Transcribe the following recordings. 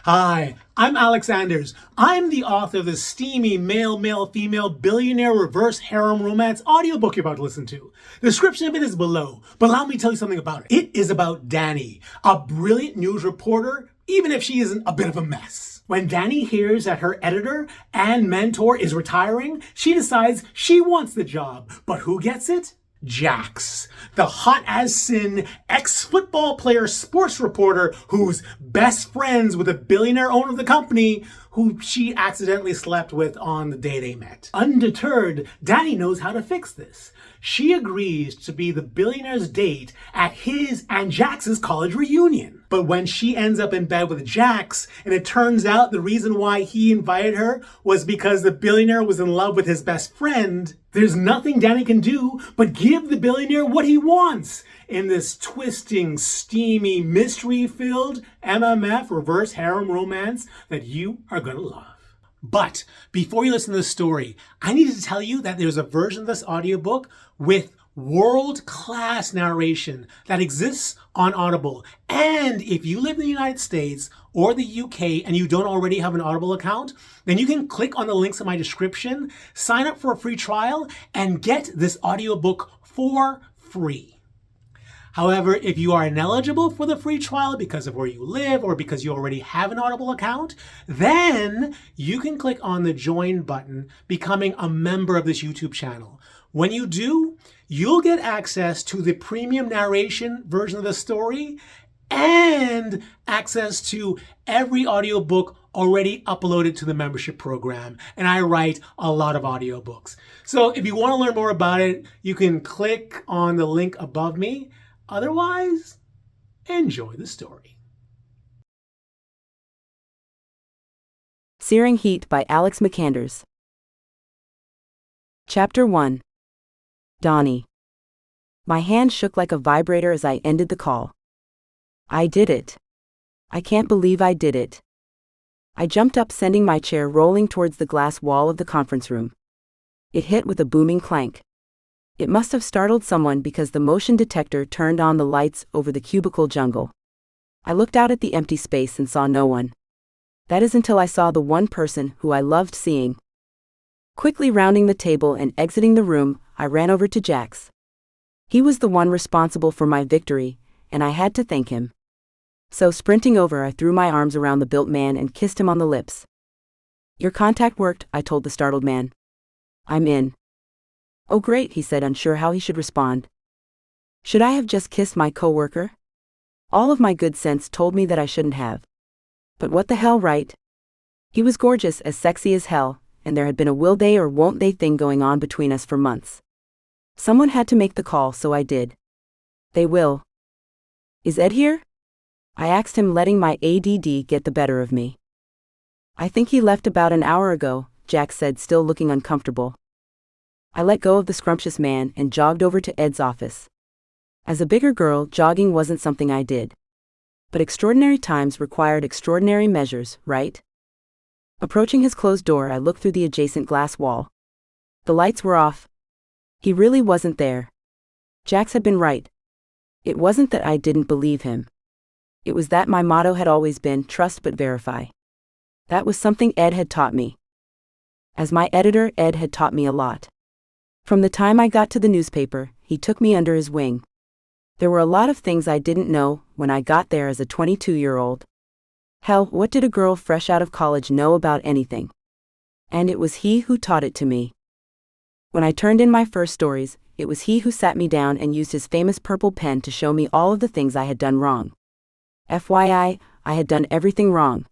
Hi, I'm McAnders. I'm the author of the steamy male-female billionaire reverse harem romance audiobook you're about to listen to. The description of it is below, but allow me to tell you something about it. It is about Dani, a brilliant news reporter, even if she isn't a bit of a mess. When Dani hears that her editor and mentor is retiring, she decides she wants the job. But who gets it? Jax, the hot-as-sin ex-football player sports reporter who's best friends with a billionaire owner of the company who she accidentally slept with on the day they met. Undeterred, Dani knows how to fix this. She agrees to be the billionaire's date at his and Jax's college reunion. But when she ends up in bed with Jax, and it turns out the reason why he invited her was because the billionaire was in love with his best friend, there's nothing Dani can do but give the billionaire what he wants in this twisting, steamy, mystery-filled MMF reverse harem romance that you are gonna love. But before you listen to this story, I need to tell you that there's a version of this audiobook with world-class narration that exists on Audible. And if you live in the United States or the UK and you don't already have an Audible account, then you can click on the links in my description, sign up for a free trial, and get this audiobook for free. However, if you are ineligible for the free trial because of where you live or because you already have an Audible account, then you can click on the join button, becoming a member of this YouTube channel. When you do, you'll get access to the premium narration version of the story and access to every audiobook already uploaded to the membership program. And I write a lot of audiobooks. So if you want to learn more about it, you can click on the link above me. Otherwise, enjoy the story. Searing Heet by McAnders. Chapter 1. Dani. My hand shook like a vibrator as I ended the call. I did it. I can't believe I did it. I jumped up, sending my chair rolling towards the glass wall of the conference room. It hit with a booming clank. It must have startled someone because the motion detector turned on the lights over the cubicle jungle. I looked out at the empty space and saw no one. That is until I saw the one person who I loved seeing. Quickly rounding the table and exiting the room, I ran over to Jax. He was the one responsible for my victory, and I had to thank him. So sprinting over, I threw my arms around the built man and kissed him on the lips. "Your contact worked," I told the startled man. "I'm in." "Oh great," he said, unsure how he should respond. Should I have just kissed my coworker? All of my good sense told me that I shouldn't have. But what the hell, right? He was gorgeous, as sexy as hell, and there had been a will they or won't they thing going on between us for months. Someone had to make the call, so I did. They will. "Is Ed here?" I asked him, letting my ADD get the better of me. "I think he left about an hour ago," Jax said, still looking uncomfortable. I let go of the scrumptious man and jogged over to Ed's office. As a bigger girl, jogging wasn't something I did. But extraordinary times required extraordinary measures, right? Approaching his closed door, I looked through the adjacent glass wall. The lights were off. He really wasn't there. Jax had been right. It wasn't that I didn't believe him. It was that my motto had always been trust but verify. That was something Ed had taught me. As my editor, Ed had taught me a lot. From the time I got to the newspaper, he took me under his wing. There were a lot of things I didn't know when I got there as a 22-year-old. Hell, what did a girl fresh out of college know about anything? And it was he who taught it to me. When I turned in my first stories, it was he who sat me down and used his famous purple pen to show me all of the things I had done wrong. FYI, I had done everything wrong.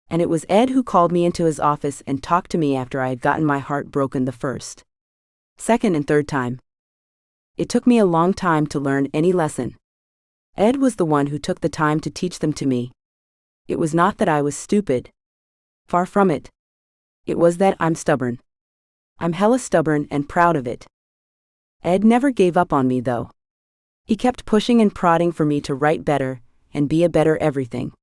And it was Ed who called me into his office and talked to me after I had gotten my heart broken the first, second, and third time. It took me a long time to learn any lesson. Ed was the one who took the time to teach them to me. It was not that I was stupid. Far from it. It was that I'm stubborn. I'm hella stubborn and proud of it. Ed never gave up on me, though. He kept pushing and prodding for me to write better and be a better everything.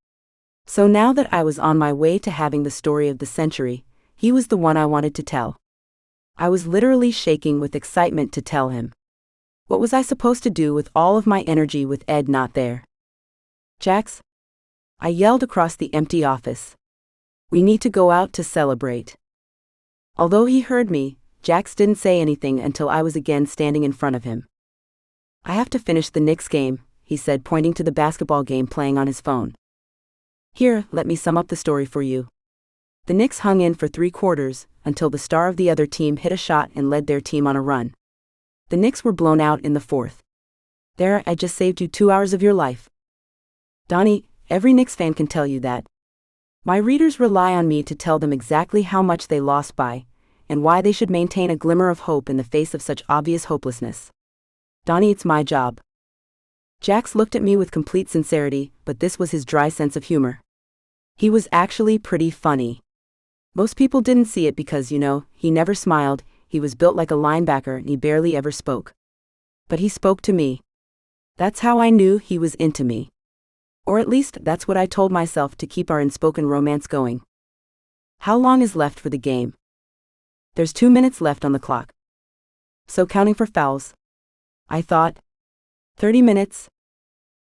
So now that I was on my way to having the story of the century, he was the one I wanted to tell. I was literally shaking with excitement to tell him. What was I supposed to do with all of my energy with Ed not there? "Jax, I yelled across the empty office. We need to go out to celebrate. Although he heard me, Jax didn't say anything until I was again standing in front of him. I have to finish the Knicks game, he said, pointing to the basketball game playing on his phone. Here, let me sum up the story for you. The Knicks hung in for 3 quarters, until the star of the other team hit a shot and led their team on a run. The Knicks were blown out in the 4th. There, I just saved you 2 hours of your life. Dani, every Knicks fan can tell you that. My readers rely on me to tell them exactly how much they lost by, and why they should maintain a glimmer of hope in the face of such obvious hopelessness. Dani, it's my job. Jax looked at me with complete sincerity, but this was his dry sense of humor. He was actually pretty funny. Most people didn't see it because, he never smiled, he was built like a linebacker and he barely ever spoke. But he spoke to me. That's how I knew he was into me. Or at least that's what I told myself to keep our unspoken romance going. How long is left for the game? There's 2 minutes left on the clock. So counting for fouls. I thought. 30 minutes?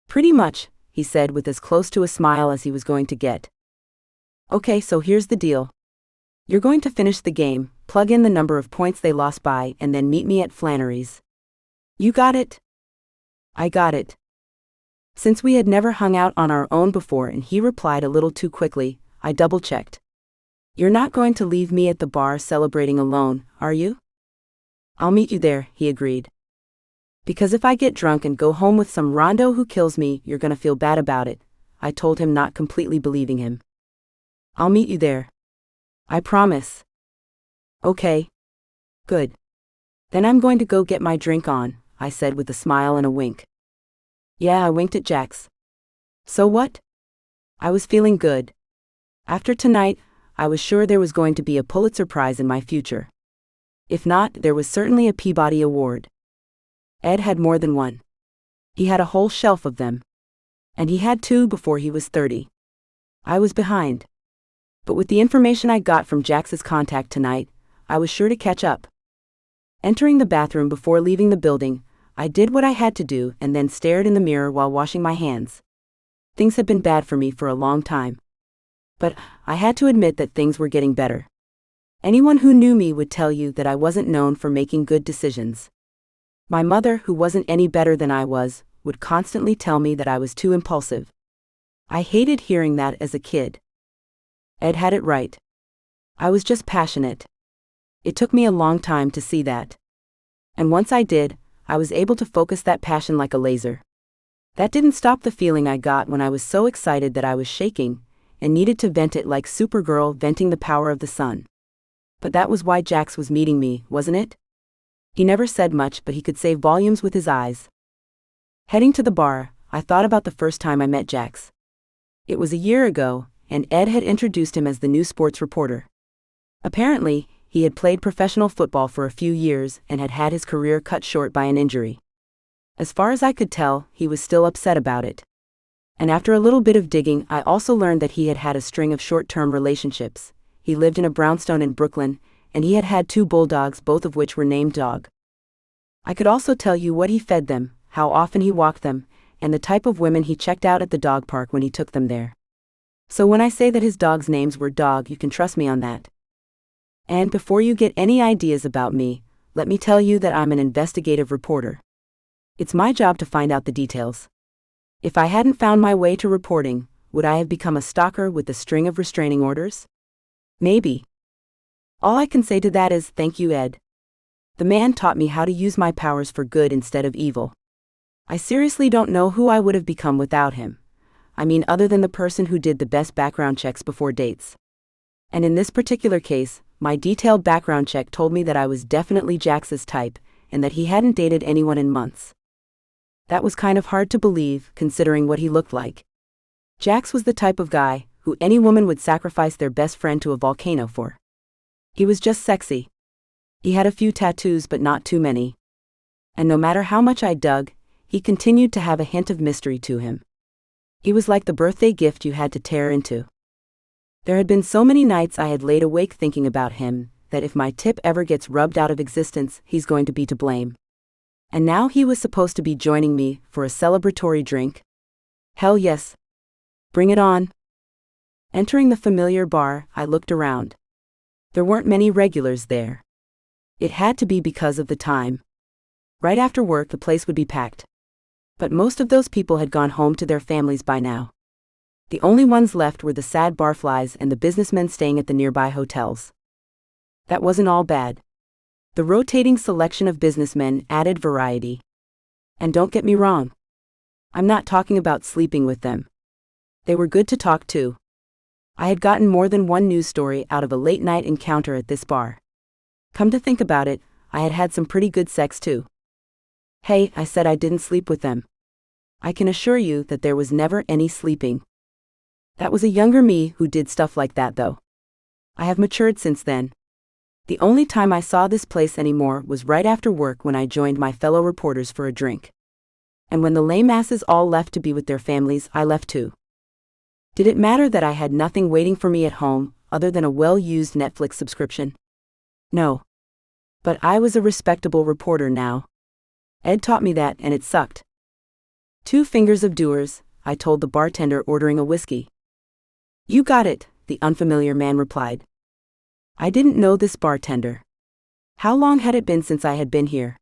Pretty much, he said with as close to a smile as he was going to get. Okay, so here's the deal. You're going to finish the game, plug in the number of points they lost by, and then meet me at Flannery's. You got it? I got it. Since we had never hung out on our own before and he replied a little too quickly, I double-checked. You're not going to leave me at the bar celebrating alone, are you? I'll meet you there, he agreed. Because if I get drunk and go home with some rondo who kills me, you're gonna feel bad about it, I told him, not completely believing him. I'll meet you there. I promise. Okay. Good. Then I'm going to go get my drink on, I said with a smile and a wink. Yeah, I winked at Jax. So what? I was feeling good. After tonight, I was sure there was going to be a Pulitzer Prize in my future. If not, there was certainly a Peabody Award. Ed had more than one. He had a whole shelf of them. And he had 2 before he was 30. I was behind. But with the information I got from Jax's contact tonight, I was sure to catch up. Entering the bathroom before leaving the building, I did what I had to do and then stared in the mirror while washing my hands. Things had been bad for me for a long time. But I had to admit that things were getting better. Anyone who knew me would tell you that I wasn't known for making good decisions. My mother, who wasn't any better than I was, would constantly tell me that I was too impulsive. I hated hearing that as a kid. Ed had it right. I was just passionate. It took me a long time to see that. And once I did, I was able to focus that passion like a laser. That didn't stop the feeling I got when I was so excited that I was shaking, and needed to vent it like Supergirl venting the power of the sun. But that was why Jax was meeting me, wasn't it? He never said much, but he could say volumes with his eyes. Heading to the bar, I thought about the first time I met Jax. It was a year ago, and Ed had introduced him as the new sports reporter. Apparently, he had played professional football for a few years and had had his career cut short by an injury. As far as I could tell, he was still upset about it. And after a little bit of digging, I also learned that he had had a string of short-term relationships. He lived in a brownstone in Brooklyn, and he had had 2 bulldogs, both of which were named Dog. I could also tell you what he fed them, how often he walked them, and the type of women he checked out at the dog park when he took them there. So when I say that his dogs' names were Dog, you can trust me on that. And before you get any ideas about me, let me tell you that I'm an investigative reporter. It's my job to find out the details. If I hadn't found my way to reporting, would I have become a stalker with a string of restraining orders? Maybe. All I can say to that is thank you, Ed. The man taught me how to use my powers for good instead of evil. I seriously don't know who I would have become without him. I mean, other than the person who did the best background checks before dates. And in this particular case, my detailed background check told me that I was definitely Jax's type, and that he hadn't dated anyone in months. That was kind of hard to believe, considering what he looked like. Jax was the type of guy who any woman would sacrifice their best friend to a volcano for. He was just sexy. He had a few tattoos, but not too many. And no matter how much I dug, he continued to have a hint of mystery to him. He was like the birthday gift you had to tear into. There had been so many nights I had laid awake thinking about him, that if my tip ever gets rubbed out of existence, he's going to be to blame. And now he was supposed to be joining me for a celebratory drink? Hell yes. Bring it on. Entering the familiar bar, I looked around. There weren't many regulars there. It had to be because of the time. Right after work, the place would be packed. But most of those people had gone home to their families by now. The only ones left were the sad barflies and the businessmen staying at the nearby hotels. That wasn't all bad. The rotating selection of businessmen added variety. And don't get me wrong. I'm not talking about sleeping with them. They were good to talk to. I had gotten more than one news story out of a late-night encounter at this bar. Come to think about it, I had had some pretty good sex too. Hey, I said I didn't sleep with them. I can assure you that there was never any sleeping. That was a younger me who did stuff like that though. I have matured since then. The only time I saw this place anymore was right after work when I joined my fellow reporters for a drink. And when the lame asses all left to be with their families, I left too. Did it matter that I had nothing waiting for me at home, other than a well-used Netflix subscription? No. But I was a respectable reporter now. Ed taught me that, and it sucked. 2 fingers of doers, I told the bartender ordering a whiskey. You got it, the unfamiliar man replied. I didn't know this bartender. How long had it been since I had been here?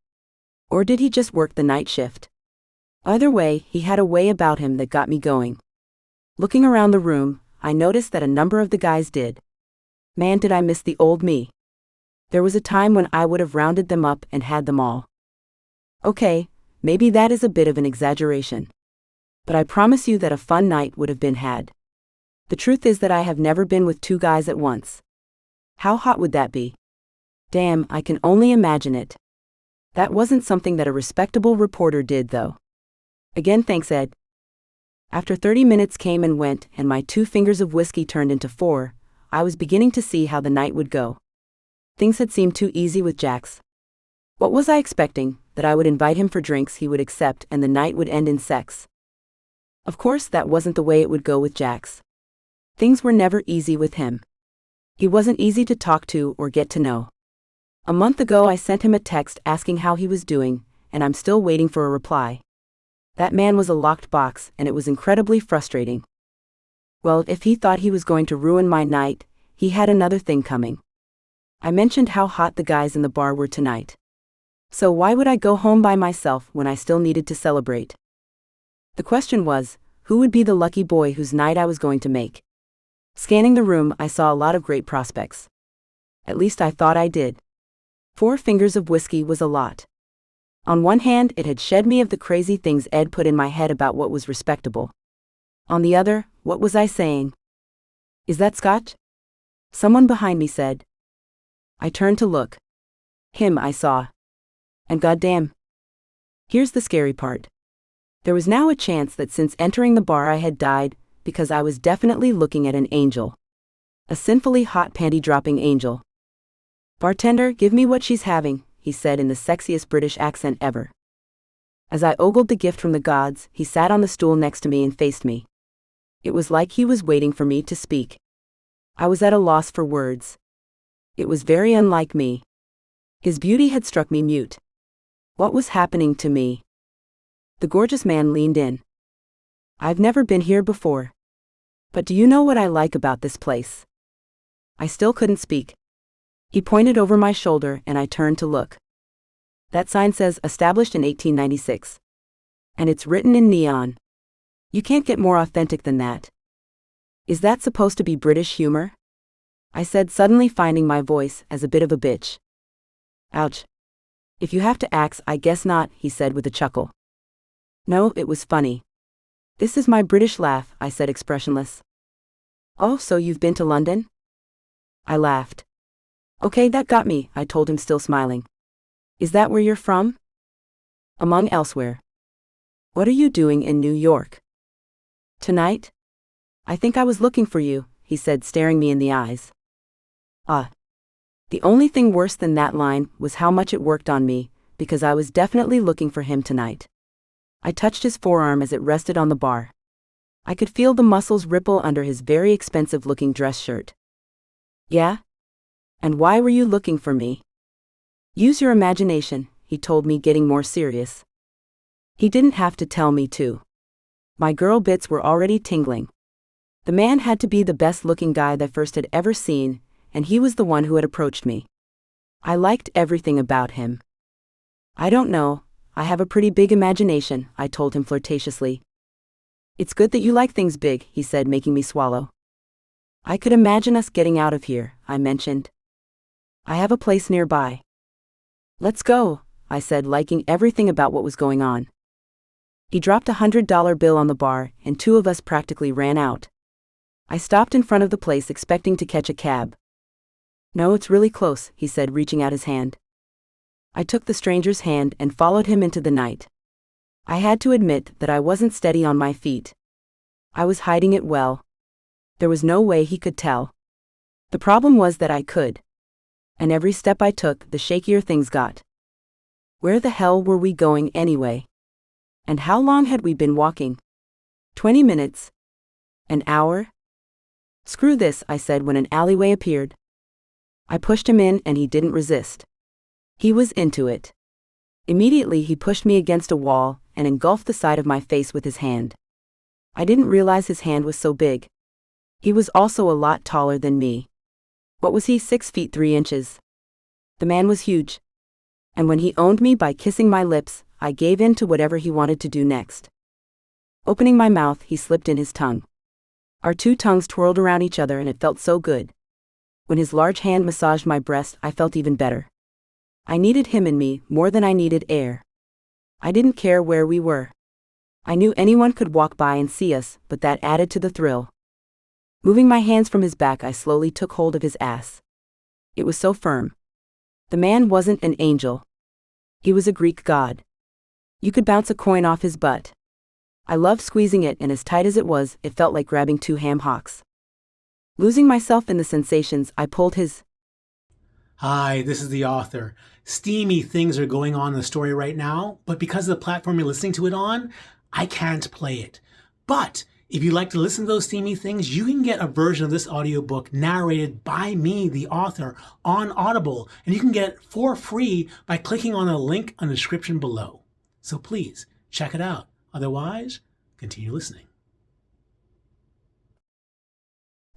Or did he just work the night shift? Either way, he had a way about him that got me going. Looking around the room, I noticed that a number of the guys did. Man, did I miss the old me. There was a time when I would have rounded them up and had them all. Okay, maybe that is a bit of an exaggeration. But I promise you that a fun night would have been had. The truth is that I have never been with 2 guys at once. How hot would that be? Damn, I can only imagine it. That wasn't something that a respectable reporter did though. Again, thanks, Ed. After 30 minutes came and went and my 2 fingers of whiskey turned into 4, I was beginning to see how the night would go. Things had seemed too easy with Jax. What was I expecting, that I would invite him for drinks he would accept and the night would end in sex? Of course that wasn't the way it would go with Jax. Things were never easy with him. He wasn't easy to talk to or get to know. A month ago I sent him a text asking how he was doing, and I'm still waiting for a reply. That man was a locked box, and it was incredibly frustrating. Well, if he thought he was going to ruin my night, he had another thing coming. I mentioned how hot the guys in the bar were tonight. So why would I go home by myself when I still needed to celebrate? The question was, who would be the lucky boy whose night I was going to make? Scanning the room, I saw a lot of great prospects. At least I thought I did. 4 fingers of whiskey was a lot. On one hand, it had shed me of the crazy things Ed put in my head about what was respectable. On the other, what was I saying? Is that Scotch? Someone behind me said. I turned to look. Him I saw. And goddamn. Here's the scary part. There was now a chance that since entering the bar I had died, because I was definitely looking at an angel. A sinfully hot panty-dropping angel. Bartender, give me what she's having, he said in the sexiest British accent ever. As I ogled the gift from the gods, he sat on the stool next to me and faced me. It was like he was waiting for me to speak. I was at a loss for words. It was very unlike me. His beauty had struck me mute. What was happening to me? The gorgeous man leaned in. I've never been here before. But do you know what I like about this place? I still couldn't speak. He pointed over my shoulder and I turned to look. That sign says established in 1896. And it's written in neon. You can't get more authentic than that. Is that supposed to be British humor? I said, suddenly finding my voice as a bit of a bitch. Ouch. If you have to axe, I guess not, he said with a chuckle. No, it was funny. This is my British laugh, I said expressionless. Oh, so you've been to London? I laughed. Okay, that got me, I told him, still smiling. Is that where you're from? Among elsewhere. What are you doing in New York? Tonight? I think I was looking for you, he said, staring me in the eyes. The only thing worse than that line was how much it worked on me, because I was definitely looking for him tonight. I touched his forearm as it rested on the bar. I could feel the muscles ripple under his very expensive-looking dress shirt. Yeah? And why were you looking for me? Use your imagination, he told me, getting more serious. He didn't have to tell me to. My girl bits were already tingling. The man had to be the best-looking guy that First had ever seen, and he was the one who had approached me. I liked everything about him. I don't know, I have a pretty big imagination, I told him flirtatiously. It's good that you like things big, he said, making me swallow. I could imagine us getting out of here, I mentioned. I have a place nearby. Let's go, I said, liking everything about what was going on. He dropped $100 bill on the bar, and two of us practically ran out. I stopped in front of the place expecting to catch a cab. No, it's really close, he said, reaching out his hand. I took the stranger's hand and followed him into the night. I had to admit that I wasn't steady on my feet. I was hiding it well. There was no way he could tell. The problem was that I could. And every step I took, the shakier things got. Where the hell were we going anyway? And how long had we been walking? 20 minutes? An hour? Screw this, I said when an alleyway appeared. I pushed him in and he didn't resist. He was into it. Immediately he pushed me against a wall and engulfed the side of my face with his hand. I didn't realize his hand was so big. He was also a lot taller than me. What was he, 6 feet 3 inches? The man was huge. And when he owned me by kissing my lips, I gave in to whatever he wanted to do next. Opening my mouth, he slipped in his tongue. Our two tongues twirled around each other and it felt so good. When his large hand massaged my breast, I felt even better. I needed him in me more than I needed air. I didn't care where we were. I knew anyone could walk by and see us, but that added to the thrill. Moving my hands from his back, I slowly took hold of his ass. It was so firm. The man wasn't an angel. He was a Greek god. You could bounce a coin off his butt. I loved squeezing it, and as tight as it was, it felt like grabbing two ham hocks. Losing myself in the sensations, I pulled his... Hi, this is the author. Steamy things are going on in the story right now, but because of the platform you're listening to it on, I can't play it. But if you'd like to listen to those steamy things, you can get a version of this audiobook narrated by me, the author, on Audible, and you can get it for free by clicking on the link in the description below. So please, check it out. Otherwise, continue listening.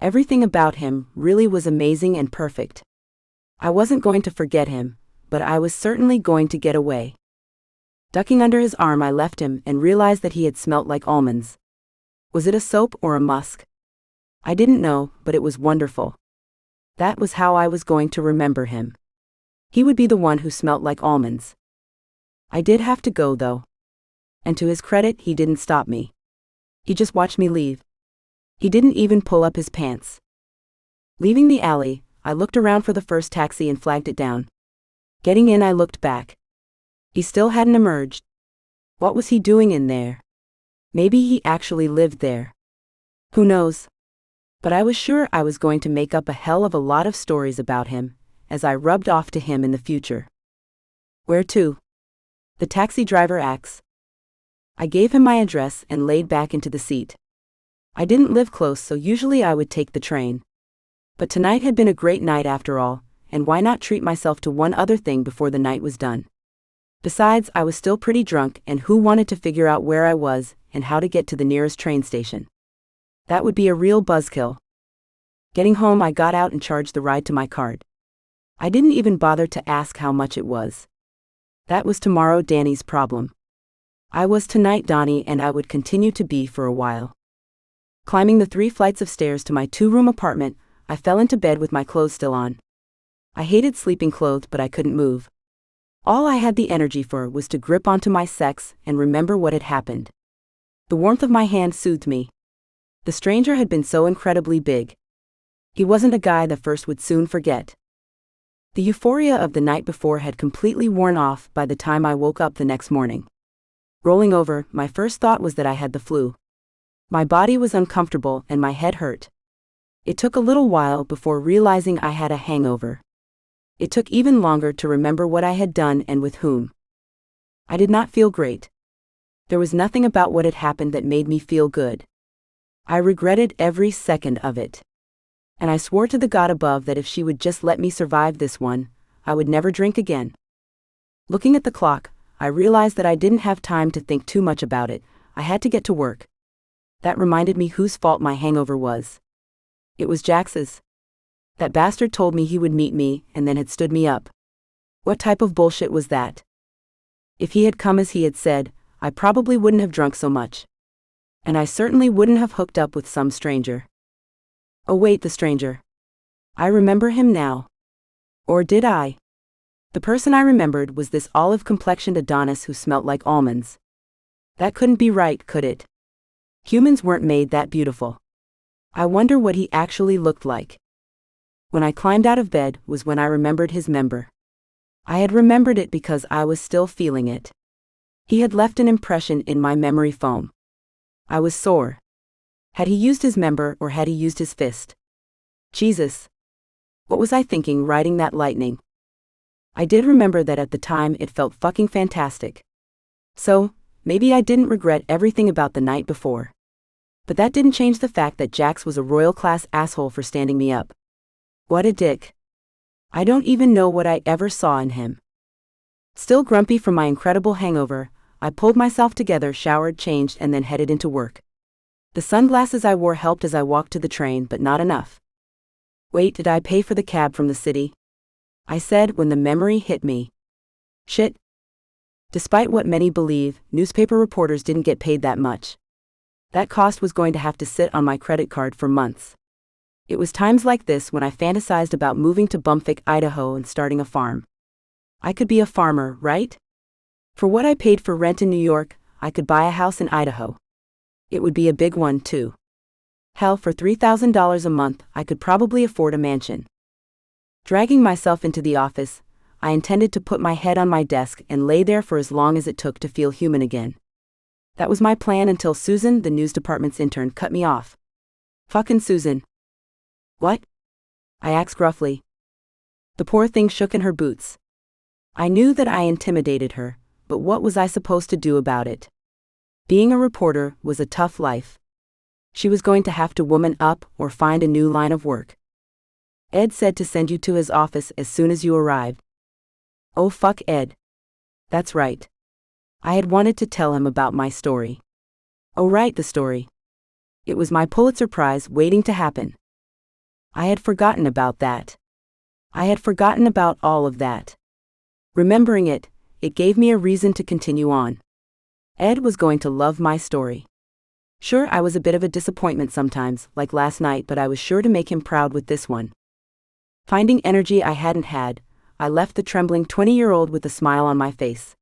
Everything about him really was amazing and perfect. I wasn't going to forget him, but I was certainly going to get away. Ducking under his arm, I left him and realized that he had smelt like almonds. Was it a soap or a musk? I didn't know, but it was wonderful. That was how I was going to remember him. He would be the one who smelt like almonds. I did have to go, though. And to his credit, he didn't stop me. He just watched me leave. He didn't even pull up his pants. Leaving the alley, I looked around for the first taxi and flagged it down. Getting in, I looked back. He still hadn't emerged. What was he doing in there? Maybe he actually lived there. Who knows? But I was sure I was going to make up a hell of a lot of stories about him, as I rubbed off to him in the future. Where to? The taxi driver asked. I gave him my address and laid back into the seat. I didn't live close, so usually I would take the train. But tonight had been a great night after all, and why not treat myself to one other thing before the night was done? Besides, I was still pretty drunk, and who wanted to figure out where I was and how to get to the nearest train station? That would be a real buzzkill. Getting home, I got out and charged the ride to my card. I didn't even bother to ask how much it was. That was tomorrow Dani's problem. I was tonight Dani, and I would continue to be for a while. Climbing the 3 flights of stairs to my 2-room apartment, I fell into bed with my clothes still on. I hated sleeping clothed, but I couldn't move. All I had the energy for was to grip onto my sex and remember what had happened. The warmth of my hand soothed me. The stranger had been so incredibly big. He wasn't a guy that First would soon forget. The euphoria of the night before had completely worn off by the time I woke up the next morning. Rolling over, my first thought was that I had the flu. My body was uncomfortable and my head hurt. It took a little while before realizing I had a hangover. It took even longer to remember what I had done and with whom. I did not feel great. There was nothing about what had happened that made me feel good. I regretted every second of it. And I swore to the God above that if she would just let me survive this one, I would never drink again. Looking at the clock, I realized that I didn't have time to think too much about it. I had to get to work. That reminded me whose fault my hangover was. It was Jax's. That bastard told me he would meet me and then had stood me up. What type of bullshit was that? If he had come as he had said, I probably wouldn't have drunk so much. And I certainly wouldn't have hooked up with some stranger. Oh wait, the stranger. I remember him now. Or did I? The person I remembered was this olive-complexioned Adonis who smelt like almonds. That couldn't be right, could it? Humans weren't made that beautiful. I wonder what he actually looked like. When I climbed out of bed was when I remembered his member. I had remembered it because I was still feeling it. He had left an impression in my memory foam. I was sore. Had he used his member or had he used his fist? Jesus. What was I thinking riding that lightning? I did remember that at the time it felt fucking fantastic. So, maybe I didn't regret everything about the night before. But that didn't change the fact that Jax was a royal-class asshole for standing me up. What a dick. I don't even know what I ever saw in him. Still grumpy from my incredible hangover, I pulled myself together, showered, changed, and then headed into work. The sunglasses I wore helped as I walked to the train, but not enough. Wait, did I pay for the cab from the city? I said when the memory hit me. Shit. Despite what many believe, newspaper reporters didn't get paid that much. That cost was going to have to sit on my credit card for months. It was times like this when I fantasized about moving to Bumfuck, Idaho and starting a farm. I could be a farmer, right? For what I paid for rent in New York, I could buy a house in Idaho. It would be a big one, too. Hell, for $3,000 a month, I could probably afford a mansion. Dragging myself into the office, I intended to put my head on my desk and lay there for as long as it took to feel human again. That was my plan until Susan, the news department's intern, cut me off. Fucking Susan. What? I asked gruffly. The poor thing shook in her boots. I knew that I intimidated her, but what was I supposed to do about it? Being a reporter was a tough life. She was going to have to woman up or find a new line of work. Ed said to send you to his office as soon as you arrived. Oh fuck Ed. That's right. I had wanted to tell him about my story. Oh right, the story. It was my Pulitzer Prize waiting to happen. I had forgotten about that. I had forgotten about all of that. Remembering it, it gave me a reason to continue on. Ed was going to love my story. Sure, I was a bit of a disappointment sometimes, like last night, but I was sure to make him proud with this one. Finding energy I hadn't had, I left the trembling 20-year-old with a smile on my face.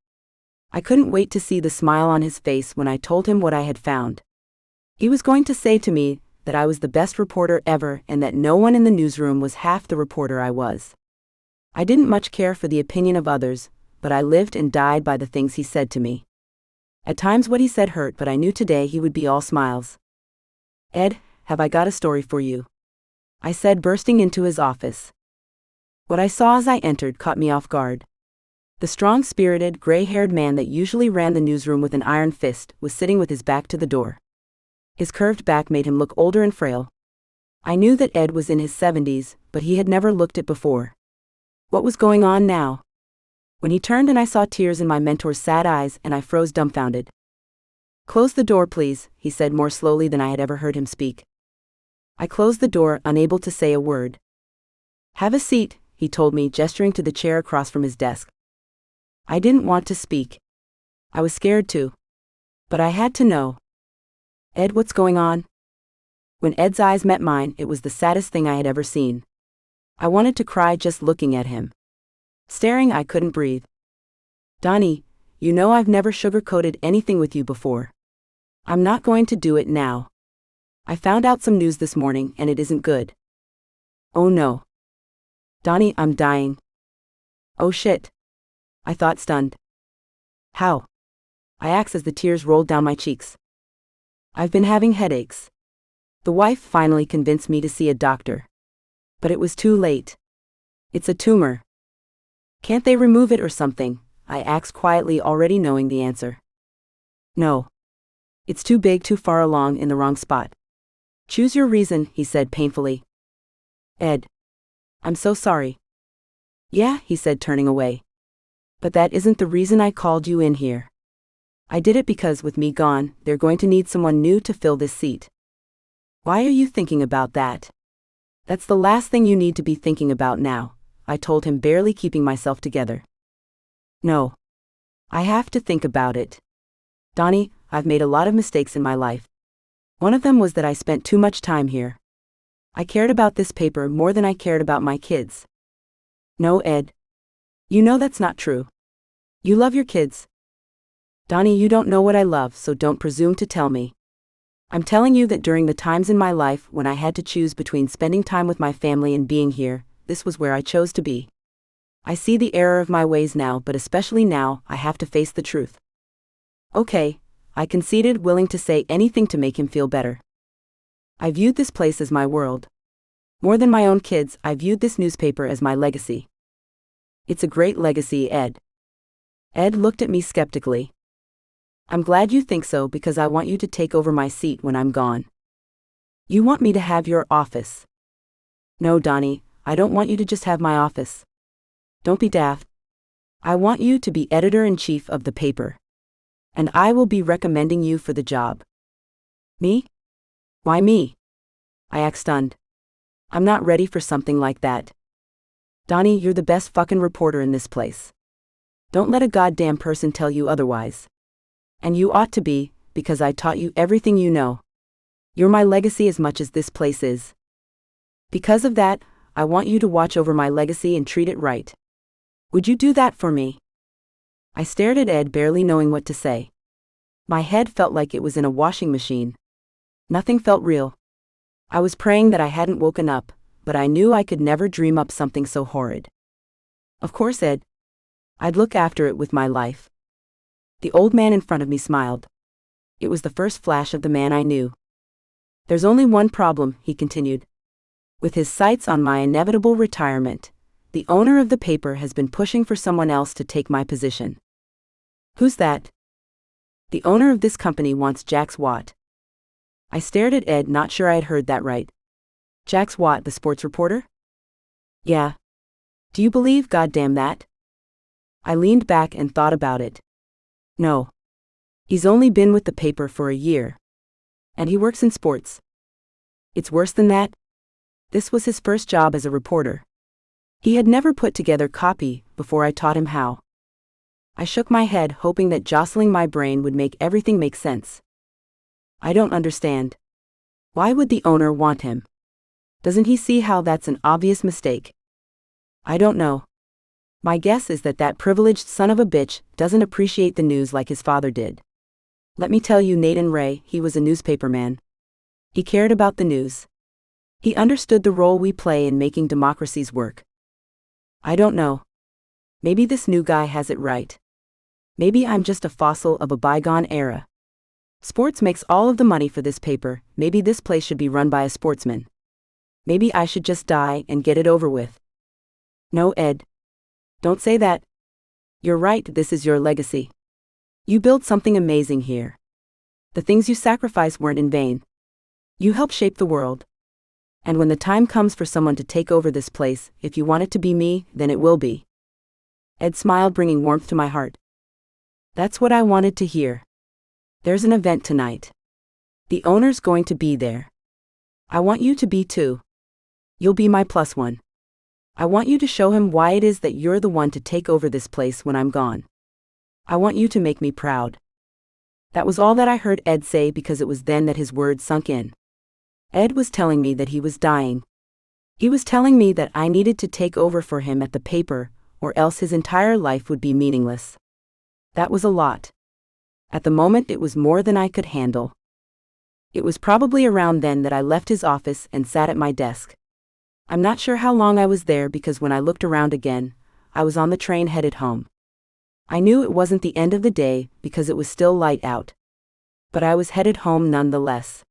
I couldn't wait to see the smile on his face when I told him what I had found. He was going to say to me that I was the best reporter ever and that no one in the newsroom was half the reporter I was. I didn't much care for the opinion of others, but I lived and died by the things he said to me. At times what he said hurt, but I knew today he would be all smiles. Ed, have I got a story for you? I said, bursting into his office. What I saw as I entered caught me off guard. The strong-spirited, gray-haired man that usually ran the newsroom with an iron fist was sitting with his back to the door. His curved back made him look older and frail. I knew that Ed was in his 70s, but he had never looked it before. What was going on now? When he turned and I saw tears in my mentor's sad eyes and I froze dumbfounded. Close the door, please, he said more slowly than I had ever heard him speak. I closed the door, unable to say a word. Have a seat, he told me, gesturing to the chair across from his desk. I didn't want to speak. I was scared to. But I had to know. Ed, what's going on? When Ed's eyes met mine, it was the saddest thing I had ever seen. I wanted to cry just looking at him. Staring, I couldn't breathe. Dani, you know I've never sugar-coated anything with you before. I'm not going to do it now. I found out some news this morning and it isn't good. Oh no. Dani, I'm dying. Oh shit. I thought, stunned. How? I asked as the tears rolled down my cheeks. I've been having headaches. The wife finally convinced me to see a doctor. But it was too late. It's a tumor. Can't they remove it or something? I asked quietly, already knowing the answer. No. It's too big, too far along, in the wrong spot. Choose your reason, he said painfully. Ed. I'm so sorry. Yeah, he said, turning away. But that isn't the reason I called you in here. I did it because with me gone, they're going to need someone new to fill this seat. Why are you thinking about that? That's the last thing you need to be thinking about now, I told him, barely keeping myself together. No. I have to think about it. Dani, I've made a lot of mistakes in my life. One of them was that I spent too much time here. I cared about this paper more than I cared about my kids. No, Ed. You know that's not true. You love your kids. Dani, you don't know what I love, so don't presume to tell me. I'm telling you that during the times in my life when I had to choose between spending time with my family and being here, this was where I chose to be. I see the error of my ways now, but especially now, I have to face the truth. Okay, I conceded, willing to say anything to make him feel better. I viewed this place as my world. More than my own kids, I viewed this newspaper as my legacy. It's a great legacy, Ed. Ed looked at me skeptically. I'm glad you think so because I want you to take over my seat when I'm gone. You want me to have your office? No, Dani, I don't want you to just have my office. Don't be daft. I want you to be editor-in-chief of the paper. And I will be recommending you for the job. Me? Why me? I asked, stunned. I'm not ready for something like that. Dani, you're the best fucking reporter in this place. Don't let a goddamn person tell you otherwise. And you ought to be, because I taught you everything you know. You're my legacy as much as this place is. Because of that, I want you to watch over my legacy and treat it right. Would you do that for me? I stared at Ed, barely knowing what to say. My head felt like it was in a washing machine. Nothing felt real. I was praying that I hadn't woken up, but I knew I could never dream up something so horrid. Of course, Ed. I'd look after it with my life. The old man in front of me smiled. It was the first flash of the man I knew. There's only one problem, he continued. With his sights on my inevitable retirement, the owner of the paper has been pushing for someone else to take my position. Who's that? The owner of this company wants Jax Watt. I stared at Ed, not sure I had heard that right. Jax Watt, the sports reporter? Yeah. Do you believe goddamn that? I leaned back and thought about it. No. He's only been with the paper for a year. And he works in sports. It's worse than that. This was his first job as a reporter. He had never put together copy before I taught him how. I shook my head, hoping that jostling my brain would make everything make sense. I don't understand. Why would the owner want him? Doesn't he see how that's an obvious mistake? I don't know. My guess is that that privileged son of a bitch doesn't appreciate the news like his father did. Let me tell you, Nathan Ray, he was a newspaperman. He cared about the news. He understood the role we play in making democracies work. I don't know. Maybe this new guy has it right. Maybe I'm just a fossil of a bygone era. Sports makes all of the money for this paper. Maybe this place should be run by a sportsman. Maybe I should just die and get it over with. No, Ed. Don't say that. You're right, this is your legacy. You built something amazing here. The things you sacrificed weren't in vain. You helped shape the world. And when the time comes for someone to take over this place, if you want it to be me, then it will be. Ed smiled, bringing warmth to my heart. That's what I wanted to hear. There's an event tonight. The owner's going to be there. I want you to be too. You'll be my plus one. I want you to show him why it is that you're the one to take over this place when I'm gone. I want you to make me proud. That was all that I heard Ed say, because it was then that his words sunk in. Ed was telling me that he was dying. He was telling me that I needed to take over for him at the paper, or else his entire life would be meaningless. That was a lot. At the moment, it was more than I could handle. It was probably around then that I left his office and sat at my desk. I'm not sure how long I was there, because when I looked around again, I was on the train headed home. I knew it wasn't the end of the day because it was still light out. But I was headed home nonetheless.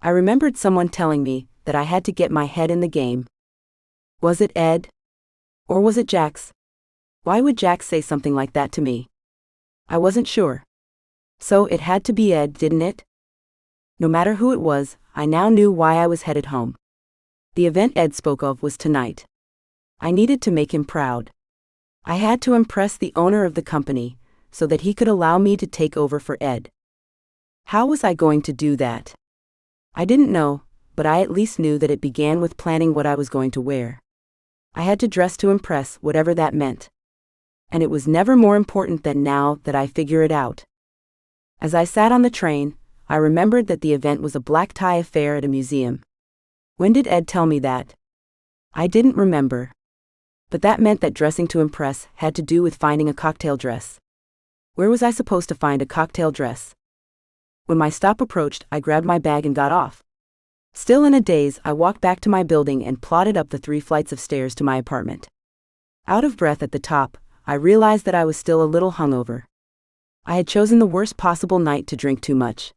I remembered someone telling me that I had to get my head in the game. Was it Ed? Or was it Jax? Why would Jax say something like that to me? I wasn't sure. So it had to be Ed, didn't it? No matter who it was, I now knew why I was headed home. The event Ed spoke of was tonight. I needed to make him proud. I had to impress the owner of the company, so that he could allow me to take over for Ed. How was I going to do that? I didn't know, but I at least knew that it began with planning what I was going to wear. I had to dress to impress, whatever that meant. And it was never more important than now that I figure it out. As I sat on the train, I remembered that the event was a black tie affair at a museum. When did Ed tell me that? I didn't remember. But that meant that dressing to impress had to do with finding a cocktail dress. Where was I supposed to find a cocktail dress? When my stop approached, I grabbed my bag and got off. Still in a daze, I walked back to my building and plodded up the 3 flights of stairs to my apartment. Out of breath at the top, I realized that I was still a little hungover. I had chosen the worst possible night to drink too much.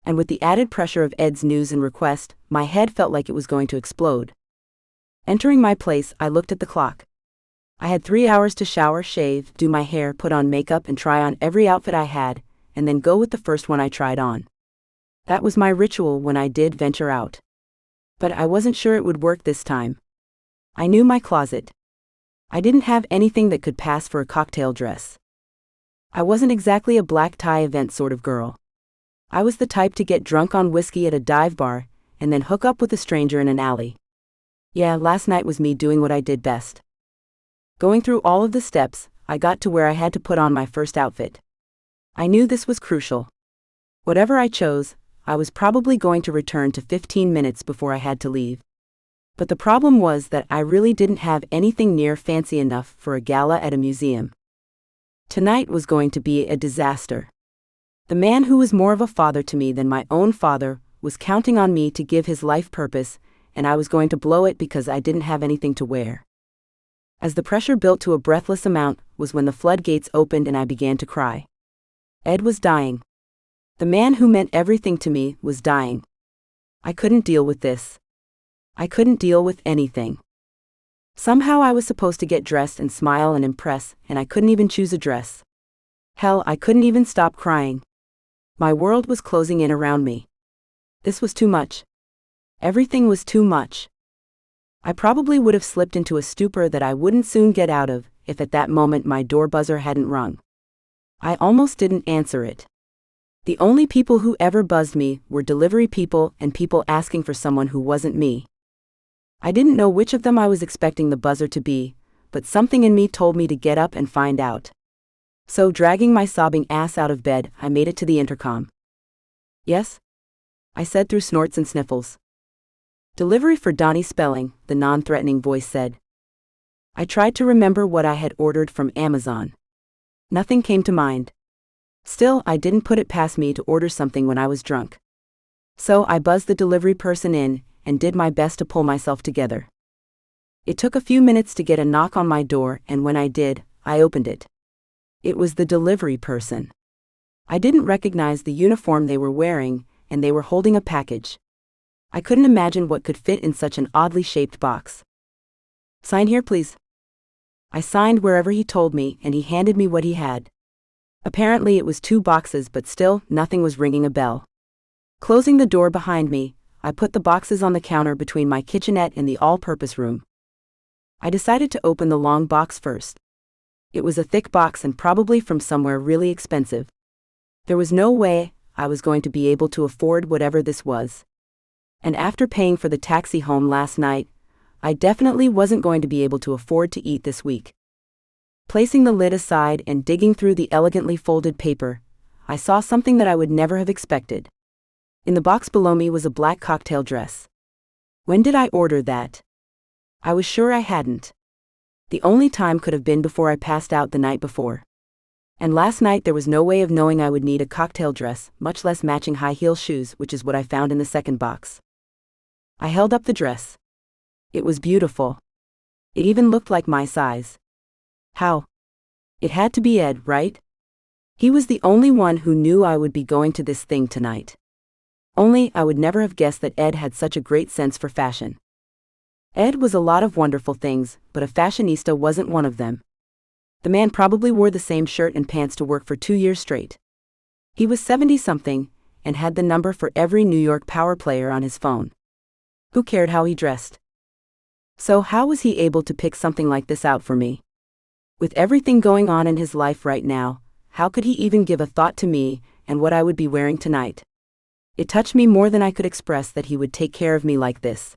And with the added pressure of Ed's news and request, my head felt like it was going to explode. Entering my place, I looked at the clock. I had 3 hours to shower, shave, do my hair, put on makeup and try on every outfit I had, and then go with the first one I tried on. That was my ritual when I did venture out. But I wasn't sure it would work this time. I knew my closet. I didn't have anything that could pass for a cocktail dress. I wasn't exactly a black tie event sort of girl. I was the type to get drunk on whiskey at a dive bar, and then hook up with a stranger in an alley. Yeah, last night was me doing what I did best. Going through all of the steps, I got to where I had to put on my first outfit. I knew this was crucial. Whatever I chose, I was probably going to return to 15 minutes before I had to leave. But the problem was that I really didn't have anything near fancy enough for a gala at a museum. Tonight was going to be a disaster. The man who was more of a father to me than my own father was counting on me to give his life purpose, and I was going to blow it because I didn't have anything to wear. As the pressure built to a breathless amount was when the floodgates opened and I began to cry. Ed was dying. The man who meant everything to me was dying. I couldn't deal with this. I couldn't deal with anything. Somehow I was supposed to get dressed and smile and impress, and I couldn't even choose a dress. Hell, I couldn't even stop crying. My world was closing in around me. This was too much. Everything was too much. I probably would have slipped into a stupor that I wouldn't soon get out of if at that moment my door buzzer hadn't rung. I almost didn't answer it. The only people who ever buzzed me were delivery people and people asking for someone who wasn't me. I didn't know which of them I was expecting the buzzer to be, but something in me told me to get up and find out. So dragging my sobbing ass out of bed, I made it to the intercom. Yes? I said through snorts and sniffles. Delivery for Dani Spelling, the non-threatening voice said. I tried to remember what I had ordered from Amazon. Nothing came to mind. Still, I didn't put it past me to order something when I was drunk. So I buzzed the delivery person in, and did my best to pull myself together. It took a few minutes to get a knock on my door, and when I did, I opened it. It was the delivery person. I didn't recognize the uniform they were wearing, and they were holding a package. I couldn't imagine what could fit in such an oddly shaped box. Sign here, please. I signed wherever he told me, and he handed me what he had. Apparently it was 2 boxes, but still, nothing was ringing a bell. Closing the door behind me, I put the boxes on the counter between my kitchenette and the all-purpose room. I decided to open the long box first. It was a thick box and probably from somewhere really expensive. There was no way I was going to be able to afford whatever this was. And after paying for the taxi home last night, I definitely wasn't going to be able to afford to eat this week. Placing the lid aside and digging through the elegantly folded paper, I saw something that I would never have expected. In the box below me was a black cocktail dress. When did I order that? I was sure I hadn't. The only time could have been before I passed out the night before. And last night there was no way of knowing I would need a cocktail dress, much less matching high heel shoes, which is what I found in the second box. I held up the dress. It was beautiful. It even looked like my size. How? It had to be Ed, right? He was the only one who knew I would be going to this thing tonight. Only I would never have guessed that Ed had such a great sense for fashion. Ed was a lot of wonderful things, but a fashionista wasn't one of them. The man probably wore the same shirt and pants to work for 2 years straight. He was 70-something, and had the number for every New York power player on his phone. Who cared how he dressed? So how was he able to pick something like this out for me? With everything going on in his life right now, How could he even give a thought to me and what I would be wearing tonight? It touched me more than I could express that he would take care of me like this.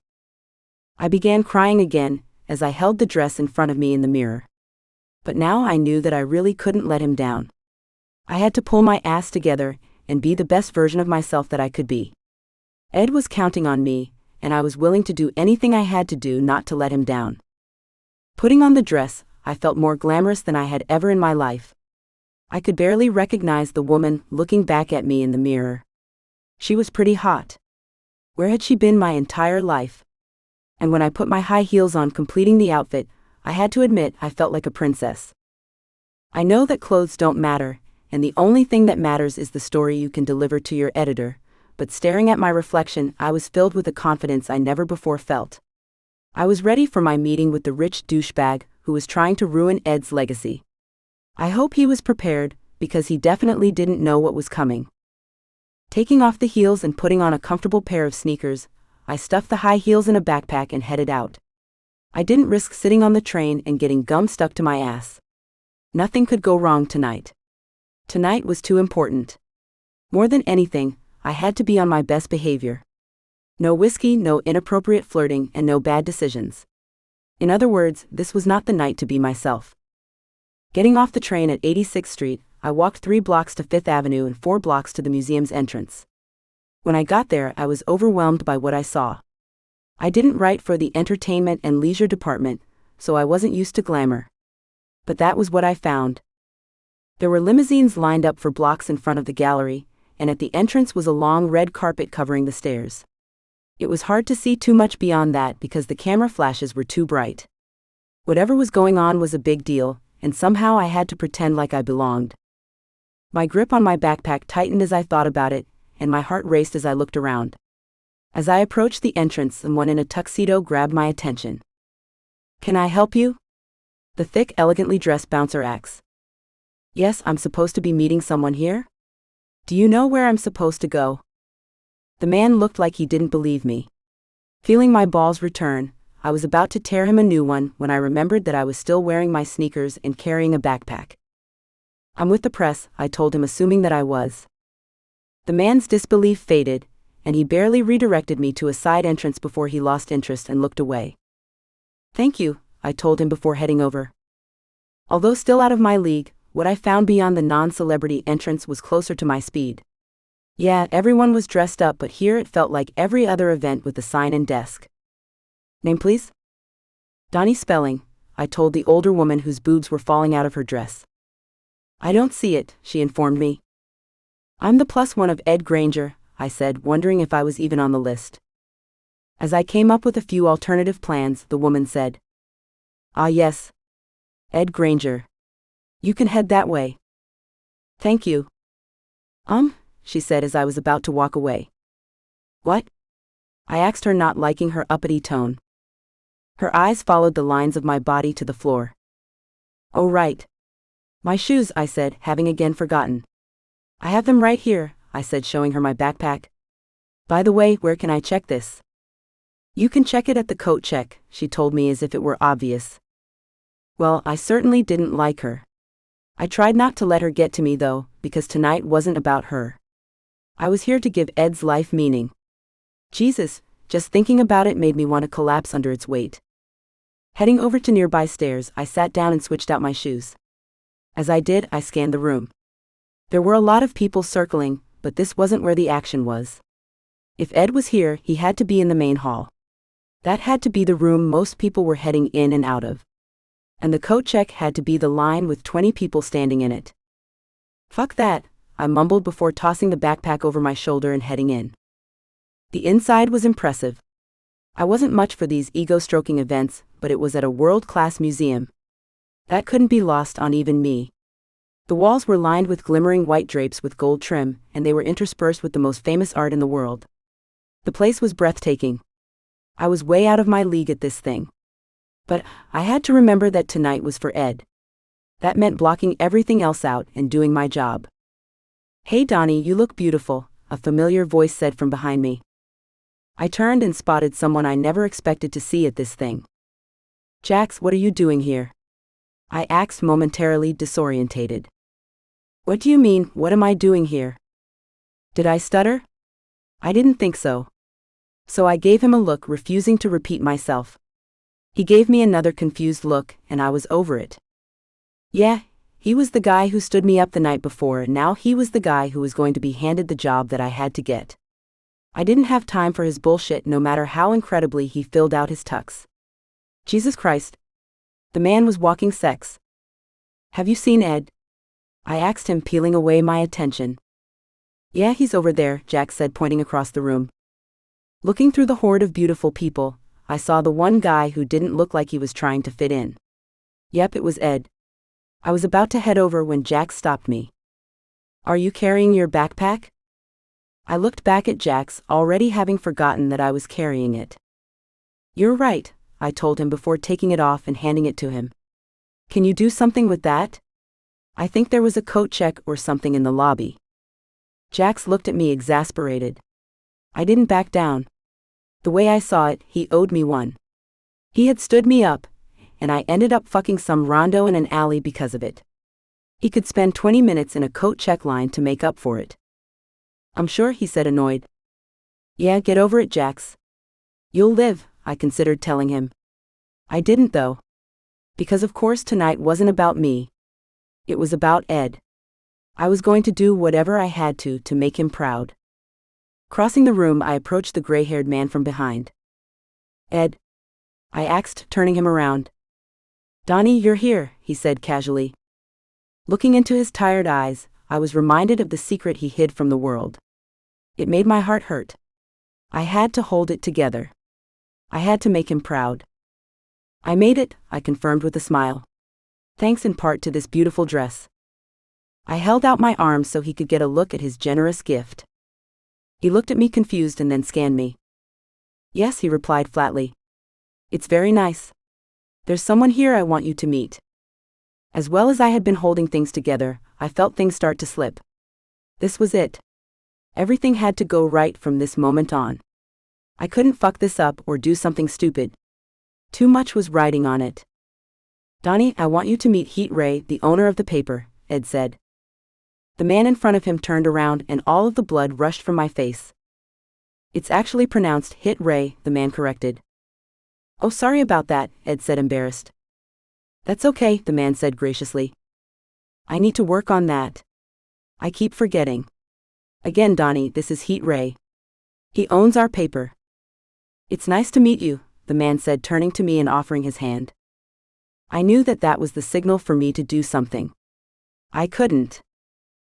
I began crying again as I held the dress in front of me in the mirror. But now I knew that I really couldn't let him down. I had to pull my ass together and be the best version of myself that I could be. Ed was counting on me, and I was willing to do anything I had to do not to let him down. Putting on the dress, I felt more glamorous than I had ever in my life. I could barely recognize the woman looking back at me in the mirror. She was pretty hot. Where had she been my entire life? And when I put my high heels on completing the outfit, I had to admit I felt like a princess. I know that clothes don't matter, and the only thing that matters is the story you can deliver to your editor, but staring at my reflection, I was filled with a confidence I never before felt. I was ready for my meeting with the rich douchebag who was trying to ruin Ed's legacy. I hope he was prepared, because he definitely didn't know what was coming. Taking off the heels and putting on a comfortable pair of sneakers, I stuffed the high heels in a backpack and headed out. I didn't risk sitting on the train and getting gum stuck to my ass. Nothing could go wrong tonight. Tonight was too important. More than anything, I had to be on my best behavior. No whiskey, no inappropriate flirting, and no bad decisions. In other words, this was not the night to be myself. Getting off the train at 86th Street, I walked 3 blocks to 5th Avenue and 4 blocks to the museum's entrance. When I got there, I was overwhelmed by what I saw. I didn't write for the entertainment and leisure department, so I wasn't used to glamour. But that was what I found. There were limousines lined up for blocks in front of the gallery, and at the entrance was a long red carpet covering the stairs. It was hard to see too much beyond that because the camera flashes were too bright. Whatever was going on was a big deal, and somehow I had to pretend like I belonged. My grip on my backpack tightened as I thought about it, and my heart raced as I looked around. As I approached the entrance, someone in a tuxedo grabbed my attention. "Can I help you?" The thick, elegantly dressed bouncer asked. "Yes, I'm supposed to be meeting someone here. Do you know where I'm supposed to go?" The man looked like he didn't believe me. Feeling my balls return, I was about to tear him a new one when I remembered that I was still wearing my sneakers and carrying a backpack. "I'm with the press," I told him, assuming that I was. The man's disbelief faded, and he barely redirected me to a side entrance before he lost interest and looked away. "Thank you," I told him before heading over. Although still out of my league, what I found beyond the non-celebrity entrance was closer to my speed. Yeah, everyone was dressed up, but here it felt like every other event with the sign and desk. "Name, please?" "Dani Spelling," I told the older woman whose boobs were falling out of her dress. "I don't see it," she informed me. "I'm the +1 of Ed Granger," I said, wondering if I was even on the list. As I came up with a few alternative plans, the woman said, "Ah yes. Ed Granger. You can head that way." "Thank you." She said as I was about to walk away. "What?" I asked her, not liking her uppity tone. Her eyes followed the lines of my body to the floor. "Oh right. My shoes," I said, having again forgotten. "I have them right here," I said, showing her my backpack. "By the way, where can I check this?" "You can check it at the coat check," she told me as if it were obvious. Well, I certainly didn't like her. I tried not to let her get to me though, because tonight wasn't about her. I was here to give Ed's life meaning. Jesus, just thinking about it made me want to collapse under its weight. Heading over to nearby stairs, I sat down and switched out my shoes. As I did, I scanned the room. There were a lot of people circling, but this wasn't where the action was. If Ed was here, he had to be in the main hall. That had to be the room most people were heading in and out of. And the coat check had to be the line with 20 people standing in it. "Fuck that," I mumbled before tossing the backpack over my shoulder and heading in. The inside was impressive. I wasn't much for these ego-stroking events, but it was at a world-class museum. That couldn't be lost on even me. The walls were lined with glimmering white drapes with gold trim, and they were interspersed with the most famous art in the world. The place was breathtaking. I was way out of my league at this thing. But I had to remember that tonight was for Ed. That meant blocking everything else out and doing my job. "Hey Dani, you look beautiful," a familiar voice said from behind me. I turned and spotted someone I never expected to see at this thing. "Jax, what are you doing here?" I asked, momentarily disorientated. What do you mean, what am I doing here? Did I stutter? I didn't think so. So I gave him a look, refusing to repeat myself. He gave me another confused look, and I was over it. Yeah, he was the guy who stood me up the night before, and now he was the guy who was going to be handed the job that I had to get. I didn't have time for his bullshit, no matter how incredibly he filled out his tux. Jesus Christ. The man was walking sex. Have you seen Ed? I asked him, peeling away my attention. Yeah, he's over there, Jax said, pointing across the room. Looking through the horde of beautiful people, I saw the one guy who didn't look like he was trying to fit in. Yep, it was Ed. I was about to head over when Jax stopped me. Are you carrying your backpack? I looked back at Jax, already having forgotten that I was carrying it. You're right, I told him before taking it off and handing it to him. Can you do something with that? I think there was a coat check or something in the lobby. Jax looked at me, exasperated. I didn't back down. The way I saw it, he owed me one. He had stood me up, and I ended up fucking some rondo in an alley because of it. He could spend 20 minutes in a coat check line to make up for it. I'm sure, he said, annoyed. Yeah, get over it, Jax. You'll live, I considered telling him. I didn't though. Because of course tonight wasn't about me. It was about Ed. I was going to do whatever I had to make him proud. Crossing the room, I approached the gray-haired man from behind. Ed? I asked, turning him around. Dani, you're here, he said casually. Looking into his tired eyes, I was reminded of the secret he hid from the world. It made my heart hurt. I had to hold it together. I had to make him proud. I made it, I confirmed with a smile. Thanks in part to this beautiful dress. I held out my arms so he could get a look at his generous gift. He looked at me confused and then scanned me. Yes, he replied flatly. It's very nice. There's someone here I want you to meet. As well as I had been holding things together, I felt things start to slip. This was it. Everything had to go right from this moment on. I couldn't fuck this up or do something stupid. Too much was riding on it. Dani, I want you to meet Heet Ray, the owner of the paper, Ed said. The man in front of him turned around and all of the blood rushed from my face. It's actually pronounced Hit Ray, the man corrected. Oh, sorry about that, Ed said, embarrassed. That's okay, the man said graciously. I need to work on that. I keep forgetting. Again, Dani, this is Heet Ray. He owns our paper. It's nice to meet you, the man said, turning to me and offering his hand. I knew that was the signal for me to do something. I couldn't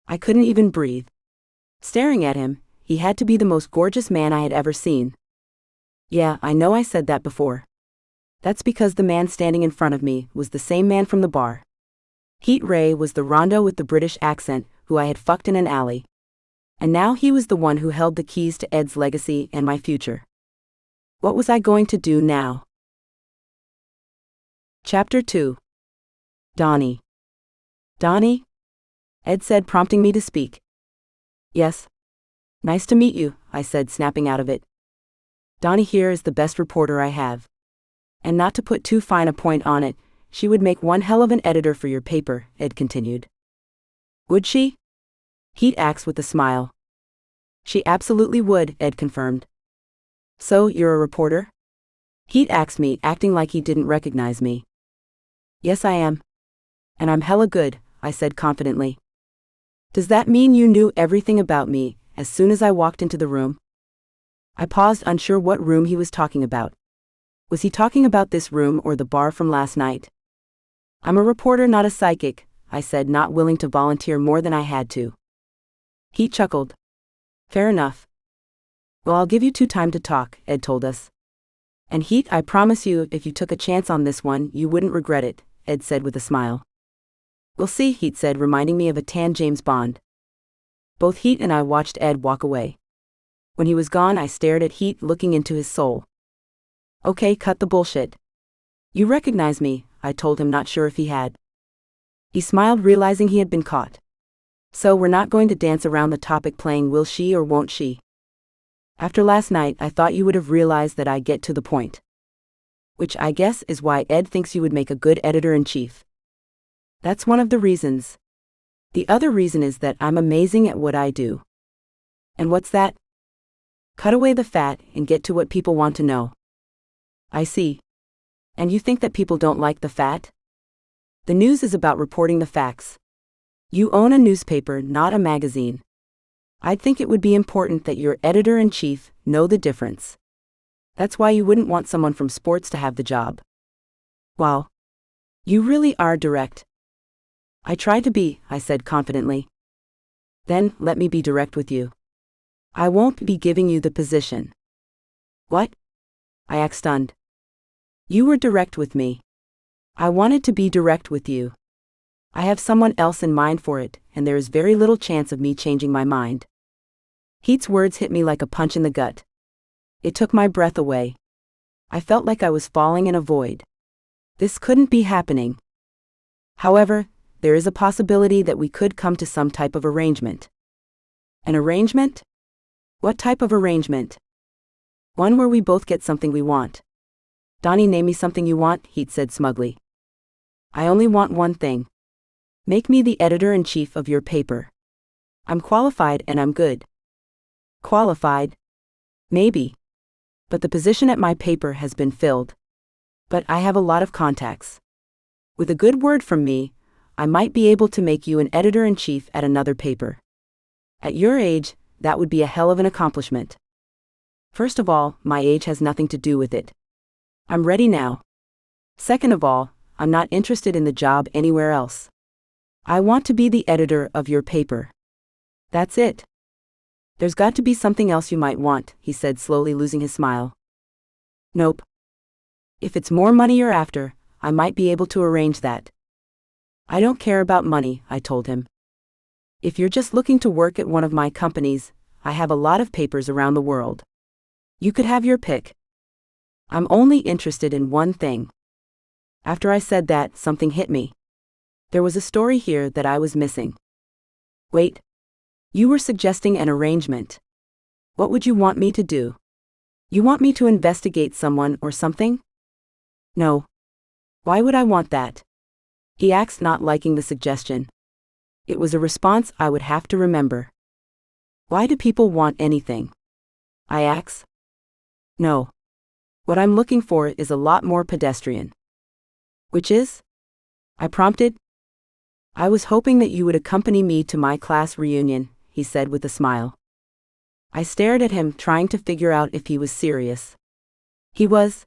even breathe. Staring at him, he had to be the most gorgeous man I had ever seen. Yeah, I know I said that before. That's because the man standing in front of me was the same man from the bar. Heet Ray was the rondo with the British accent who I had fucked in an alley. And now he was the one who held the keys to Ed's legacy and my future. What was I going to do now? Chapter 2. Dani. Dani? Ed said, prompting me to speak. Yes. Nice to meet you, I said, snapping out of it. Dani here is the best reporter I have. And not to put too fine a point on it, she would make one hell of an editor for your paper, Ed continued. Would she? Heet asked with a smile. She absolutely would, Ed confirmed. So, you're a reporter? Heet asked me, acting like he didn't recognize me. Yes, I am. And I'm hella good, I said confidently. Does that mean you knew everything about me as soon as I walked into the room? I paused, unsure what room he was talking about. Was he talking about this room or the bar from last night? I'm a reporter, not a psychic, I said, not willing to volunteer more than I had to. He chuckled. Fair enough. Well, I'll give you time to talk, Ed told us. And Heet, I promise you, if you took a chance on this one, you wouldn't regret it, Ed said with a smile. We'll see, Heet said, reminding me of a tan James Bond. Both Heet and I watched Ed walk away. When he was gone, I stared at Heet, looking into his soul. Okay, cut the bullshit. You recognize me, I told him, not sure if he had. He smiled, realizing he had been caught. So we're not going to dance around the topic playing will she or won't she. After last night, I thought you would have realized that I get to the point. Which I guess is why Ed thinks you would make a good editor-in-chief. That's one of the reasons. The other reason is that I'm amazing at what I do. And what's that? Cut away the fat and get to what people want to know. I see. And you think that people don't like the fat? The news is about reporting the facts. You own a newspaper, not a magazine. I'd think it would be important that your editor-in-chief know the difference. That's why you wouldn't want someone from sports to have the job. Wow. You really are direct. I try to be, I said confidently. Then, let me be direct with you. I won't be giving you the position. What? I asked stunned. You were direct with me. I wanted to be direct with you. I have someone else in mind for it, and there is very little chance of me changing my mind. Heet's words hit me like a punch in the gut. It took my breath away. I felt like I was falling in a void. This couldn't be happening. However, there is a possibility that we could come to some type of arrangement. An arrangement? What type of arrangement? One where we both get something we want. Dani, name me something you want, Heet said smugly. I only want one thing. Make me the editor-in-chief of your paper. I'm qualified and I'm good. Qualified? Maybe. But the position at my paper has been filled. But I have a lot of contacts. With a good word from me, I might be able to make you an editor-in-chief at another paper. At your age, that would be a hell of an accomplishment. First of all, my age has nothing to do with it. I'm ready now. Second of all, I'm not interested in the job anywhere else. I want to be the editor of your paper. That's it. There's got to be something else you might want, he said, slowly losing his smile. Nope. If it's more money you're after, I might be able to arrange that. I don't care about money, I told him. If you're just looking to work at one of my companies, I have a lot of papers around the world. You could have your pick. I'm only interested in one thing. After I said that, something hit me. There was a story here that I was missing. Wait. You were suggesting an arrangement. What would you want me to do? You want me to investigate someone or something? No. Why would I want that? He asked, not liking the suggestion. It was a response I would have to remember. Why do people want anything? I asked. No. What I'm looking for is a lot more pedestrian. Which is? I prompted. I was hoping that you would accompany me to my class reunion, he said with a smile. I stared at him, trying to figure out if he was serious. He was.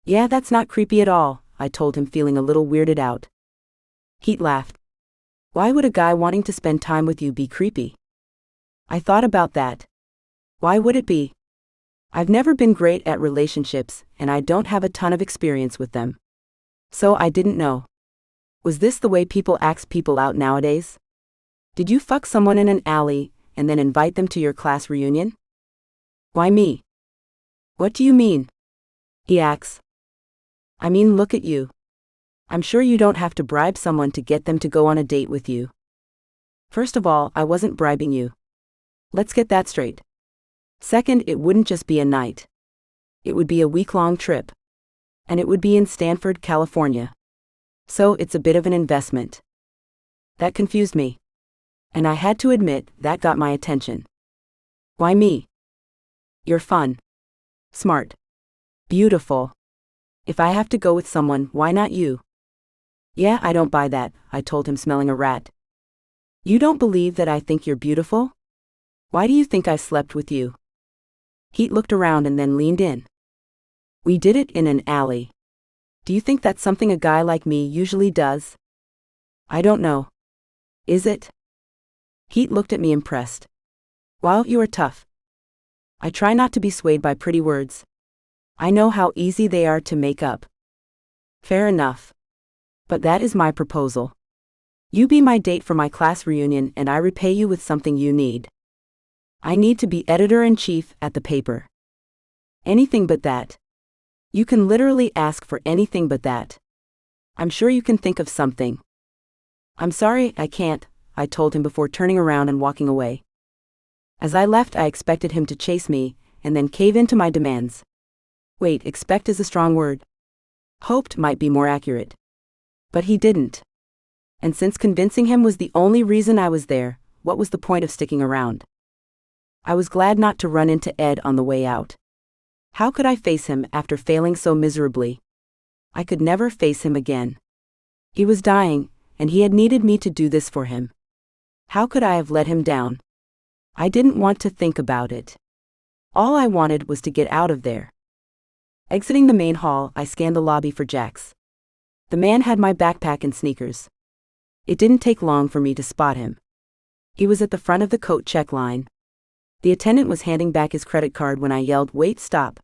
Yeah, that's not creepy at all, I told him, feeling a little weirded out. Heet laughed. Why would a guy wanting to spend time with you be creepy? I thought about that. Why would it be? I've never been great at relationships, and I don't have a ton of experience with them. So I didn't know. Was this the way people ask people out nowadays? Did you fuck someone in an alley, and then invite them to your class reunion? Why me? What do you mean? He asks. I mean, look at you. I'm sure you don't have to bribe someone to get them to go on a date with you. First of all, I wasn't bribing you. Let's get that straight. Second, it wouldn't just be a night. It would be a week-long trip. And it would be in Stanford, California. So it's a bit of an investment. That confused me. And I had to admit, that got my attention. Why me? You're fun. Smart. Beautiful. If I have to go with someone, why not you? Yeah, I don't buy that, I told him, smelling a rat. You don't believe that I think you're beautiful? Why do you think I slept with you? Heet looked around and then leaned in. We did it in an alley. Do you think that's something a guy like me usually does? I don't know. Is it? Heet looked at me impressed. Wow, you are tough. I try not to be swayed by pretty words. I know how easy they are to make up. Fair enough. But that is my proposal. You be my date for my class reunion and I repay you with something you need. I need to be editor-in-chief at the paper. Anything but that. You can literally ask for anything but that. I'm sure you can think of something. I'm sorry, I can't, I told him before turning around and walking away. As I left, I expected him to chase me, and then cave into my demands. Wait, expect is a strong word. Hoped might be more accurate. But he didn't. And since convincing him was the only reason I was there, what was the point of sticking around? I was glad not to run into Ed on the way out. How could I face him after failing so miserably? I could never face him again. He was dying, and he had needed me to do this for him. How could I have let him down? I didn't want to think about it. All I wanted was to get out of there. Exiting the main hall, I scanned the lobby for Jax. The man had my backpack and sneakers. It didn't take long for me to spot him. He was at the front of the coat check line. The attendant was handing back his credit card when I yelled, "Wait, stop."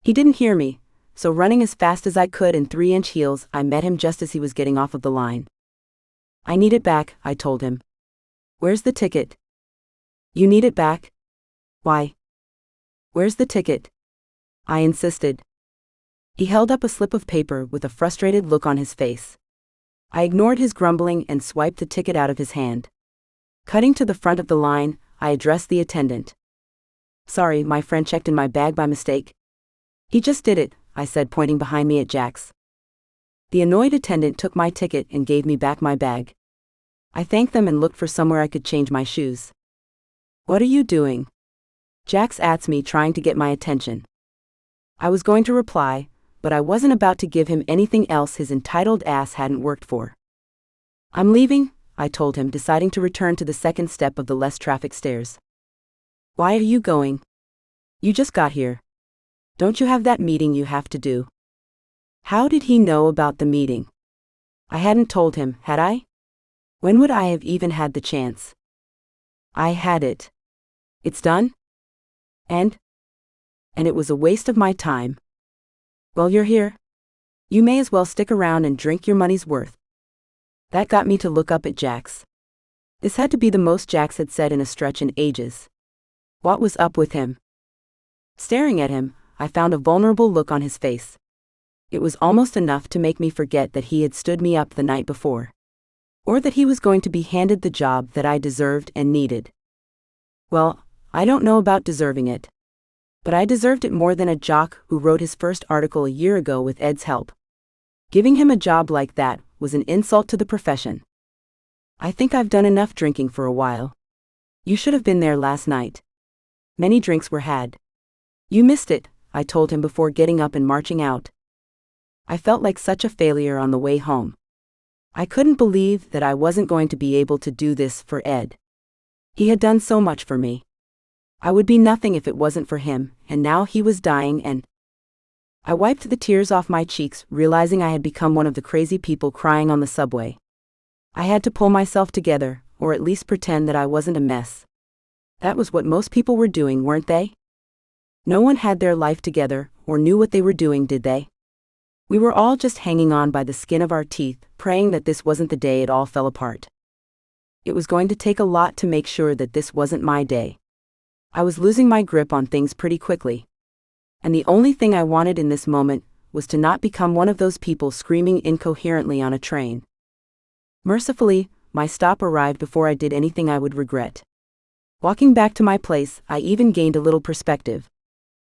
He didn't hear me, so running as fast as I could in 3-inch heels, I met him just as he was getting off of the line. "I need it back," I told him. "Where's the ticket?" "You need it back? Why?" "Where's the ticket?" I insisted. He held up a slip of paper with a frustrated look on his face. I ignored his grumbling and swiped the ticket out of his hand. Cutting to the front of the line, I addressed the attendant. "Sorry, my friend checked in my bag by mistake." "He just did it," I said, pointing behind me at Jax. The annoyed attendant took my ticket and gave me back my bag. I thanked them and looked for somewhere I could change my shoes. "What are you doing?" Jax asked me, trying to get my attention. I was going to reply, but I wasn't about to give him anything else his entitled ass hadn't worked for. "I'm leaving," I told him, deciding to return to the second step of the less traffic stairs. "Why are you going? You just got here. Don't you have that meeting you have to do?" How did he know about the meeting? I hadn't told him, had I? When would I have even had the chance? I had it. It's done? And it was a waste of my time. "Well, you're here. You may as well stick around and drink your money's worth." That got me to look up at Jax. This had to be the most Jax had said in a stretch in ages. What was up with him? Staring at him, I found a vulnerable look on his face. It was almost enough to make me forget that he had stood me up the night before. Or that he was going to be handed the job that I deserved and needed. Well, I don't know about deserving it. But I deserved it more than a jock who wrote his first article a year ago with Ed's help. Giving him a job like that was an insult to the profession. "I think I've done enough drinking for a while. You should have been there last night. Many drinks were had." "You missed it," I told him before getting up and marching out. I felt like such a failure on the way home. I couldn't believe that I wasn't going to be able to do this for Ed. He had done so much for me. I would be nothing if it wasn't for him, and now he was dying and... I wiped the tears off my cheeks, realizing I had become one of the crazy people crying on the subway. I had to pull myself together, or at least pretend that I wasn't a mess. That was what most people were doing, weren't they? No one had their life together, or knew what they were doing, did they? We were all just hanging on by the skin of our teeth, praying that this wasn't the day it all fell apart. It was going to take a lot to make sure that this wasn't my day. I was losing my grip on things pretty quickly. And the only thing I wanted in this moment was to not become one of those people screaming incoherently on a train. Mercifully, my stop arrived before I did anything I would regret. Walking back to my place, I even gained a little perspective.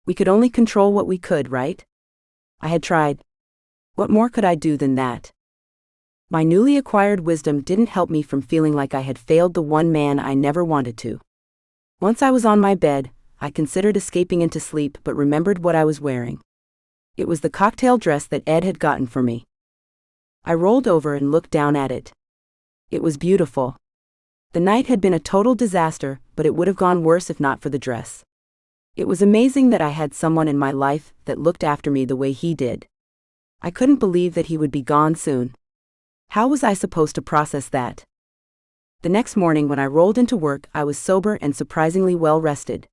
We could only control what we could, right? I had tried. What more could I do than that? My newly acquired wisdom didn't help me from feeling like I had failed the one man I never wanted to. Once I was on my bed, I considered escaping into sleep but remembered what I was wearing. It was the cocktail dress that Ed had gotten for me. I rolled over and looked down at it. It was beautiful. The night had been a total disaster, but it would have gone worse if not for the dress. It was amazing that I had someone in my life that looked after me the way he did. I couldn't believe that he would be gone soon. How was I supposed to process that? The next morning when I rolled into work, I was sober and surprisingly well rested.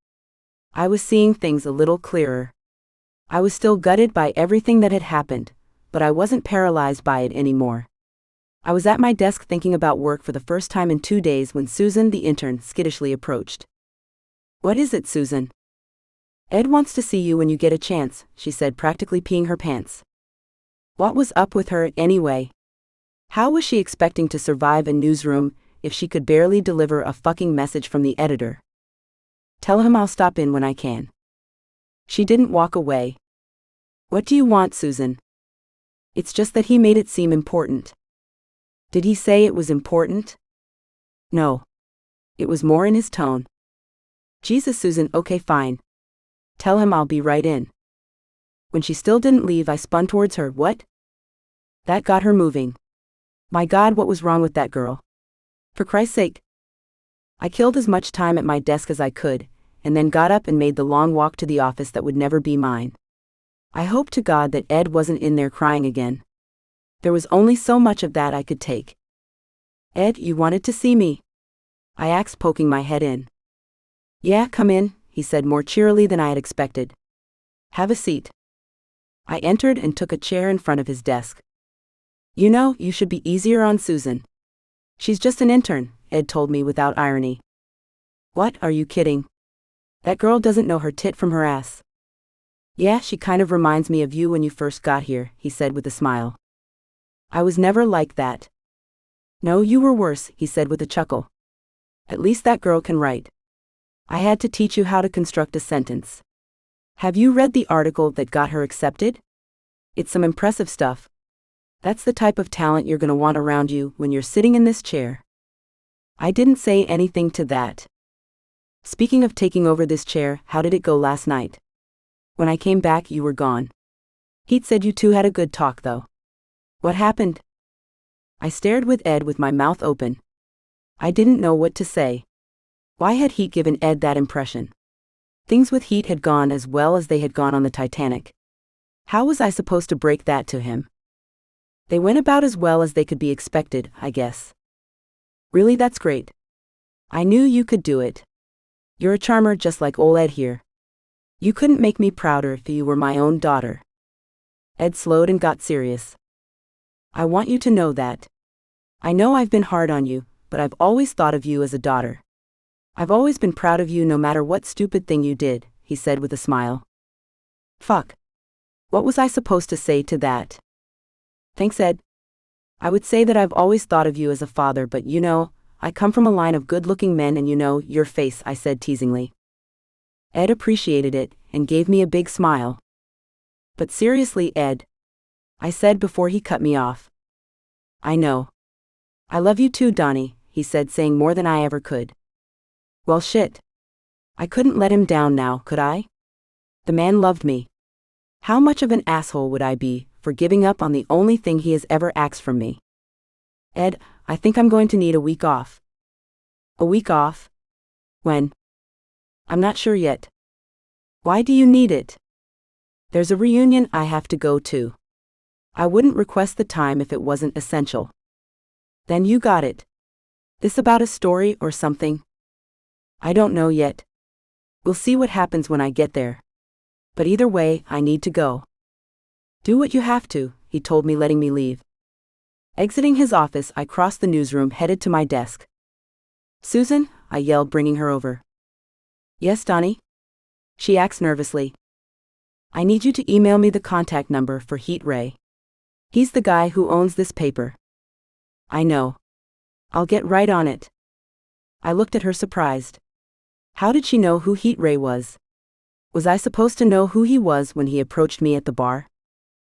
I was seeing things a little clearer. I was still gutted by everything that had happened, but I wasn't paralyzed by it anymore. I was at my desk thinking about work for the first time in 2 days when Susan, the intern, skittishly approached. "What is it, Susan?" "Ed wants to see you when you get a chance," she said, practically peeing her pants. What was up with her, anyway? How was she expecting to survive a newsroom if she could barely deliver a fucking message from the editor? "Tell him I'll stop in when I can." She didn't walk away. "What do you want, Susan?" "It's just that he made it seem important." Did he say it was important? No. It was more in his tone. Jesus, Susan, okay, fine. Tell him I'll be right in. When she still didn't leave, I spun towards her. What? That got her moving. My God, what was wrong with that girl? For Christ's sake. I killed as much time at my desk as I could, and then got up and made the long walk to the office that would never be mine. I hoped to God that Ed wasn't in there crying again. There was only so much of that I could take. Ed, you wanted to see me? I asked, poking my head in. Yeah, come in, he said more cheerily than I had expected. Have a seat. I entered and took a chair in front of his desk. You know, you should be easier on Susan. She's just an intern, Ed told me without irony. What, are you kidding? That girl doesn't know her tit from her ass. Yeah, she kind of reminds me of you when you first got here, he said with a smile. I was never like that. No, you were worse, he said with a chuckle. At least that girl can write. I had to teach you how to construct a sentence. Have you read the article that got her accepted? It's some impressive stuff. That's the type of talent you're going to want around you when you're sitting in this chair. I didn't say anything to that. Speaking of taking over this chair, how did it go last night? When I came back, you were gone. Heet said you two had a good talk, though. What happened? I stared with Ed with my mouth open. I didn't know what to say. Why had Heet given Ed that impression? Things with Heet had gone as well as they had gone on the Titanic. How was I supposed to break that to him? They went about as well as they could be expected, I guess. Really, that's great. I knew you could do it. You're a charmer just like old Ed here. You couldn't make me prouder if you were my own daughter. Ed slowed and got serious. I want you to know that. I know I've been hard on you, but I've always thought of you as a daughter. I've always been proud of you no matter what stupid thing you did, he said with a smile. Fuck. What was I supposed to say to that? Thanks, Ed. I would say that I've always thought of you as a father, but you know, I come from a line of good-looking men and you know, your face, I said teasingly. Ed appreciated it and gave me a big smile. But seriously, Ed, I said before he cut me off. I know. I love you too, Dani, he said, saying more than I ever could. Well, shit. I couldn't let him down now, could I? The man loved me. How much of an asshole would I be for giving up on the only thing he has ever asked from me? Ed, I think I'm going to need a week off. A week off? When? I'm not sure yet. Why do you need it? There's a reunion I have to go to. I wouldn't request the time if it wasn't essential. Then you got it. This about a story or something? I don't know yet. We'll see what happens when I get there. But either way, I need to go. Do what you have to, he told me, letting me leave. Exiting his office, I crossed the newsroom, headed to my desk. Susan, I yelled, bringing her over. Yes, Dani? She asked nervously. I need you to email me the contact number for Heet Ray. He's the guy who owns this paper. I know. I'll get right on it. I looked at her surprised. How did she know who Heet Ray was? Was I supposed to know who he was when he approached me at the bar?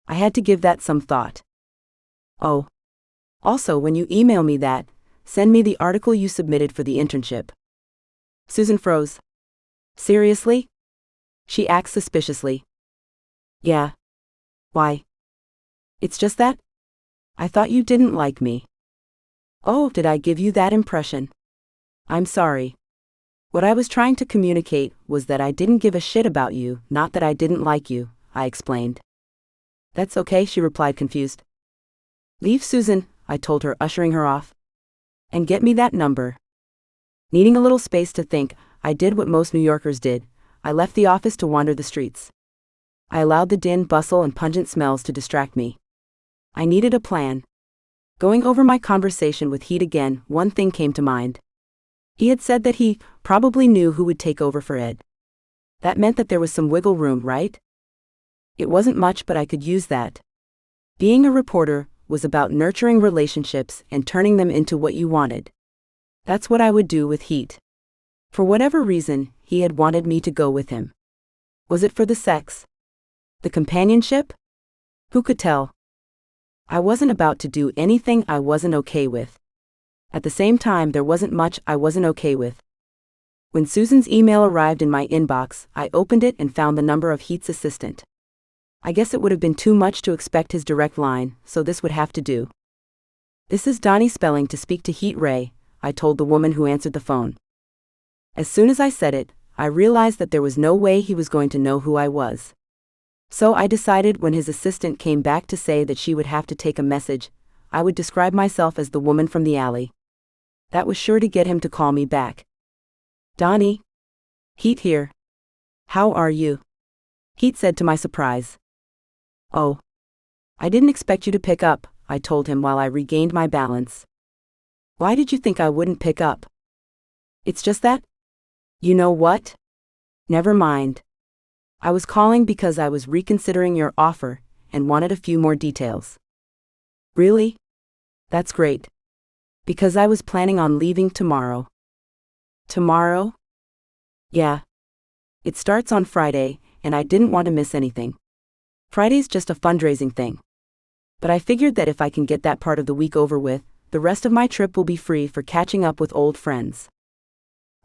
I had to give that some thought. Oh. Also, when you email me that, send me the article you submitted for the internship. Susan froze. Seriously? She asked suspiciously. Yeah. Why? It's just that? I thought you didn't like me. Oh, did I give you that impression? I'm sorry. What I was trying to communicate was that I didn't give a shit about you, not that I didn't like you, I explained. That's okay, she replied, confused. Leave, Susan, I told her, ushering her off. And get me that number. Needing a little space to think, I did what most New Yorkers did. I left the office to wander the streets. I allowed the din, bustle, and pungent smells to distract me. I needed a plan. Going over my conversation with Heet again, one thing came to mind. He had said that he probably knew who would take over for Ed. That meant that there was some wiggle room, right? It wasn't much, but I could use that. Being a reporter was about nurturing relationships and turning them into what you wanted. That's what I would do with Heet. For whatever reason, he had wanted me to go with him. Was it for the sex? The companionship? Who could tell? I wasn't about to do anything I wasn't okay with. At the same time, there wasn't much I wasn't okay with. When Susan's email arrived in my inbox, I opened it and found the number of Heet's assistant. I guess it would have been too much to expect his direct line, so this would have to do. "This is Dani Spelling to speak to Heet Ray," I told the woman who answered the phone. As soon as I said it, I realized that there was no way he was going to know who I was. So I decided when his assistant came back to say that she would have to take a message, I would describe myself as the woman from the alley. That was sure to get him to call me back. "Dani? Heet here. How are you?" Heet said to my surprise. "Oh. I didn't expect you to pick up," I told him while I regained my balance. "Why did you think I wouldn't pick up?" "It's just that. You know what? Never mind. I was calling because I was reconsidering your offer and wanted a few more details." "Really? That's great. Because I was planning on leaving tomorrow." "Tomorrow?" "Yeah. It starts on Friday, and I didn't want to miss anything. Friday's just a fundraising thing. But I figured that if I can get that part of the week over with, the rest of my trip will be free for catching up with old friends."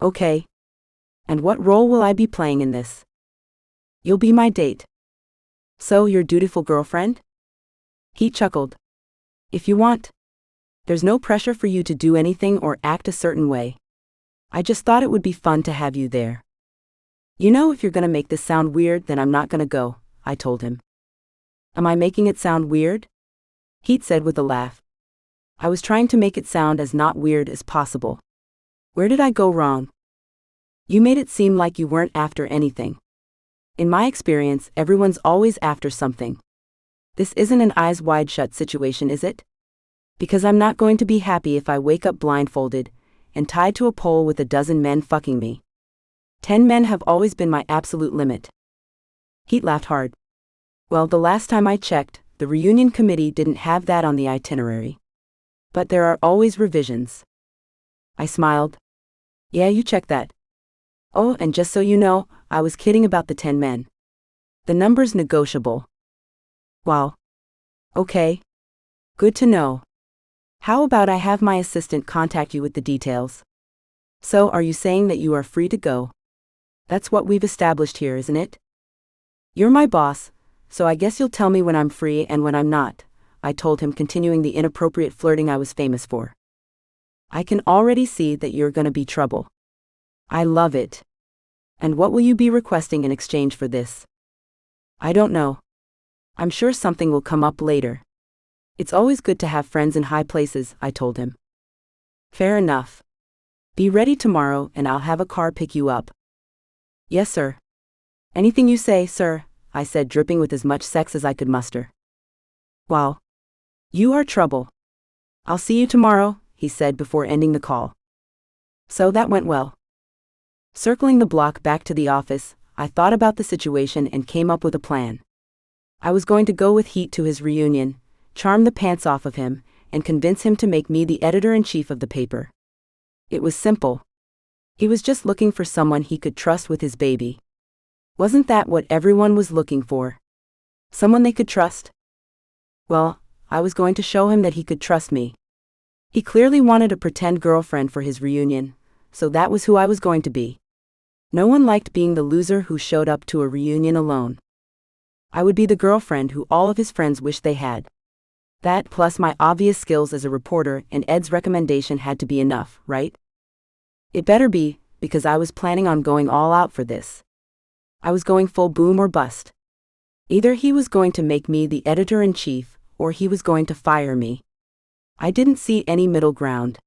"Okay. And what role will I be playing in this?" "You'll be my date." "So, your dutiful girlfriend?" Heet chuckled. "If you want. There's no pressure for you to do anything or act a certain way. I just thought it would be fun to have you there." "You know, if you're gonna make this sound weird, then I'm not gonna go," I told him. "Am I making it sound weird?" Heet said with a laugh. "I was trying to make it sound as not weird as possible. Where did I go wrong?" "You made it seem like you weren't after anything. In my experience, everyone's always after something. This isn't an eyes wide shut situation, is it? Because I'm not going to be happy if I wake up blindfolded and tied to a pole with a dozen men fucking me. 10 men have always been my absolute limit." Heet laughed hard. "Well, the last time I checked, the reunion committee didn't have that on the itinerary. But there are always revisions." I smiled. "Yeah, you check that. Oh, and just so you know, I was kidding about the 10 men. The number's negotiable." "Wow. Okay. Good to know. How about I have my assistant contact you with the details?" "So, are you saying that you are free to go? That's what we've established here, isn't it?" "You're my boss, so I guess you'll tell me when I'm free and when I'm not," I told him, continuing the inappropriate flirting I was famous for. "I can already see that you're gonna be trouble. I love it. And what will you be requesting in exchange for this?" "I don't know. I'm sure something will come up later. It's always good to have friends in high places," I told him. "Fair enough. Be ready tomorrow and I'll have a car pick you up." "Yes, sir." "Anything you say, sir," I said, dripping with as much sex as I could muster. "Wow. You are trouble. I'll see you tomorrow," he said before ending the call. So that went well. Circling the block back to the office, I thought about the situation and came up with a plan. I was going to go with Heet to his reunion, charm the pants off of him, and convince him to make me the editor-in-chief of the paper. It was simple. He was just looking for someone he could trust with his baby. Wasn't that what everyone was looking for? Someone they could trust? Well, I was going to show him that he could trust me. He clearly wanted a pretend girlfriend for his reunion, so that was who I was going to be. No one liked being the loser who showed up to a reunion alone. I would be the girlfriend who all of his friends wished they had. That, plus my obvious skills as a reporter and Ed's recommendation, had to be enough, right? It better be, because I was planning on going all out for this. I was going full boom or bust. Either he was going to make me the editor-in-chief, or he was going to fire me. I didn't see any middle ground.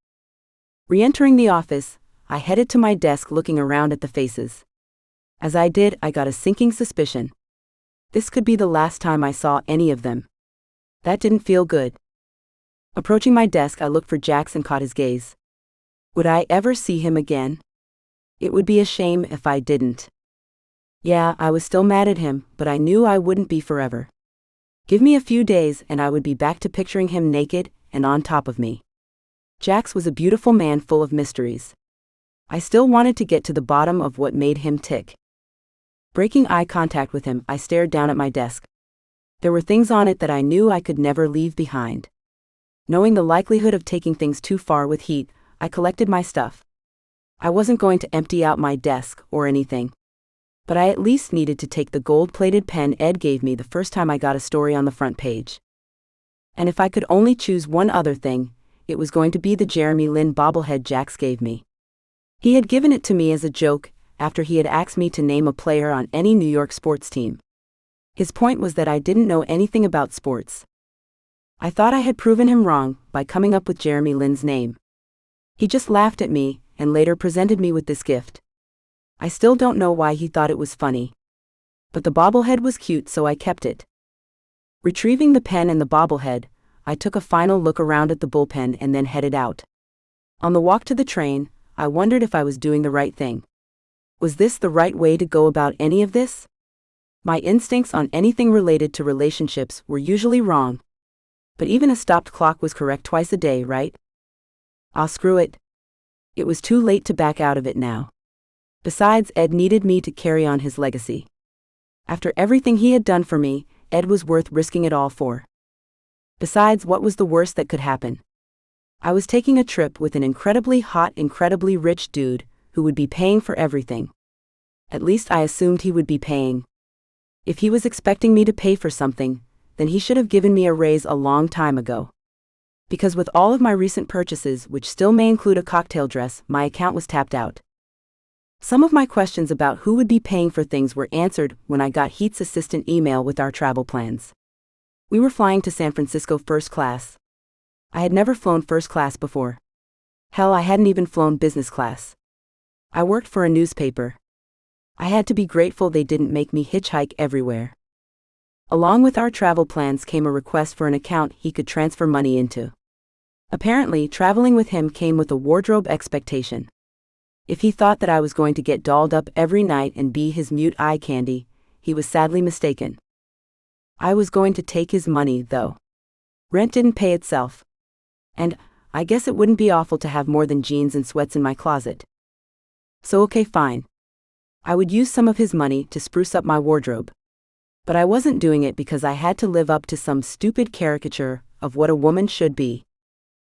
Re-entering the office, I headed to my desk, looking around at the faces. As I did, I got a sinking suspicion. This could be the last time I saw any of them. That didn't feel good. Approaching my desk, I looked for Jax and caught his gaze. Would I ever see him again? It would be a shame if I didn't. Yeah, I was still mad at him, but I knew I wouldn't be forever. Give me a few days and I would be back to picturing him naked and on top of me. Jax was a beautiful man full of mysteries. I still wanted to get to the bottom of what made him tick. Breaking eye contact with him, I stared down at my desk. There were things on it that I knew I could never leave behind. Knowing the likelihood of taking things too far with Heet, I collected my stuff. I wasn't going to empty out my desk or anything. But I at least needed to take the gold-plated pen Ed gave me the first time I got a story on the front page. And if I could only choose one other thing, it was going to be the Jeremy Lin bobblehead Jax gave me. He had given it to me as a joke, after he had asked me to name a player on any New York sports team. His point was that I didn't know anything about sports. I thought I had proven him wrong by coming up with Jeremy Lin's name. He just laughed at me, and later presented me with this gift. I still don't know why he thought it was funny. But the bobblehead was cute, so I kept it. Retrieving the pen and the bobblehead, I took a final look around at the bullpen and then headed out. On the walk to the train, I wondered if I was doing the right thing. Was this the right way to go about any of this? My instincts on anything related to relationships were usually wrong. But even a stopped clock was correct twice a day, right? Ah, screw it. It was too late to back out of it now. Besides, Ed needed me to carry on his legacy. After everything he had done for me, Ed was worth risking it all for. Besides, what was the worst that could happen? I was taking a trip with an incredibly hot, incredibly rich dude who would be paying for everything. At least I assumed he would be paying. If he was expecting me to pay for something, then he should have given me a raise a long time ago. Because with all of my recent purchases, which still may include a cocktail dress, my account was tapped out. Some of my questions about who would be paying for things were answered when I got Heet's assistant email with our travel plans. We were flying to San Francisco first class. I had never flown first class before. Hell, I hadn't even flown business class. I worked for a newspaper. I had to be grateful they didn't make me hitchhike everywhere. Along with our travel plans came a request for an account he could transfer money into. Apparently, traveling with him came with a wardrobe expectation. If he thought that I was going to get dolled up every night and be his mute eye candy, he was sadly mistaken. I was going to take his money, though. Rent didn't pay itself. And I guess it wouldn't be awful to have more than jeans and sweats in my closet. So okay, fine. I would use some of his money to spruce up my wardrobe. But I wasn't doing it because I had to live up to some stupid caricature of what a woman should be.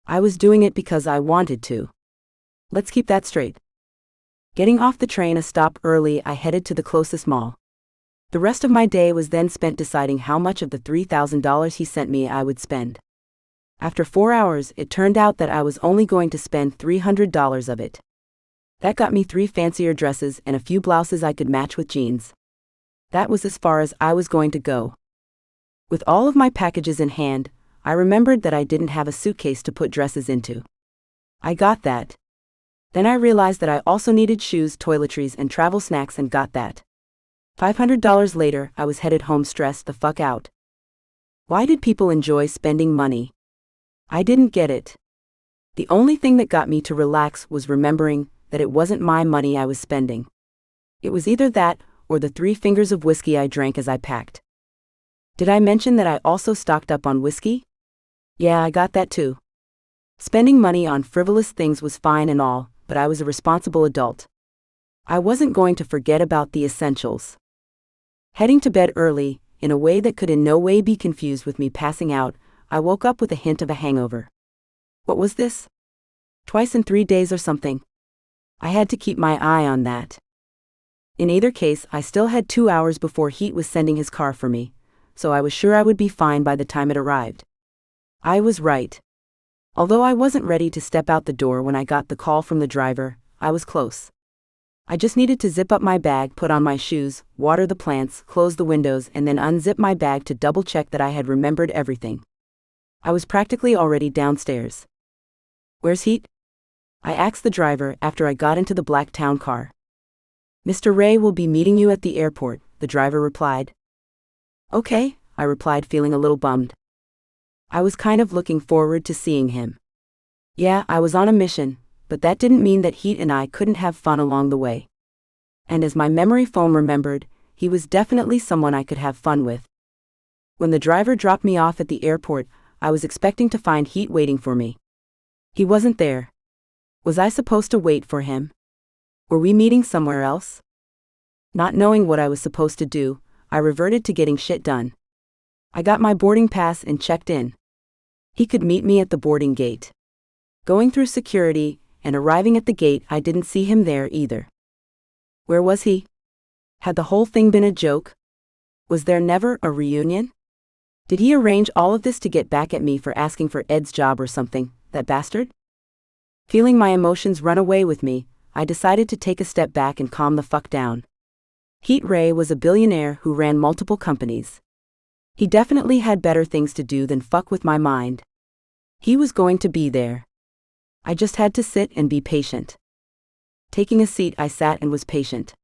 I was doing it because I wanted to. Let's keep that straight. Getting off the train a stop early, I headed to the closest mall. The rest of my day was then spent deciding how much of the $3,000 he sent me I would spend. After 4 hours, it turned out that I was only going to spend $300 of it. That got me 3 fancier dresses and a few blouses I could match with jeans. That was as far as I was going to go. With all of my packages in hand, I remembered that I didn't have a suitcase to put dresses into. I got that. Then I realized that I also needed shoes, toiletries, and travel snacks, and got that. $500 later, I was headed home stressed the fuck out. Why did people enjoy spending money? I didn't get it. The only thing that got me to relax was remembering that it wasn't my money I was spending. It was either that, or the 3 fingers of whiskey I drank as I packed. Did I mention that I also stocked up on whiskey? Yeah, I got that too. Spending money on frivolous things was fine and all, but I was a responsible adult. I wasn't going to forget about the essentials. Heading to bed early, in a way that could in no way be confused with me passing out, I woke up with a hint of a hangover. What was this? Twice in 3 days or something. I had to keep my eye on that. In either case, I still had 2 hours before Heet was sending his car for me, so I was sure I would be fine by the time it arrived. I was right. Although I wasn't ready to step out the door when I got the call from the driver, I was close. I just needed to zip up my bag, put on my shoes, water the plants, close the windows, and then unzip my bag to double-check that I had remembered everything. I was practically already downstairs. Where's Heet? I asked the driver after I got into the black town car. Mr. Ray will be meeting you at the airport, the driver replied. Okay, I replied, feeling a little bummed. I was kind of looking forward to seeing him. Yeah, I was on a mission, but that didn't mean that Heet and I couldn't have fun along the way. And as my memory foam remembered, he was definitely someone I could have fun with. When the driver dropped me off at the airport, I was expecting to find Heet waiting for me. He wasn't there. Was I supposed to wait for him? Were we meeting somewhere else? Not knowing what I was supposed to do, I reverted to getting shit done. I got my boarding pass and checked in. He could meet me at the boarding gate. Going through security and arriving at the gate, I didn't see him there either. Where was he? Had the whole thing been a joke? Was there never a reunion? Did he arrange all of this to get back at me for asking for Ed's job or something, that bastard? Feeling my emotions run away with me, I decided to take a step back and calm the fuck down. Heet Ray was a billionaire who ran multiple companies. He definitely had better things to do than fuck with my mind. He was going to be there. I just had to sit and be patient. Taking a seat, I sat and was patient.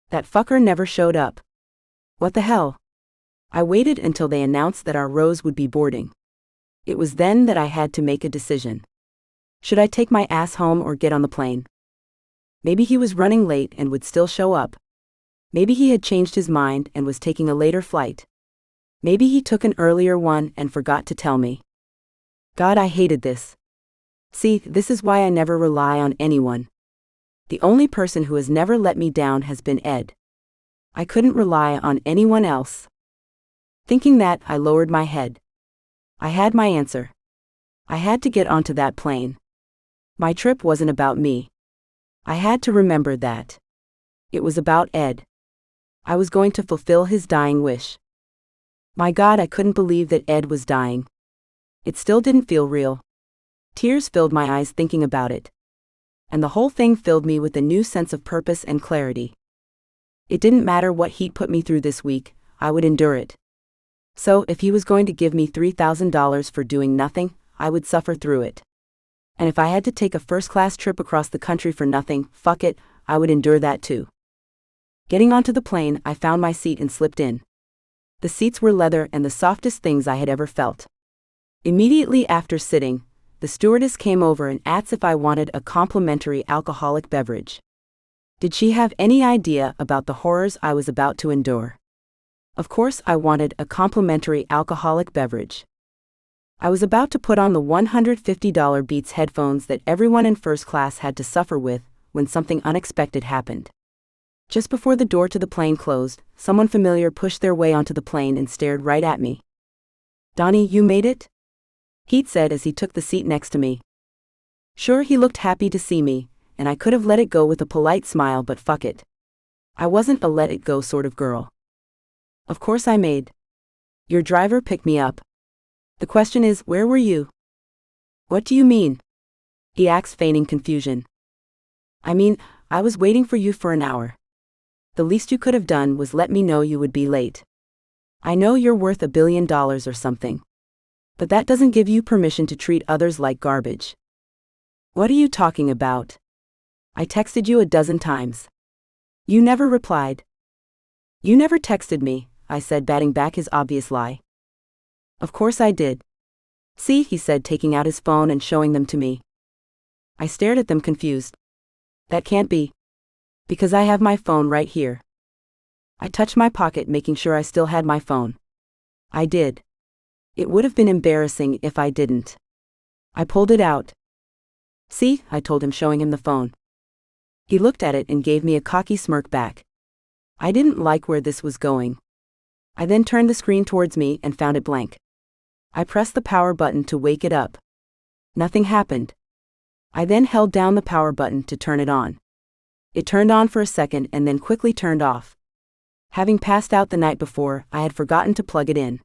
That fucker never showed up. What the hell? I waited until they announced that our rows would be boarding. It was then that I had to make a decision. Should I take my ass home or get on the plane? Maybe he was running late and would still show up. Maybe he had changed his mind and was taking a later flight. Maybe he took an earlier one and forgot to tell me. God, I hated this. See, this is why I never rely on anyone. The only person who has never let me down has been Ed. I couldn't rely on anyone else. Thinking that, I lowered my head. I had my answer. I had to get onto that plane. My trip wasn't about me. I had to remember that. It was about Ed. I was going to fulfill his dying wish. My God, I couldn't believe that Ed was dying. It still didn't feel real. Tears filled my eyes thinking about it. And the whole thing filled me with a new sense of purpose and clarity. It didn't matter what Heet put me through this week, I would endure it. So, if he was going to give me $3,000 for doing nothing, I would suffer through it. And if I had to take a first-class trip across the country for nothing, fuck it, I would endure that too. Getting onto the plane, I found my seat and slipped in. The seats were leather and the softest things I had ever felt. Immediately after sitting, the stewardess came over and asked if I wanted a complimentary alcoholic beverage. Did she have any idea about the horrors I was about to endure? Of course I wanted a complimentary alcoholic beverage. I was about to put on the $150 Beats headphones that everyone in first class had to suffer with when something unexpected happened. Just before the door to the plane closed, someone familiar pushed their way onto the plane and stared right at me. "Dani, you made it?" Heet said as he took the seat next to me. Sure, he looked happy to see me, and I could have let it go with a polite smile, but fuck it. I wasn't a let-it-go sort of girl. Of course I made. Your driver picked me up. The question is, where were you? What do you mean? He asked, feigning confusion. I mean, I was waiting for you for an hour. The least you could have done was let me know you would be late. I know you're worth $1 billion or something. But that doesn't give you permission to treat others like garbage. What are you talking about? I texted you a dozen times. You never replied. You never texted me, I said, batting back his obvious lie. Of course I did. See, he said, taking out his phone and showing them to me. I stared at them confused. That can't be. Because I have my phone right here. I touched my pocket, making sure I still had my phone. I did. It would have been embarrassing if I didn't. I pulled it out. See, I told him, showing him the phone. He looked at it and gave me a cocky smirk back. I didn't like where this was going. I then turned the screen towards me and found it blank. I pressed the power button to wake it up. Nothing happened. I then held down the power button to turn it on. It turned on for a second and then quickly turned off. Having passed out the night before, I had forgotten to plug it in.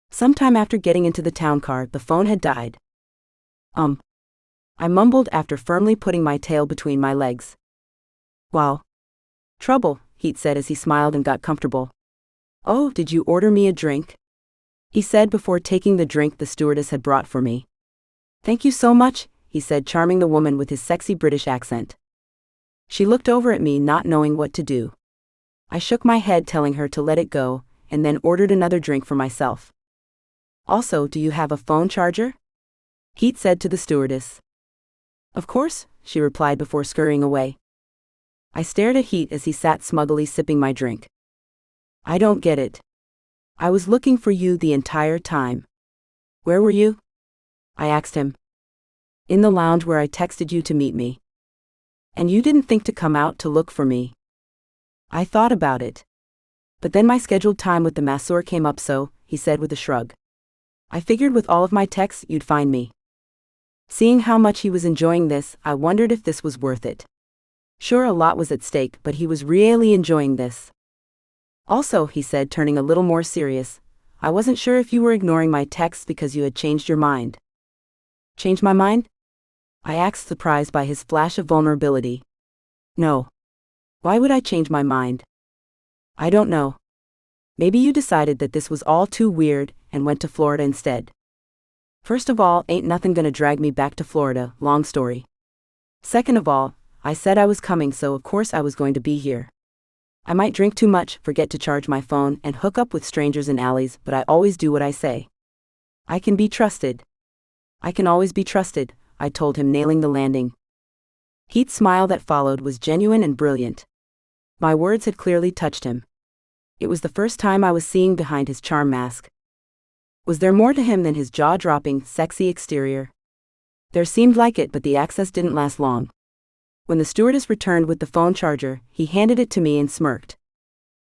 Sometime after getting into the town car, the phone had died. I mumbled after firmly putting my tail between my legs. Wow. Trouble, Heet said as he smiled and got comfortable. Oh, did you order me a drink? He said before taking the drink the stewardess had brought for me. Thank you so much, he said, charming the woman with his sexy British accent. She looked over at me, not knowing what to do. I shook my head, telling her to let it go, and then ordered another drink for myself. Also, do you have a phone charger? Heet said to the stewardess. Of course, she replied before scurrying away. I stared at Heet as he sat smugly sipping my drink. I don't get it. I was looking for you the entire time. Where were you? I asked him. In the lounge where I texted you to meet me. And you didn't think to come out to look for me? I thought about it. But then my scheduled time with the masseur came up, so, he said with a shrug. I figured with all of my texts you'd find me. Seeing how much he was enjoying this, I wondered if this was worth it. Sure, a lot was at stake, but he was really enjoying this. Also, he said, turning a little more serious, I wasn't sure if you were ignoring my texts because you had changed your mind. Changed my mind? I asked, surprised by his flash of vulnerability. No. Why would I change my mind? I don't know. Maybe you decided that this was all too weird and went to Florida instead. First of all, ain't nothing gonna drag me back to Florida, long story. Second of all, I said I was coming, so of course I was going to be here. I might drink too much, forget to charge my phone, and hook up with strangers in alleys, but I always do what I say. I can be trusted. I can always be trusted, I told him, nailing the landing. Heet's smile that followed was genuine and brilliant. My words had clearly touched him. It was the first time I was seeing behind his charm mask. Was there more to him than his jaw-dropping, sexy exterior? There seemed like it, but the access didn't last long. When the stewardess returned with the phone charger, he handed it to me and smirked.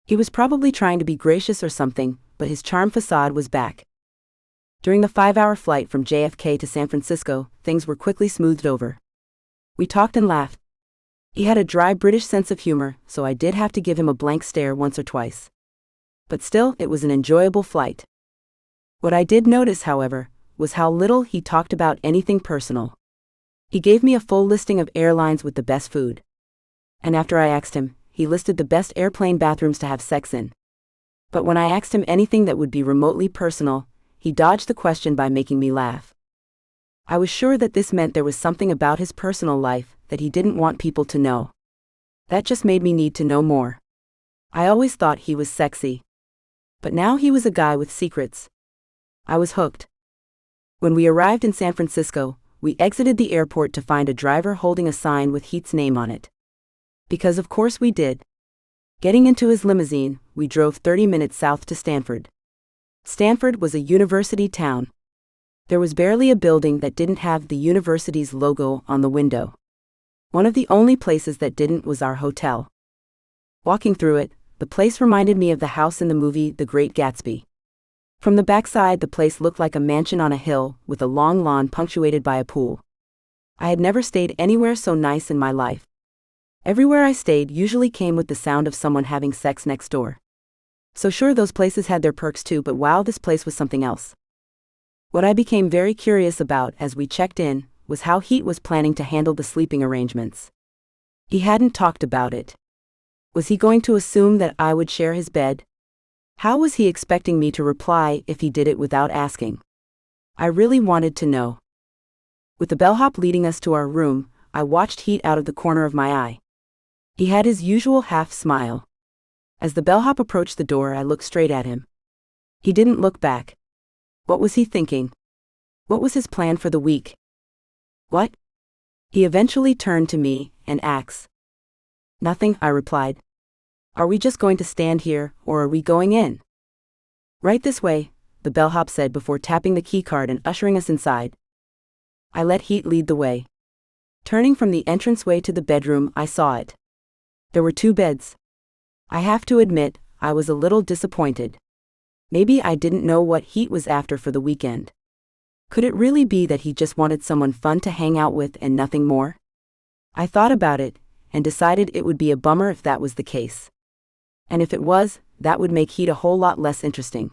He was probably trying to be gracious or something, but his charm facade was back. During the 5-hour flight from JFK to San Francisco, things were quickly smoothed over. We talked and laughed. He had a dry British sense of humor, so I did have to give him a blank stare once or twice. But still, it was an enjoyable flight. What I did notice, however, was how little he talked about anything personal. He gave me a full listing of airlines with the best food. And after I asked him, he listed the best airplane bathrooms to have sex in. But when I asked him anything that would be remotely personal, he dodged the question by making me laugh. I was sure that this meant there was something about his personal life that he didn't want people to know. That just made me need to know more. I always thought he was sexy. But now he was a guy with secrets. I was hooked. When we arrived in San Francisco, we exited the airport to find a driver holding a sign with Heet's name on it. Because of course we did. Getting into his limousine, we drove 30 minutes south to Stanford. Stanford was a university town. There was barely a building that didn't have the university's logo on the window. One of the only places that didn't was our hotel. Walking through it, the place reminded me of the house in the movie The Great Gatsby. From the backside, the place looked like a mansion on a hill, with a long lawn punctuated by a pool. I had never stayed anywhere so nice in my life. Everywhere I stayed usually came with the sound of someone having sex next door. So sure, those places had their perks too, but wow, this place was something else. What I became very curious about as we checked in was how Heet was planning to handle the sleeping arrangements. He hadn't talked about it. Was he going to assume that I would share his bed? How was he expecting me to reply if he did it without asking? I really wanted to know. With the bellhop leading us to our room, I watched Heet out of the corner of my eye. He had his usual half smile. As the bellhop approached the door, I looked straight at him. He didn't look back. What was he thinking? What was his plan for the week? What? He eventually turned to me and asked. Nothing, I replied. Are we just going to stand here, or are we going in? Right this way, the bellhop said before tapping the keycard and ushering us inside. I let Heet lead the way. Turning from the entranceway to the bedroom, I saw it. There were 2 beds. I have to admit, I was a little disappointed. Maybe I didn't know what Heet was after for the weekend. Could it really be that he just wanted someone fun to hang out with and nothing more? I thought about it, and decided it would be a bummer if that was the case. And if it was, that would make Heet a whole lot less interesting.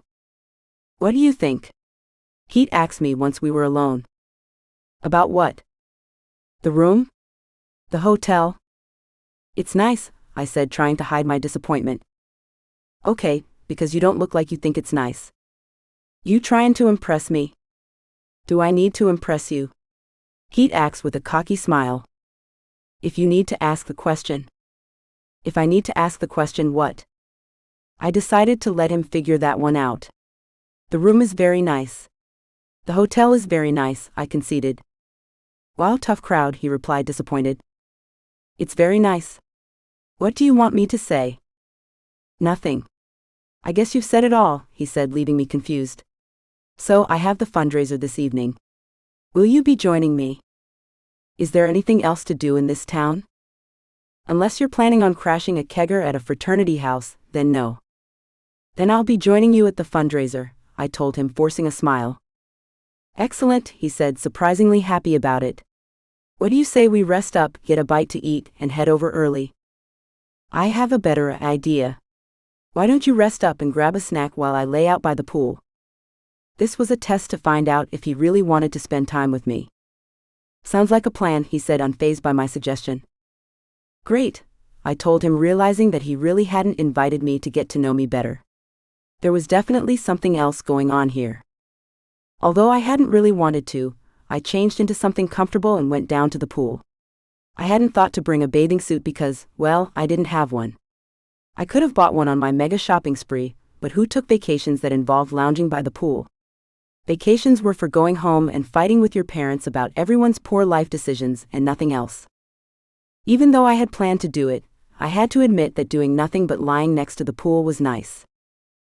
What do you think? Heet asked me once we were alone. About what? The room? The hotel? It's nice, I said, trying to hide my disappointment. Okay, because you don't look like you think it's nice. You trying to impress me? Do I need to impress you? Heet asked with a cocky smile. If you need to ask the question. If I need to ask the question, what? I decided to let him figure that one out. The room is very nice. The hotel is very nice, I conceded. Wow, tough crowd, he replied, disappointed. It's very nice. What do you want me to say? Nothing. I guess you've said it all, he said, leaving me confused. So, I have the fundraiser this evening. Will you be joining me? Is there anything else to do in this town? Unless you're planning on crashing a kegger at a fraternity house, then no. Then I'll be joining you at the fundraiser, I told him, forcing a smile. Excellent, he said, surprisingly happy about it. What do you say we rest up, get a bite to eat, and head over early? I have a better idea. Why don't you rest up and grab a snack while I lay out by the pool? This was a test to find out if he really wanted to spend time with me. Sounds like a plan, he said, unfazed by my suggestion. Great, I told him, realizing that he really hadn't invited me to get to know me better. There was definitely something else going on here. Although I hadn't really wanted to, I changed into something comfortable and went down to the pool. I hadn't thought to bring a bathing suit because, well, I didn't have one. I could have bought one on my mega shopping spree, but who took vacations that involved lounging by the pool? Vacations were for going home and fighting with your parents about everyone's poor life decisions and nothing else. Even though I had planned to do it, I had to admit that doing nothing but lying next to the pool was nice.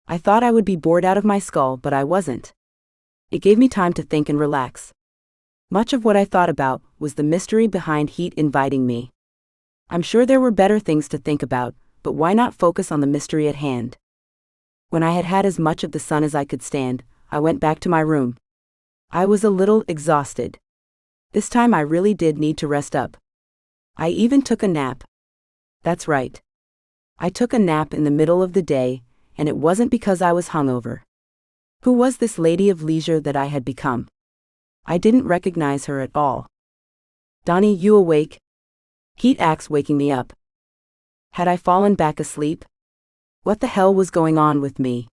I thought I would be bored out of my skull, but I wasn't. It gave me time to think and relax. Much of what I thought about was the mystery behind Heet inviting me. I'm sure there were better things to think about, but why not focus on the mystery at hand? When I had had as much of the sun as I could stand, I went back to my room. I was a little exhausted. This time I really did need to rest up. I even took a nap. That's right. I took a nap in the middle of the day, and it wasn't because I was hungover. Who was this lady of leisure that I had become? I didn't recognize her at all. Dani, you awake? Heet asked, waking me up. Had I fallen back asleep? What the hell was going on with me?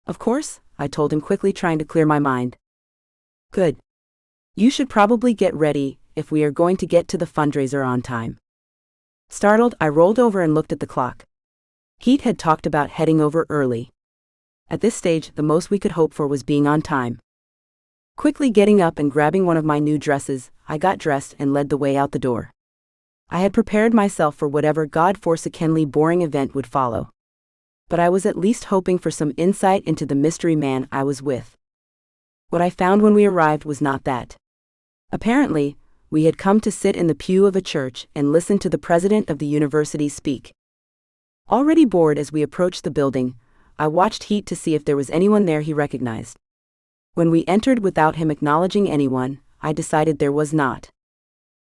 Of course, I told him quickly, trying to clear my mind. Good. You should probably get ready if we are going to get to the fundraiser on time. Startled, I rolled over and looked at the clock. Heet had talked about heading over early. At this stage, the most we could hope for was being on time. Quickly getting up and grabbing one of my new dresses, I got dressed and led the way out the door. I had prepared myself for whatever God-forsakenly boring event would follow. But I was at least hoping for some insight into the mystery man I was with. What I found when we arrived was not that. Apparently, we had come to sit in the pew of a church and listen to the president of the university speak. Already bored as we approached the building, I watched Heet to see if there was anyone there he recognized. When we entered without him acknowledging anyone, I decided there was not.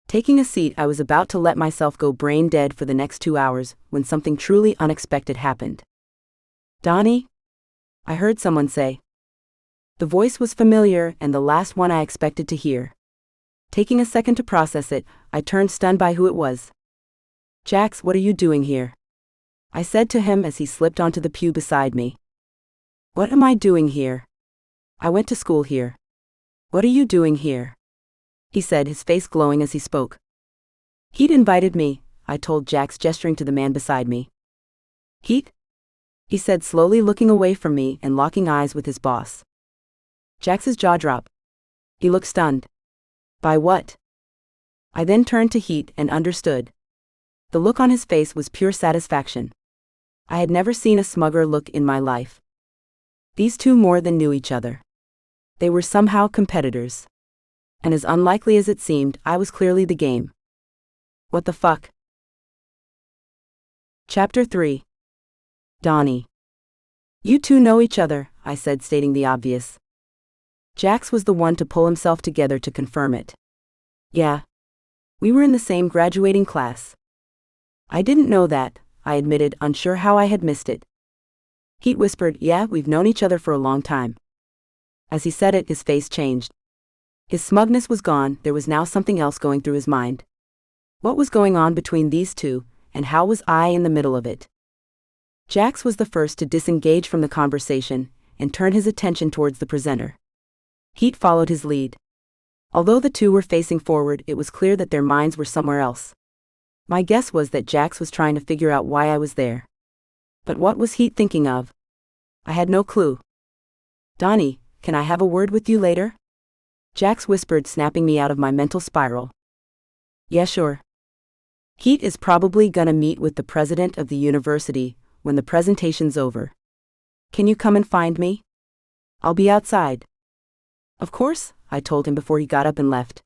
Taking a seat, I was about to let myself go brain dead for the next 2 hours when something truly unexpected happened. Dani? I heard someone say. The voice was familiar and the last one I expected to hear. Taking a second to process it, I turned, stunned by who it was. Jax, what are you doing here? I said to him as he slipped onto the pew beside me. What am I doing here? I went to school here. What are you doing here? He said, his face glowing as he spoke. Heet invited me, I told Jax, gesturing to the man beside me. Heet? He said, slowly looking away from me and locking eyes with his boss. Jax's jaw dropped. He looked stunned. By what? I then turned to Heet and understood. The look on his face was pure satisfaction. I had never seen a smugger look in my life. These two more than knew each other. They were somehow competitors. And as unlikely as it seemed, I was clearly the game. What the fuck? Chapter 3. Dani. You two know each other, I said, stating the obvious. Jax was the one to pull himself together to confirm it. Yeah. We were in the same graduating class. I didn't know that, I admitted, unsure how I had missed it. Heet whispered, yeah, we've known each other for a long time. As he said it, his face changed. His smugness was gone, there was now something else going through his mind. What was going on between these two, and how was I in the middle of it? Jax was the first to disengage from the conversation, and turn his attention towards the presenter. Heet followed his lead. Although the two were facing forward, it was clear that their minds were somewhere else. My guess was that Jax was trying to figure out why I was there. But what was Heet thinking of? I had no clue. Dani, can I have a word with you later? Jax whispered, snapping me out of my mental spiral. Yeah, sure. Heet is probably gonna meet with the president of the university when the presentation's over. Can you come and find me? I'll be outside. Of course, I told him before he got up and left.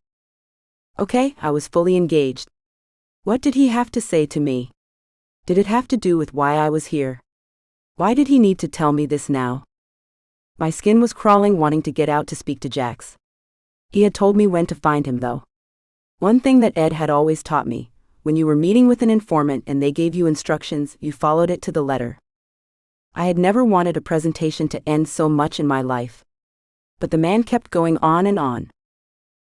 Okay, I was fully engaged. What did he have to say to me? Did it have to do with why I was here? Why did he need to tell me this now? My skin was crawling, wanting to get out to speak to Jax. He had told me when to find him, though. One thing that Ed had always taught me: when you were meeting with an informant and they gave you instructions, you followed it to the letter. I had never wanted a presentation to end so much in my life. But the man kept going on and on.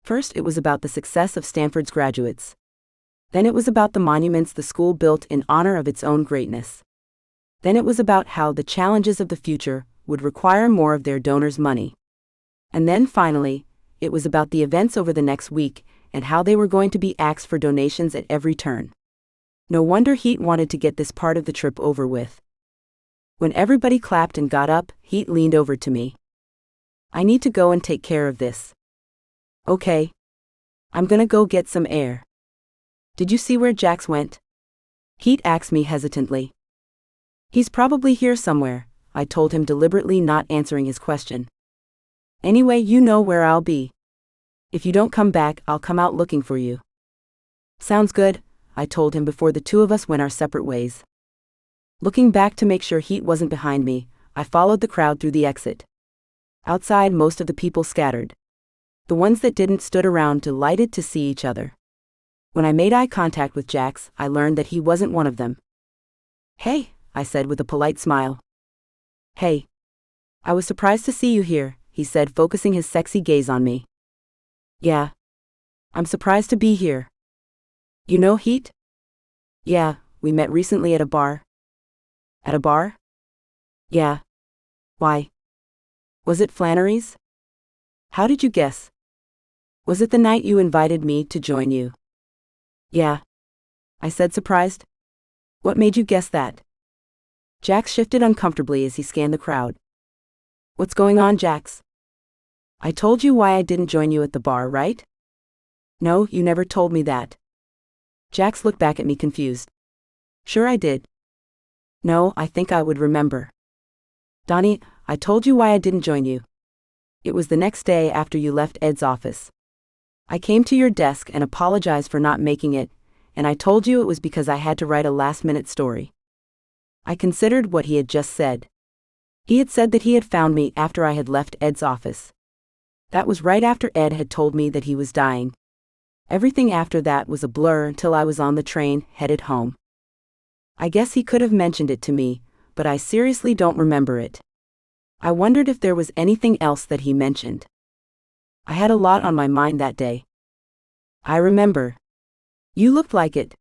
First, it was about the success of Stanford's graduates. Then it was about the monuments the school built in honor of its own greatness. Then it was about how the challenges of the future would require more of their donors' money. And then finally, it was about the events over the next week and how they were going to be asked for donations at every turn. No wonder Heet wanted to get this part of the trip over with. When everybody clapped and got up, Heet leaned over to me. I need to go and take care of this. Okay. I'm gonna go get some air. Did you see where Jax went? Heet asked me hesitantly. He's probably here somewhere, I told him, deliberately not answering his question. Anyway, you know where I'll be. If you don't come back, I'll come out looking for you. Sounds good, I told him before the two of us went our separate ways. Looking back to make sure Heet wasn't behind me, I followed the crowd through the exit. Outside, most of the people scattered. The ones that didn't stood around, delighted to see each other. When I made eye contact with Jax, I learned that he wasn't one of them. Hey, I said with a polite smile. Hey. I was surprised to see you here, he said, focusing his sexy gaze on me. Yeah. I'm surprised to be here. You know Heet? Yeah, we met recently at a bar. At a bar? Yeah. Why? Was it Flannery's? How did you guess? Was it the night you invited me to join you? Yeah. I said, surprised. What made you guess that? Jax shifted uncomfortably as he scanned the crowd. What's going on, Jax? I told you why I didn't join you at the bar, right? No, you never told me that. Jax looked back at me confused. Sure I did. No, I think I would remember. Dani, I told you why I didn't join you. It was the next day after you left Ed's office. I came to your desk and apologized for not making it, and I told you it was because I had to write a last-minute story. I considered what he had just said. He had said that he had found me after I had left Ed's office. That was right after Ed had told me that he was dying. Everything after that was a blur until I was on the train, headed home. I guess he could have mentioned it to me, but I seriously don't remember it. I wondered if there was anything else that he mentioned. I had a lot on my mind that day. I remember. You looked like it.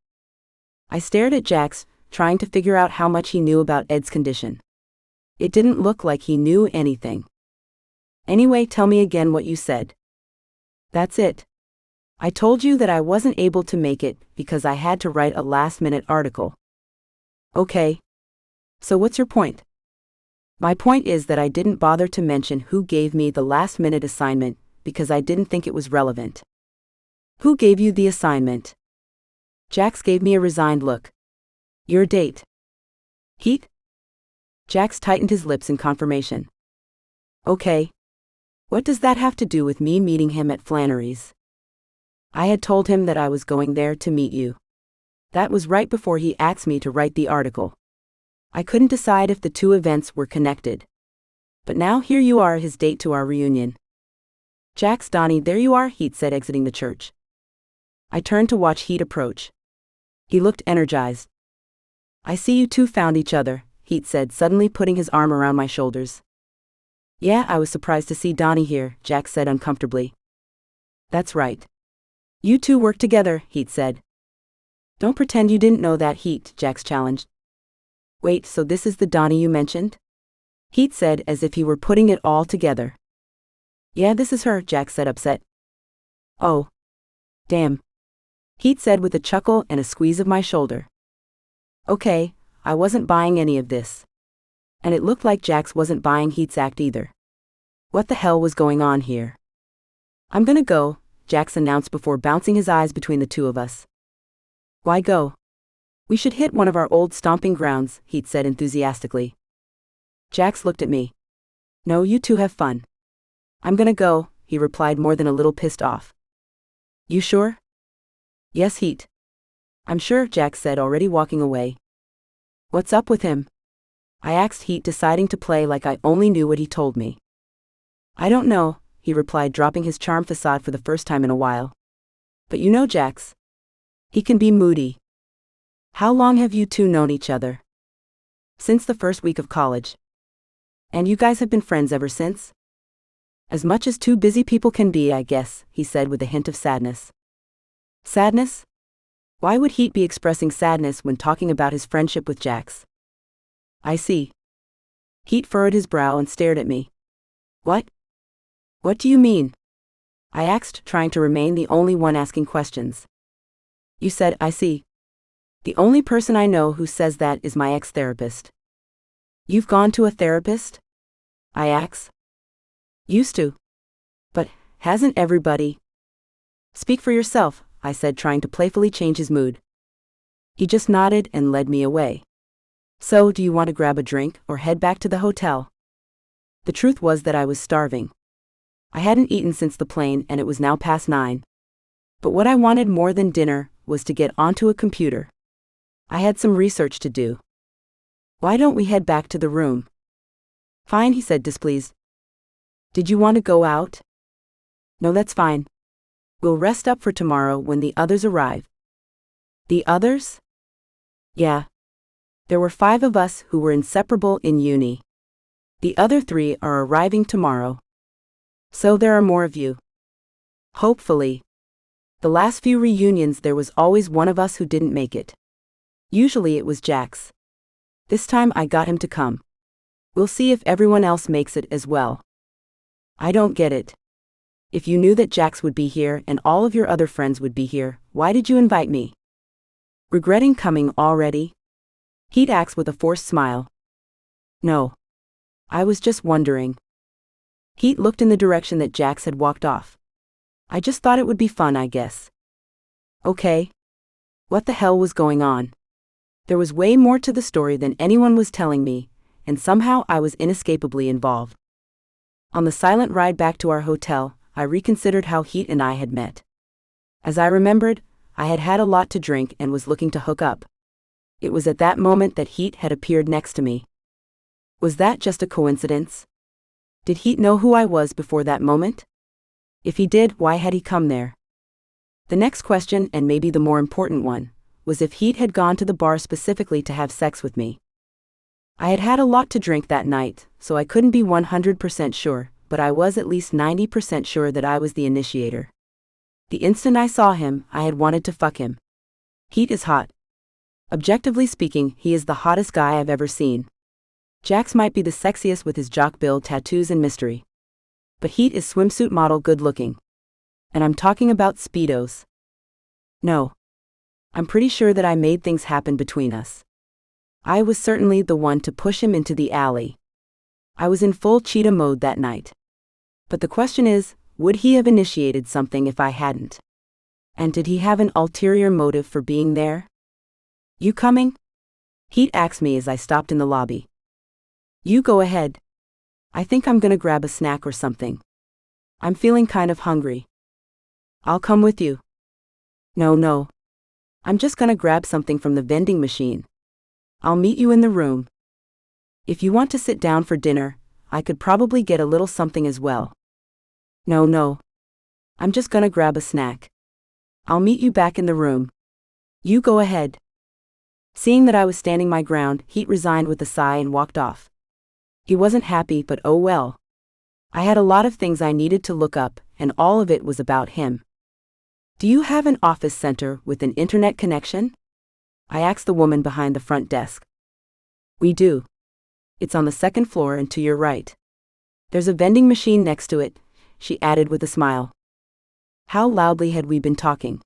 I stared at Jax, trying to figure out how much he knew about Ed's condition. It didn't look like he knew anything. Anyway, tell me again what you said. That's it. I told you that I wasn't able to make it because I had to write a last-minute article. Okay. So what's your point? My point is that I didn't bother to mention who gave me the last-minute assignment because I didn't think it was relevant. Who gave you the assignment? Jax gave me a resigned look. Your date. Heet? Jax tightened his lips in confirmation. Okay. What does that have to do with me meeting him at Flannery's? I had told him that I was going there to meet you. That was right before he asked me to write the article. I couldn't decide if the two events were connected. But now here you are, his date to our reunion. Jax, Dani, there you are, Heet said, exiting the church. I turned to watch Heet approach. He looked energized. I see you two found each other, Heet said, suddenly putting his arm around my shoulders. Yeah, I was surprised to see Dani here, Jax said uncomfortably. That's right. You two work together, Heet said. Don't pretend you didn't know that, Heet, Jax challenged. Wait, so this is the Dani you mentioned? Heet said, as if he were putting it all together. Yeah, this is her, Jax said, upset. Oh. Damn. Heet said with a chuckle and a squeeze of my shoulder. Okay, I wasn't buying any of this. And it looked like Jax wasn't buying Heet's act either. What the hell was going on here? I'm gonna go, Jax announced before bouncing his eyes between the two of us. Why go? We should hit one of our old stomping grounds, Heet said enthusiastically. Jax looked at me. No, you two have fun. I'm gonna go, he replied, more than a little pissed off. You sure? Yes, Heet. I'm sure, Jax said, already walking away. What's up with him? I asked Heet, deciding to play like I only knew what he told me. I don't know, he replied, dropping his charm facade for the first time in a while. But you know Jax. He can be moody. How long have you two known each other? Since the first week of college. And you guys have been friends ever since? As much as two busy people can be, I guess, he said with a hint of sadness. Sadness? Why would Heet be expressing sadness when talking about his friendship with Jax? I see. Heet furrowed his brow and stared at me. What? What do you mean? I asked, trying to remain the only one asking questions. You said, I see. The only person I know who says that is my ex-therapist. You've gone to a therapist? I asked. Used to. But hasn't everybody? Speak for yourself, I said, trying to playfully change his mood. He just nodded and led me away. So, do you want to grab a drink or head back to the hotel? The truth was that I was starving. I hadn't eaten since the plane and it was now past 9. But what I wanted more than dinner was to get onto a computer. I had some research to do. Why don't we head back to the room? Fine, he said, displeased. Did you want to go out? No, that's fine. We'll rest up for tomorrow when the others arrive. The others? Yeah. There were 5 of us who were inseparable in uni. The other 3 are arriving tomorrow. So there are more of you. Hopefully. The last few reunions there was always one of us who didn't make it. Usually it was Jax. This time I got him to come. We'll see if everyone else makes it as well. I don't get it. If you knew that Jax would be here and all of your other friends would be here, why did you invite me? Regretting coming already? Heet asked with a forced smile. No. I was just wondering. Heet looked in the direction that Jax had walked off. I just thought it would be fun, I guess. Okay. What the hell was going on? There was way more to the story than anyone was telling me, and somehow I was inescapably involved. On the silent ride back to our hotel, I reconsidered how Heet and I had met. As I remembered, I had had a lot to drink and was looking to hook up. It was at that moment that Heet had appeared next to me. Was that just a coincidence? Did Heet know who I was before that moment? If he did, why had he come there? The next question, and maybe the more important one, was if Heet had gone to the bar specifically to have sex with me. I had had a lot to drink that night, so I couldn't be 100% sure, but I was at least 90% sure that I was the initiator. The instant I saw him, I had wanted to fuck him. Heet is hot. Objectively speaking, he is the hottest guy I've ever seen. Jax might be the sexiest with his jock build, tattoos and mystery. But Heet is swimsuit model good looking. And I'm talking about Speedos. No. I'm pretty sure that I made things happen between us. I was certainly the one to push him into the alley. I was in full cheetah mode that night. But the question is, would he have initiated something if I hadn't? And did he have an ulterior motive for being there? You coming? Heet asked me as I stopped in the lobby. You go ahead. I think I'm gonna grab a snack or something. I'm feeling kind of hungry. I'll come with you. No. I'm just gonna grab something from the vending machine. I'll meet you in the room. If you want to sit down for dinner, I could probably get a little something as well. No. I'm just gonna grab a snack. I'll meet you back in the room. You go ahead. Seeing that I was standing my ground, Heet resigned with a sigh and walked off. He wasn't happy, but oh well. I had a lot of things I needed to look up, and all of it was about him. Do you have an office center with an internet connection? I asked the woman behind the front desk. We do. It's on the 2nd floor and to your right. There's a vending machine next to it, she added with a smile. How loudly had we been talking?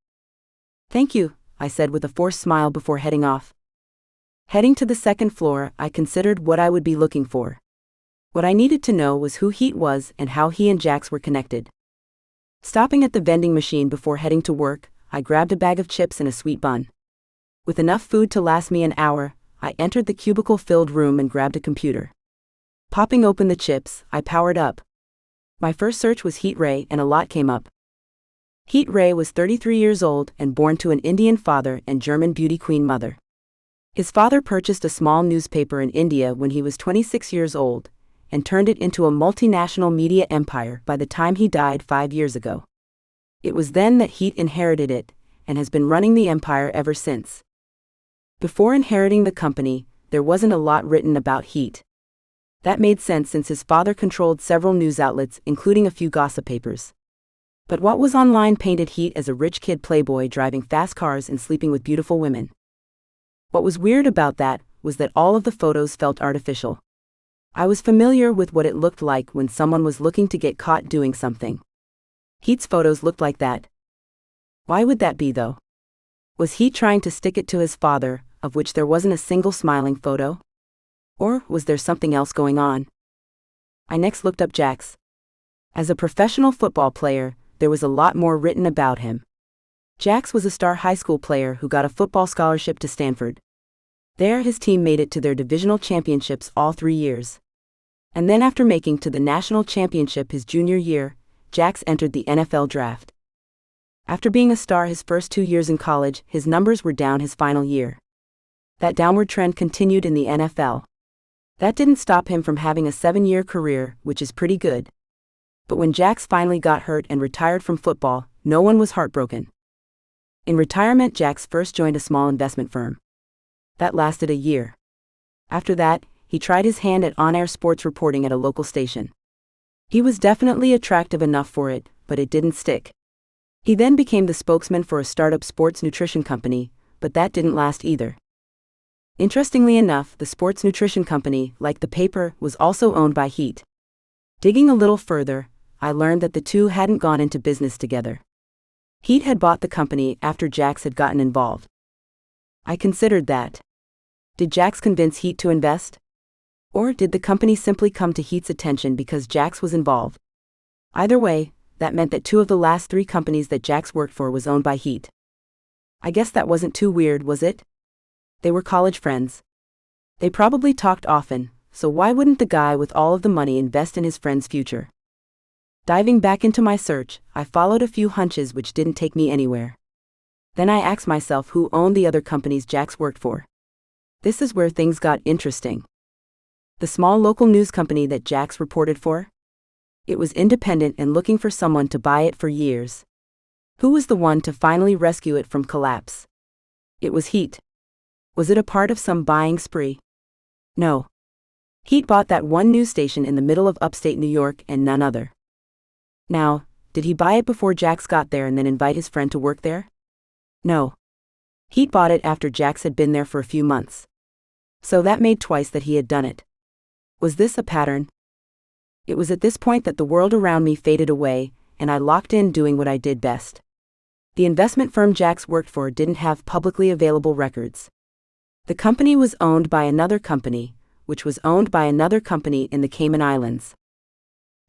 Thank you, I said with a forced smile before heading off. Heading to the 2nd floor, I considered what I would be looking for. What I needed to know was who Heet was and how he and Jax were connected. Stopping at the vending machine before heading to work, I grabbed a bag of chips and a sweet bun. With enough food to last me an hour, I entered the cubicle-filled room and grabbed a computer. Popping open the chips, I powered up. My first search was Heet Ray and a lot came up. Heet Ray was 33 years old and born to an Indian father and German beauty queen mother. His father purchased a small newspaper in India when he was 26 years old, and turned it into a multinational media empire by the time he died 5 years ago. It was then that Heet inherited it, and has been running the empire ever since. Before inheriting the company, there wasn't a lot written about Heet. That made sense since his father controlled several news outlets, including a few gossip papers. But what was online painted Heet as a rich kid playboy driving fast cars and sleeping with beautiful women. What was weird about that was that all of the photos felt artificial. I was familiar with what it looked like when someone was looking to get caught doing something. Heet's photos looked like that. Why would that be though? Was he trying to stick it to his father, of which there wasn't a single smiling photo? Or was there something else going on? I next looked up Jax. As a professional football player, there was a lot more written about him. Jax was a star high school player who got a football scholarship to Stanford. There his team made it to their divisional championships all 3 years. And then after making to the national championship his junior year, Jax entered the NFL draft. After being a star his first 2 years in college, his numbers were down his final year. That downward trend continued in the NFL. That didn't stop him from having a 7-year career, which is pretty good. But when Jax finally got hurt and retired from football, no one was heartbroken. In retirement, Jax first joined a small investment firm. That lasted a year. After that, he tried his hand at on-air sports reporting at a local station. He was definitely attractive enough for it, but it didn't stick. He then became the spokesman for a startup sports nutrition company, but that didn't last either. Interestingly enough, the sports nutrition company, like the paper, was also owned by Heet. Digging a little further, I learned that the two hadn't gone into business together. Heet had bought the company after Jax had gotten involved. I considered that. Did Jax convince Heet to invest? Or did the company simply come to Heet's attention because Jax was involved? Either way, that meant that 2 of the last 3 companies that Jax worked for was owned by Heet. I guess that wasn't too weird, was it? They were college friends. They probably talked often, so why wouldn't the guy with all of the money invest in his friend's future? Diving back into my search, I followed a few hunches which didn't take me anywhere. Then I asked myself who owned the other companies Jax worked for. This is where things got interesting. The small local news company that Jax reported for? It was independent and looking for someone to buy it for years. Who was the one to finally rescue it from collapse? It was Heet. Was it a part of some buying spree? No. Heet bought that one news station in the middle of upstate New York and none other. Now, did he buy it before Jax got there and then invite his friend to work there? No. Heet bought it after Jax had been there for a few months. So that made twice that he had done it. Was this a pattern? It was at this point that the world around me faded away, and I locked in doing what I did best. The investment firm Jax worked for didn't have publicly available records. The company was owned by another company, which was owned by another company in the Cayman Islands.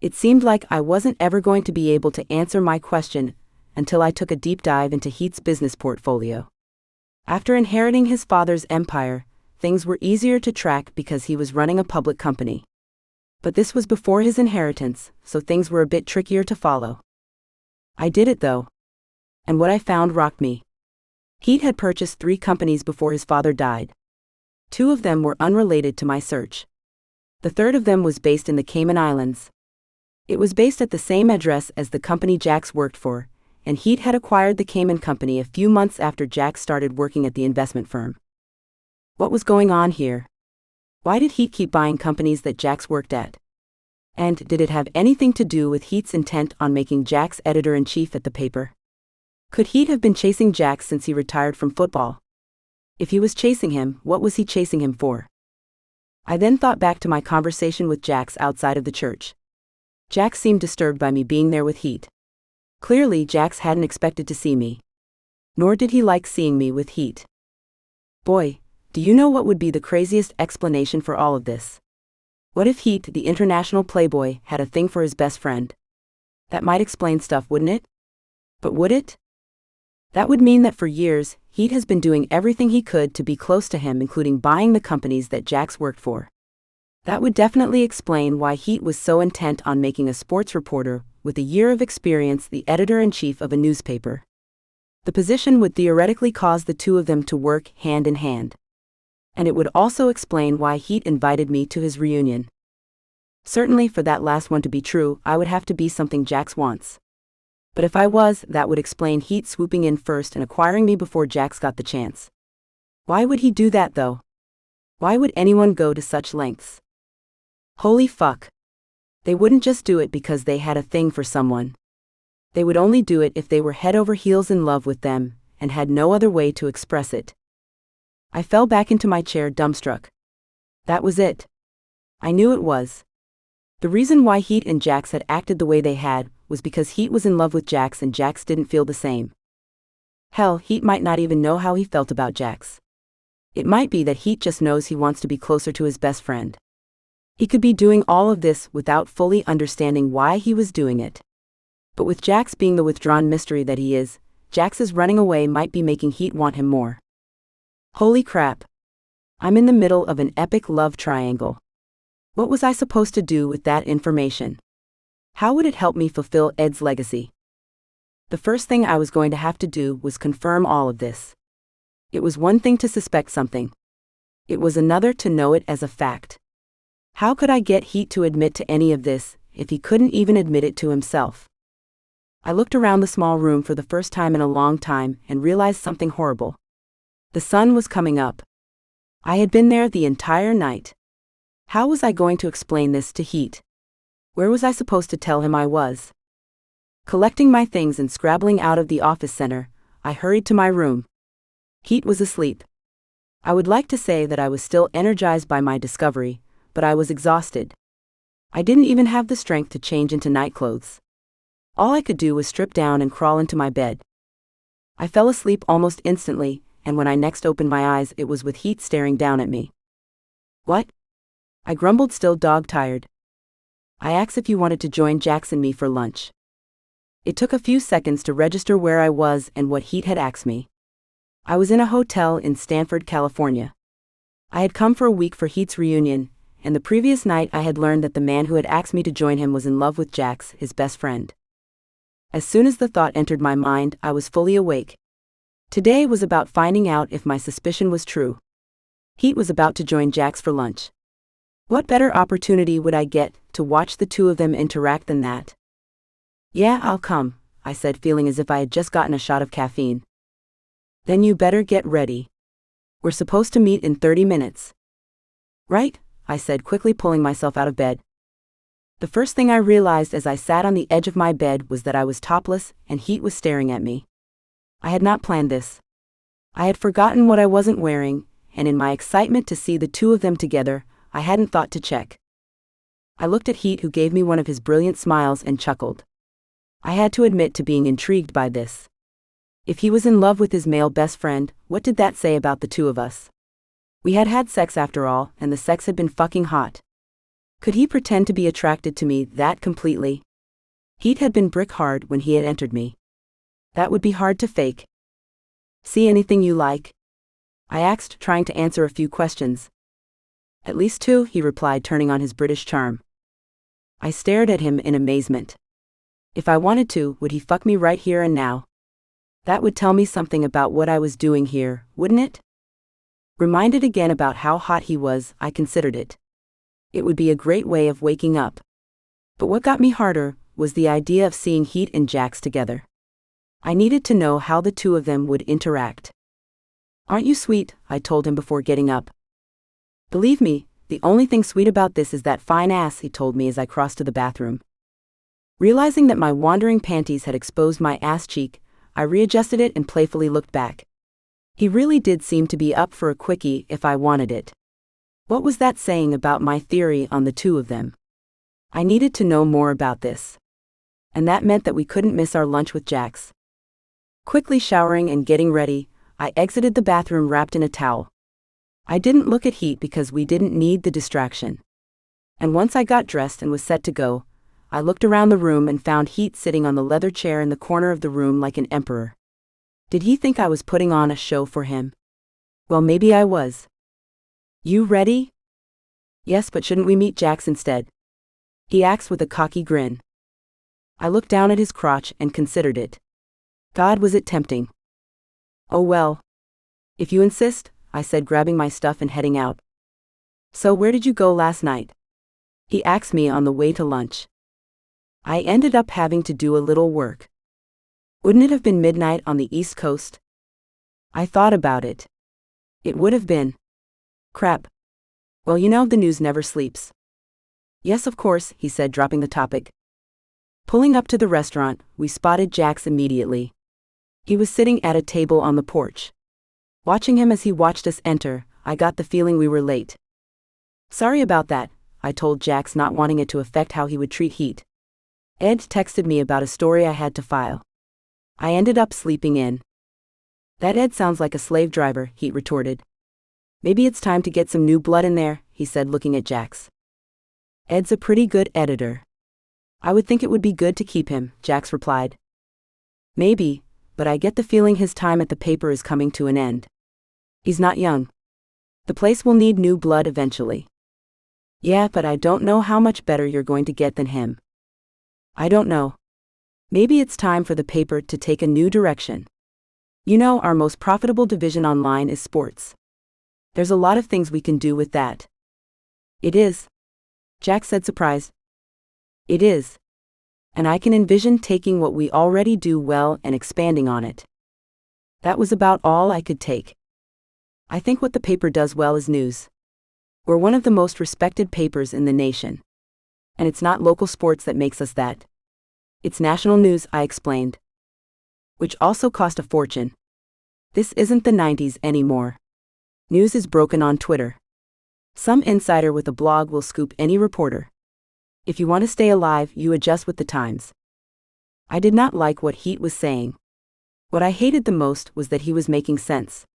It seemed like I wasn't ever going to be able to answer my question until I took a deep dive into Heet's business portfolio. After inheriting his father's empire, things were easier to track because he was running a public company. But this was before his inheritance, so things were a bit trickier to follow. I did it though. And what I found rocked me. Heet had purchased 3 companies before his father died. 2 of them were unrelated to my search. The third of them was based in the Cayman Islands. It was based at the same address as the company Jax worked for, and Heet had acquired the Cayman company a few months after Jax started working at the investment firm. What was going on here? Why did Heet keep buying companies that Jax worked at? And did it have anything to do with Heet's intent on making Jax editor-in-chief at the paper? Could Heet have been chasing Jax since he retired from football? If he was chasing him, what was he chasing him for? I then thought back to my conversation with Jax outside of the church. Jax seemed disturbed by me being there with Heet. Clearly, Jax hadn't expected to see me. Nor did he like seeing me with Heet. Boy, do you know what would be the craziest explanation for all of this? What if Heet, the international playboy, had a thing for his best friend? That might explain stuff, wouldn't it? But would it? That would mean that for years, Heet has been doing everything he could to be close to him, including buying the companies that Jax worked for. That would definitely explain why Heet was so intent on making a sports reporter, with a year of experience, the editor-in-chief of a newspaper. The position would theoretically cause the 2 of them to work hand in hand. And it would also explain why Heet invited me to his reunion. Certainly for that last one to be true, I would have to be something Jax wants. But if I was, that would explain Heet swooping in first and acquiring me before Jax got the chance. Why would he do that though? Why would anyone go to such lengths? Holy fuck. They wouldn't just do it because they had a thing for someone. They would only do it if they were head over heels in love with them, and had no other way to express it. I fell back into my chair dumbstruck. That was it. I knew it was. The reason why Heet and Jax had acted the way they had was because Heet was in love with Jax and Jax didn't feel the same. Hell, Heet might not even know how he felt about Jax. It might be that Heet just knows he wants to be closer to his best friend. He could be doing all of this without fully understanding why he was doing it. But with Jax being the withdrawn mystery that he is, Jax's running away might be making Heet want him more. Holy crap. I'm in the middle of an epic love triangle. What was I supposed to do with that information? How would it help me fulfill Ed's legacy? The first thing I was going to have to do was confirm all of this. It was one thing to suspect something. It was another to know it as a fact. How could I get Heet to admit to any of this, if he couldn't even admit it to himself? I looked around the small room for the first time in a long time and realized something horrible. The sun was coming up. I had been there the entire night. How was I going to explain this to Heet? Where was I supposed to tell him I was? Collecting my things and scrabbling out of the office center, I hurried to my room. Heet was asleep. I would like to say that I was still energized by my discovery, but I was exhausted. I didn't even have the strength to change into nightclothes. All I could do was strip down and crawl into my bed. I fell asleep almost instantly, and when I next opened my eyes it was with Heet staring down at me. What? I grumbled, still dog-tired. I asked if you wanted to join Jax and me for lunch. It took a few seconds to register where I was and what Heet had asked me. I was in a hotel in Stanford, California. I had come for a week for Heet's reunion, and the previous night I had learned that the man who had asked me to join him was in love with Jax, his best friend. As soon as the thought entered my mind, I was fully awake. Today was about finding out if my suspicion was true. Heet was about to join Jax for lunch. What better opportunity would I get to watch the two of them interact than that? Yeah, I'll come, I said, feeling as if I had just gotten a shot of caffeine. Then you better get ready. We're supposed to meet in 30 minutes. Right, I said, quickly pulling myself out of bed. The first thing I realized as I sat on the edge of my bed was that I was topless and Heet was staring at me. I had not planned this. I had forgotten what I wasn't wearing, and in my excitement to see the two of them together, I hadn't thought to check. I looked at Heet, who gave me one of his brilliant smiles, and chuckled. I had to admit to being intrigued by this. If he was in love with his male best friend, what did that say about the two of us? We had had sex after all, and the sex had been fucking hot. Could he pretend to be attracted to me that completely? Heet had been brick hard when he had entered me. That would be hard to fake. See anything you like? I asked, trying to answer a few questions. At least two, he replied, turning on his British charm. I stared at him in amazement. If I wanted to, would he fuck me right here and now? That would tell me something about what I was doing here, wouldn't it? Reminded again about how hot he was, I considered it. It would be a great way of waking up. But what got me harder was the idea of seeing Heet and Jax together. I needed to know how the two of them would interact. Aren't you sweet? I told him before getting up. Believe me, the only thing sweet about this is that fine ass, he told me as I crossed to the bathroom. Realizing that my wandering panties had exposed my ass cheek, I readjusted it and playfully looked back. He really did seem to be up for a quickie if I wanted it. What was that saying about my theory on the two of them? I needed to know more about this. And that meant that we couldn't miss our lunch with Jax. Quickly showering and getting ready, I exited the bathroom wrapped in a towel. I didn't look at Heet because we didn't need the distraction. And once I got dressed and was set to go, I looked around the room and found Heet sitting on the leather chair in the corner of the room like an emperor. Did he think I was putting on a show for him? Well, maybe I was. You ready? Yes, but shouldn't we meet Jax instead? He asked with a cocky grin. I looked down at his crotch and considered it. God, was it tempting. Oh well. If you insist, I said, grabbing my stuff and heading out. So where did you go last night? He asked me on the way to lunch. I ended up having to do a little work. Wouldn't it have been midnight on the East Coast? I thought about it. It would have been. Crap. Well, the news never sleeps. Yes, of course, he said, dropping the topic. Pulling up to the restaurant, we spotted Jax immediately. He was sitting at a table on the porch. Watching him as he watched us enter, I got the feeling we were late. Sorry about that, I told Jax, not wanting it to affect how he would treat Heet. Ed texted me about a story I had to file. I ended up sleeping in. That Ed sounds like a slave driver, Heet retorted. Maybe it's time to get some new blood in there, he said, looking at Jax. Ed's a pretty good editor. I would think it would be good to keep him, Jax replied. Maybe, but I get the feeling his time at the paper is coming to an end. He's not young. The place will need new blood eventually. Yeah, but I don't know how much better you're going to get than him. I don't know. Maybe it's time for the paper to take a new direction. Our most profitable division online is sports. There's a lot of things we can do with that. It is. Jax said, surprised. It is. And I can envision taking what we already do well and expanding on it. That was about all I could take. I think what the paper does well is news. We're one of the most respected papers in the nation. And it's not local sports that makes us that. It's national news, I explained. Which also cost a fortune. This isn't the 90s anymore. News is broken on Twitter. Some insider with a blog will scoop any reporter. If you want to stay alive, you adjust with the times. I did not like what Heet was saying. What I hated the most was that he was making sense.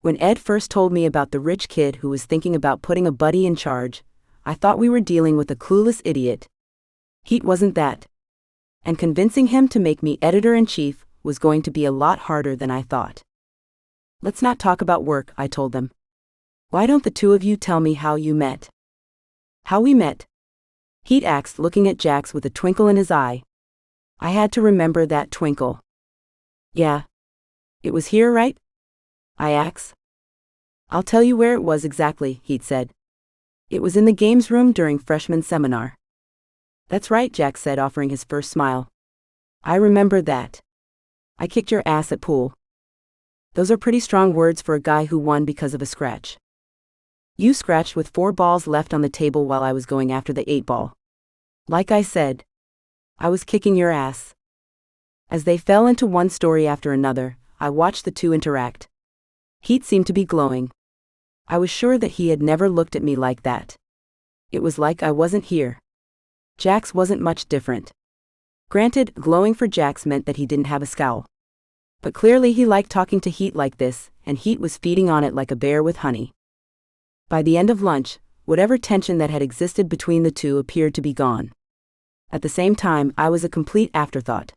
When Ed first told me about the rich kid who was thinking about putting a buddy in charge, I thought we were dealing with a clueless idiot. Heet wasn't that. And convincing him to make me editor-in-chief was going to be a lot harder than I thought. Let's not talk about work, I told them. Why don't the two of you tell me how you met? How we met? Heet asked, looking at Jax with a twinkle in his eye. I had to remember that twinkle. Yeah. It was here, right? I asked. I'll tell you where it was exactly, Heet said. It was in the games room during freshman seminar. That's right, Jax said, offering his first smile. I remember that. I kicked your ass at pool. Those are pretty strong words for a guy who won because of a scratch. You scratched with 4 balls left on the table while I was going after the 8 ball. Like I said, I was kicking your ass. As they fell into one story after another, I watched the two interact. Heet seemed to be glowing. I was sure that he had never looked at me like that. It was like I wasn't here. Jax wasn't much different. Granted, glowing for Jax meant that he didn't have a scowl. But clearly he liked talking to Heet like this, and Heet was feeding on it like a bear with honey. By the end of lunch, whatever tension that had existed between the two appeared to be gone. At the same time, I was a complete afterthought.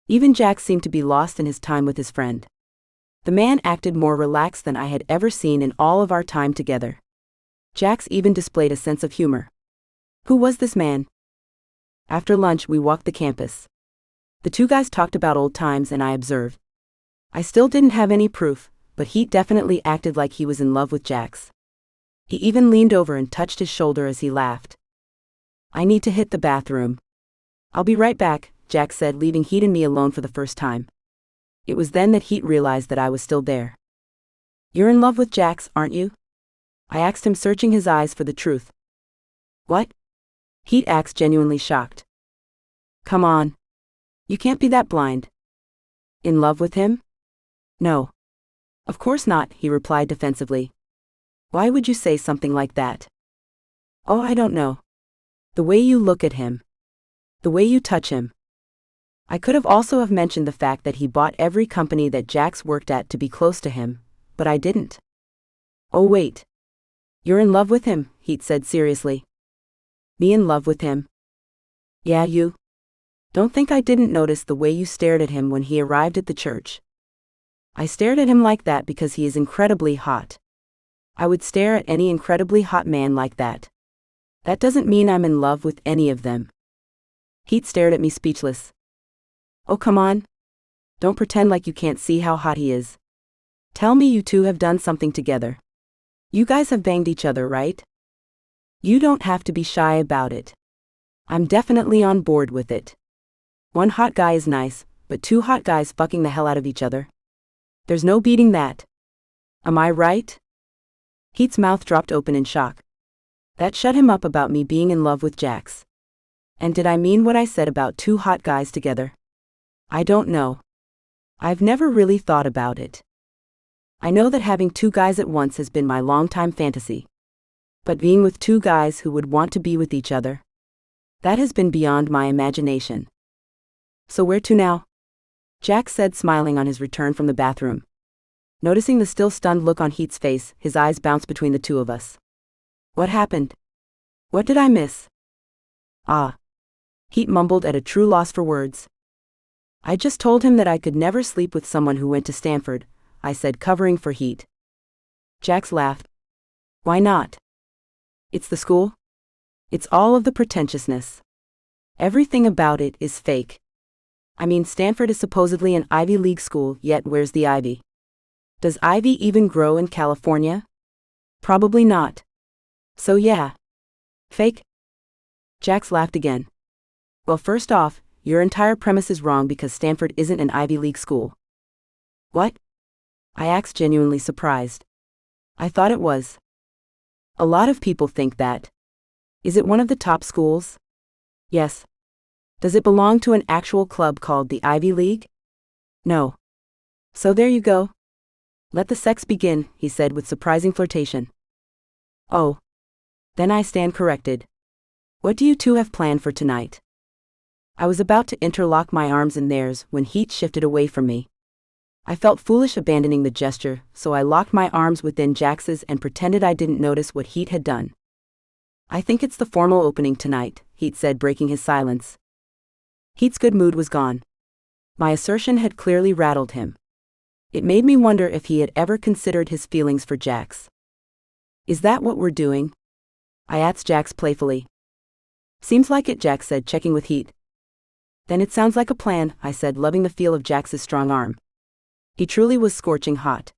Even Jax seemed to be lost in his time with his friend. The man acted more relaxed than I had ever seen in all of our time together. Jax even displayed a sense of humor. Who was this man? After lunch, we walked the campus. The two guys talked about old times and I observed. I still didn't have any proof, but Heet definitely acted like he was in love with Jax. He even leaned over and touched his shoulder as he laughed. I need to hit the bathroom. I'll be right back, Jax said, leaving Heet and me alone for the first time. It was then that Heet realized that I was still there. You're in love with Jax, aren't you? I asked him, searching his eyes for the truth. What? Heet asked, genuinely shocked. Come on. You can't be that blind. In love with him? No. Of course not, he replied defensively. Why would you say something like that? Oh, I don't know. The way you look at him. The way you touch him. I could have also have mentioned the fact that he bought every company that Jax worked at to be close to him, but I didn't. Oh wait. You're in love with him, Heet said seriously. Me in love with him? Yeah, you. Don't think I didn't notice the way you stared at him when he arrived at the church. I stared at him like that because he is incredibly hot. I would stare at any incredibly hot man like that. That doesn't mean I'm in love with any of them. Heet stared at me speechless. Oh, come on. Don't pretend like you can't see how hot he is. Tell me you two have done something together. You guys have banged each other, right? You don't have to be shy about it. I'm definitely on board with it. One hot guy is nice, but two hot guys fucking the hell out of each other? There's no beating that. Am I right? Heet's mouth dropped open in shock. That shut him up about me being in love with Jax. And did I mean what I said about two hot guys together? I don't know. I've never really thought about it. I know that having two guys at once has been my longtime fantasy. But being with two guys who would want to be with each other, that has been beyond my imagination. So where to now? Jax said, smiling on his return from the bathroom. Noticing the still stunned look on Heet's face, his eyes bounced between the two of us. What happened? What did I miss? Ah. Heet mumbled at a true loss for words. I just told him that I could never sleep with someone who went to Stanford, I said, covering for Heet. Jax laughed. Why not? It's the school. It's all of the pretentiousness. Everything about it is fake. I mean, Stanford is supposedly an Ivy League school, yet where's the ivy? Does ivy even grow in California? Probably not. So yeah. Fake? Jax laughed again. Well, first off, your entire premise is wrong because Stanford isn't an Ivy League school. What? I asked, genuinely surprised. I thought it was. A lot of people think that. Is it one of the top schools? Yes. Does it belong to an actual club called the Ivy League? No. So there you go. Let the sex begin, he said with surprising flirtation. Oh. Then I stand corrected. What do you two have planned for tonight? I was about to interlock my arms in theirs when Heet shifted away from me. I felt foolish abandoning the gesture, so I locked my arms within Jax's and pretended I didn't notice what Heet had done. I think it's the formal opening tonight, Heet said, breaking his silence. Heet's good mood was gone. My assertion had clearly rattled him. It made me wonder if he had ever considered his feelings for Jax. Is that what we're doing? I asked Jax playfully. Seems like it, Jax said, checking with Heet. Then it sounds like a plan, I said, loving the feel of Jax's strong arm. He truly was scorching hot.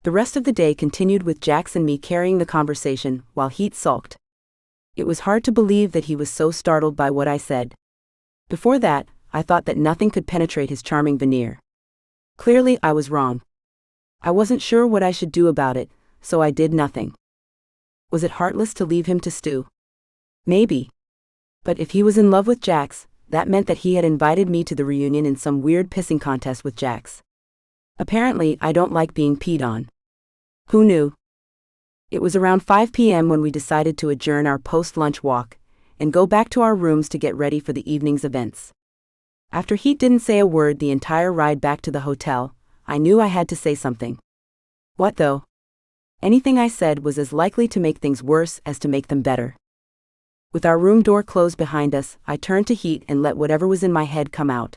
The rest of the day continued with Jax and me carrying the conversation, while Heet sulked. It was hard to believe that he was so startled by what I said. Before that, I thought that nothing could penetrate his charming veneer. Clearly, I was wrong. I wasn't sure what I should do about it, so I did nothing. Was it heartless to leave him to stew? Maybe. But if he was in love with Jax, that meant that he had invited me to the reunion in some weird pissing contest with Jax. Apparently, I don't like being peed on. Who knew? It was around 5 p.m. when we decided to adjourn our post-lunch walk and go back to our rooms to get ready for the evening's events. After Heet didn't say a word the entire ride back to the hotel, I knew I had to say something. What though? Anything I said was as likely to make things worse as to make them better. With our room door closed behind us, I turned to Heet and let whatever was in my head come out.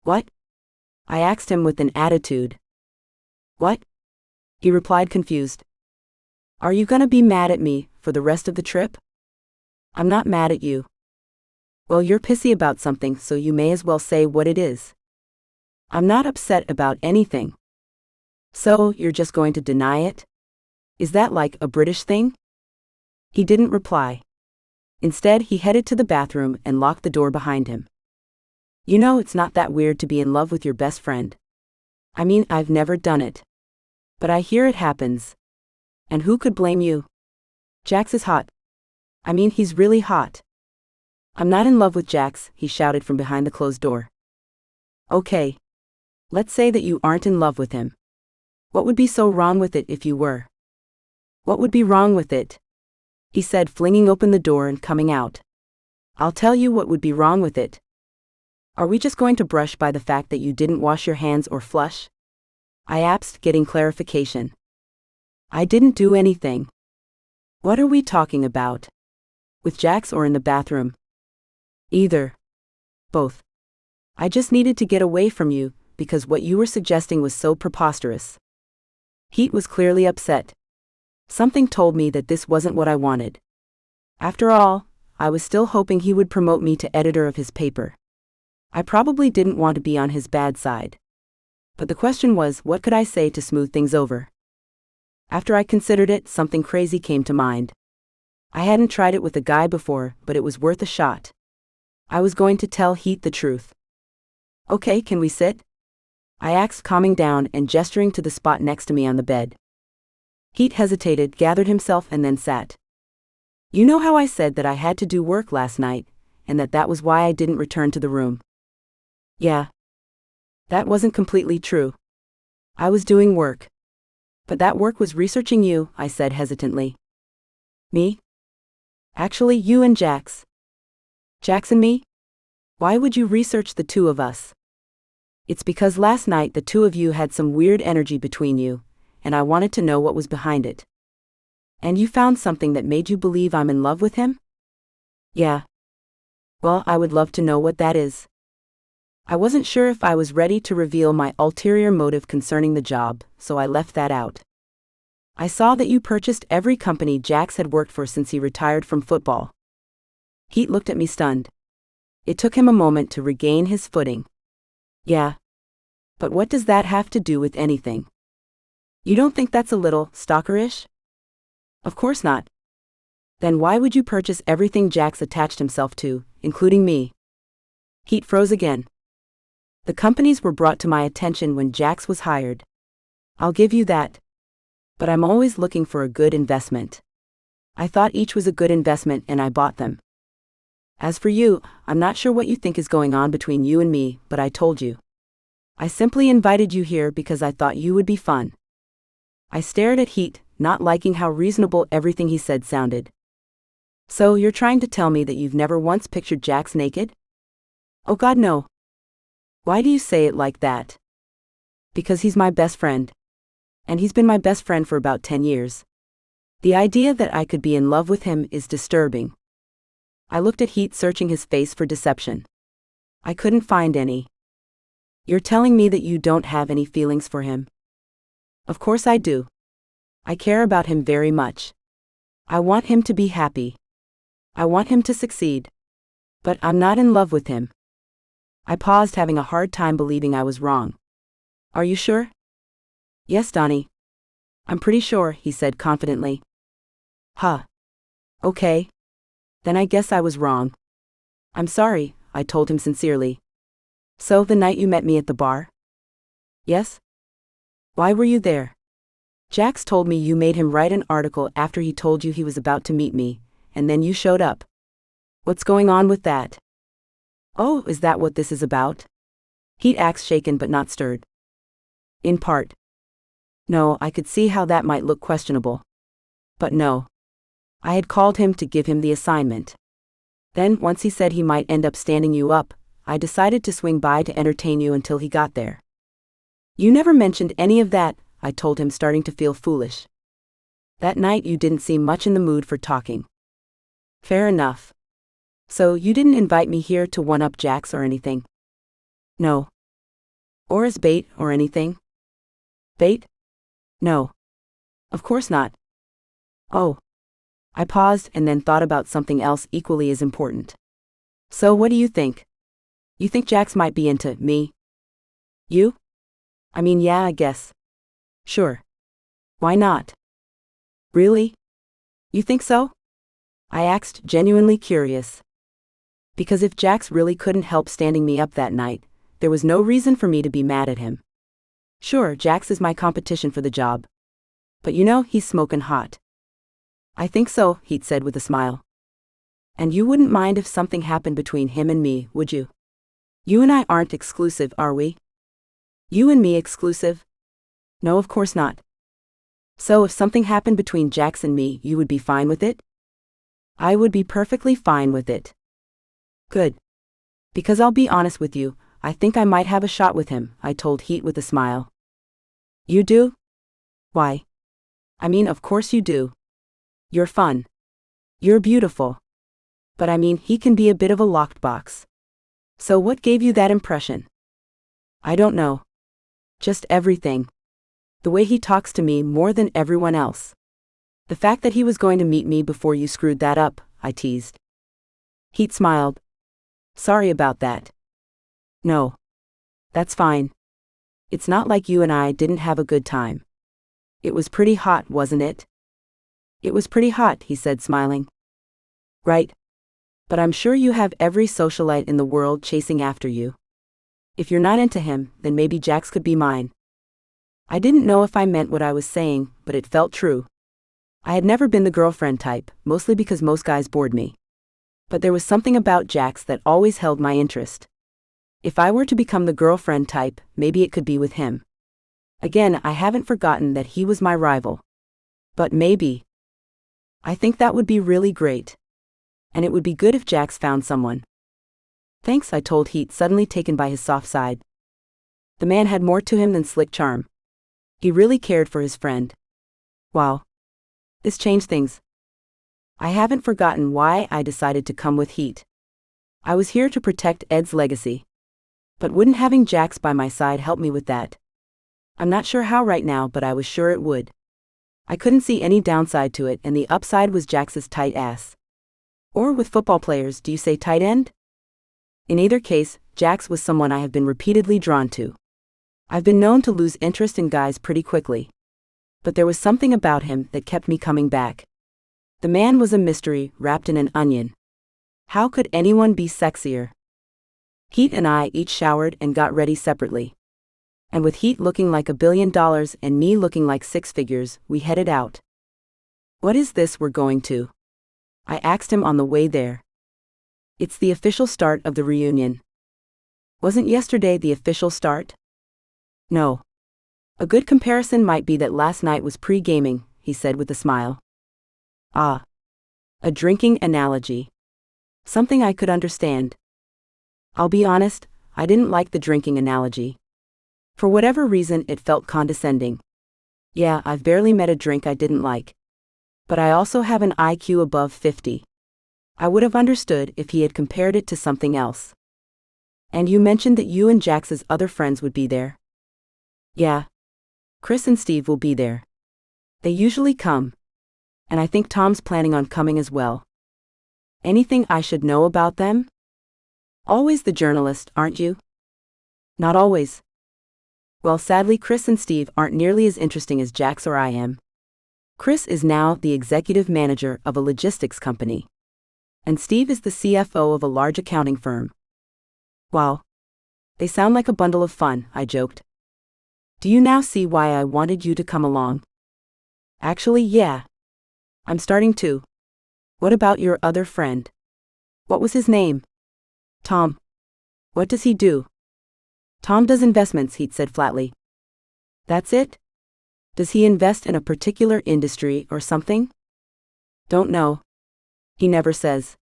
What? I asked him with an attitude. What? He replied, confused. Are you gonna be mad at me for the rest of the trip? I'm not mad at you. Well, you're pissy about something, so you may as well say what it is. I'm not upset about anything. So, you're just going to deny it? Is that like a British thing? He didn't reply. Instead, he headed to the bathroom and locked the door behind him. You know, it's not that weird to be in love with your best friend. I mean, I've never done it. But I hear it happens. And who could blame you? Jax is hot. I mean, he's really hot. I'm not in love with Jax, he shouted from behind the closed door. Okay. Let's say that you aren't in love with him. What would be so wrong with it if you were? What would be wrong with it? He said, flinging open the door and coming out. I'll tell you what would be wrong with it. Are we just going to brush by the fact that you didn't wash your hands or flush? I asked, getting clarification. I didn't do anything. What are we talking about? With Jax or in the bathroom? Either. Both. I just needed to get away from you, because what you were suggesting was so preposterous. Heet was clearly upset. Something told me that this wasn't what I wanted. After all, I was still hoping he would promote me to editor of his paper. I probably didn't want to be on his bad side. But the question was, what could I say to smooth things over? After I considered it, something crazy came to mind. I hadn't tried it with a guy before, but it was worth a shot. I was going to tell Heet the truth. Okay, can we sit? I asked, calming down and gesturing to the spot next to me on the bed. Heet hesitated, gathered himself, and then sat. You know how I said that I had to do work last night, and that was why I didn't return to the room? Yeah. That wasn't completely true. I was doing work. But that work was researching you, I said hesitantly. Me? Actually, you and Jax. Jax and me? Why would you research the two of us? It's because last night the two of you had some weird energy between you, and I wanted to know what was behind it. And you found something that made you believe I'm in love with him? Yeah. Well, I would love to know what that is. I wasn't sure if I was ready to reveal my ulterior motive concerning the job, so I left that out. I saw that you purchased every company Jax had worked for since he retired from football. Heet looked at me stunned. It took him a moment to regain his footing. Yeah. But what does that have to do with anything? You don't think that's a little stalkerish? Of course not. Then why would you purchase everything Jax attached himself to, including me? Heet froze again. The companies were brought to my attention when Jax was hired. I'll give you that. But I'm always looking for a good investment. I thought each was a good investment and I bought them. As for you, I'm not sure what you think is going on between you and me, but I told you. I simply invited you here because I thought you would be fun. I stared at Heet, not liking how reasonable everything he said sounded. So you're trying to tell me that you've never once pictured Jax naked? Oh God, no. Why do you say it like that? Because he's my best friend. And he's been my best friend for about 10 years. The idea that I could be in love with him is disturbing. I looked at Heet, searching his face for deception. I couldn't find any. You're telling me that you don't have any feelings for him? Of course I do. I care about him very much. I want him to be happy. I want him to succeed. But I'm not in love with him. I paused, having a hard time believing I was wrong. Are you sure? Yes, Dani. I'm pretty sure, he said confidently. Huh. Okay. Then I guess I was wrong. I'm sorry, I told him sincerely. So the night you met me at the bar? Yes? Why were you there? Jax told me you made him write an article after he told you he was about to meet me, and then you showed up. What's going on with that? Oh, is that what this is about? Heet asked, shaken but not stirred. In part. No, I could see how that might look questionable. But no. I had called him to give him the assignment. Then, once he said he might end up standing you up, I decided to swing by to entertain you until he got there. You never mentioned any of that, I told him, starting to feel foolish. That night you didn't seem much in the mood for talking. Fair enough. So you didn't invite me here to one-up Jax or anything? No. Or as bait or anything? Bait? No. Of course not. Oh. I paused and then thought about something else equally as important. So what do you think? You think Jax might be into me? You? I mean, yeah, I guess. Sure. Why not? Really? You think so? I asked, genuinely curious. Because if Jax really couldn't help standing me up that night, there was no reason for me to be mad at him. Sure, Jax is my competition for the job. But you know, he's smoking hot. I think so, Heet said with a smile. And you wouldn't mind if something happened between him and me, would you? You and I aren't exclusive, are we? You and me exclusive? No, of course not. So if something happened between Jax and me, you would be fine with it? I would be perfectly fine with it. Good. Because I'll be honest with you, I think I might have a shot with him, I told Heet with a smile. You do? Why? I mean, of course you do. You're fun. You're beautiful. But I mean, he can be a bit of a locked box. So what gave you that impression? I don't know. Just everything. The way he talks to me more than everyone else. The fact that he was going to meet me before you screwed that up, I teased. Heet smiled. Sorry about that. No. That's fine. It's not like you and I didn't have a good time. It was pretty hot, wasn't it? It was pretty hot, he said, smiling. Right. But I'm sure you have every socialite in the world chasing after you. If you're not into him, then maybe Jax could be mine. I didn't know if I meant what I was saying, but it felt true. I had never been the girlfriend type, mostly because most guys bored me. But there was something about Jax that always held my interest. If I were to become the girlfriend type, maybe it could be with him. Again, I haven't forgotten that he was my rival. But maybe. I think that would be really great. And it would be good if Jax found someone. Thanks, I told Heet, suddenly taken by his soft side. The man had more to him than slick charm. He really cared for his friend. Wow. This changed things. I haven't forgotten why I decided to come with Heet. I was here to protect Ed's legacy. But wouldn't having Jax by my side help me with that? I'm not sure how right now, but I was sure it would. I couldn't see any downside to it, and the upside was Jax's tight ass. Or with football players, do you say tight end? In either case, Jax was someone I have been repeatedly drawn to. I've been known to lose interest in guys pretty quickly. But there was something about him that kept me coming back. The man was a mystery wrapped in an onion. How could anyone be sexier? Heet and I each showered and got ready separately. And with Heet looking like $1 billion and me looking like 6 figures, we headed out. What is this we're going to? I asked him on the way there. It's the official start of the reunion. Wasn't yesterday the official start? No. A good comparison might be that last night was pre-gaming, he said with a smile. Ah. A drinking analogy. Something I could understand. I'll be honest, I didn't like the drinking analogy. For whatever reason, it felt condescending. Yeah, I've barely met a drink I didn't like. But I also have an IQ above 50. I would have understood if he had compared it to something else. And you mentioned that you and Jax's other friends would be there. Yeah. Chris and Steve will be there. They usually come. And I think Tom's planning on coming as well. Anything I should know about them? Always the journalist, aren't you? Not always. Well, sadly, Chris and Steve aren't nearly as interesting as Jax or I am. Chris is now the executive manager of a logistics company. And Steve is the CFO of a large accounting firm. Wow. They sound like a bundle of fun, I joked. Do you now see why I wanted you to come along? Actually, yeah. I'm starting to. What about your other friend? What was his name? Tom. What does he do? Tom does investments, Heet said flatly. That's it? Does he invest in a particular industry or something? Don't know. He never says.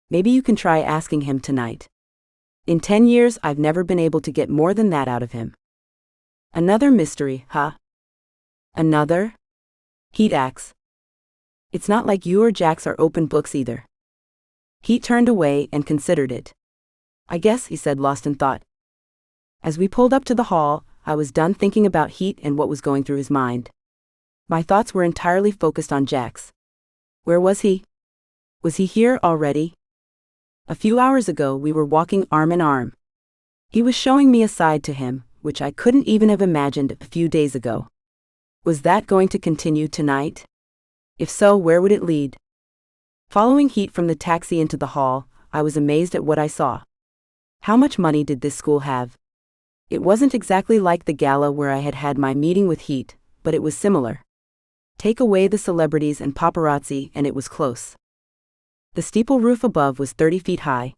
Maybe you can try asking him tonight. In 10 years, I've never been able to get more than that out of him. Another mystery, huh? Another? Heet acts. It's not like you or Jax are open books either. Heet turned away and considered it. I guess, he said, lost in thought. As we pulled up to the hall, I was done thinking about Heet and what was going through his mind. My thoughts were entirely focused on Jax. Where was he? Was he here already? A few hours ago we were walking arm in arm. He was showing me a side to him, which I couldn't even have imagined a few days ago. Was that going to continue tonight? If so, where would it lead? Following Heet from the taxi into the hall, I was amazed at what I saw. How much money did this school have? It wasn't exactly like the gala where I had had my meeting with Heet, but it was similar. Take away the celebrities and paparazzi and it was close. The steeple roof above was 30 feet high.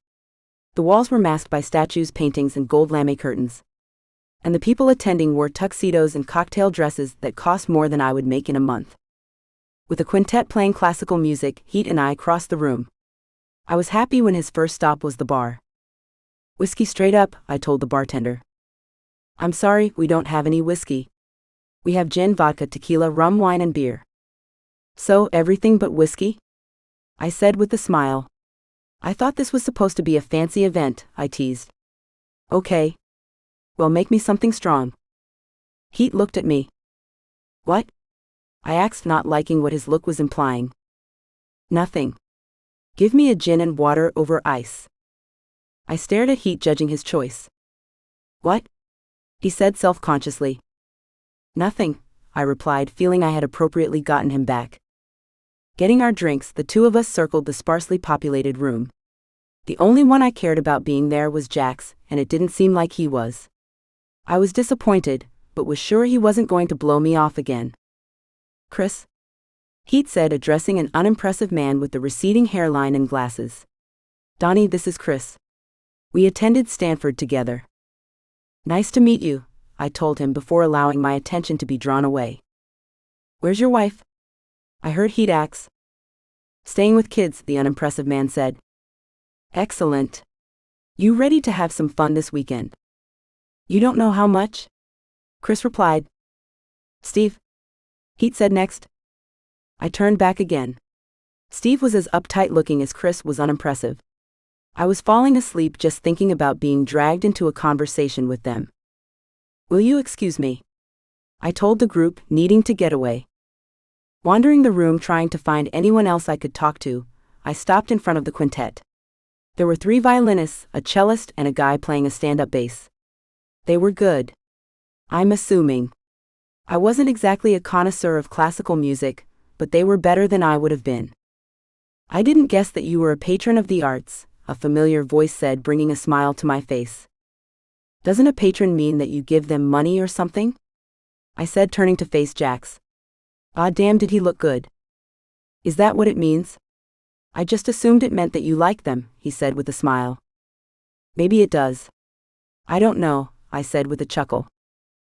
The walls were masked by statues, paintings, and gold lame curtains. And the people attending wore tuxedos and cocktail dresses that cost more than I would make in a month. With a quintet playing classical music, Heet and I crossed the room. I was happy when his first stop was the bar. Whiskey straight up, I told the bartender. I'm sorry, we don't have any whiskey. We have gin, vodka, tequila, rum, wine, and beer. So, everything but whiskey? I said with a smile. I thought this was supposed to be a fancy event, I teased. Okay. Well, make me something strong. Heet looked at me. What? I asked, not liking what his look was implying. Nothing. Give me a gin and water over ice. I stared at Heet, judging his choice. What? He said self-consciously. Nothing, I replied, feeling I had appropriately gotten him back. Getting our drinks, the two of us circled the sparsely populated room. The only one I cared about being there was Jax, and it didn't seem like he was. I was disappointed, but was sure he wasn't going to blow me off again. "Chris?" Heet said, addressing an unimpressive man with the receding hairline and glasses. "Dani, this is Chris. We attended Stanford together." "Nice to meet you," I told him before allowing my attention to be drawn away. "Where's your wife?" I heard Heet ask. "Staying with kids," the unimpressive man said. "Excellent. You ready to have some fun this weekend?" "You don't know how much?" Chris replied. "Steve?" Heet said next. I turned back again. Steve was as uptight looking as Chris was unimpressive. I was falling asleep just thinking about being dragged into a conversation with them. "Will you excuse me?" I told the group, needing to get away. Wandering the room trying to find anyone else I could talk to, I stopped in front of the quintet. There were 3 violinists, a cellist, and a guy playing a stand-up bass. They were good. I'm assuming. I wasn't exactly a connoisseur of classical music, but they were better than I would have been. "I didn't guess that you were a patron of the arts," a familiar voice said, bringing a smile to my face. "Doesn't a patron mean that you give them money or something?" I said, turning to face Jax. "Ah, damn, did he look good." "Is that what it means?" "I just assumed it meant that you like them," he said with a smile. "Maybe it does. I don't know," I said with a chuckle.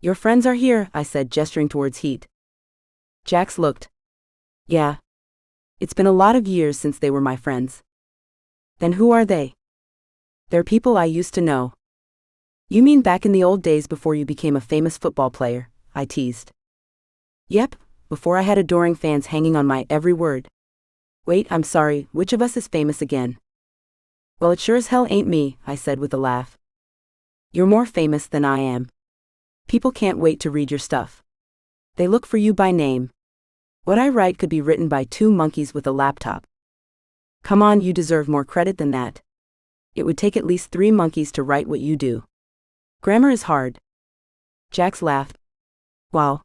"Your friends are here," I said, gesturing towards Heet. Jax looked. "Yeah. It's been a lot of years since they were my friends." "Then who are they?" "They're people I used to know." "You mean back in the old days before you became a famous football player?" I teased. "Yep, before I had adoring fans hanging on my every word." "Wait, I'm sorry, which of us is famous again?" "Well, it sure as hell ain't me," I said with a laugh. "You're more famous than I am. People can't wait to read your stuff. They look for you by name. What I write could be written by 2 monkeys with a laptop." "Come on, you deserve more credit than that. It would take at least 3 monkeys to write what you do. Grammar is hard." Jax laughed. "Wow.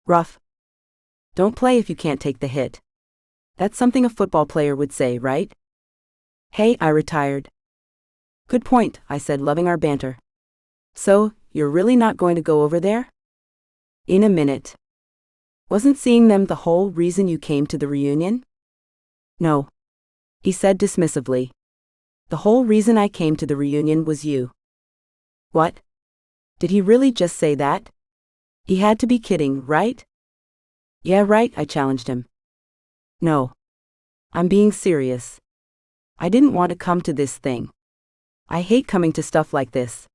Rough. Don't play if you can't take the hit. That's something a football player would say, right?" "Hey," I retired. "Good point," I said, loving our banter. "So, you're really not going to go over there?" "In a minute. Wasn't seeing them the whole reason you came to the reunion?" "No," he said dismissively. "The whole reason I came to the reunion was you." "What? Did he really just say that?" He had to be kidding, right? "Yeah, right," I challenged him. "No. I'm being serious. I didn't want to come to this thing. I hate coming to stuff like this.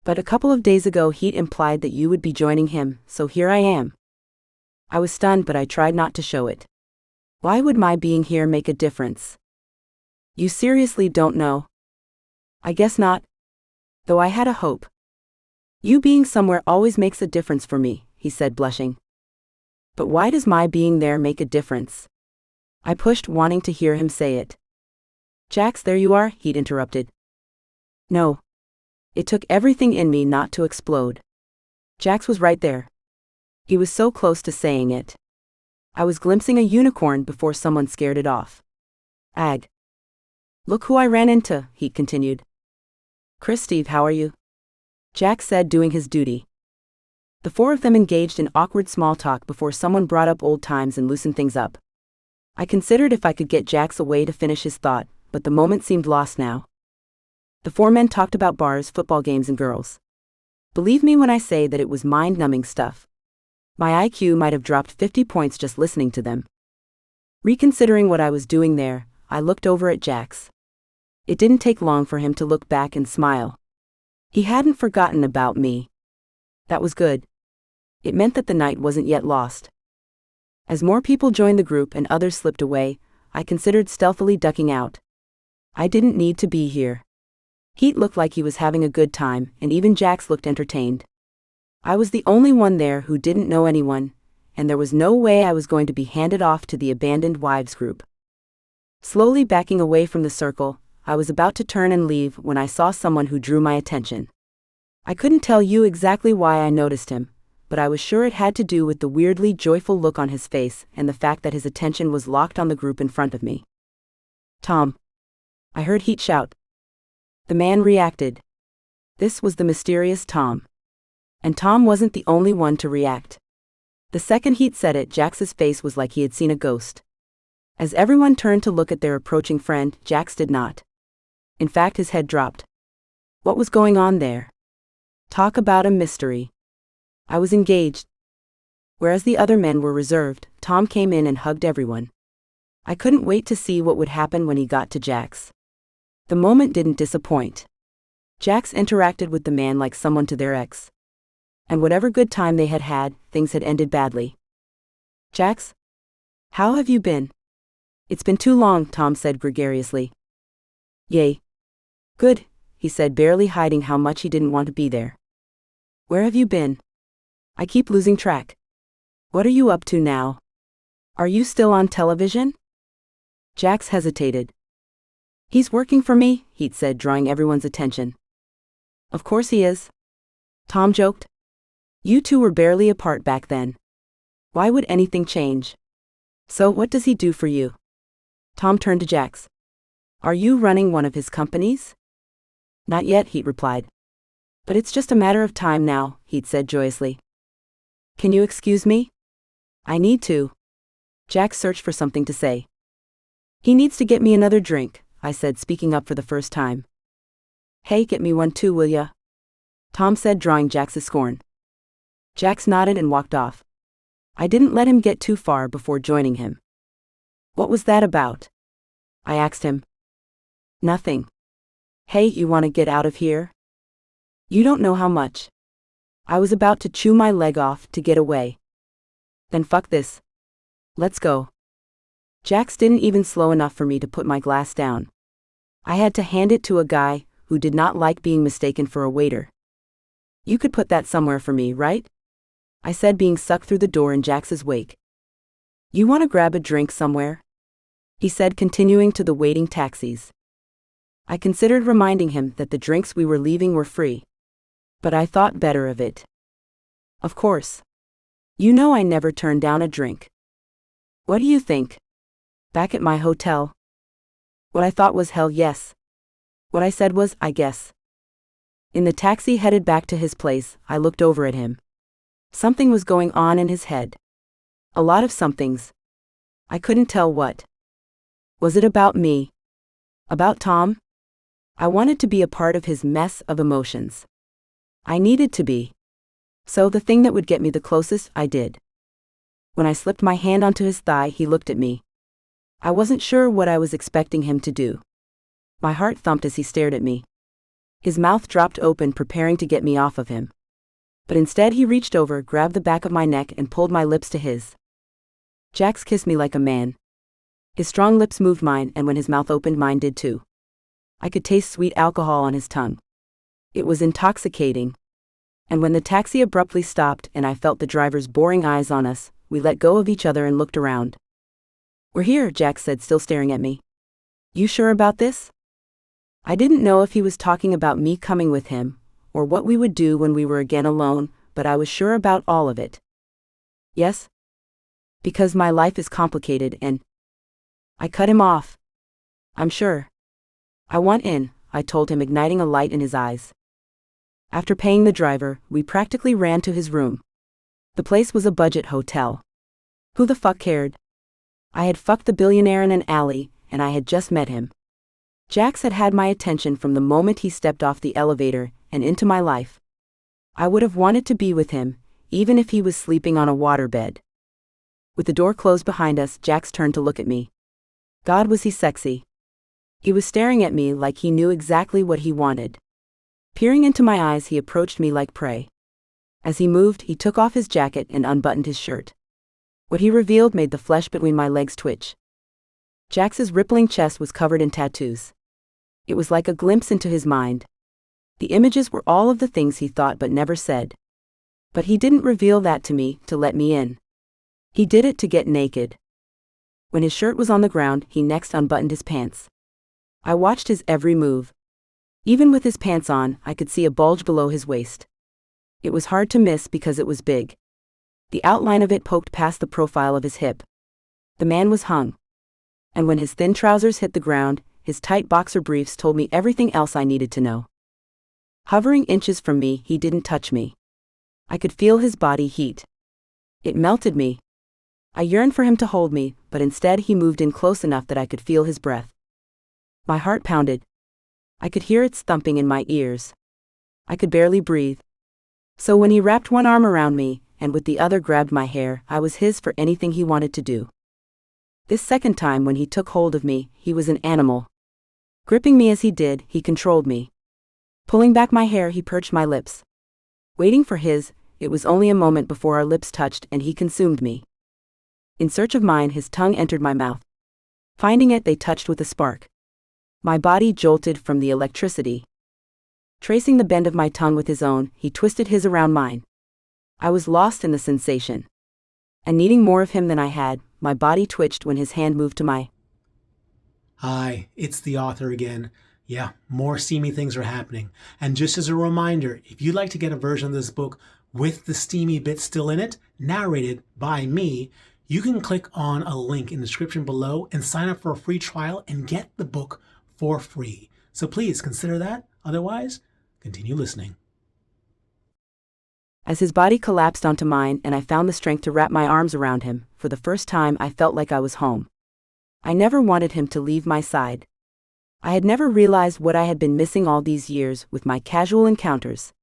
But a couple of days ago Heet implied that you would be joining him, so here I am." I was stunned, but I tried not to show it. Why would my being here make a difference? "You seriously don't know?" "I guess not. Though I had a hope." "You being somewhere always makes a difference for me," he said, blushing. "But why does my being there make a difference?" I pushed, wanting to hear him say it. "Jax, there you are," Heet interrupted. "No. It took everything in me not to explode." Jax was right there. He was so close to saying it. I was glimpsing a unicorn before someone scared it off. "Ag. Look who I ran into," Heet continued. "Chris, Steve, how are you?" Jax said, doing his duty. The 4 of them engaged in awkward small talk before someone brought up old times and loosened things up. I considered if I could get Jax away to finish his thought, but the moment seemed lost now. The 4 men talked about bars, football games, and girls. Believe me when I say that it was mind-numbing stuff. My IQ might have dropped 50 points just listening to them. Reconsidering what I was doing there, I looked over at Jax. It didn't take long for him to look back and smile. He hadn't forgotten about me. That was good. It meant that the night wasn't yet lost. As more people joined the group and others slipped away, I considered stealthily ducking out. I didn't need to be here. Heet looked like he was having a good time, and even Jax looked entertained. I was the only one there who didn't know anyone, and there was no way I was going to be handed off to the abandoned wives group. Slowly backing away from the circle, I was about to turn and leave when I saw someone who drew my attention. I couldn't tell you exactly why I noticed him, but I was sure it had to do with the weirdly joyful look on his face and the fact that his attention was locked on the group in front of me. "Tom!" I heard Heet shout. The man reacted. This was the mysterious Tom. And Tom wasn't the only one to react. The second Heet said it, Jax's face was like he had seen a ghost. As everyone turned to look at their approaching friend, Jax did not. In fact, his head dropped. What was going on there? Talk about a mystery. I was engaged. Whereas the other men were reserved, Tom came in and hugged everyone. I couldn't wait to see what would happen when he got to Jax. The moment didn't disappoint. Jax interacted with the man like someone to their ex. And whatever good time they had had, things had ended badly. "Jax? How have you been?" "It's been too long," Tom said gregariously. "Yay. Good," he said, barely hiding how much he didn't want to be there. "Where have you been? I keep losing track. What are you up to now? Are you still on television?" Jax hesitated. "He's working for me," Heet said, drawing everyone's attention. "Of course he is," Tom joked. "You two were barely apart back then. Why would anything change? So what does he do for you?" Tom turned to Jax. "Are you running one of his companies?" "Not yet," Heet replied. "But it's just a matter of time now," Heet said joyously. "Can you excuse me? I need to." Jax searched for something to say. "He needs to get me another drink," I said, speaking up for the first time. "Hey, get me one too, will ya?" Tom said, drawing Jax's scorn. Jax nodded and walked off. I didn't let him get too far before joining him. "What was that about?" I asked him. "Nothing. Hey, you want to get out of here? You don't know how much." I was about to chew my leg off to get away. "Then fuck this. Let's go." Jax didn't even slow enough for me to put my glass down. I had to hand it to a guy who did not like being mistaken for a waiter. "You could put that somewhere for me, right?" I said, being sucked through the door in Jax's wake. "You want to grab a drink somewhere?" he said, continuing to the waiting taxis. I considered reminding him that the drinks we were leaving were free. But I thought better of it. "Of course. You know I never turn down a drink. What do you think? Back at my hotel?" What I thought was hell yes. What I said was, I guess. In the taxi headed back to his place, I looked over at him. Something was going on in his head. A lot of somethings. I couldn't tell what. Was it about me? About Tom? I wanted to be a part of his mess of emotions. I needed to be. So the thing that would get me the closest, I did. When I slipped my hand onto his thigh, he looked at me. I wasn't sure what I was expecting him to do. My heart thumped as he stared at me. His mouth dropped open, preparing to get me off of him. But instead he reached over, grabbed the back of my neck, and pulled my lips to his. Jax kissed me like a man. His strong lips moved mine, and when his mouth opened, mine did too. I could taste sweet alcohol on his tongue. It was intoxicating. And when the taxi abruptly stopped and I felt the driver's boring eyes on us, we let go of each other and looked around. "We're here," Jax said, still staring at me. "You sure about this?" I didn't know if he was talking about me coming with him, or what we would do when we were again alone, but I was sure about all of it. "Yes. Because my life is complicated and..." I cut him off. "I'm sure. I want in," I told him, igniting a light in his eyes. After paying the driver, we practically ran to his room. The place was a budget hotel. Who the fuck cared? I had fucked the billionaire in an alley, and I had just met him. Jax had had my attention from the moment he stepped off the elevator and into my life. I would have wanted to be with him, even if he was sleeping on a waterbed. With the door closed behind us, Jax turned to look at me. God, was he sexy. He was staring at me like he knew exactly what he wanted. Peering into my eyes, he approached me like prey. As he moved, he took off his jacket and unbuttoned his shirt. What he revealed made the flesh between my legs twitch. Jax's rippling chest was covered in tattoos. It was like a glimpse into his mind. The images were all of the things he thought but never said. But he didn't reveal that to me to let me in. He did it to get naked. When his shirt was on the ground, he next unbuttoned his pants. I watched his every move. Even with his pants on, I could see a bulge below his waist. It was hard to miss because it was big. The outline of it poked past the profile of his hip. The man was hung. And when his thin trousers hit the ground, his tight boxer briefs told me everything else I needed to know. Hovering inches from me, he didn't touch me. I could feel his body heat. It melted me. I yearned for him to hold me, but instead he moved in close enough that I could feel his breath. My heart pounded. I could hear its thumping in my ears. I could barely breathe. So when he wrapped one arm around me, and with the other grabbed my hair, I was his for anything he wanted to do. This second time when he took hold of me, he was an animal. Gripping me as he did, he controlled me. Pulling back my hair, he perched my lips. Waiting for his, it was only a moment before our lips touched and he consumed me. In search of mine, his tongue entered my mouth. Finding it, they touched with a spark. My body jolted from the electricity. Tracing the bend of my tongue with his own, he twisted his around mine. I was lost in the sensation. And needing more of him than I had, my body twitched when his hand moved to my... Hi, it's the author again. Yeah, more steamy things are happening. And just as a reminder, if you'd like to get a version of this book with the steamy bits still in it, narrated by me, you can click on a link in the description below and sign up for a free trial and get the book for free. So please consider that. Otherwise, continue listening. As his body collapsed onto mine and I found the strength to wrap my arms around him, for the first time I felt like I was home. I never wanted him to leave my side. I had never realized what I had been missing all these years with my casual encounters.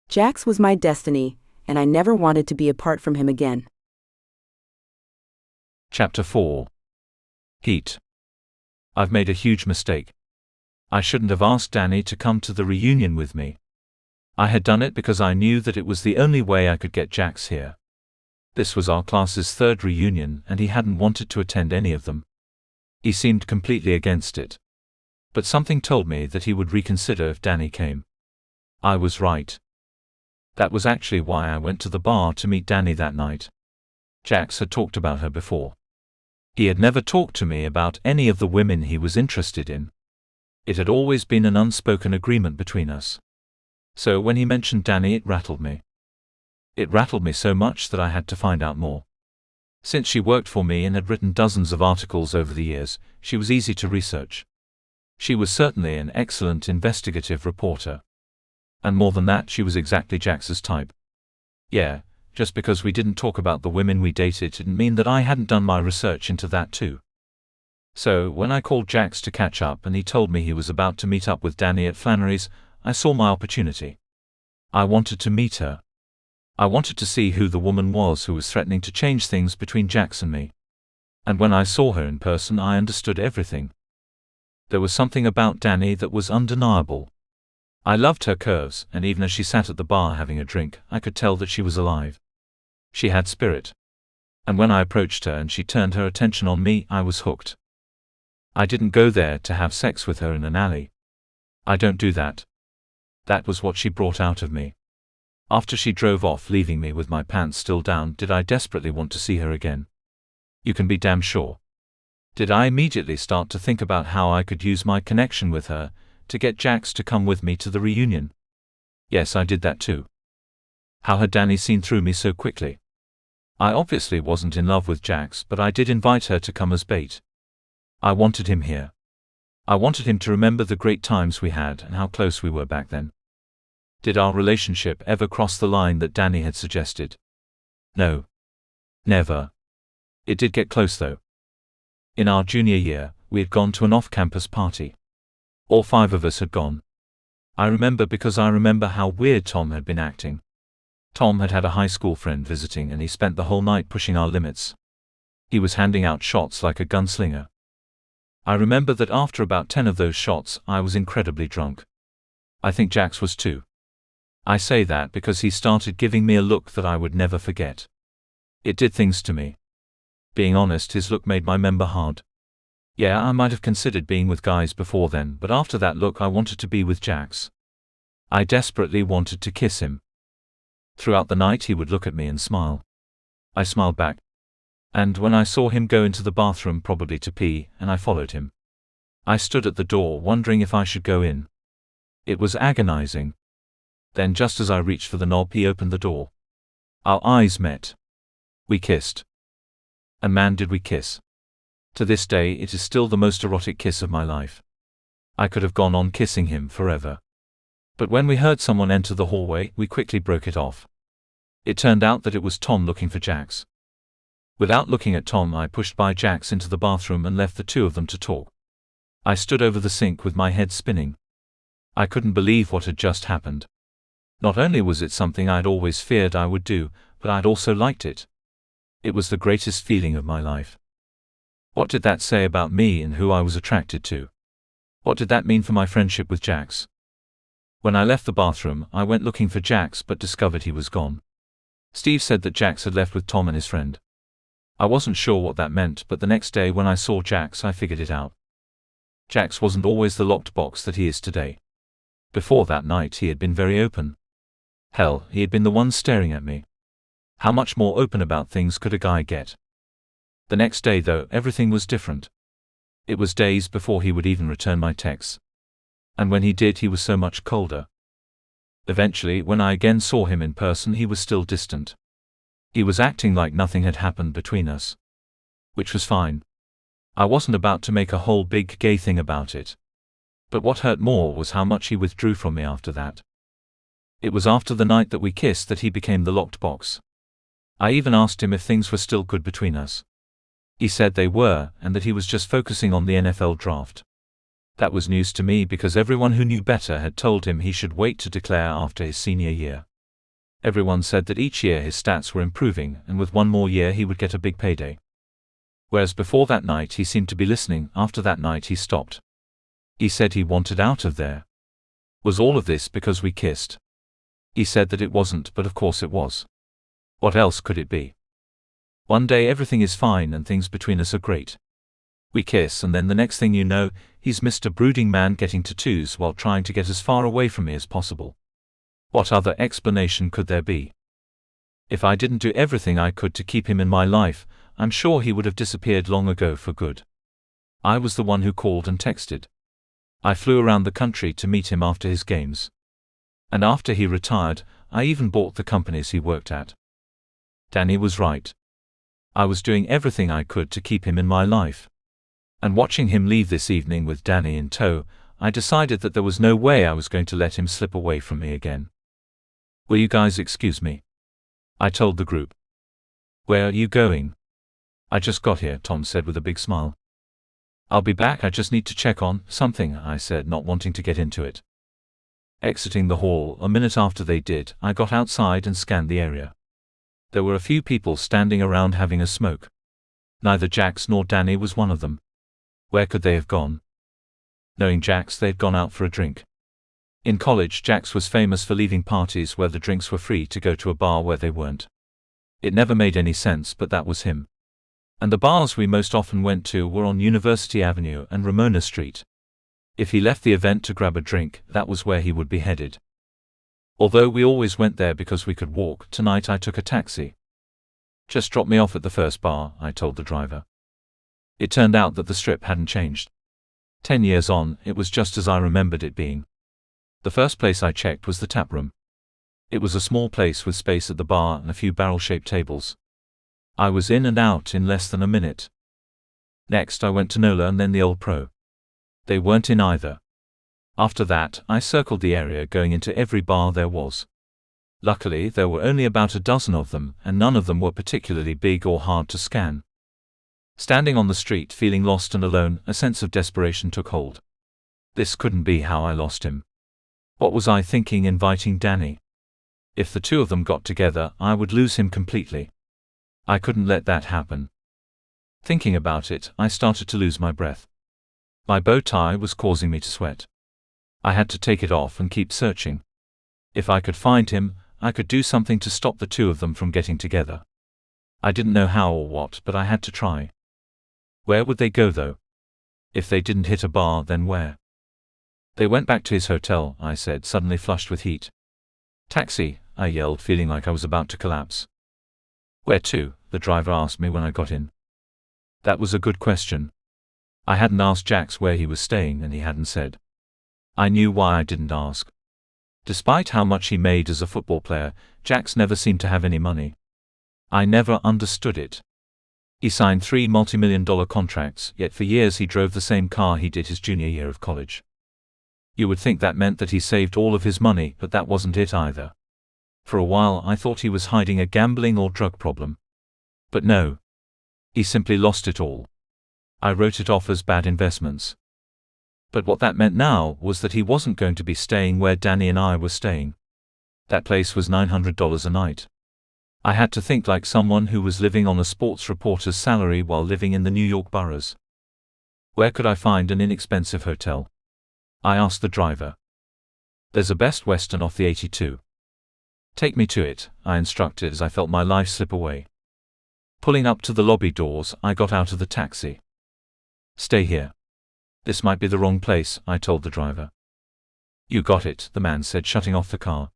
Jax was my destiny, and I never wanted to be apart from him again. Chapter 4. Heet. I've made a huge mistake. I shouldn't have asked Dani to come to the reunion with me. I had done it because I knew that it was the only way I could get Jax here. This was our class's third reunion and he hadn't wanted to attend any of them. He seemed completely against it. But something told me that he would reconsider if Dani came. I was right. That was actually why I went to the bar to meet Dani that night. Jax had talked about her before. He had never talked to me about any of the women he was interested in. It had always been an unspoken agreement between us. So when he mentioned Dani, it rattled me. It rattled me so much that I had to find out more. Since she worked for me and had written dozens of articles over the years, she was easy to research. She was certainly an excellent investigative reporter. And more than that, she was exactly Jax's type. Yeah, just because we didn't talk about the women we dated didn't mean that I hadn't done my research into that too. So when I called Jax to catch up and he told me he was about to meet up with Dani at Flannery's, I saw my opportunity. I wanted to meet her. I wanted to see who the woman was who was threatening to change things between Jax and me. And when I saw her in person, I understood everything. There was something about Dani that was undeniable. I loved her curves, and even as she sat at the bar having a drink, I could tell that she was alive. She had spirit. And when I approached her and she turned her attention on me, I was hooked. I didn't go there to have sex with her in an alley. I don't do that. That was what she brought out of me. After she drove off, leaving me with my pants still down, did I desperately want to see her again? You can be damn sure. Did I immediately start to think about how I could use my connection with her to get Jax to come with me to the reunion? Yes, I did that too. How had Dani seen through me so quickly? I obviously wasn't in love with Jax, but I did invite her to come as bait. I wanted him here. I wanted him to remember the great times we had and how close we were back then. Did our relationship ever cross the line that Dani had suggested? No. Never. It did get close though. In our junior year, we had gone to an off-campus party. All 5 of us had gone. I remember because I remember how weird Tom had been acting. Tom had had a high school friend visiting and he spent the whole night pushing our limits. He was handing out shots like a gunslinger. I remember that after about 10 of those shots, I was incredibly drunk. I think Jax was too. I say that because he started giving me a look that I would never forget. It did things to me. Being honest, his look made my member hard. Yeah, I might have considered being with guys before then, but after that look I wanted to be with Jax. I desperately wanted to kiss him. Throughout the night he would look at me and smile. I smiled back. And when I saw him go into the bathroom, probably to pee, and I followed him. I stood at the door wondering if I should go in. It was agonizing. Then just as I reached for the knob, he opened the door. Our eyes met. We kissed. And man, did we kiss. To this day, it is still the most erotic kiss of my life. I could have gone on kissing him forever. But when we heard someone enter the hallway, we quickly broke it off. It turned out that it was Tom looking for Jax. Without looking at Tom, I pushed by Jax into the bathroom and left the two of them to talk. I stood over the sink with my head spinning. I couldn't believe what had just happened. Not only was it something I'd always feared I would do, but I'd also liked it. It was the greatest feeling of my life. What did that say about me and who I was attracted to? What did that mean for my friendship with Jax? When I left the bathroom, I went looking for Jax but discovered he was gone. Steve said that Jax had left with Tom and his friend. I wasn't sure what that meant, but the next day when I saw Jax, I figured it out. Jax wasn't always the locked box that he is today. Before that night, he had been very open. Hell, he had been the one staring at me. How much more open about things could a guy get? The next day, though, everything was different. It was days before he would even return my texts. And when he did, he was so much colder. Eventually, when I again saw him in person, he was still distant. He was acting like nothing had happened between us. Which was fine. I wasn't about to make a whole big gay thing about it. But what hurt more was how much he withdrew from me after that. It was after the night that we kissed that he became the locked box. I even asked him if things were still good between us. He said they were, and that he was just focusing on the NFL draft. That was news to me because everyone who knew better had told him he should wait to declare after his senior year. Everyone said that each year his stats were improving, and with one more year he would get a big payday. Whereas before that night he seemed to be listening, after that night he stopped. He said he wanted out of there. Was all of this because we kissed? He said that it wasn't, but of course it was. What else could it be? One day everything is fine and things between us are great. We kiss, and then the next thing you know, he's Mr. Brooding Man getting tattoos while trying to get as far away from me as possible. What other explanation could there be? If I didn't do everything I could to keep him in my life, I'm sure he would have disappeared long ago for good. I was the one who called and texted. I flew around the country to meet him after his games. And after he retired, I even bought the companies he worked at. Dani was right. I was doing everything I could to keep him in my life. And watching him leave this evening with Dani in tow, I decided that there was no way I was going to let him slip away from me again. Will you guys excuse me? I told the group. Where are you going? I just got here, Tom said with a big smile. I'll be back, I just need to check on something, I said, not wanting to get into it. Exiting the hall, a minute after they did, I got outside and scanned the area. There were a few people standing around having a smoke. Neither Jax nor Dani was one of them. Where could they have gone? Knowing Jax, they'd gone out for a drink. In college, Jax was famous for leaving parties where the drinks were free to go to a bar where they weren't. It never made any sense, but that was him. And the bars we most often went to were on University Avenue and Ramona Street. If he left the event to grab a drink, that was where he would be headed. Although we always went there because we could walk, tonight I took a taxi. Just drop me off at the first bar, I told the driver. It turned out that the strip hadn't changed. 10 years on, it was just as I remembered it being. The first place I checked was the tap room. It was a small place with space at the bar and a few barrel-shaped tables. I was in and out in less than a minute. Next I went to Nola and then the Old Pro. They weren't in either. After that, I circled the area going into every bar there was. Luckily, there were only about a dozen of them, and none of them were particularly big or hard to scan. Standing on the street feeling lost and alone, a sense of desperation took hold. This couldn't be how I lost him. What was I thinking inviting Dani? If the two of them got together, I would lose him completely. I couldn't let that happen. Thinking about it, I started to lose my breath. My bow tie was causing me to sweat. I had to take it off and keep searching. If I could find him, I could do something to stop the two of them from getting together. I didn't know how or what, but I had to try. Where would they go though? If they didn't hit a bar, then where? They went back to his hotel, I said, suddenly flushed with heat. Taxi, I yelled, feeling like I was about to collapse. Where to? The driver asked me when I got in. That was a good question. I hadn't asked Jax where he was staying, and he hadn't said. I knew why I didn't ask. Despite how much he made as a football player, Jax never seemed to have any money. I never understood it. He signed 3 multi-million-dollar contracts, yet for years he drove the same car he did his junior year of college. You would think that meant that he saved all of his money, but that wasn't it either. For a while I thought he was hiding a gambling or drug problem. But no. He simply lost it all. I wrote it off as bad investments. But what that meant now was that he wasn't going to be staying where Dani and I were staying. That place was $900 a night. I had to think like someone who was living on a sports reporter's salary while living in the New York boroughs. Where could I find an inexpensive hotel? I asked the driver. There's a Best Western off the 82. Take me to it, I instructed as I felt my life slip away. Pulling up to the lobby doors, I got out of the taxi. Stay here. This might be the wrong place, I told the driver. You got it, the man said, shutting off the car.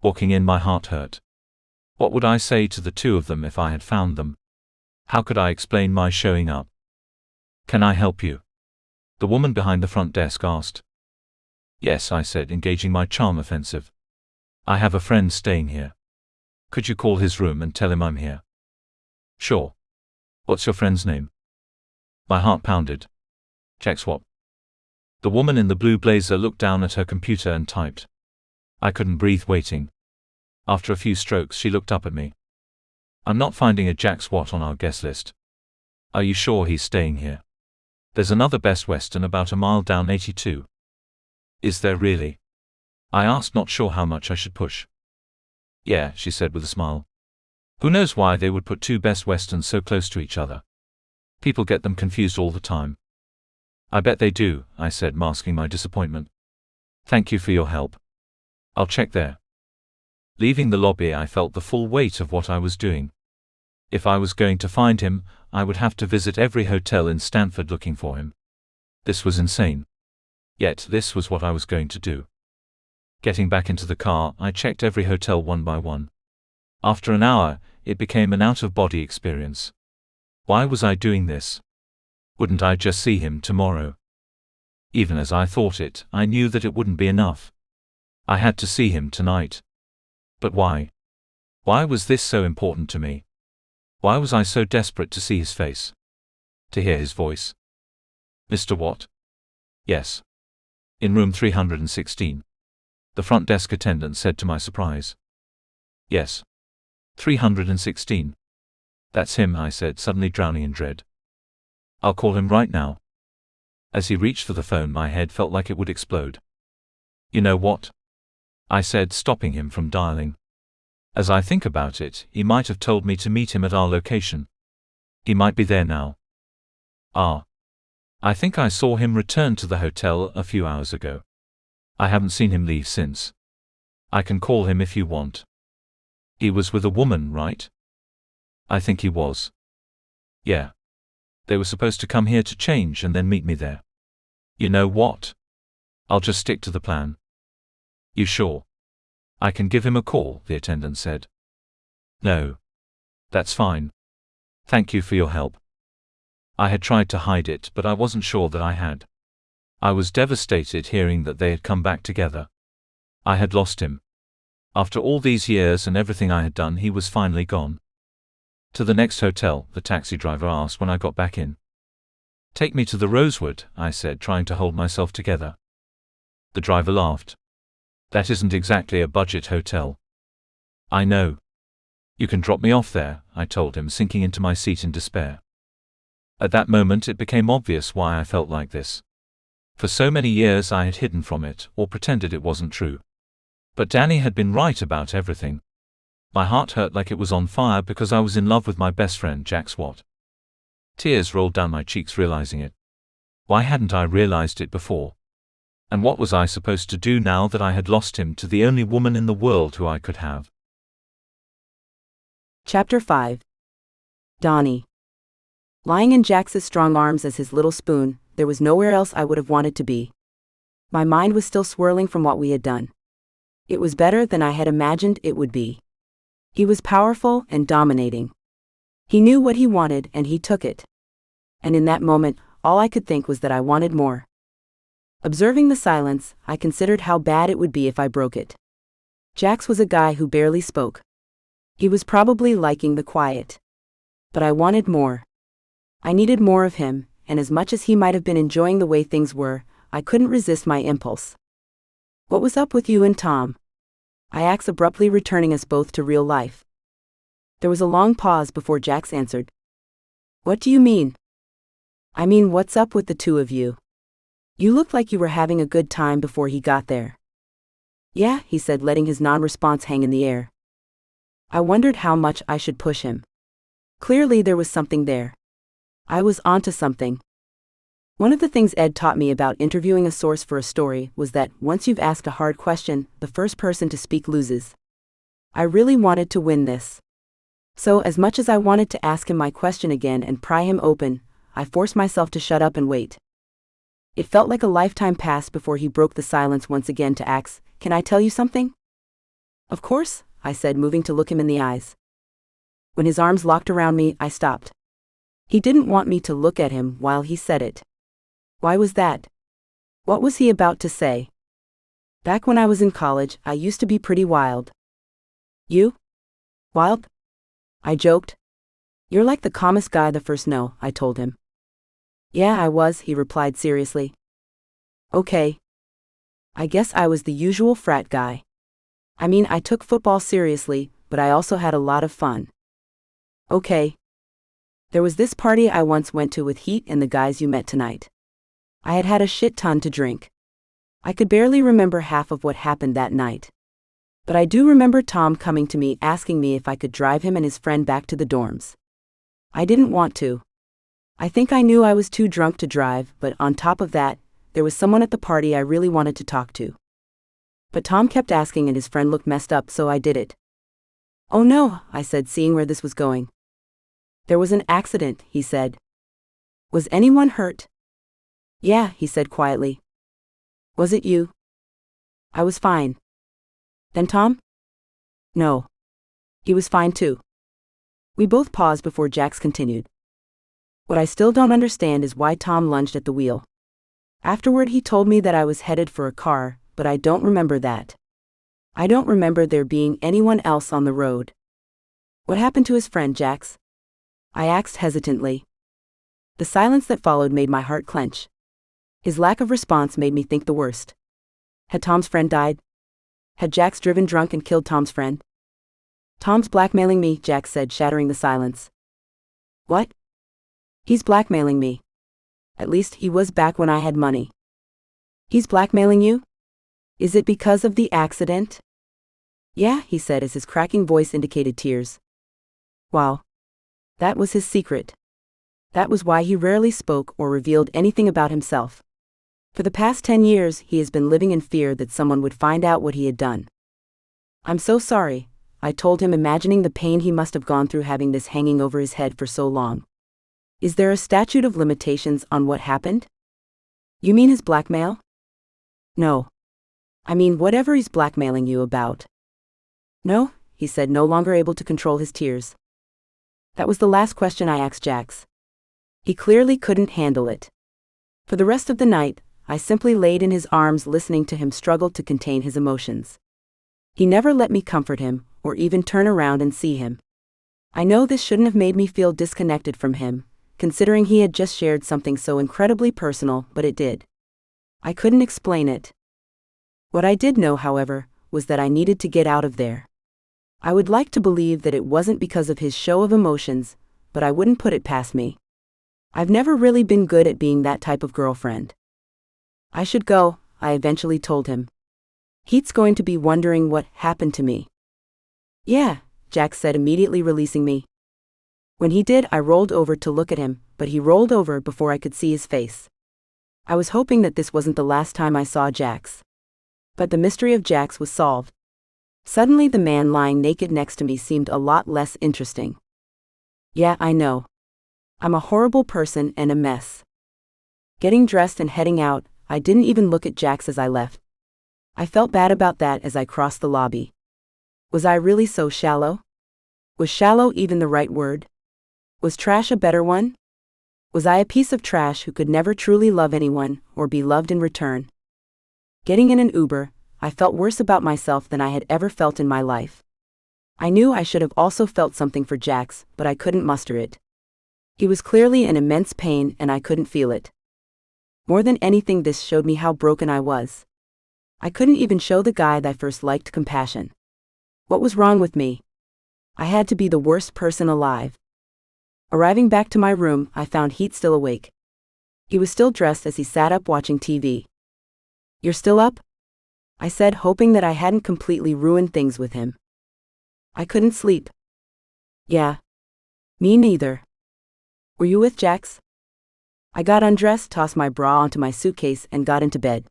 Walking in, my heart hurt. What would I say to the two of them if I had found them? How could I explain my showing up? Can I help you? The woman behind the front desk asked. Yes, I said, engaging my charm offensive. I have a friend staying here. Could you call his room and tell him I'm here? Sure. What's your friend's name? My heart pounded. Jax Watt. The woman in the blue blazer looked down at her computer and typed. I couldn't breathe waiting. After a few strokes she looked up at me. I'm not finding a Jax Watt on our guest list. Are you sure he's staying here? There's another Best Western about a mile down 82. Is there really? I asked, not sure how much I should push. Yeah, she said with a smile. Who knows why they would put 2 Best Westerns so close to each other? People get them confused all the time. I bet they do, I said, masking my disappointment. Thank you for your help. I'll check there. Leaving the lobby, I felt the full weight of what I was doing. If I was going to find him, I would have to visit every hotel in Stanford looking for him. This was insane. Yet this was what I was going to do. Getting back into the car, I checked every hotel one by one. After an hour, it became an out-of-body experience. Why was I doing this? Wouldn't I just see him tomorrow? Even as I thought it, I knew that it wouldn't be enough. I had to see him tonight. But why? Why was this so important to me? Why was I so desperate to see his face? To hear his voice? Mr. Watt? Yes. In room 316. The front desk attendant said to my surprise. Yes. 316. That's him, I said, suddenly drowning in dread. I'll call him right now. As he reached for the phone, my head felt like it would explode. You know what? I said, stopping him from dialing. As I think about it, he might have told me to meet him at our location. He might be there now. I think I saw him return to the hotel a few hours ago. I haven't seen him leave since. I can call him if you want. He was with a woman, right? I think he was. Yeah. They were supposed to come here to change and then meet me there. You know what? I'll just stick to the plan. You sure? I can give him a call, the attendant said. No. That's fine. Thank you for your help. I had tried to hide it, but I wasn't sure that I had. I was devastated hearing that they had come back together. I had lost him. After all these years and everything I had done, he was finally gone. To the next hotel, the taxi driver asked when I got back in. Take me to the Rosewood, I said, trying to hold myself together. The driver laughed. That isn't exactly a budget hotel. I know. You can drop me off there, I told him, sinking into my seat in despair. At that moment it became obvious why I felt like this. For so many years I had hidden from it, or pretended it wasn't true. But Dani had been right about everything. My heart hurt like it was on fire because I was in love with my best friend Jax Watt. Tears rolled down my cheeks realizing it. Why hadn't I realized it before? And what was I supposed to do now that I had lost him to the only woman in the world who I could have? Chapter 5. Dani. Lying in Jax's strong arms as his little spoon, there was nowhere else I would have wanted to be. My mind was still swirling from what we had done. It was better than I had imagined it would be. He was powerful and dominating. He knew what he wanted and he took it. And in that moment, all I could think was that I wanted more. Observing the silence, I considered how bad it would be if I broke it. Jax was a guy who barely spoke. He was probably liking the quiet. But I wanted more. I needed more of him, and as much as he might have been enjoying the way things were, I couldn't resist my impulse. "What was up with you and Tom?" I asked, abruptly returning us both to real life. There was a long pause before Jax answered. "What do you mean?" "I mean, what's up with the two of you? You looked like you were having a good time before he got there." "Yeah," he said, letting his non-response hang in the air. I wondered how much I should push him. Clearly there was something there. I was onto something. One of the things Ed taught me about interviewing a source for a story was that once you've asked a hard question, the first person to speak loses. I really wanted to win this. So, as much as I wanted to ask him my question again and pry him open, I forced myself to shut up and wait. It felt like a lifetime passed before he broke the silence once again to ask, "Can I tell you something?" "Of course," I said, moving to look him in the eyes. When his arms locked around me, I stopped. He didn't want me to look at him while he said it. Why was that? What was he about to say? Back when I was in college, I used to be pretty wild. "You? Wild?" I joked. "You're like the calmest guy the first know," I told him. "Yeah, I was," he replied seriously. "Okay. I guess I was the usual frat guy. I mean, I took football seriously, but I also had a lot of fun." "Okay. There was this party I once went to with Heet and the guys you met tonight. I had had a shit ton to drink. I could barely remember half of what happened that night. But I do remember Tom coming to me asking me if I could drive him and his friend back to the dorms. I didn't want to. I think I knew I was too drunk to drive, but on top of that, there was someone at the party I really wanted to talk to. But Tom kept asking and his friend looked messed up, so I did it." "Oh no," I said, seeing where this was going. "There was an accident," he said. "Was anyone hurt?" "Yeah," he said quietly. "Was it you?" "I was fine." "Then Tom?" "No. He was fine too." We both paused before Jax continued. "What I still don't understand is why Tom lunged at the wheel. Afterward he told me that I was headed for a car, but I don't remember that. I don't remember there being anyone else on the road." "What happened to his friend, Jax?" I asked hesitantly. The silence that followed made my heart clench. His lack of response made me think the worst. Had Tom's friend died? Had Jax driven drunk and killed Tom's friend? "Tom's blackmailing me," Jax said, shattering the silence. "What?" "He's blackmailing me. At least he was back when I had money." "He's blackmailing you? Is it because of the accident?" "Yeah," he said as his cracking voice indicated tears. Wow. That was his secret. That was why he rarely spoke or revealed anything about himself. For the past 10 years, he has been living in fear that someone would find out what he had done. "I'm so sorry," I told him, imagining the pain he must have gone through having this hanging over his head for so long. "Is there a statute of limitations on what happened?" "You mean his blackmail?" "No. I mean whatever he's blackmailing you about." "No," he said, no longer able to control his tears. That was the last question I asked Jax. He clearly couldn't handle it. For the rest of the night, I simply laid in his arms listening to him struggle to contain his emotions. He never let me comfort him, or even turn around and see him. I know this shouldn't have made me feel disconnected from him, considering he had just shared something so incredibly personal, but it did. I couldn't explain it. What I did know, however, was that I needed to get out of there. I would like to believe that it wasn't because of his show of emotions, but I wouldn't put it past me. I've never really been good at being that type of girlfriend. "I should go," I eventually told him. "Heet's going to be wondering what happened to me." "Yeah," Jax said, immediately releasing me. When he did, I rolled over to look at him, but he rolled over before I could see his face. I was hoping that this wasn't the last time I saw Jax. But the mystery of Jax was solved. Suddenly the man lying naked next to me seemed a lot less interesting. Yeah, I know. I'm a horrible person and a mess. Getting dressed and heading out, I didn't even look at Jax as I left. I felt bad about that as I crossed the lobby. Was I really so shallow? Was shallow even the right word? Was trash a better one? Was I a piece of trash who could never truly love anyone or be loved in return? Getting in an Uber, I felt worse about myself than I had ever felt in my life. I knew I should have also felt something for Jax, but I couldn't muster it. He was clearly in immense pain and I couldn't feel it. More than anything, this showed me how broken I was. I couldn't even show the guy that I first liked compassion. What was wrong with me? I had to be the worst person alive. Arriving back to my room, I found Heet still awake. He was still dressed as he sat up watching TV. "You're still up?" I said, hoping that I hadn't completely ruined things with him. I couldn't sleep. "Yeah. Me neither. Were you with Jax?" I got undressed, tossed my bra onto my suitcase, and got into bed.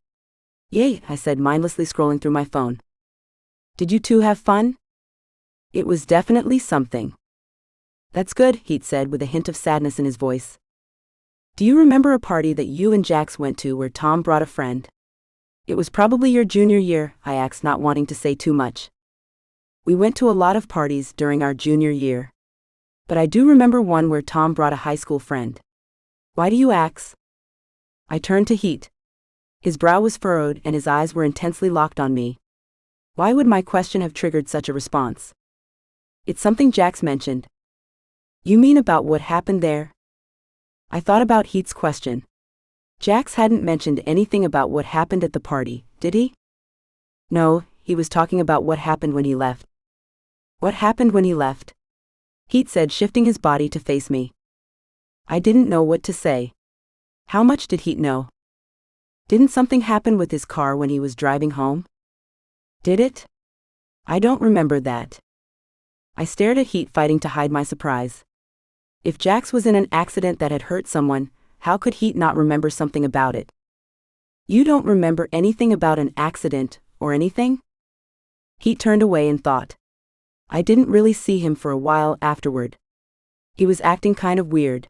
"Yay," I said, mindlessly scrolling through my phone. "Did you two have fun?" "It was definitely something." "That's good," Heet said with a hint of sadness in his voice. "Do you remember a party that you and Jax went to where Tom brought a friend?" "It was probably your junior year," I asked, not wanting to say too much. "We went to a lot of parties during our junior year. But I do remember one where Tom brought a high school friend." "Why do you ask?" I turned to Heet. His brow was furrowed and his eyes were intensely locked on me. Why would my question have triggered such a response? "It's something Jax mentioned." "You mean about what happened there?" I thought about Heet's question. Jax hadn't mentioned anything about what happened at the party, did he? No, he was talking about what happened when he left. "What happened when he left?" Heet said, shifting his body to face me. I didn't know what to say. How much did Heet know? Didn't something happen with his car when he was driving home? Did it? I don't remember that. I stared at Heet, fighting to hide my surprise. If Jax was in an accident that had hurt someone, how could Heet not remember something about it? "You don't remember anything about an accident, or anything?" Heet turned away in thought. I didn't really see him for a while afterward. He was acting kind of weird.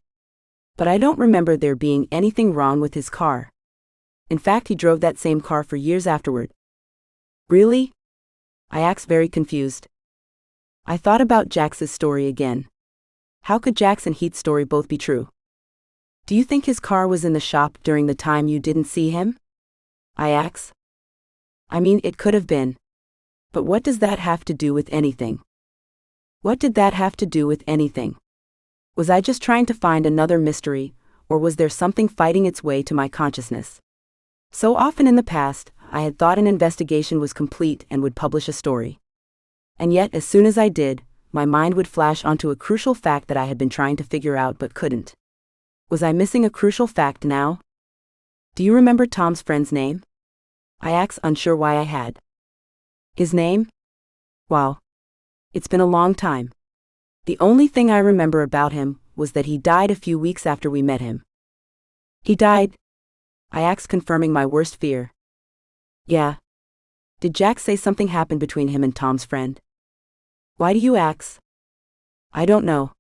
But I don't remember there being anything wrong with his car. In fact, he drove that same car for years afterward. "Really?" I asked, very confused. I thought about Jax's story again. How could Jax and Heet's story both be true? "Do you think his car was in the shop during the time you didn't see him?" I asked. "I mean, it could have been. But what does that have to do with anything?" What did that have to do with anything? Was I just trying to find another mystery, or was there something fighting its way to my consciousness? So often in the past, I had thought an investigation was complete and would publish a story. And yet, as soon as I did, my mind would flash onto a crucial fact that I had been trying to figure out but couldn't. Was I missing a crucial fact now? "Do you remember Tom's friend's name?" I asked, unsure why I had. "His name? Wow. It's been a long time. The only thing I remember about him was that he died a few weeks after we met him." "He died?" I asked, confirming my worst fear. "Yeah. Did Jax say something happened between him and Tom's friend?" "Why do you ask?" "I don't know.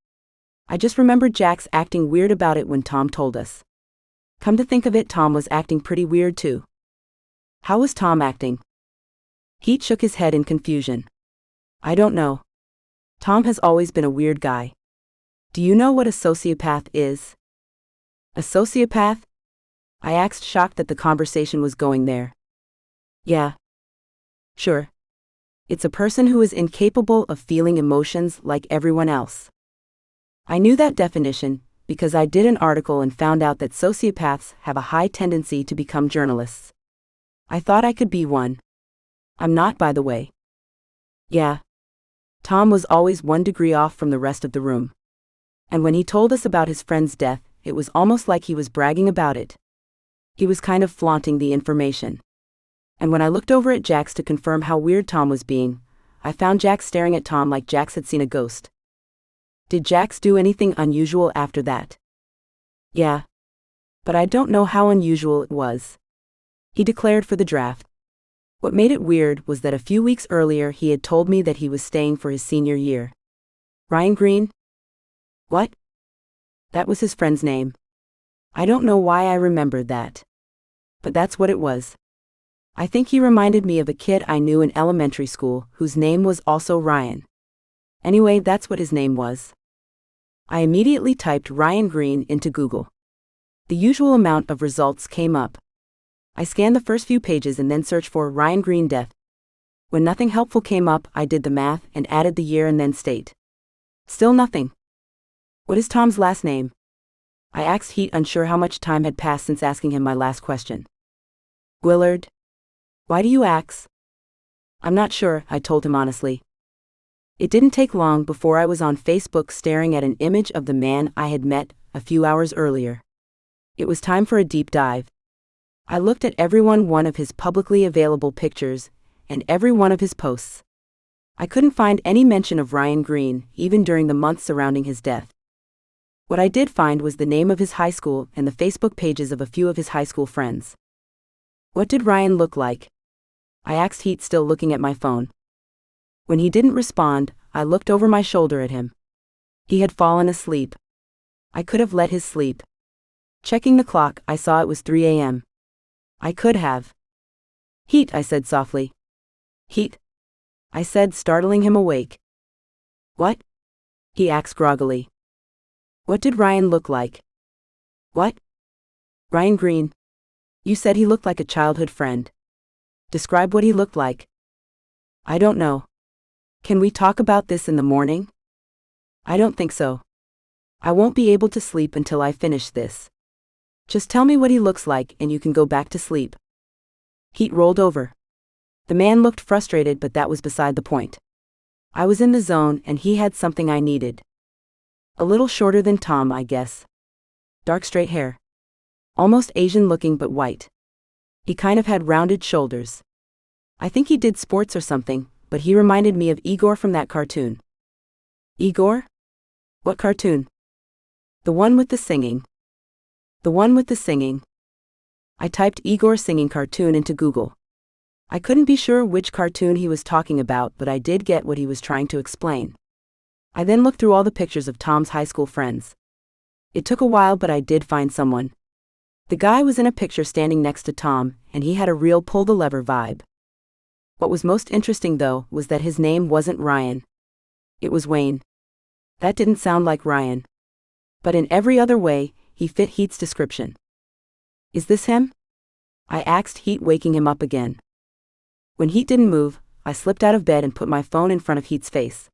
I just remember Jax acting weird about it when Tom told us. Come to think of it, Tom was acting pretty weird too." "How was Tom acting?" Heet shook his head in confusion. "I don't know. Tom has always been a weird guy. Do you know what a sociopath is?" "A sociopath?" I asked, shocked that the conversation was going there. "Yeah. Sure. It's a person who is incapable of feeling emotions like everyone else." I knew that definition because I did an article and found out that sociopaths have a high tendency to become journalists. I thought I could be one. I'm not, by the way. "Yeah." Tom was always 1 degree off from the rest of the room. And when he told us about his friend's death, it was almost like he was bragging about it. He was kind of flaunting the information. And when I looked over at Jax to confirm how weird Tom was being, I found Jax staring at Tom like Jax had seen a ghost. "Did Jax do anything unusual after that?" "Yeah. But I don't know how unusual it was. He declared for the draft. What made it weird was that a few weeks earlier he had told me that he was staying for his senior year." "Ryan Green?" "What?" "That was his friend's name. I don't know why I remembered that. But that's what it was. I think he reminded me of a kid I knew in elementary school whose name was also Ryan. Anyway, that's what his name was." I immediately typed Ryan Green into Google. The usual amount of results came up. I scanned the first few pages and then searched for Ryan Green death. When nothing helpful came up, I did the math and added the year and then state. Still nothing. What is Tom's last name? I asked Heet, unsure how much time had passed since asking him my last question. Willard. Why do you ask? I'm not sure, I told him honestly. It didn't take long before I was on Facebook staring at an image of the man I had met a few hours earlier. It was time for a deep dive. I looked at every one of his publicly available pictures and every one of his posts. I couldn't find any mention of Ryan Green, even during the months surrounding his death. What I did find was the name of his high school and the Facebook pages of a few of his high school friends. What did Ryan look like? I asked Heet, still looking at my phone. When he didn't respond, I looked over my shoulder at him. He had fallen asleep. I could have let his sleep. Checking the clock, I saw it was 3 a.m. I could have. Heet, I said softly. Heet, I said, startling him awake. What? He asked groggily. What did Ryan look like? What? Ryan Green. You said he looked like a childhood friend. Describe what he looked like. I don't know. Can we talk about this in the morning? I don't think so. I won't be able to sleep until I finish this. Just tell me what he looks like and you can go back to sleep. Heet rolled over. The man looked frustrated, but that was beside the point. I was in the zone and he had something I needed. A little shorter than Tom, I guess. Dark straight hair. Almost Asian looking but white. He kind of had rounded shoulders. I think he did sports or something, but he reminded me of Igor from that cartoon. Igor? What cartoon? The one with the singing. The one with the singing. I typed Igor singing cartoon into Google. I couldn't be sure which cartoon he was talking about, but I did get what he was trying to explain. I then looked through all the pictures of Tom's high school friends. It took a while, but I did find someone. The guy was in a picture standing next to Tom, and he had a real pull-the-lever vibe. What was most interesting, though, was that his name wasn't Ryan. It was Wayne. That didn't sound like Ryan. But in every other way, he fit Heet's description. Is this him? I asked Heet, waking him up again. When Heet didn't move, I slipped out of bed and put my phone in front of Heet's face.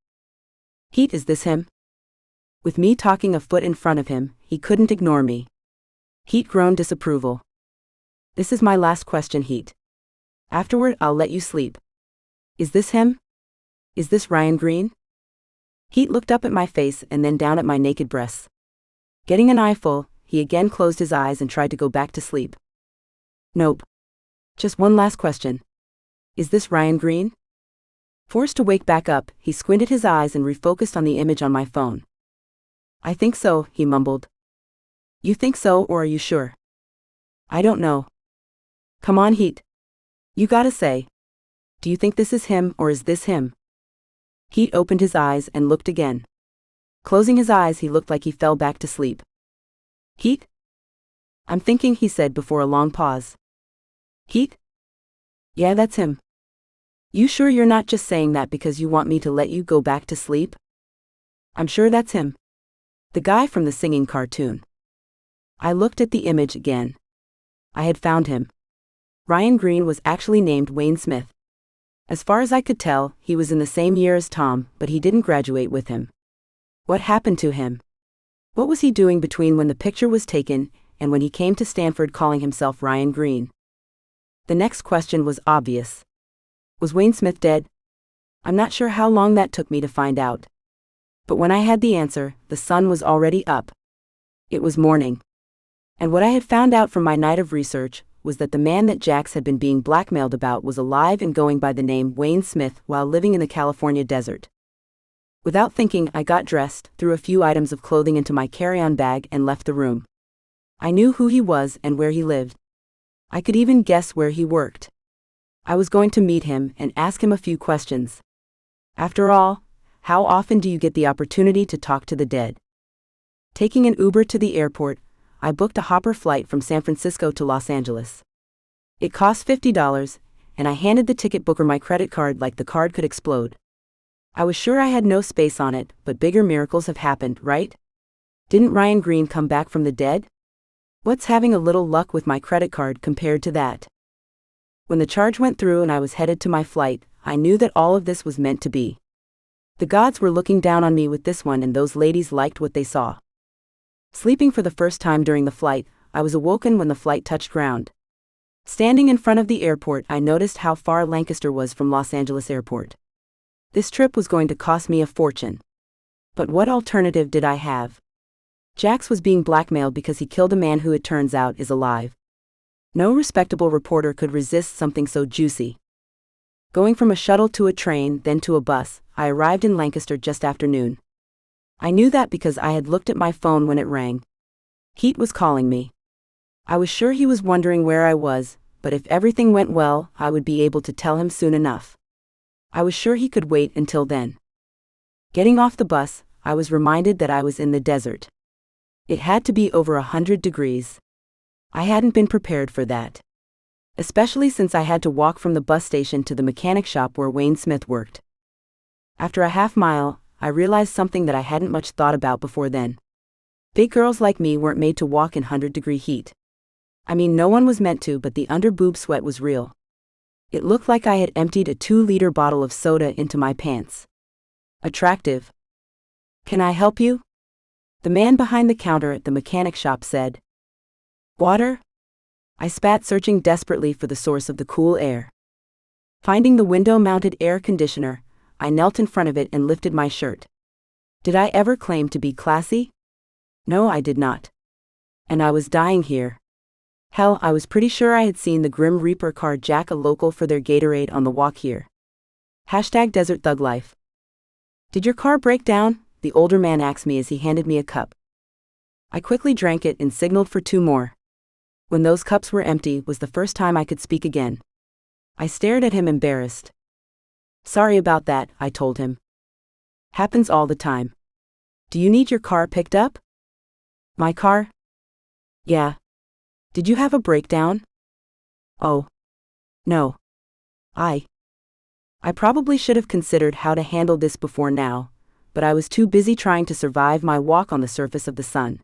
Heet, is this him? With me talking a foot in front of him, he couldn't ignore me. Heet groaned disapproval. This is my last question, Heet. Afterward, I'll let you sleep. Is this him? Is this Ryan Green? Heet looked up at my face and then down at my naked breasts. Getting an eyeful, he again closed his eyes and tried to go back to sleep. Nope. Just one last question. Is this Ryan Green? Forced to wake back up, he squinted his eyes and refocused on the image on my phone. I think so, he mumbled. You think so, or are you sure? I don't know. Come on, Heet. You gotta say. Do you think this is him, or is this him? Heet opened his eyes and looked again. Closing his eyes, he looked like he fell back to sleep. Heet? I'm thinking, he said before a long pause. Heet? Yeah, that's him. You sure you're not just saying that because you want me to let you go back to sleep? I'm sure that's him. The guy from the singing cartoon. I looked at the image again. I had found him. Ryan Green was actually named Wayne Smith. As far as I could tell, he was in the same year as Tom, but he didn't graduate with him. What happened to him? What was he doing between when the picture was taken and when he came to Stanford calling himself Ryan Green? The next question was obvious. Was Wayne Smith dead? I'm not sure how long that took me to find out. But when I had the answer, the sun was already up. It was morning. And what I had found out from my night of research was that the man that Jax had been being blackmailed about was alive and going by the name Wayne Smith while living in the California desert. Without thinking, I got dressed, threw a few items of clothing into my carry-on bag and left the room. I knew who he was and where he lived. I could even guess where he worked. I was going to meet him and ask him a few questions. After all, how often do you get the opportunity to talk to the dead? Taking an Uber to the airport, I booked a hopper flight from San Francisco to Los Angeles. It cost $50, and I handed the ticket booker my credit card like the card could explode. I was sure I had no space on it, but bigger miracles have happened, right? Didn't Ryan Green come back from the dead? What's having a little luck with my credit card compared to that? When the charge went through and I was headed to my flight, I knew that all of this was meant to be. The gods were looking down on me with this one, and those ladies liked what they saw. Sleeping for the first time during the flight, I was awoken when the flight touched ground. Standing in front of the airport, I noticed how far Lancaster was from Los Angeles Airport. This trip was going to cost me a fortune. But what alternative did I have? Jax was being blackmailed because he killed a man who, it turns out, is alive. No respectable reporter could resist something so juicy. Going from a shuttle to a train, then to a bus, I arrived in Lancaster just after noon. I knew that because I had looked at my phone when it rang. Heet was calling me. I was sure he was wondering where I was, but if everything went well, I would be able to tell him soon enough. I was sure he could wait until then. Getting off the bus, I was reminded that I was in the desert. It had to be over 100 degrees. I hadn't been prepared for that. Especially since I had to walk from the bus station to the mechanic shop where Wayne Smith worked. After a half mile, I realized something that I hadn't much thought about before then. Big girls like me weren't made to walk in 100-degree heat. I mean, no one was meant to, but the under-boob sweat was real. It looked like I had emptied a 2-liter bottle of soda into my pants. Attractive. "Can I help you?" The man behind the counter at the mechanic shop said. "Water?" I spat, searching desperately for the source of the cool air. Finding the window-mounted air conditioner, I knelt in front of it and lifted my shirt. Did I ever claim to be classy? No, I did not. And I was dying here. Hell, I was pretty sure I had seen the Grim Reaper car jack a local for their Gatorade on the walk here. #Desert Thug Life. "Did your car break down?" the older man asked me as he handed me a cup. I quickly drank it and signaled for 2 more. When those cups were empty was the first time I could speak again. I stared at him, embarrassed. "Sorry about that," I told him. "Happens all the time. Do you need your car picked up?" "My car?" "Yeah. Did you have a breakdown?" "Oh. No. I probably should have considered how to handle this before now, but I was too busy trying to survive my walk on the surface of the sun.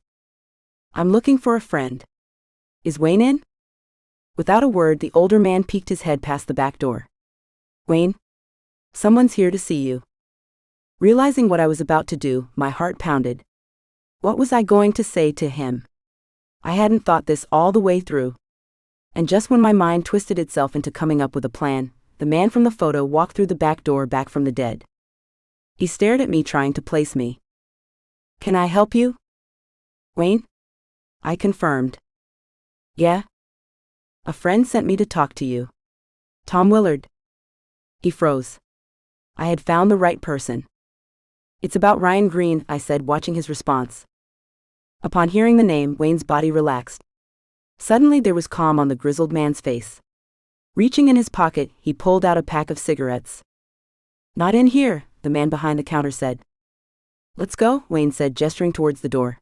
"I'm looking for a friend. Is Wayne in?" Without a word, the older man peeked his head past the back door. "Wayne? Someone's here to see you." Realizing what I was about to do, my heart pounded. What was I going to say to him? I hadn't thought this all the way through. And just when my mind twisted itself into coming up with a plan, the man from the photo walked through the back door back from the dead. He stared at me, trying to place me. "Can I help you?" "Wayne?" I confirmed. "Yeah?" "A friend sent me to talk to you. Tom Willard." He froze. I had found the right person. "It's about Ryan Green," I said, watching his response. Upon hearing the name, Wayne's body relaxed. Suddenly there was calm on the grizzled man's face. Reaching in his pocket, he pulled out a pack of cigarettes. "Not in here," the man behind the counter said. "Let's go," Wayne said, gesturing towards the door.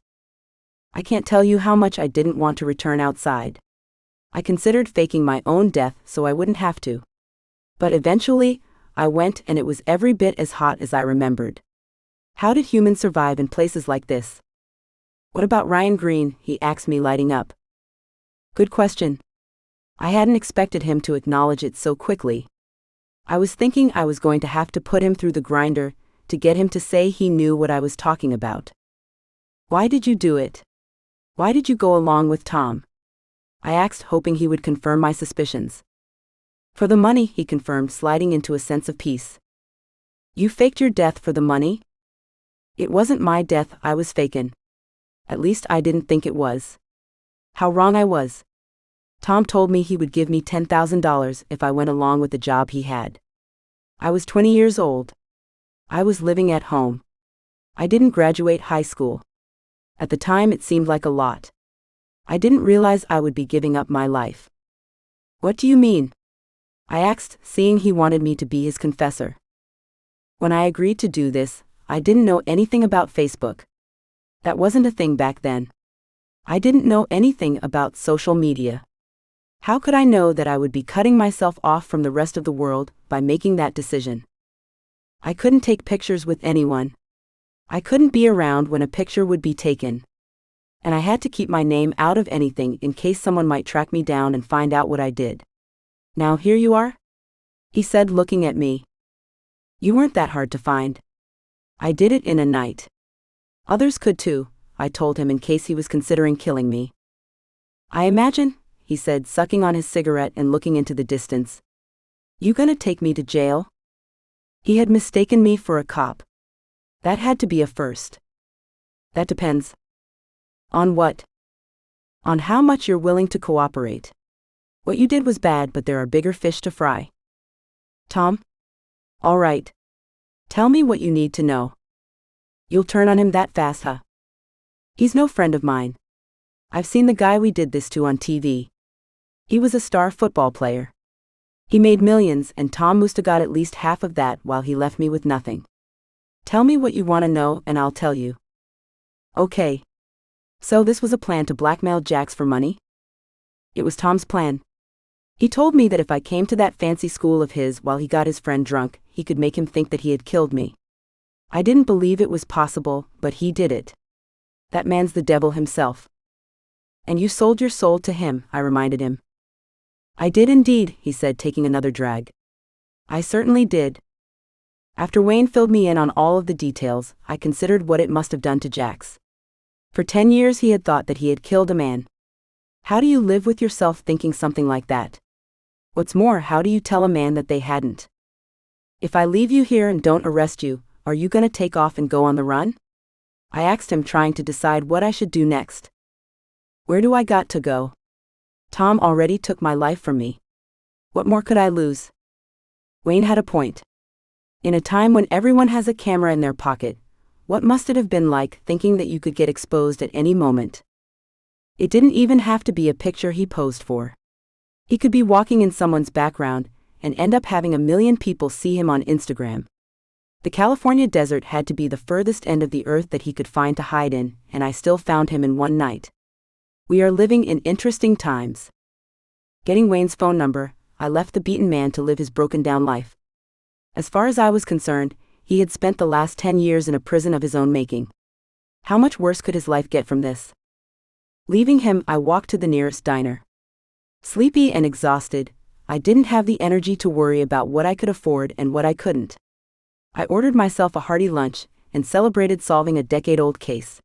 I can't tell you how much I didn't want to return outside. I considered faking my own death so I wouldn't have to. But eventually, I went, and it was every bit as hot as I remembered. How did humans survive in places like this? "What about Ryan Green?" he asked me, lighting up. Good question. I hadn't expected him to acknowledge it so quickly. I was thinking I was going to have to put him through the grinder to get him to say he knew what I was talking about. "Why did you do it? Why did you go along with Tom?" I asked, hoping he would confirm my suspicions. "For the money," he confirmed, sliding into a sense of peace. "You faked your death for the money?" "It wasn't my death I was faking. At least I didn't think it was. How wrong I was. Tom told me he would give me $10,000 if I went along with the job he had. I was 20 years old. I was living at home. I didn't graduate high school. At the time it seemed like a lot. I didn't realize I would be giving up my life." "What do you mean?" I asked, seeing he wanted me to be his confessor. "When I agreed to do this, I didn't know anything about Facebook. That wasn't a thing back then. I didn't know anything about social media. How could I know that I would be cutting myself off from the rest of the world by making that decision? I couldn't take pictures with anyone. I couldn't be around when a picture would be taken. And I had to keep my name out of anything in case someone might track me down and find out what I did. Now here you are? He said, looking at me. You weren't that hard to find. I did it in a night. Others could too, I told him in case he was considering killing me. I imagine, he said, sucking on his cigarette and looking into the distance. You gonna take me to jail? He had mistaken me for a cop. That had to be a first. That depends. On what? On how much you're willing to cooperate. What you did was bad, but there are bigger fish to fry. Tom? All right. Tell me what you need to know. You'll turn on him that fast, huh? He's no friend of mine. I've seen the guy we did this to on TV. He was a star football player. He made millions, and Tom musta got at least half of that while he left me with nothing. Tell me what you want to know and I'll tell you. Okay. So this was a plan to blackmail Jax for money? It was Tom's plan. He told me that if I came to that fancy school of his while he got his friend drunk, he could make him think that he had killed me. I didn't believe it was possible, but he did it. That man's the devil himself. And you sold your soul to him, I reminded him. I did indeed, he said, taking another drag. I certainly did. After Wayne filled me in on all of the details, I considered what it must have done to Jax. For 10 years he had thought that he had killed a man. How do you live with yourself thinking something like that? What's more, how do you tell a man that they hadn't? If I leave you here and don't arrest you, are you gonna take off and go on the run? I asked him, trying to decide what I should do next. Where do I got to go? Tom already took my life from me. What more could I lose? Wayne had a point. In a time when everyone has a camera in their pocket, what must it have been like thinking that you could get exposed at any moment? It didn't even have to be a picture he posed for. He could be walking in someone's background and end up having 1 million people see him on Instagram. The California desert had to be the furthest end of the earth that he could find to hide in, and I still found him in one night. We are living in interesting times. Getting Wayne's phone number, I left the beaten man to live his broken-down life. As far as I was concerned, he had spent the last 10 years in a prison of his own making. How much worse could his life get from this? Leaving him, I walked to the nearest diner. Sleepy and exhausted, I didn't have the energy to worry about what I could afford and what I couldn't. I ordered myself a hearty lunch and celebrated solving a decade-old case.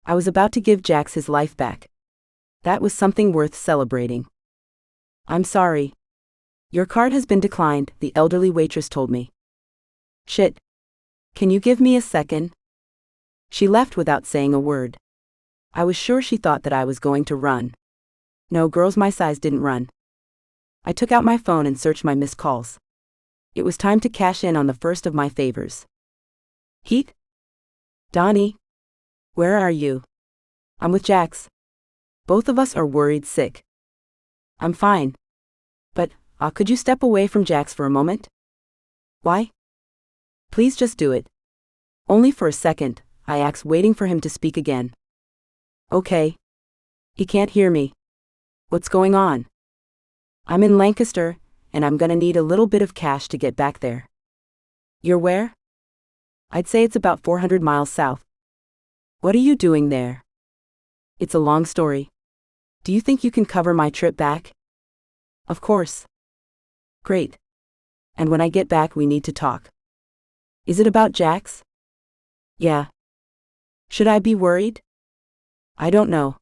I was about to give Jax his life back. That was something worth celebrating. I'm sorry. Your card has been declined, the elderly waitress told me. Shit. Can you give me a second? She left without saying a word. I was sure she thought that I was going to run. No, girls my size didn't run. I took out my phone and searched my missed calls. It was time to cash in on the first of my favors. Heet? Dani? Where are you? I'm with Jax. Both of us are worried sick. I'm fine. But, could you step away from Jax for a moment? Why? Please just do it. Only for a second, I asked, waiting for him to speak again. Okay. He can't hear me. What's going on? I'm in Lancaster, and I'm gonna need a little bit of cash to get back there. You're where? I'd say it's about 400 miles south. What are you doing there? It's a long story. Do you think you can cover my trip back? Of course. Great. And when I get back, we need to talk. Is it about Jax? Yeah. Should I be worried? I don't know.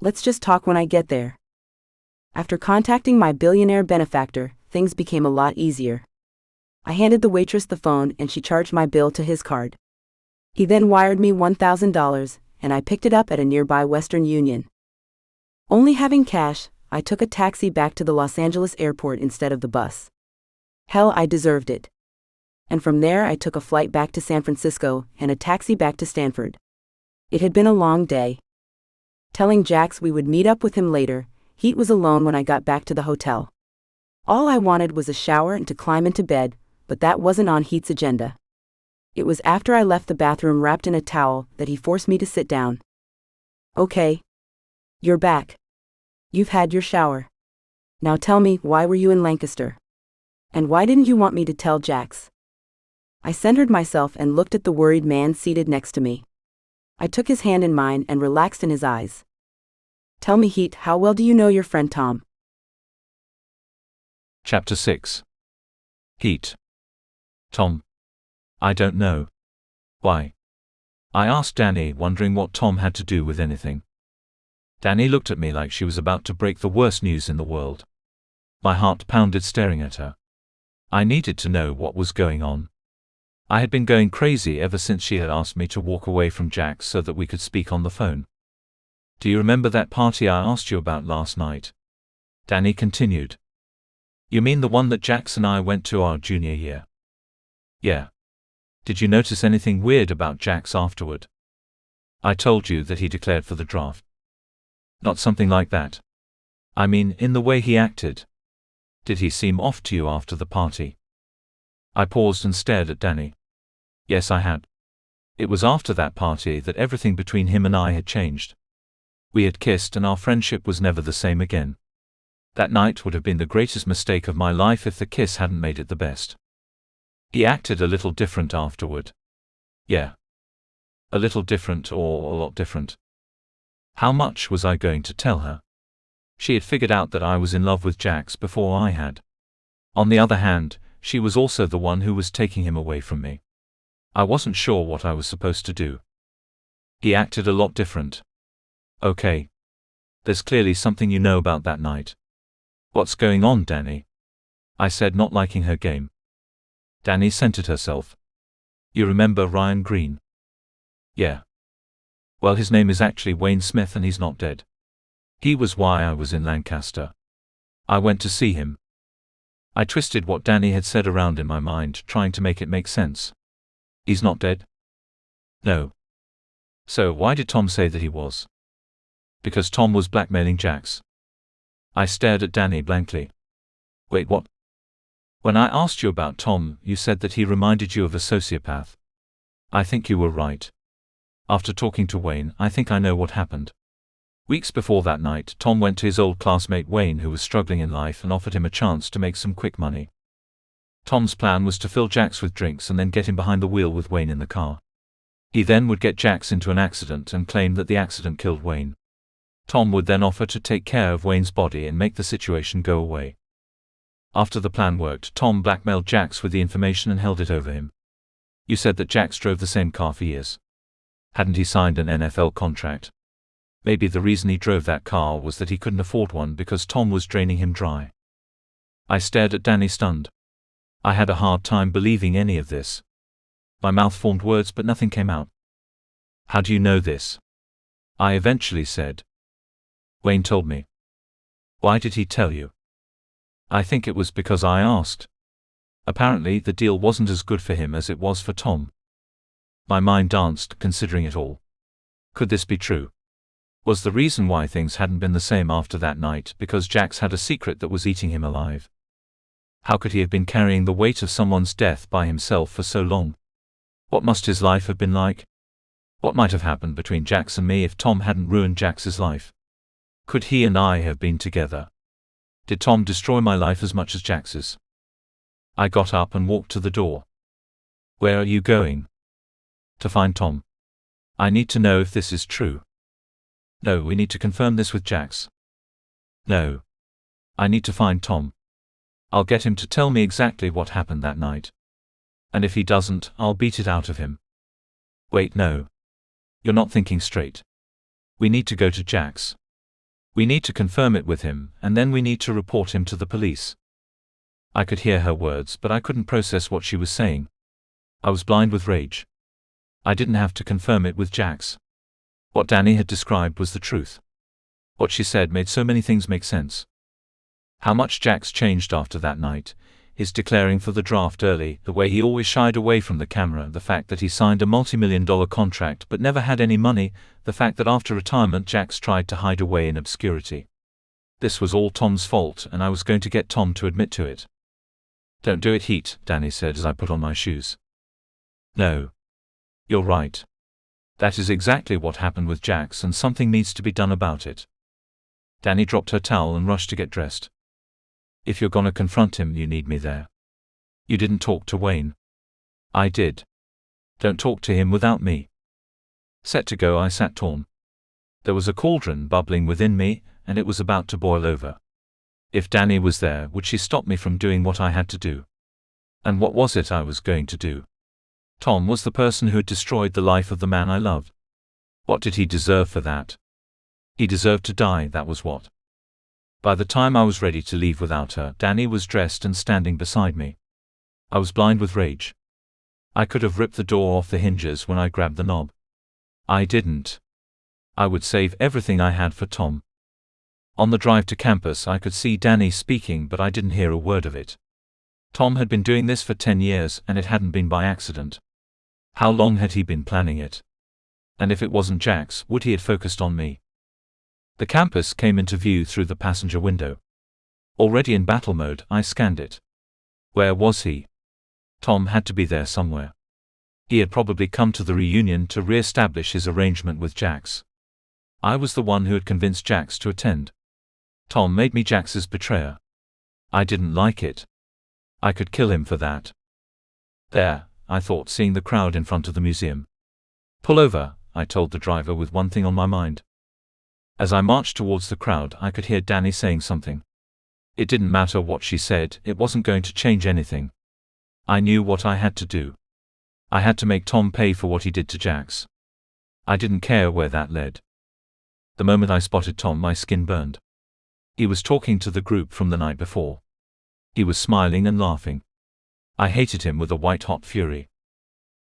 Let's just talk when I get there. After contacting my billionaire benefactor, things became a lot easier. I handed the waitress the phone and she charged my bill to his card. He then wired me $1,000, and I picked it up at a nearby Western Union. Only having cash, I took a taxi back to the Los Angeles airport instead of the bus. Hell, I deserved it. And from there I took a flight back to San Francisco and a taxi back to Stanford. It had been a long day. Telling Jax we would meet up with him later, Heet was alone when I got back to the hotel. All I wanted was a shower and to climb into bed, but that wasn't on Heet's agenda. It was after I left the bathroom wrapped in a towel that he forced me to sit down. Okay. You're back. You've had your shower. Now tell me, why were you in Lancaster? And why didn't you want me to tell Jax? I centered myself and looked at the worried man seated next to me. I took his hand in mine and relaxed in his eyes. Tell me, Heet, how well do you know your friend Tom? Chapter 6. Heet. Tom. I don't know. Why? I asked Dani, wondering what Tom had to do with anything. Dani looked at me like she was about to break the worst news in the world. My heart pounded staring at her. I needed to know what was going on. I had been going crazy ever since she had asked me to walk away from Jax so that we could speak on the phone. Do you remember that party I asked you about last night? Dani continued. You mean the one that Jax and I went to our junior year? Yeah. Did you notice anything weird about Jax afterward? I told you that he declared for the draft. Not something like that. I mean, in the way he acted. Did he seem off to you after the party? I paused and stared at Dani. Yes, I had. It was after that party that everything between him and I had changed. We had kissed and our friendship was never the same again. That night would have been the greatest mistake of my life if the kiss hadn't made it the best. He acted a little different afterward. Yeah. A little different or a lot different. How much was I going to tell her? She had figured out that I was in love with Jax before I had. On the other hand, she was also the one who was taking him away from me. I wasn't sure what I was supposed to do. He acted a lot different. Okay. There's clearly something you know about that night. What's going on, Dani? I said, not liking her game. Dani centered herself. You remember Ryan Green? Yeah. Well, his name is actually Wayne Smith and he's not dead. He was why I was in Lancaster. I went to see him. I twisted what Dani had said around in my mind, trying to make it make sense. He's not dead? No. So why did Tom say that he was? Because Tom was blackmailing Jax. I stared at Dani blankly. Wait, what? When I asked you about Tom, you said that he reminded you of a sociopath. I think you were right. After talking to Wayne, I think I know what happened. Weeks before that night, Tom went to his old classmate Wayne, who was struggling in life, and offered him a chance to make some quick money. Tom's plan was to fill Jax with drinks and then get him behind the wheel with Wayne in the car. He then would get Jax into an accident and claim that the accident killed Wayne. Tom would then offer to take care of Wayne's body and make the situation go away. After the plan worked, Tom blackmailed Jax with the information and held it over him. You said that Jax drove the same car for years. Hadn't he signed an NFL contract? Maybe the reason he drove that car was that he couldn't afford one because Tom was draining him dry. I stared at Dani, stunned. I had a hard time believing any of this. My mouth formed words but nothing came out. How do you know this? I eventually said. Wayne told me. Why did he tell you? I think it was because I asked. Apparently the deal wasn't as good for him as it was for Tom. My mind danced, considering it all. Could this be true? Was the reason why things hadn't been the same after that night because Jax had a secret that was eating him alive? How could he have been carrying the weight of someone's death by himself for so long? What must his life have been like? What might have happened between Jax and me if Tom hadn't ruined Jax's life? Could he and I have been together? Did Tom destroy my life as much as Jax's? I got up and walked to the door. Where are you going? To find Tom. I need to know if this is true. No, we need to confirm this with Jax. No. I need to find Tom. I'll get him to tell me exactly what happened that night. And if he doesn't, I'll beat it out of him. Wait, no. You're not thinking straight. We need to go to Jax. We need to confirm it with him, and then we need to report him to the police. I could hear her words, but I couldn't process what she was saying. I was blind with rage. I didn't have to confirm it with Jax. What Dani had described was the truth. What she said made so many things make sense. How much Jax changed after that night, his declaring for the draft early, the way he always shied away from the camera, the fact that he signed a multi-million-dollar contract but never had any money, the fact that after retirement Jax tried to hide away in obscurity. This was all Tom's fault, and I was going to get Tom to admit to it. Don't do it, Heet, Dani said as I put on my shoes. No. You're right. That is exactly what happened with Jax, and something needs to be done about it. Dani dropped her towel and rushed to get dressed. If you're gonna confront him, you need me there. You didn't talk to Wayne. I did. Don't talk to him without me. Set to go, I sat torn. There was a cauldron bubbling within me, and it was about to boil over. If Dani was there, would she stop me from doing what I had to do? And what was it I was going to do? Tom was the person who had destroyed the life of the man I loved. What did he deserve for that? He deserved to die, that was what. By the time I was ready to leave without her, Dani was dressed and standing beside me. I was blind with rage. I could have ripped the door off the hinges when I grabbed the knob. I didn't. I would save everything I had for Tom. On the drive to campus I could see Dani speaking, but I didn't hear a word of it. Tom had been doing this for 10 years, and it hadn't been by accident. How long had he been planning it? And if it wasn't Jax, would he have focused on me? The campus came into view through the passenger window. Already in battle mode, I scanned it. Where was he? Tom had to be there somewhere. He had probably come to the reunion to re-establish his arrangement with Jax. I was the one who had convinced Jax to attend. Tom made me Jax's betrayer. I didn't like it. I could kill him for that. There, I thought, seeing the crowd in front of the museum. Pull over, I told the driver with one thing on my mind. As I marched towards the crowd, I could hear Dani saying something. It didn't matter what she said, it wasn't going to change anything. I knew what I had to do. I had to make Tom pay for what he did to Jax. I didn't care where that led. The moment I spotted Tom, my skin burned. He was talking to the group from the night before. He was smiling and laughing. I hated him with a white-hot fury.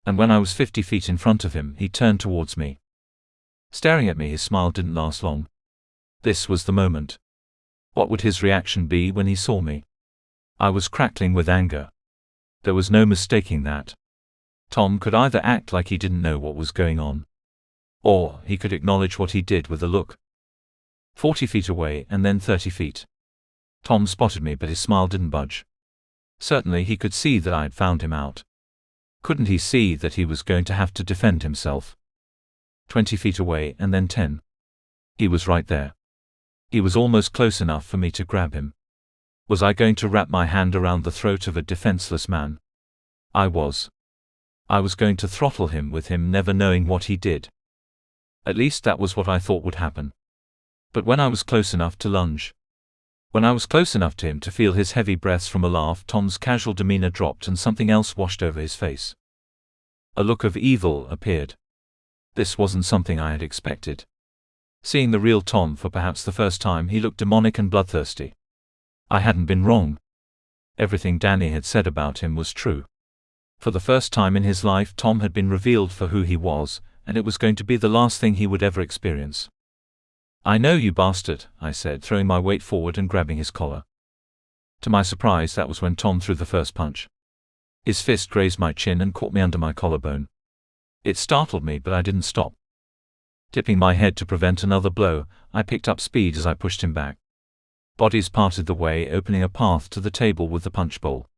And when I was 50 feet in front of him, he turned towards me. Staring at me, his smile didn't last long. This was the moment. What would his reaction be when he saw me? I was crackling with anger. There was no mistaking that. Tom could either act like he didn't know what was going on, or he could acknowledge what he did with a look. 40 feet away, and then 30 feet. Tom spotted me, but his smile didn't budge. Certainly he could see that I had found him out. Couldn't he see that he was going to have to defend himself? 20 feet away, and then 10. He was right there. He was almost close enough for me to grab him. Was I going to wrap my hand around the throat of a defenseless man? I was. I was going to throttle him with him never knowing what he did. At least that was what I thought would happen. But when I was close enough to lunge, when I was close enough to him to feel his heavy breaths from a laugh, Tom's casual demeanor dropped and something else washed over his face. A look of evil appeared. This wasn't something I had expected. Seeing the real Tom for perhaps the first time, he looked demonic and bloodthirsty. I hadn't been wrong. Everything Dani had said about him was true. For the first time in his life, Tom had been revealed for who he was, and it was going to be the last thing he would ever experience. "I know, you bastard," I said, throwing my weight forward and grabbing his collar. To my surprise, that was when Tom threw the first punch. His fist grazed my chin and caught me under my collarbone. It startled me, but I didn't stop. Tipping my head to prevent another blow, I picked up speed as I pushed him back. Bodies parted the way, opening a path to the table with the punch bowl.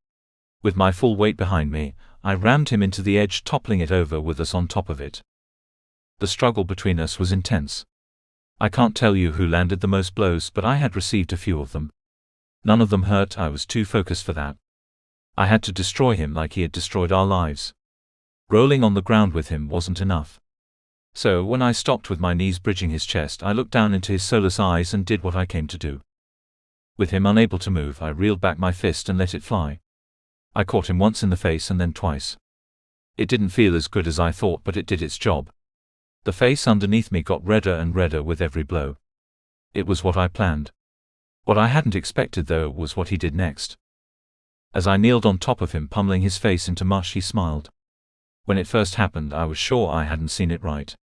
With my full weight behind me, I rammed him into the edge, toppling it over with us on top of it. The struggle between us was intense. I can't tell you who landed the most blows, but I had received a few of them. None of them hurt. I was too focused for that. I had to destroy him like he had destroyed our lives. Rolling on the ground with him wasn't enough. So when I stopped with my knees bridging his chest, I looked down into his soulless eyes and did what I came to do. With him unable to move, I reeled back my fist and let it fly. I caught him once in the face and then twice. It didn't feel as good as I thought, but it did its job. The face underneath me got redder and redder with every blow. It was what I planned. What I hadn't expected, though, was what he did next. As I kneeled on top of him, pummeling his face into mush, he smiled. When it first happened, I was sure I hadn't seen it right.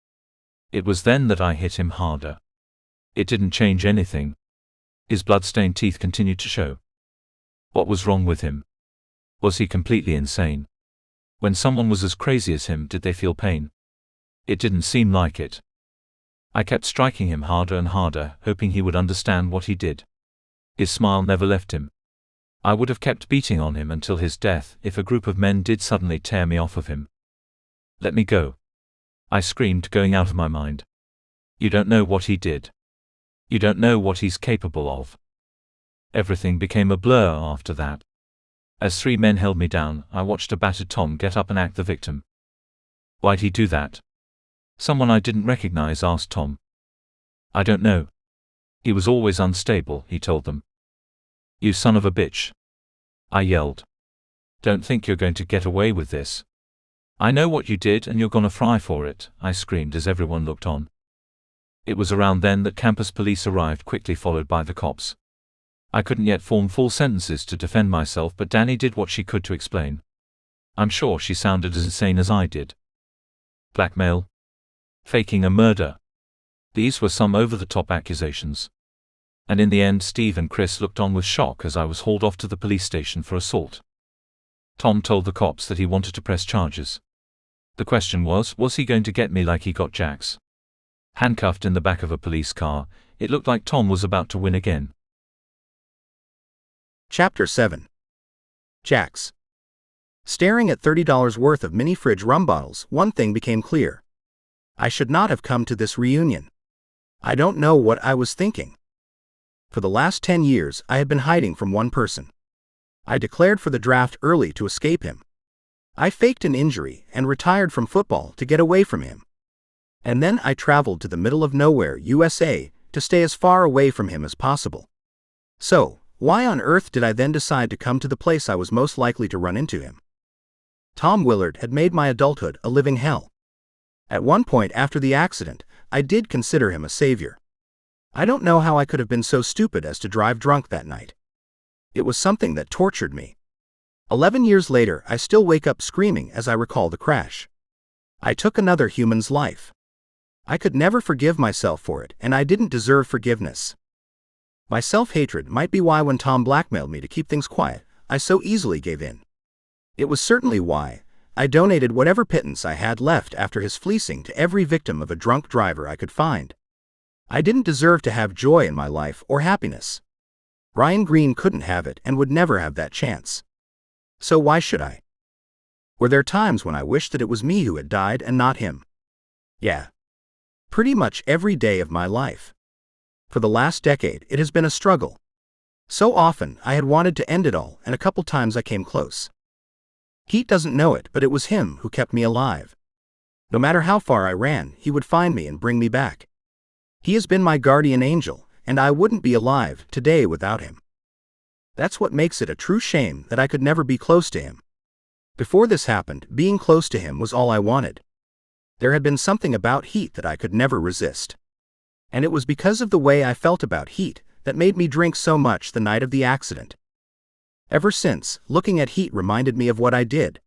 It was then that I hit him harder. It didn't change anything. His blood-stained teeth continued to show. What was wrong with him? Was he completely insane? When someone was as crazy as him, did they feel pain? It didn't seem like it. I kept striking him harder and harder, hoping he would understand what he did. His smile never left him. I would have kept beating on him until his death if a group of men did suddenly tear me off of him. "Let me go," I screamed, going out of my mind. "You don't know what he did. You don't know what he's capable of." Everything became a blur after that. As 3 men held me down, I watched a battered Tom get up and act the victim. "Why'd he do that?" someone I didn't recognize asked Tom. "I don't know. He was always unstable," he told them. You son of a bitch. I yelled. Don't think you're going to get away with this. I know what you did and you're gonna fry for it, I screamed as everyone looked on. It was around then that campus police arrived, quickly followed by the cops. I couldn't yet form full sentences to defend myself, but Dani did what she could to explain. I'm sure she sounded as insane as I did. Blackmail. Faking a murder. These were some over-the-top accusations. And in the end, Steve and Chris looked on with shock as I was hauled off to the police station for assault. Tom told the cops that he wanted to press charges. The question was he going to get me like he got Jax? Handcuffed in the back of a police car, it looked like Tom was about to win again. Chapter 7. Jax. Staring at $30 worth of mini-fridge rum bottles, one thing became clear. I should not have come to this reunion. I don't know what I was thinking. For the last 10 years, I had been hiding from one person. I declared for the draft early to escape him. I faked an injury and retired from football to get away from him. And then I traveled to the middle of nowhere, USA, to stay as far away from him as possible. So, why on earth did I then decide to come to the place I was most likely to run into him? Tom Willard had made my adulthood a living hell. At one point after the accident, I did consider him a savior. I don't know how I could have been so stupid as to drive drunk that night. It was something that tortured me. 11 years later, I still wake up screaming as I recall the crash. I took another human's life. I could never forgive myself for it, and I didn't deserve forgiveness. My self-hatred might be why when Tom blackmailed me to keep things quiet, I so easily gave in. It was certainly why I donated whatever pittance I had left after his fleecing to every victim of a drunk driver I could find. I didn't deserve to have joy in my life or happiness. Ryan Green couldn't have it and would never have that chance. So why should I? Were there times when I wished that it was me who had died and not him? Yeah. Pretty much every day of my life. For the last decade, it has been a struggle. So often, I had wanted to end it all, and a couple times I came close. Heet doesn't know it, but it was him who kept me alive. No matter how far I ran, he would find me and bring me back. He has been my guardian angel, and I wouldn't be alive today without him. That's what makes it a true shame that I could never be close to him. Before this happened, being close to him was all I wanted. There had been something about Heet that I could never resist. And it was because of the way I felt about Heet that made me drink so much the night of the accident. Ever since, looking at Heet reminded me of what I did.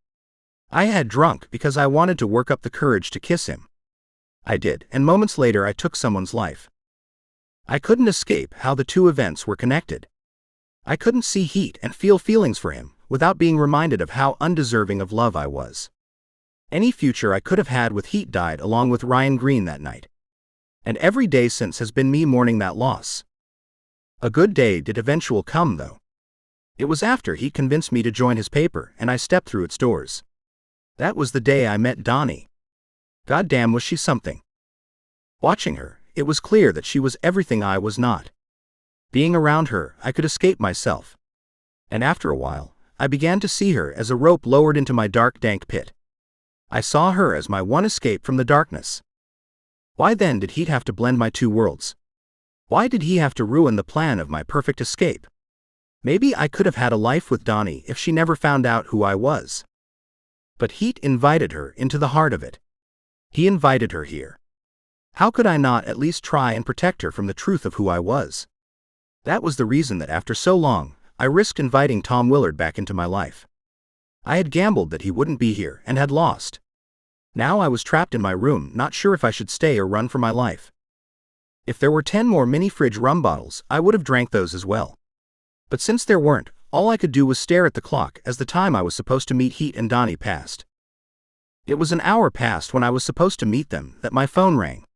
I had drunk because I wanted to work up the courage to kiss him. I did, and moments later I took someone's life. I couldn't escape how the two events were connected. I couldn't see Heet and feel feelings for him without being reminded of how undeserving of love I was. Any future I could have had with Heet died along with Ryan Green that night. And every day since has been me mourning that loss. A good day did eventually come, though. It was after he convinced me to join his paper and I stepped through its doors. That was the day I met Dani. Goddamn, was she something. Watching her, it was clear that she was everything I was not. Being around her, I could escape myself. And after a while, I began to see her as a rope lowered into my dark, dank pit. I saw her as my one escape from the darkness. Why then did Heet have to blend my two worlds? Why did he have to ruin the plan of my perfect escape? Maybe I could have had a life with Dani if she never found out who I was. But Heet invited her into the heart of it. He invited her here. How could I not at least try and protect her from the truth of who I was? That was the reason that after so long, I risked inviting Tom Willard back into my life. I had gambled that he wouldn't be here and had lost. Now I was trapped in my room, not sure if I should stay or run for my life. If there were 10 more mini-fridge rum bottles, I would have drank those as well. But since there weren't, all I could do was stare at the clock as the time I was supposed to meet Heet and Dani passed. It was an hour past when I was supposed to meet them that my phone rang.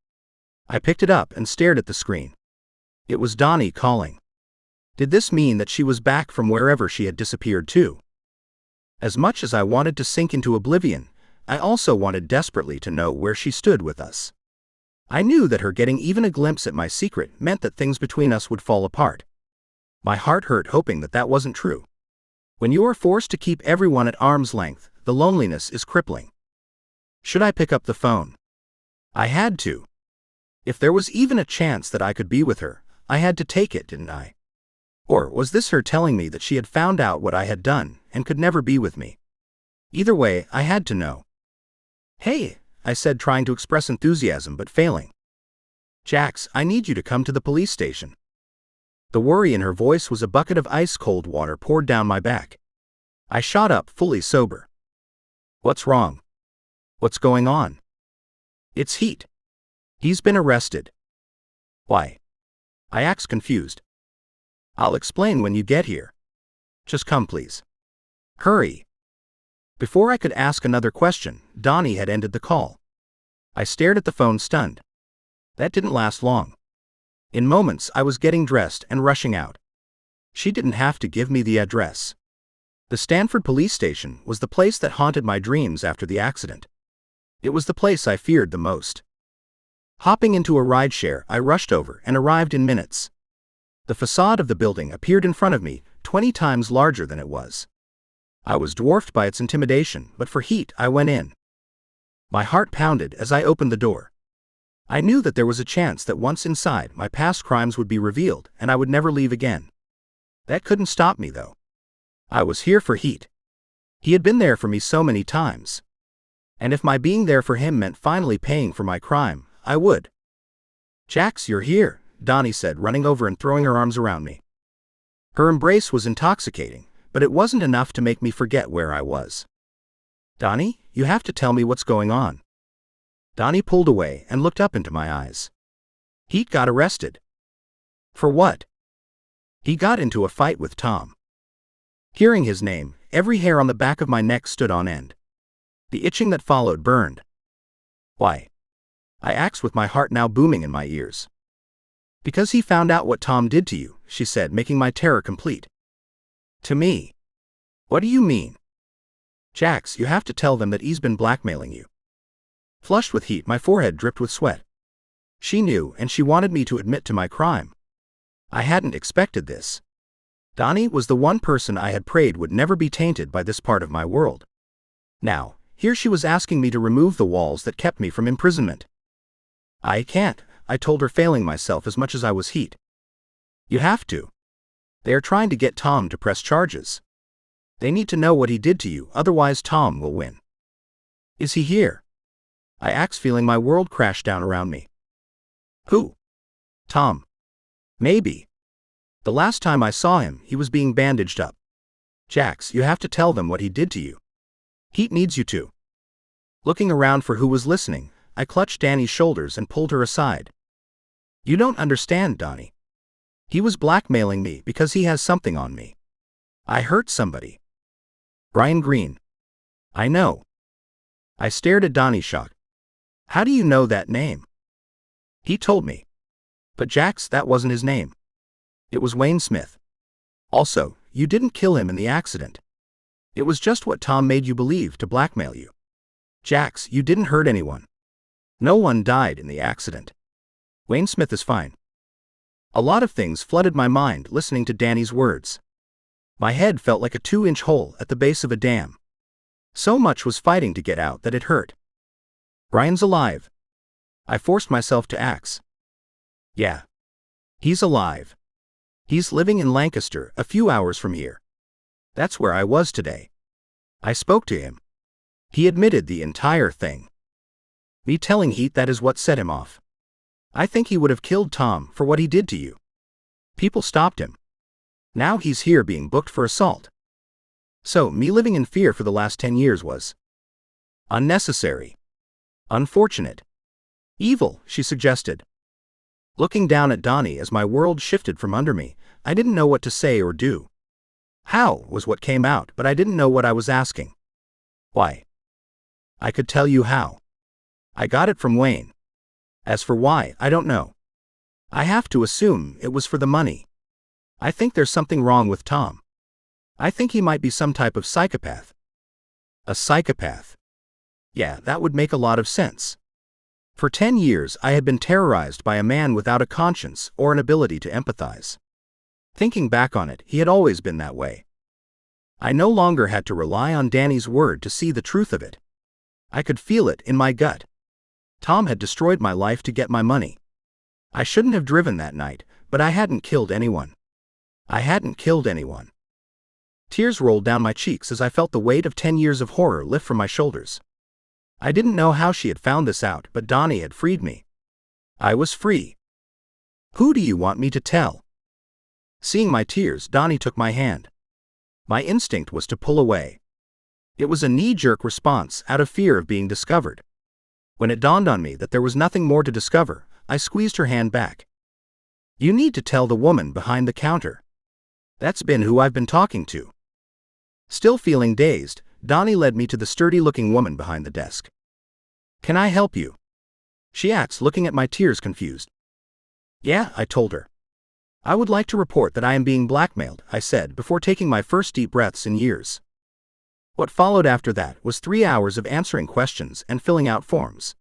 I picked it up and stared at the screen. It was Dani calling. Did this mean that she was back from wherever she had disappeared to? As much as I wanted to sink into oblivion, I also wanted desperately to know where she stood with us. I knew that her getting even a glimpse at my secret meant that things between us would fall apart. My heart hurt hoping that that wasn't true. When you are forced to keep everyone at arm's length, the loneliness is crippling. Should I pick up the phone? I had to. If there was even a chance that I could be with her, I had to take it, didn't I? Or was this her telling me that she had found out what I had done and could never be with me? Either way, I had to know. "Hey," I said, trying to express enthusiasm but failing. "Jax, I need you to come to the police station." The worry in her voice was a bucket of ice-cold water poured down my back. I shot up, fully sober. "What's wrong? What's going on?" "It's Heet. He's been arrested." "Why?" I asked, confused. "I'll explain when you get here. Just come, please. Hurry." Before I could ask another question, Dani had ended the call. I stared at the phone, stunned. That didn't last long. In moments, I was getting dressed and rushing out. She didn't have to give me the address. The Stanford police station was the place that haunted my dreams after the accident. It was the place I feared the most. Hopping into a rideshare, I rushed over and arrived in minutes. The facade of the building appeared in front of me, 20 times larger than it was. I was dwarfed by its intimidation, but for Heet, I went in. My heart pounded as I opened the door. I knew that there was a chance that once inside, my past crimes would be revealed and I would never leave again. That couldn't stop me, though. I was here for Heet. He had been there for me so many times. And if my being there for him meant finally paying for my crime, I would. "Jax, you're here," Dani said, running over and throwing her arms around me. Her embrace was intoxicating, but it wasn't enough to make me forget where I was. "Dani, you have to tell me what's going on." Dani pulled away and looked up into my eyes. "Heet got arrested." "For what?" "He got into a fight with Tom." Hearing his name, every hair on the back of my neck stood on end. The itching that followed burned. "Why?" I asked, with my heart now booming in my ears. "Because he found out what Tom did to you," she said, making my terror complete. "To me? What do you mean?" "Jax, you have to tell them that he's been blackmailing you." Flushed with heat, my forehead dripped with sweat. She knew, and she wanted me to admit to my crime. I hadn't expected this. Dani was the one person I had prayed would never be tainted by this part of my world. Now, here she was asking me to remove the walls that kept me from imprisonment. "I can't," I told her, failing myself as much as I was Heet. "You have to. They are trying to get Tom to press charges. They need to know what he did to you, otherwise Tom will win." "Is he here?" I asked, feeling my world crash down around me. "Who?" "Tom." "Maybe. The last time I saw him, he was being bandaged up." "Jax, you have to tell them what he did to you. Heet needs you to." Looking around for who was listening, I clutched Dani's shoulders and pulled her aside. "You don't understand, Dani. He was blackmailing me because he has something on me. I hurt somebody." "Brian Green." "I know." I stared at Dani, shocked. "How do you know that name?" "He told me." "But Jax, that wasn't his name. It was Wayne Smith. Also, you didn't kill him in the accident. It was just what Tom made you believe to blackmail you. Jax, you didn't hurt anyone. No one died in the accident. Wayne Smith is fine." A lot of things flooded my mind listening to Dani's words. My head felt like a 2-inch hole at the base of a dam. So much was fighting to get out that it hurt. "Brian's alive." I forced myself to ask. "Yeah. He's alive. He's living in Lancaster, a few hours from here. That's where I was today. I spoke to him. He admitted the entire thing. Me telling Heet that is what set him off. I think he would have killed Tom for what he did to you. People stopped him. Now he's here being booked for assault. So me living in fear for the last 10 years was unnecessary. Unfortunate. Evil," she suggested. Looking down at Dani as my world shifted from under me, I didn't know what to say or do. "How" was what came out, but I didn't know what I was asking. "Why?" "I could tell you how. I got it from Wayne. As for why, I don't know. I have to assume it was for the money. I think there's something wrong with Tom. I think he might be some type of psychopath." "A psychopath?" "Yeah, that would make a lot of sense. For 10 years I had been terrorized by a man without a conscience or an ability to empathize. Thinking back on it, he had always been that way. I no longer had to rely on Dani's word to see the truth of it. I could feel it in my gut. Tom had destroyed my life to get my money. I shouldn't have driven that night, but I hadn't killed anyone. I hadn't killed anyone. Tears rolled down my cheeks as I felt the weight of 10 years of horror lift from my shoulders. I didn't know how she had found this out, but Dani had freed me. I was free. Who do you want me to tell? Seeing my tears, Dani took my hand. My instinct was to pull away. It was a knee-jerk response out of fear of being discovered. When it dawned on me that there was nothing more to discover, I squeezed her hand back. You need to tell the woman behind the counter. That's been who I've been talking to. Still feeling dazed, Dani led me to the sturdy-looking woman behind the desk. Can I help you? She asked, looking at my tears confused. Yeah, I told her. I would like to report that I am being blackmailed, I said before taking my first deep breaths in years. What followed after that was 3 hours of answering questions and filling out forms.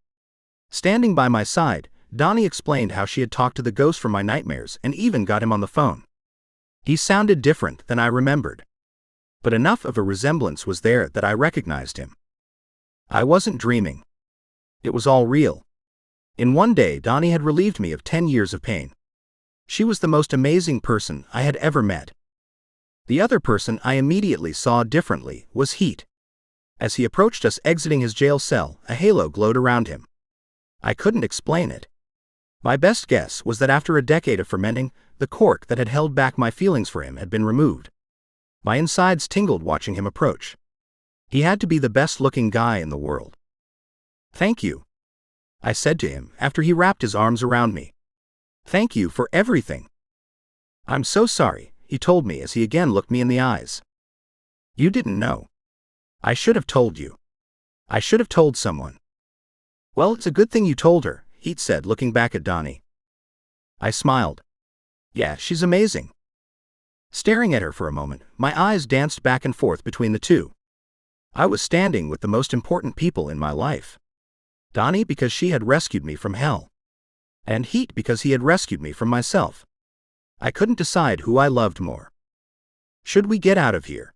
Standing by my side, Dani explained how she had talked to the ghost from my nightmares and even got him on the phone. He sounded different than I remembered. But enough of a resemblance was there that I recognized him. I wasn't dreaming. It was all real. In one day, Dani had relieved me of 10 years of pain. She was the most amazing person I had ever met. The other person I immediately saw differently was Heet. As he approached us exiting his jail cell, a halo glowed around him. I couldn't explain it. My best guess was that after a decade of fermenting, the cork that had held back my feelings for him had been removed. My insides tingled watching him approach. He had to be the best-looking guy in the world. Thank you, I said to him after he wrapped his arms around me. Thank you for everything. I'm so sorry, he told me as he again looked me in the eyes. You didn't know. I should have told you. I should have told someone. Well, it's a good thing you told her, Heet said, looking back at Dani. I smiled. Yeah, she's amazing. Staring at her for a moment, my eyes danced back and forth between the two. I was standing with the most important people in my life. Dani because she had rescued me from hell. And Heet because he had rescued me from myself. I couldn't decide who I loved more. Should we get out of here?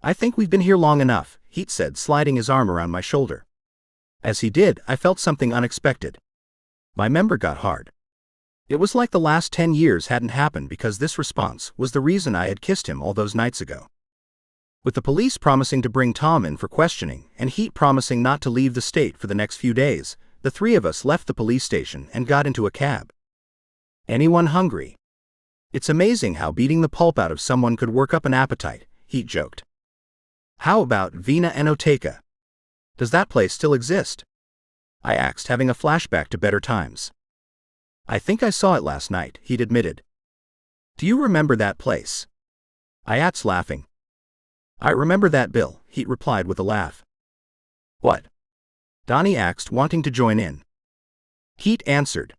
I think we've been here long enough, Heet said, sliding his arm around my shoulder. As he did, I felt something unexpected. My member got hard. It was like the last 10 years hadn't happened because this response was the reason I had kissed him all those nights ago. With the police promising to bring Tom in for questioning and Heet promising not to leave the state for the next few days, the three of us left the police station and got into a cab. Anyone hungry? It's amazing how beating the pulp out of someone could work up an appetite, Heet joked. How about Vina Enoteca? Does that place still exist? I asked, having a flashback to better times. I think I saw it last night, Heet admitted. Do you remember that place? I asked, laughing. I remember that, Bill, Heet replied with a laugh. What? Dani asked, wanting to join in. Heet answered.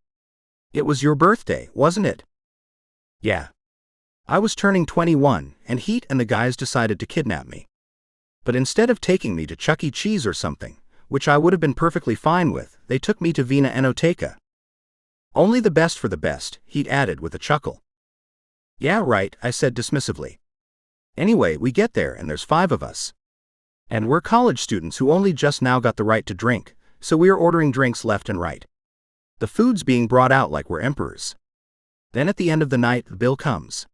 It was your birthday, wasn't it? Yeah. I was turning 21, and Heet and the guys decided to kidnap me. But instead of taking me to Chuck E. Cheese or something, which I would have been perfectly fine with, they took me to Vina Enoteca. Only the best for the best, Heet added with a chuckle. Yeah, right, I said dismissively. Anyway, we get there and there's 5 of us. And we're college students who only just now got the right to drink, so we're ordering drinks left and right. The food's being brought out like we're emperors. Then at the end of the night, the bill comes.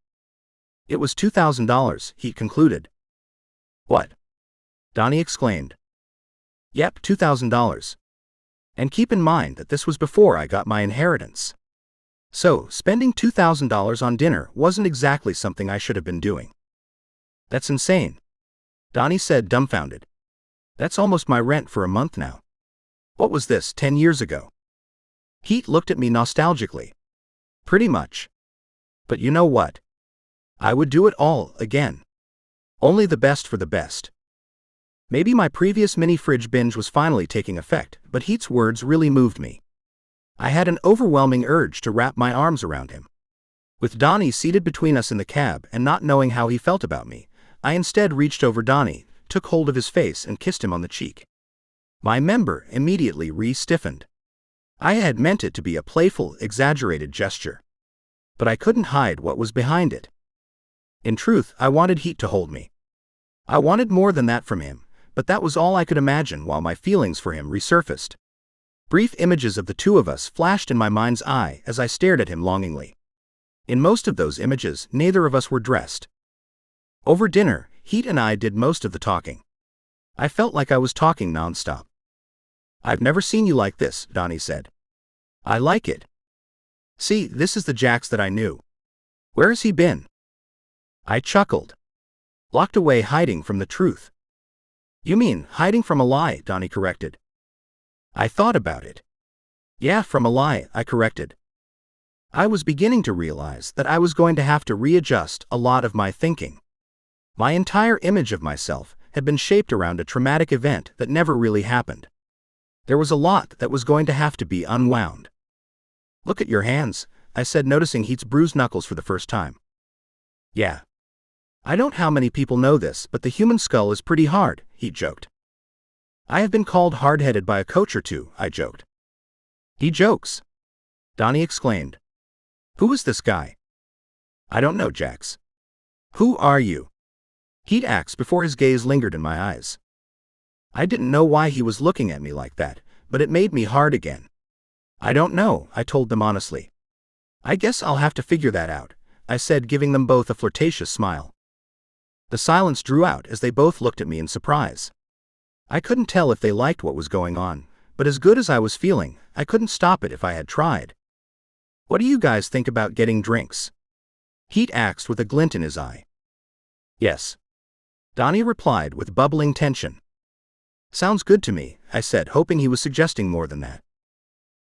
It was $2,000, Heet concluded. What? Dani exclaimed. Yep, $2,000. And keep in mind that this was before I got my inheritance. So, spending $2,000 on dinner wasn't exactly something I should have been doing. That's insane, Dani said, dumbfounded. That's almost my rent for a month now. What was this, 10 years ago? Heet looked at me nostalgically. Pretty much. But you know what? I would do it all again. Only the best for the best. Maybe my previous mini-fridge binge was finally taking effect, but Heet's words really moved me. I had an overwhelming urge to wrap my arms around him. With Dani seated between us in the cab and not knowing how he felt about me, I instead reached over Dani, took hold of his face and kissed him on the cheek. My member immediately re-stiffened. I had meant it to be a playful, exaggerated gesture. But I couldn't hide what was behind it. In truth, I wanted Heet to hold me. I wanted more than that from him, but that was all I could imagine while my feelings for him resurfaced. Brief images of the two of us flashed in my mind's eye as I stared at him longingly. In most of those images, neither of us were dressed. Over dinner, Heet and I did most of the talking. I felt like I was talking nonstop. "I've never seen you like this," Dani said. "I like it. See, this is the Jax that I knew. Where has he been?" I chuckled. "Locked away hiding from the truth." "You mean, hiding from a lie," Dani corrected. I thought about it. "Yeah, from a lie," I corrected. I was beginning to realize that I was going to have to readjust a lot of my thinking. My entire image of myself had been shaped around a traumatic event that never really happened. There was a lot that was going to have to be unwound. "Look at your hands," I said, noticing Heet's bruised knuckles for the first time. "Yeah. I don't know how many people know this, but the human skull is pretty hard," Heet joked. "I have been called hard-headed by a coach or two," I joked. "He jokes," Dani exclaimed. "Who is this guy?" "I don't know, Jax." "Who are you?" Heet asked before his gaze lingered in my eyes. I didn't know why he was looking at me like that, but it made me hard again. "I don't know," I told them honestly. "I guess I'll have to figure that out," I said, giving them both a flirtatious smile. The silence drew out as they both looked at me in surprise. I couldn't tell if they liked what was going on, but as good as I was feeling, I couldn't stop it if I had tried. "What do you guys think about getting drinks?" Heet asked with a glint in his eye. "Yes," Dani replied with bubbling tension. "Sounds good to me," I said, hoping he was suggesting more than that.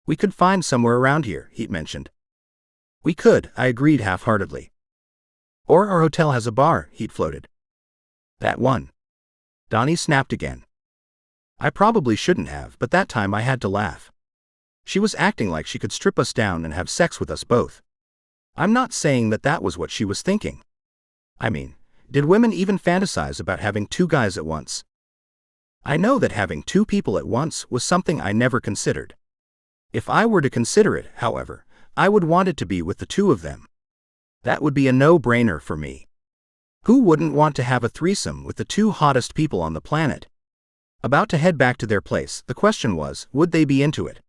"We could find somewhere around here," Heet mentioned. "We could," I agreed half-heartedly. "Or our hotel has a bar," Heet floated. "That one." Dani snapped again. I probably shouldn't have, but that time I had to laugh. She was acting like she could strip us down and have sex with us both. I'm not saying that that was what she was thinking. I mean, did women even fantasize about having two guys at once? I know that having two people at once was something I never considered. If I were to consider it, however, I would want it to be with the two of them. That would be a no-brainer for me. Who wouldn't want to have a threesome with the two hottest people on the planet? About to head back to their place, the question was, would they be into it?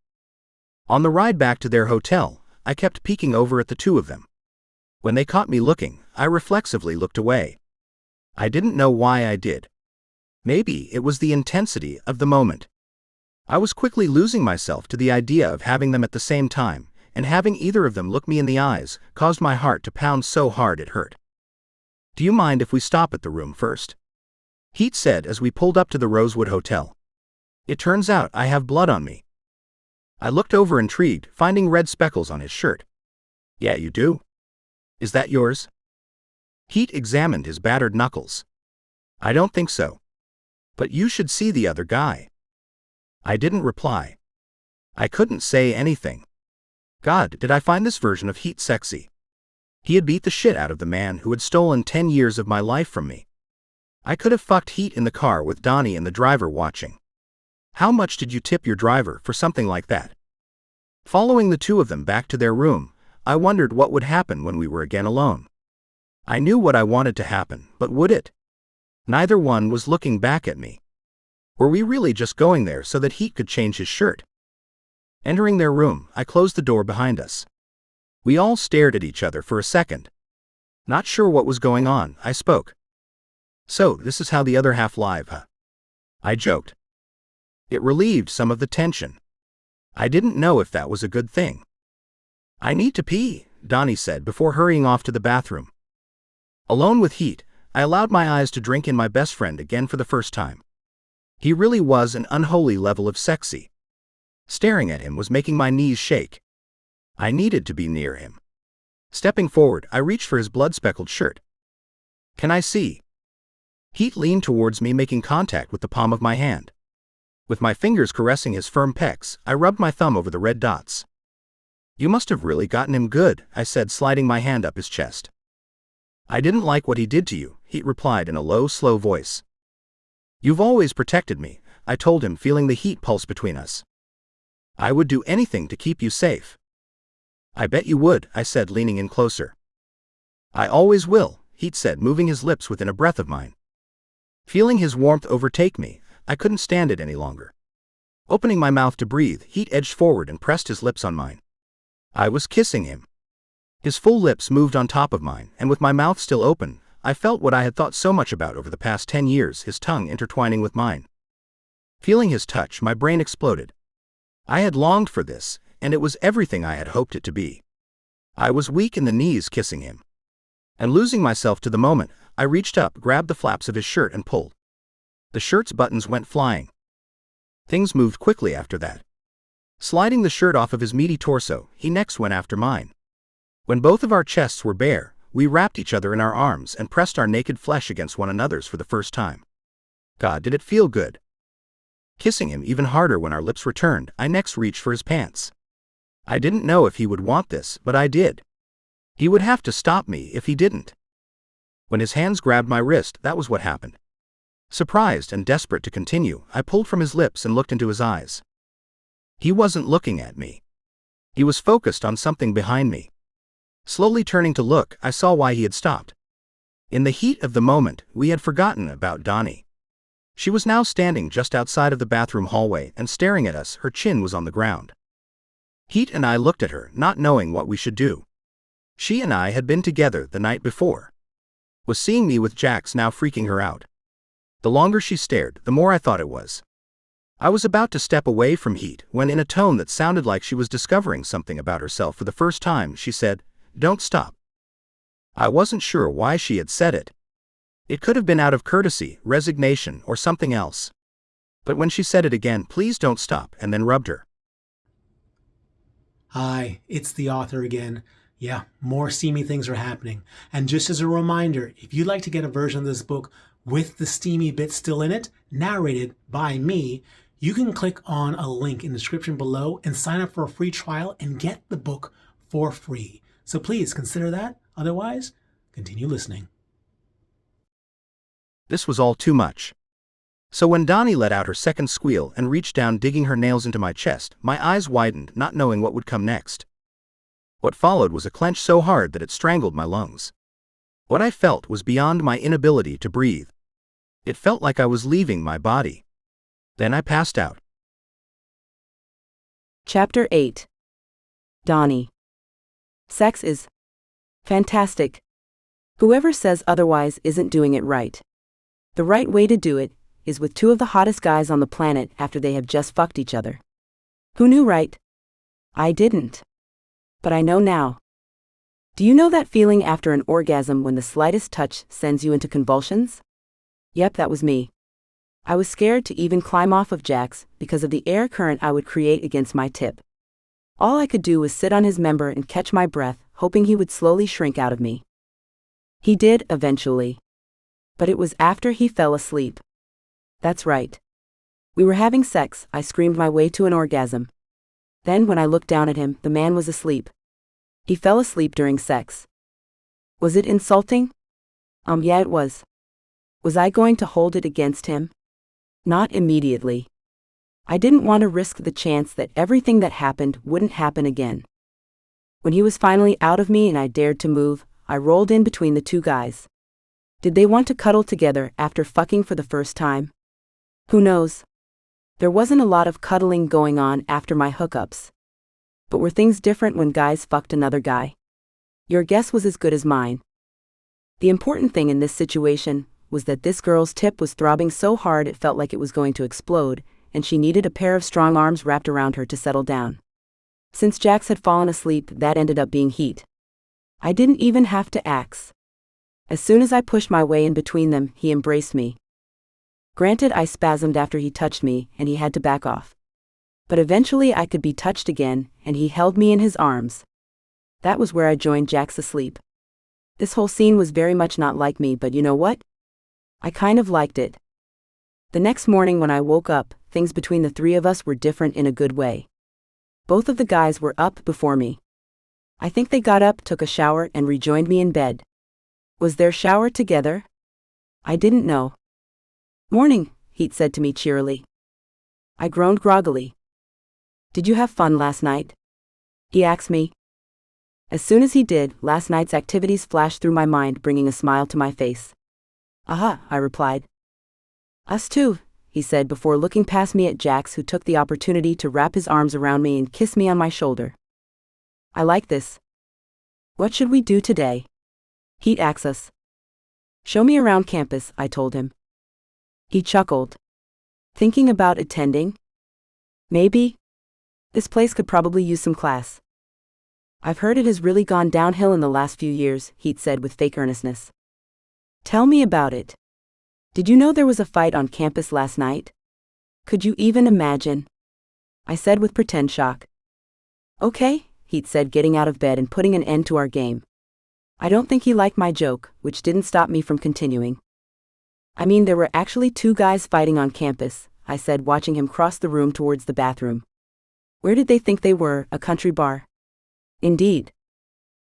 On the ride back to their hotel, I kept peeking over at the two of them. When they caught me looking, I reflexively looked away. I didn't know why I did. Maybe it was the intensity of the moment. I was quickly losing myself to the idea of having them at the same time, and having either of them look me in the eyes caused my heart to pound so hard it hurt. "Do you mind if we stop at the room first?" Heet said as we pulled up to the Rosewood Hotel. "It turns out I have blood on me." I looked over intrigued, finding red speckles on his shirt. "Yeah, you do? Is that yours?" Heet examined his battered knuckles. "I don't think so. But you should see the other guy." I didn't reply. I couldn't say anything. God, did I find this version of Heet sexy. He had beat the shit out of the man who had stolen 10 years of my life from me. I could have fucked Heet in the car with Dani and the driver watching. How much did you tip your driver for something like that? Following the two of them back to their room, I wondered what would happen when we were again alone. I knew what I wanted to happen, but would it? Neither one was looking back at me. Were we really just going there so that Heet could change his shirt? Entering their room, I closed the door behind us. We all stared at each other for a second. Not sure what was going on, I spoke. "So, this is how the other half live, huh?" I joked. It relieved some of the tension. I didn't know if that was a good thing. "I need to pee," Dani said before hurrying off to the bathroom. Alone with Heet, I allowed my eyes to drink in my best friend again for the first time. He really was an unholy level of sexy. Staring at him was making my knees shake. I needed to be near him. Stepping forward, I reached for his blood-speckled shirt. "Can I see?" Heet leaned towards me, making contact with the palm of my hand. With my fingers caressing his firm pecs, I rubbed my thumb over the red dots. "You must have really gotten him good," I said, sliding my hand up his chest. "I didn't like what he did to you," Heet replied in a low, slow voice. "You've always protected me," I told him, feeling the heat pulse between us. "I would do anything to keep you safe." "I bet you would," I said, leaning in closer. "I always will," Heet said, moving his lips within a breath of mine. Feeling his warmth overtake me, I couldn't stand it any longer. Opening my mouth to breathe, Heet edged forward and pressed his lips on mine. I was kissing him. His full lips moved on top of mine, and with my mouth still open, I felt what I had thought so much about over the past 10 years, his tongue intertwining with mine. Feeling his touch, my brain exploded. I had longed for this, and it was everything I had hoped it to be. I was weak in the knees kissing him. And losing myself to the moment, I reached up, grabbed the flaps of his shirt and pulled. The shirt's buttons went flying. Things moved quickly after that. Sliding the shirt off of his meaty torso, he next went after mine. When both of our chests were bare, we wrapped each other in our arms and pressed our naked flesh against one another's for the first time. God, did it feel good. Kissing him even harder when our lips returned, I next reached for his pants. I didn't know if he would want this, but I did. He would have to stop me if he didn't. When his hands grabbed my wrist, that was what happened. Surprised and desperate to continue, I pulled from his lips and looked into his eyes. He wasn't looking at me. He was focused on something behind me. Slowly turning to look, I saw why he had stopped. In the heat of the moment, we had forgotten about Dani. She was now standing just outside of the bathroom hallway and staring at us, her chin was on the ground. Heet and I looked at her, not knowing what we should do. She and I had been together the night before. Was seeing me with Jax now freaking her out? The longer she stared, the more I thought it was. I was about to step away from Heet when, in a tone that sounded like she was discovering something about herself for the first time, she said, "Don't stop." I wasn't sure why she had said it. It could have been out of courtesy, resignation, or something else. But when she said it again, "Please don't stop," and then rubbed her. Hi, it's the author again. Yeah, more steamy things are happening. And just as a reminder, if you'd like to get a version of this book with the steamy bits still in it, narrated by me, you can click on a link in the description below and sign up for a free trial and get the book for free. So please consider that. Otherwise, continue listening. This was all too much. So when Dani let out her second squeal and reached down, digging her nails into my chest, my eyes widened, not knowing what would come next. What followed was a clench so hard that it strangled my lungs. What I felt was beyond my inability to breathe. It felt like I was leaving my body. Then I passed out. Chapter 8. Dani. Sex is fantastic. Whoever says otherwise isn't doing it right. The right way to do it is with two of the hottest guys on the planet after they have just fucked each other. Who knew, right? I didn't. But I know now. Do you know that feeling after an orgasm when the slightest touch sends you into convulsions? Yep, that was me. I was scared to even climb off of Jax because of the air current I would create against my tip. All I could do was sit on his member and catch my breath, hoping he would slowly shrink out of me. He did, eventually. But it was after he fell asleep. That's right. We were having sex, I screamed my way to an orgasm. Then when I looked down at him, the man was asleep. He fell asleep during sex. Was it insulting? Yeah, it was. Was I going to hold it against him? Not immediately. I didn't want to risk the chance that everything that happened wouldn't happen again. When he was finally out of me and I dared to move, I rolled in between the two guys. Did they want to cuddle together after fucking for the first time? Who knows? There wasn't a lot of cuddling going on after my hookups. But were things different when guys fucked another guy? Your guess was as good as mine. The important thing in this situation was that this girl's tip was throbbing so hard it felt like it was going to explode, and she needed a pair of strong arms wrapped around her to settle down. Since Jax had fallen asleep, that ended up being Heet. I didn't even have to ask. As soon as I pushed my way in between them, he embraced me. Granted, I spasmed after he touched me, and he had to back off. But eventually I could be touched again, and he held me in his arms. That was where I joined Jax asleep. This whole scene was very much not like me, but you know what? I kind of liked it. The next morning when I woke up, things between the three of us were different in a good way. Both of the guys were up before me. I think they got up, took a shower, and rejoined me in bed. Was their shower together? I didn't know. "Morning," Heet said to me cheerily. I groaned groggily. "Did you have fun last night?" he asked me. As soon as he did, last night's activities flashed through my mind, bringing a smile to my face. "Aha," I replied. "Us too," he said before looking past me at Jax, who took the opportunity to wrap his arms around me and kiss me on my shoulder. "I like this." What should we do today? Heet asks us. Show me around campus, I told him. He chuckled. Thinking about attending? Maybe. This place could probably use some class. I've heard it has really gone downhill in the last few years, Heet said with fake earnestness. Tell me about it. Did you know there was a fight on campus last night? Could you even imagine? I said with pretend shock. Okay, Heet said, getting out of bed and putting an end to our game. I don't think he liked my joke, which didn't stop me from continuing. I mean, there were actually 2 guys fighting on campus, I said, watching him cross the room towards the bathroom. Where did they think they were, a country bar? Indeed.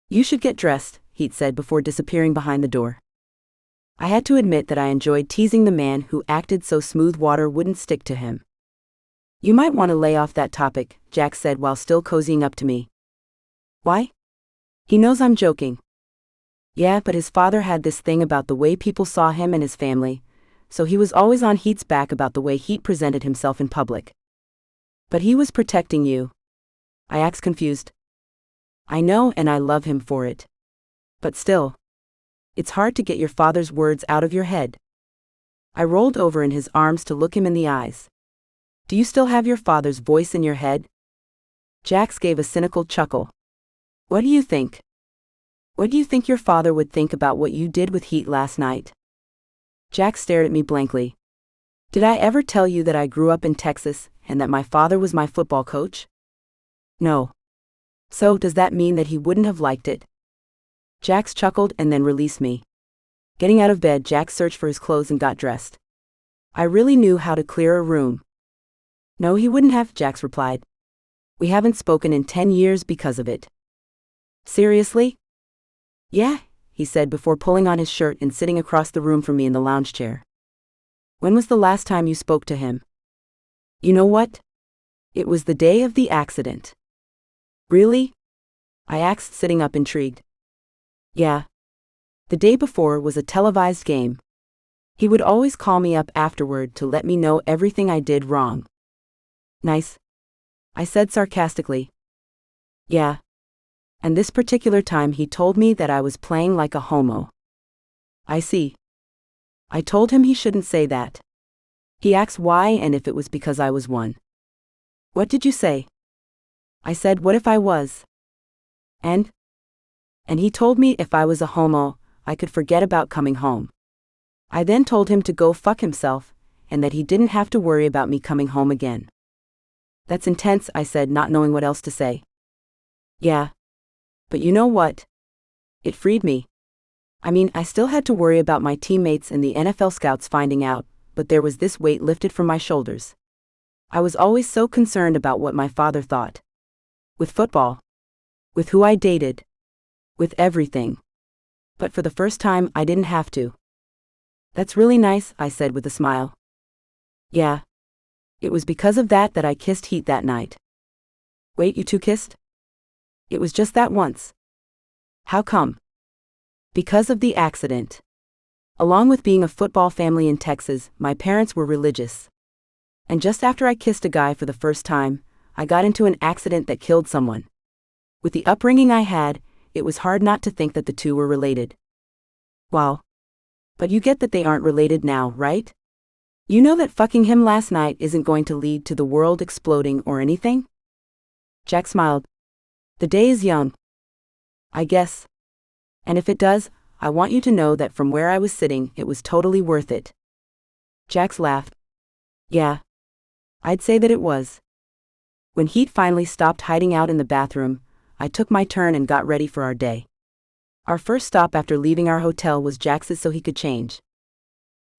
You should get dressed, Heet said before disappearing behind the door. I had to admit that I enjoyed teasing the man who acted so smooth water wouldn't stick to him. You might want to lay off that topic, Jax said while still cozying up to me. Why? He knows I'm joking. Yeah, but his father had this thing about the way people saw him and his family, so he was always on Heet's back about the way Heet presented himself in public. But he was protecting you. I asked, confused. I know, and I love him for it. But still. It's hard to get your father's words out of your head. I rolled over in his arms to look him in the eyes. Do you still have your father's voice in your head? Jax gave a cynical chuckle. What do you think? What do you think your father would think about what you did with Heet last night? Jax stared at me blankly. Did I ever tell you that I grew up in Texas and that my father was my football coach? No. So, does that mean that he wouldn't have liked it? Jax chuckled and then released me. Getting out of bed, Jax searched for his clothes and got dressed. I really knew how to clear a room. No, he wouldn't have, Jax replied. We haven't spoken in 10 years because of it. Seriously? Yeah, he said before pulling on his shirt and sitting across the room from me in the lounge chair. When was the last time you spoke to him? You know what? It was the day of the accident. Really? I asked, sitting up intrigued. Yeah. The day before was a televised game. He would always call me up afterward to let me know everything I did wrong. Nice. I said sarcastically. Yeah. And this particular time he told me that I was playing like a homo. I see. I told him he shouldn't say that. He asked why and if it was because I was one. What did you say? I said, what if I was? And he told me if I was a homo, I could forget about coming home. I then told him to go fuck himself, and that he didn't have to worry about me coming home again. That's intense, I said, not knowing what else to say. Yeah. But you know what? It freed me. I mean, I still had to worry about my teammates and the NFL scouts finding out, but there was this weight lifted from my shoulders. I was always so concerned about what my father thought. With football. With who I dated. With everything. But for the first time, I didn't have to. That's really nice, I said with a smile. Yeah. It was because of that I kissed Heet that night. Wait, you two kissed? It was just that once. How come? Because of the accident. Along with being a football family in Texas, my parents were religious. And just after I kissed a guy for the first time, I got into an accident that killed someone. With the upbringing I had, it was hard not to think that the two were related. Wow. But you get that they aren't related now, right? You know that fucking him last night isn't going to lead to the world exploding or anything? Jax smiled. The day is young. I guess. And if it does, I want you to know that from where I was sitting, it was totally worth it. Jax laughed. Yeah. I'd say that it was. When Heet finally stopped hiding out in the bathroom, I took my turn and got ready for our day. Our first stop after leaving our hotel was Jax's so he could change.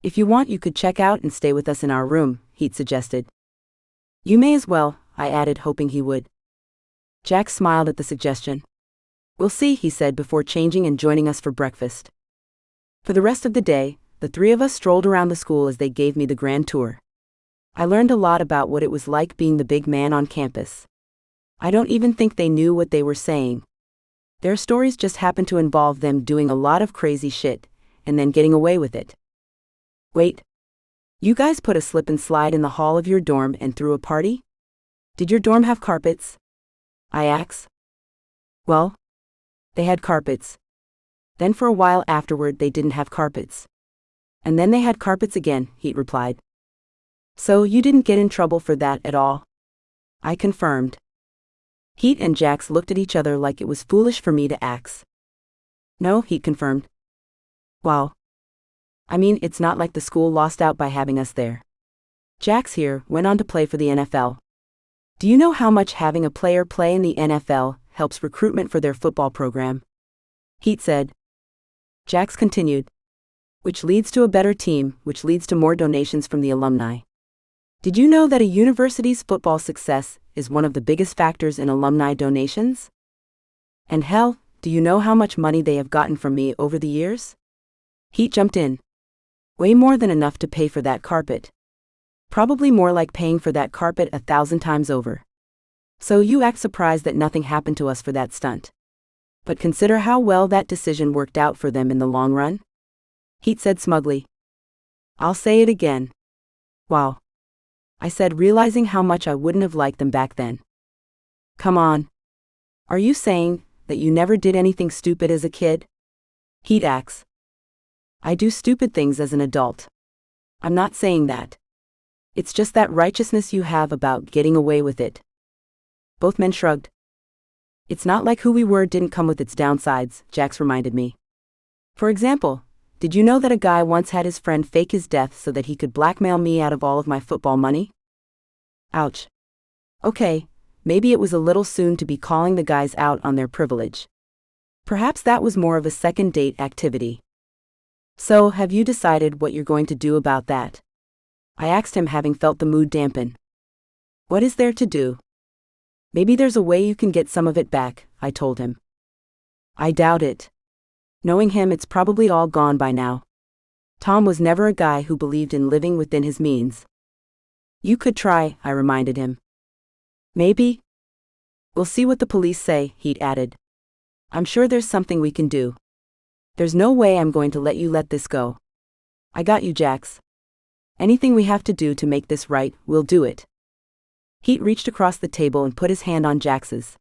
If you want, you could check out and stay with us in our room, Heet suggested. You may as well, I added, hoping he would. Jax smiled at the suggestion. We'll see, he said before changing and joining us for breakfast. For the rest of the day, the three of us strolled around the school as they gave me the grand tour. I learned a lot about what it was like being the big man on campus. I don't even think they knew what they were saying. Their stories just happened to involve them doing a lot of crazy shit, and then getting away with it. Wait. You guys put a slip and slide in the hall of your dorm and threw a party? Did your dorm have carpets? I asked. Well, They had carpets. Then for a while afterward they didn't have carpets. And then they had carpets again, Heet replied. So you didn't get in trouble for that at all? I confirmed. Heet and Jax looked at each other like it was foolish for me to ask. No, Heet confirmed. Wow. I mean, it's not like the school lost out by having us there. Jax here went on to play for the NFL. Do you know how much having a player play in the NFL helps recruitment for their football program? Heet said. Jax continued. Which leads to a better team, which leads to more donations from the alumni. Did you know that a university's football success is one of the biggest factors in alumni donations? And hell, do you know how much money they have gotten from me over the years? Heet jumped in. Way more than enough to pay for that carpet. Probably more like paying for that carpet 1,000 times over. So you act surprised that nothing happened to us for that stunt. But consider how well that decision worked out for them in the long run. Heet said smugly. I'll say it again. Wow. I said, realizing how much I wouldn't have liked them back then. Come on. Are you saying that you never did anything stupid as a kid? Heet asks. I do stupid things as an adult. I'm not saying that. It's just that righteousness you have about getting away with it. Both men shrugged. It's not like who we were didn't come with its downsides, Jax reminded me. For example, did you know that a guy once had his friend fake his death so that he could blackmail me out of all of my football money? Ouch. Okay, maybe it was a little soon to be calling the guys out on their privilege. Perhaps that was more of a second date activity. So, have you decided what you're going to do about that? I asked him, having felt the mood dampen. What is there to do? Maybe there's a way you can get some of it back, I told him. I doubt it. Knowing him, it's probably all gone by now. Tom was never a guy who believed in living within his means. You could try, I reminded him. Maybe? We'll see what the police say, Heet added. I'm sure there's something we can do. There's no way I'm going to let you let this go. I got you, Jax. Anything we have to do to make this right, we'll do it. Heet reached across the table and put his hand on Jax's.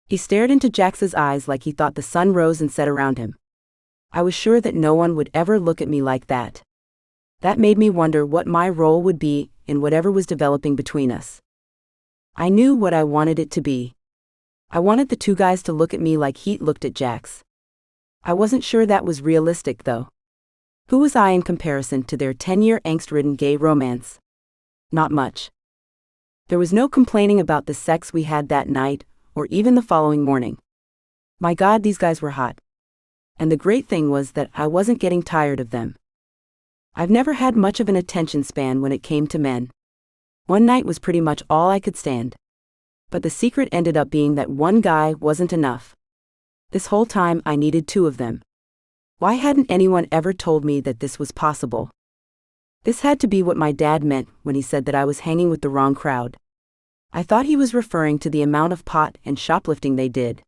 He stared into Jax's eyes like he thought the sun rose and set around him. I was sure that no one would ever look at me like that. That made me wonder what my role would be in whatever was developing between us. I knew what I wanted it to be. I wanted the two guys to look at me like Heet looked at Jax. I wasn't sure that was realistic, though. Who was I in comparison to their 10-year angst-ridden gay romance? Not much. There was no complaining about the sex we had that night, or even the following morning. My God, these guys were hot. And the great thing was that I wasn't getting tired of them. I've never had much of an attention span when it came to men. One night was pretty much all I could stand. But the secret ended up being that one guy wasn't enough. This whole time I needed two of them. Why hadn't anyone ever told me that this was possible? This had to be what my dad meant when he said that I was hanging with the wrong crowd. I thought he was referring to the amount of pot and shoplifting they did.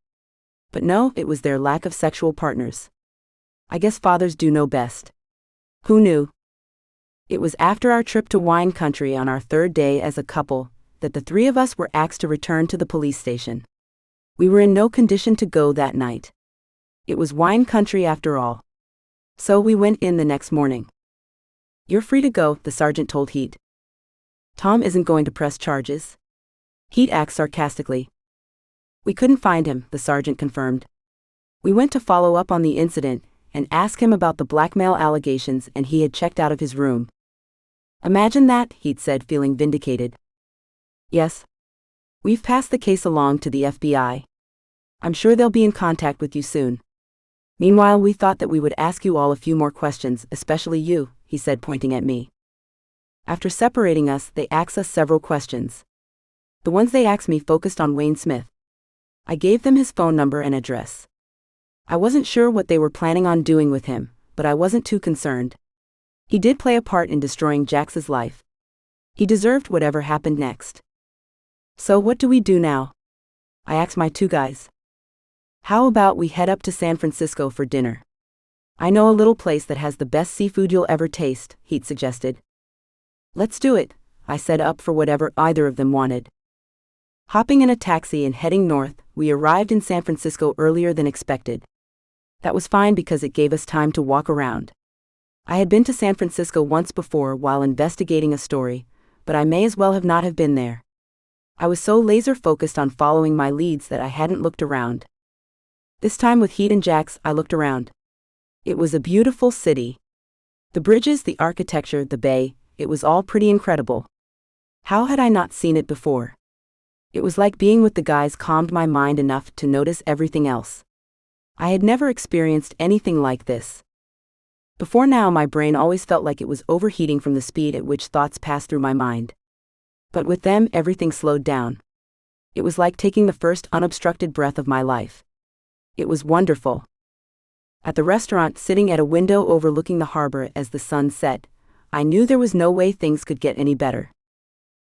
But no, it was their lack of sexual partners. I guess fathers do know best. Who knew? It was after our trip to wine country on our third day as a couple that the three of us were asked to return to the police station. We were in no condition to go that night. It was wine country after all. So we went in the next morning. You're free to go, the sergeant told Heet. Tom isn't going to press charges? Heet asked sarcastically. We couldn't find him, the sergeant confirmed. We went to follow up on the incident and ask him about the blackmail allegations, and he had checked out of his room. Imagine that, Heet said, feeling vindicated. Yes. We've passed the case along to the FBI. I'm sure they'll be in contact with you soon. Meanwhile, we thought that we would ask you all a few more questions, especially you, he said, pointing at me. After separating us, they asked us several questions. The ones they asked me focused on Wayne Smith. I gave them his phone number and address. I wasn't sure what they were planning on doing with him, but I wasn't too concerned. He did play a part in destroying Jax's life. He deserved whatever happened next. So what do we do now? I asked my two guys. How about we head up to San Francisco for dinner? I know a little place that has the best seafood you'll ever taste, Heet suggested. Let's do it, I said, up for whatever either of them wanted. Hopping in a taxi and heading north, we arrived in San Francisco earlier than expected. That was fine because it gave us time to walk around. I had been to San Francisco once before while investigating a story, but I may as well have not have been there. I was so laser-focused on following my leads that I hadn't looked around. This time with Heet and Jax, I looked around. It was a beautiful city. The bridges, the architecture, the bay, it was all pretty incredible. How had I not seen it before? It was like being with the guys calmed my mind enough to notice everything else. I had never experienced anything like this. Before now, my brain always felt like it was overheating from the speed at which thoughts passed through my mind. But with them, everything slowed down. It was like taking the first unobstructed breath of my life. It was wonderful. At the restaurant, sitting at a window overlooking the harbor as the sun set, I knew there was no way things could get any better.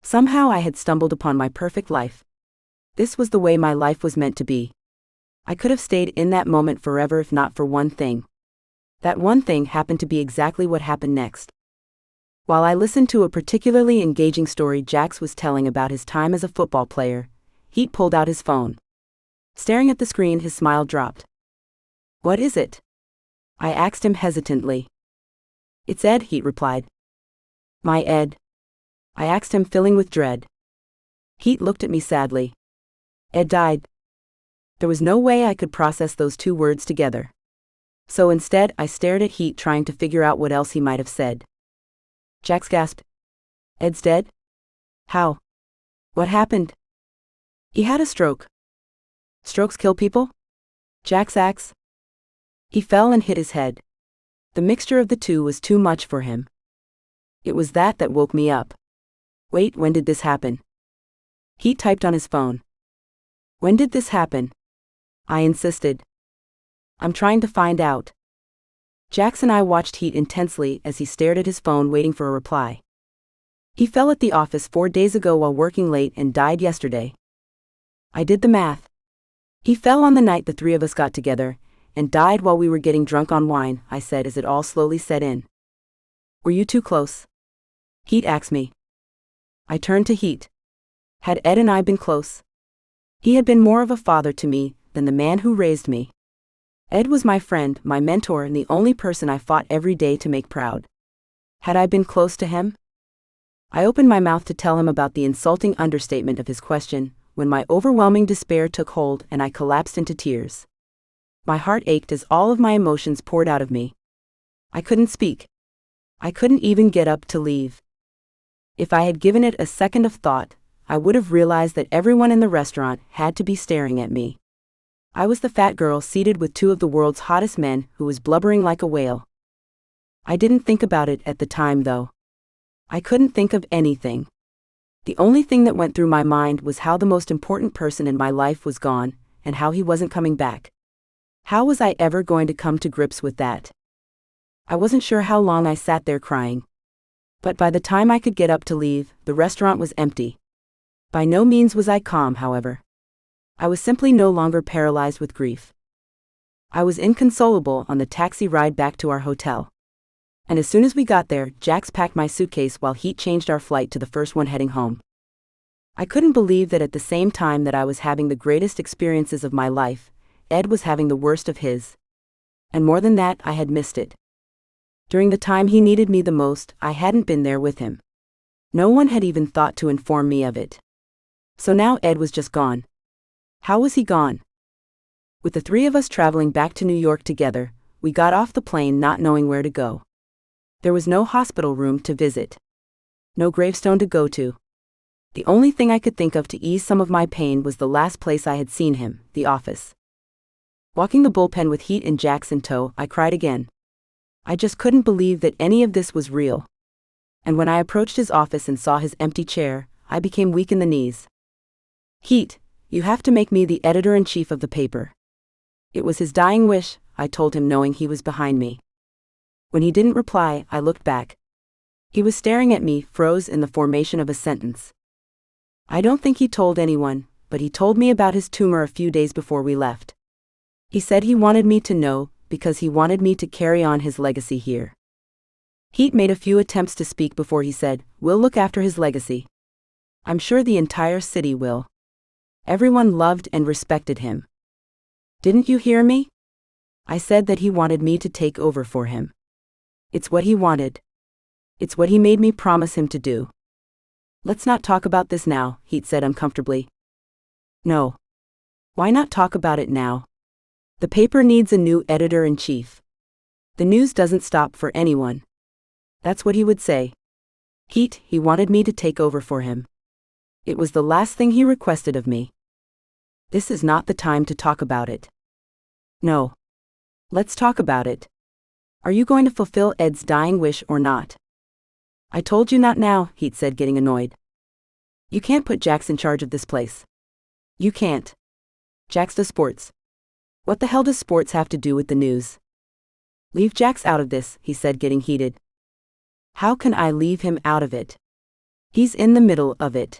Somehow I had stumbled upon my perfect life. This was the way my life was meant to be. I could have stayed in that moment forever if not for one thing. That one thing happened to be exactly what happened next. While I listened to a particularly engaging story Jax was telling about his time as a football player, Heet pulled out his phone. Staring at the screen, his smile dropped. "What is it?" I asked him hesitantly. "It's Ed," Heet replied. "My Ed?" I asked him, filling with dread. Heet looked at me sadly. "Ed died." There was no way I could process those two words together. So instead, I stared at Heet, trying to figure out what else he might have said. Jax gasped. "Ed's dead? How? What happened?" "He had a stroke." "Strokes kill people?" Jax asked. "He fell and hit his head. The mixture of the two was too much for him. It was that woke me up." "Wait, when did this happen?" He typed on his phone. "When did this happen?" I insisted. "I'm trying to find out." Jax and I watched Heet intensely as he stared at his phone, waiting for a reply. "He fell at the office 4 days ago while working late and died yesterday." I did the math. "He fell on the night the three of us got together, and died while we were getting drunk on wine," I said as it all slowly set in. "Were you too close?" Heet asked me. I turned to Heet. Had Ed and I been close? He had been more of a father to me than the man who raised me. Ed was my friend, my mentor, and the only person I fought every day to make proud. Had I been close to him? I opened my mouth to tell him about the insulting understatement of his question, when my overwhelming despair took hold and I collapsed into tears. My heart ached as all of my emotions poured out of me. I couldn't speak. I couldn't even get up to leave. If I had given it a second of thought, I would have realized that everyone in the restaurant had to be staring at me. I was the fat girl seated with two of the world's hottest men who was blubbering like a whale. I didn't think about it at the time, though. I couldn't think of anything. The only thing that went through my mind was how the most important person in my life was gone, and how he wasn't coming back. How was I ever going to come to grips with that? I wasn't sure how long I sat there crying. But by the time I could get up to leave, the restaurant was empty. By no means was I calm, however. I was simply no longer paralyzed with grief. I was inconsolable on the taxi ride back to our hotel. And as soon as we got there, Jax packed my suitcase while Heet changed our flight to the first one heading home. I couldn't believe that at the same time that I was having the greatest experiences of my life, Ed was having the worst of his. And more than that, I had missed it. During the time he needed me the most, I hadn't been there with him. No one had even thought to inform me of it. So now Ed was just gone. How was he gone? With the three of us traveling back to New York together, we got off the plane not knowing where to go. There was no hospital room to visit. No gravestone to go to. The only thing I could think of to ease some of my pain was the last place I had seen him, the office. Walking the bullpen with Heet and Jax in tow, I cried again. I just couldn't believe that any of this was real. And when I approached his office and saw his empty chair, I became weak in the knees. "Heet, you have to make me the editor-in-chief of the paper." It was his dying wish, I told him, knowing he was behind me. When he didn't reply, I looked back. He was staring at me, froze in the formation of a sentence. I don't think he told anyone, but he told me about his tumor a few days before we left. He said he wanted me to know, because he wanted me to carry on his legacy here. Heet made a few attempts to speak before he said, "We'll look after his legacy. I'm sure the entire city will." Everyone loved and respected him. Didn't you hear me? I said that he wanted me to take over for him. It's what he wanted. It's what he made me promise him to do. Let's not talk about this now, Heet said uncomfortably. No. Why not talk about it now? The paper needs a new editor-in-chief. The news doesn't stop for anyone. That's what he would say. Heet, he wanted me to take over for him. It was the last thing he requested of me. This is not the time to talk about it. No. Let's talk about it. Are you going to fulfill Ed's dying wish or not? I told you not now, Heet said, getting annoyed. You can't put Jax in charge of this place. You can't. Jax does sports. What the hell does sports have to do with the news? Leave Jax out of this, he said, getting heated. How can I leave him out of it? He's in the middle of it.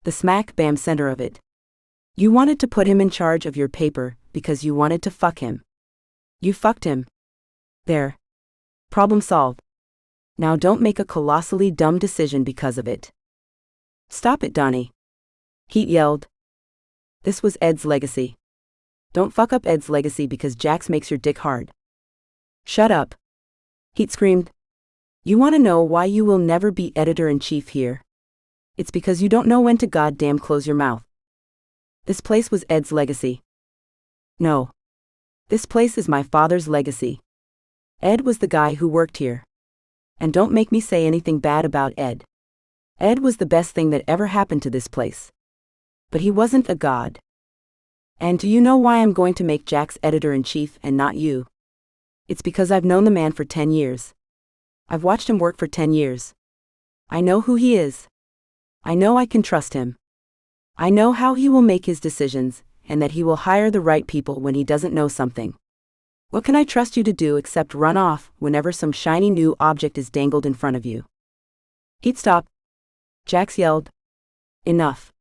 The smack bam center of it. You wanted to put him in charge of your paper because you wanted to fuck him. You fucked him. There. Problem solved. Now don't make a colossally dumb decision because of it. Stop it, Dani. Heet yelled. This was Ed's legacy. Don't fuck up Ed's legacy because Jax makes your dick hard. Shut up. Heet screamed. You want to know why you will never be editor-in-chief here? It's because you don't know when to goddamn close your mouth. This place was Ed's legacy. No. This place is my father's legacy. Ed was the guy who worked here. And don't make me say anything bad about Ed. Ed was the best thing that ever happened to this place. But he wasn't a god. And do you know why I'm going to make Jax editor-in-chief and not you? It's because I've known the man for 10 years. I've watched him work for 10 years. I know who he is. I know I can trust him. I know how he will make his decisions, and that he will hire the right people when he doesn't know something. What can I trust you to do except run off whenever some shiny new object is dangled in front of you? Heet, stop. Jax yelled. Enough.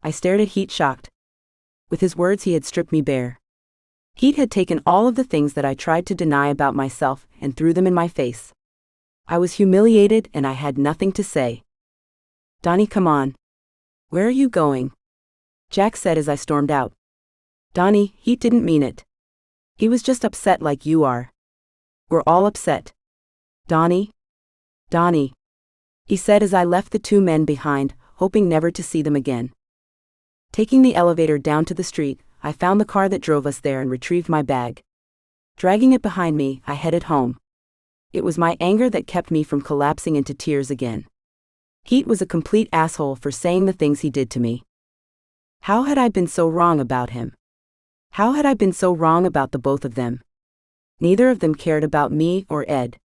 I stared at Heet, shocked. With his words he had stripped me bare. Heet had taken all of the things that I tried to deny about myself and threw them in my face. I was humiliated and I had nothing to say. Dani, come on. Where are you going? Jax said as I stormed out. Dani, Heet didn't mean it. He was just upset like you are. We're all upset. Dani? Dani. He said as I left the two men behind, hoping never to see them again. Taking the elevator down to the street, I found the car that drove us there and retrieved my bag. Dragging it behind me, I headed home. It was my anger that kept me from collapsing into tears again. Heet was a complete asshole for saying the things he did to me. How had I been so wrong about him? How had I been so wrong about the both of them? Neither of them cared about me or Ed.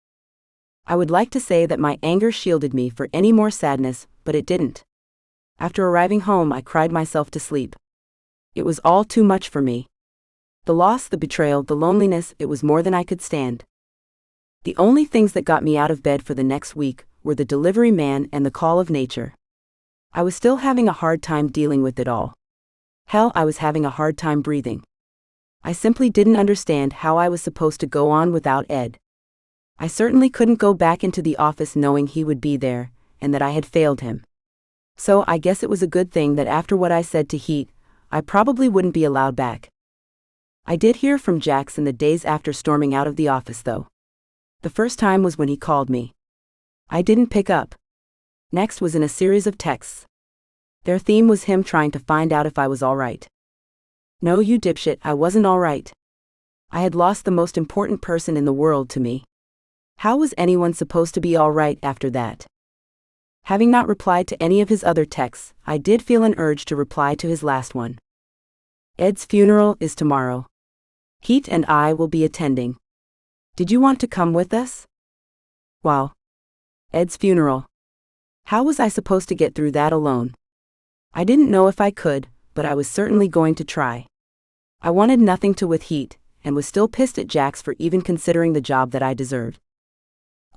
I would like to say that my anger shielded me for any more sadness, but it didn't. After arriving home, I cried myself to sleep. It was all too much for me. The loss, the betrayal, the loneliness, it was more than I could stand. The only things that got me out of bed for the next week were the delivery man and the call of nature. I was still having a hard time dealing with it all. Hell, I was having a hard time breathing. I simply didn't understand how I was supposed to go on without Ed. I certainly couldn't go back into the office knowing he would be there, and that I had failed him. So I guess it was a good thing that after what I said to Heet, I probably wouldn't be allowed back. I did hear from Jax in the days after storming out of the office though. The first time was when he called me. I didn't pick up. Next was in a series of texts. Their theme was him trying to find out if I was alright. No, you dipshit, I wasn't alright. I had lost the most important person in the world to me. How was anyone supposed to be alright after that? Having not replied to any of his other texts, I did feel an urge to reply to his last one. Ed's funeral is tomorrow. Heet and I will be attending. Did you want to come with us? Wow. Ed's funeral. How was I supposed to get through that alone? I didn't know if I could, but I was certainly going to try. I wanted nothing to with Heet, and was still pissed at Jax for even considering the job that I deserved.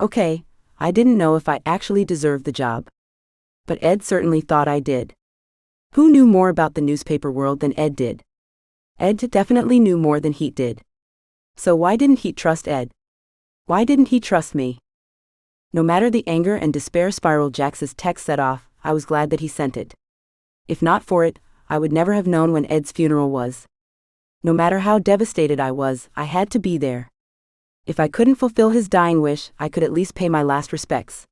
Okay, I didn't know if I actually deserved the job. But Ed certainly thought I did. Who knew more about the newspaper world than Ed did? Ed definitely knew more than Heet did. So why didn't Heet trust Ed? Why didn't he trust me? No matter the anger and despair spiral Jax's text set off, I was glad that he sent it. If not for it, I would never have known when Ed's funeral was. No matter how devastated I was, I had to be there. If I couldn't fulfill his dying wish, I could at least pay my last respects.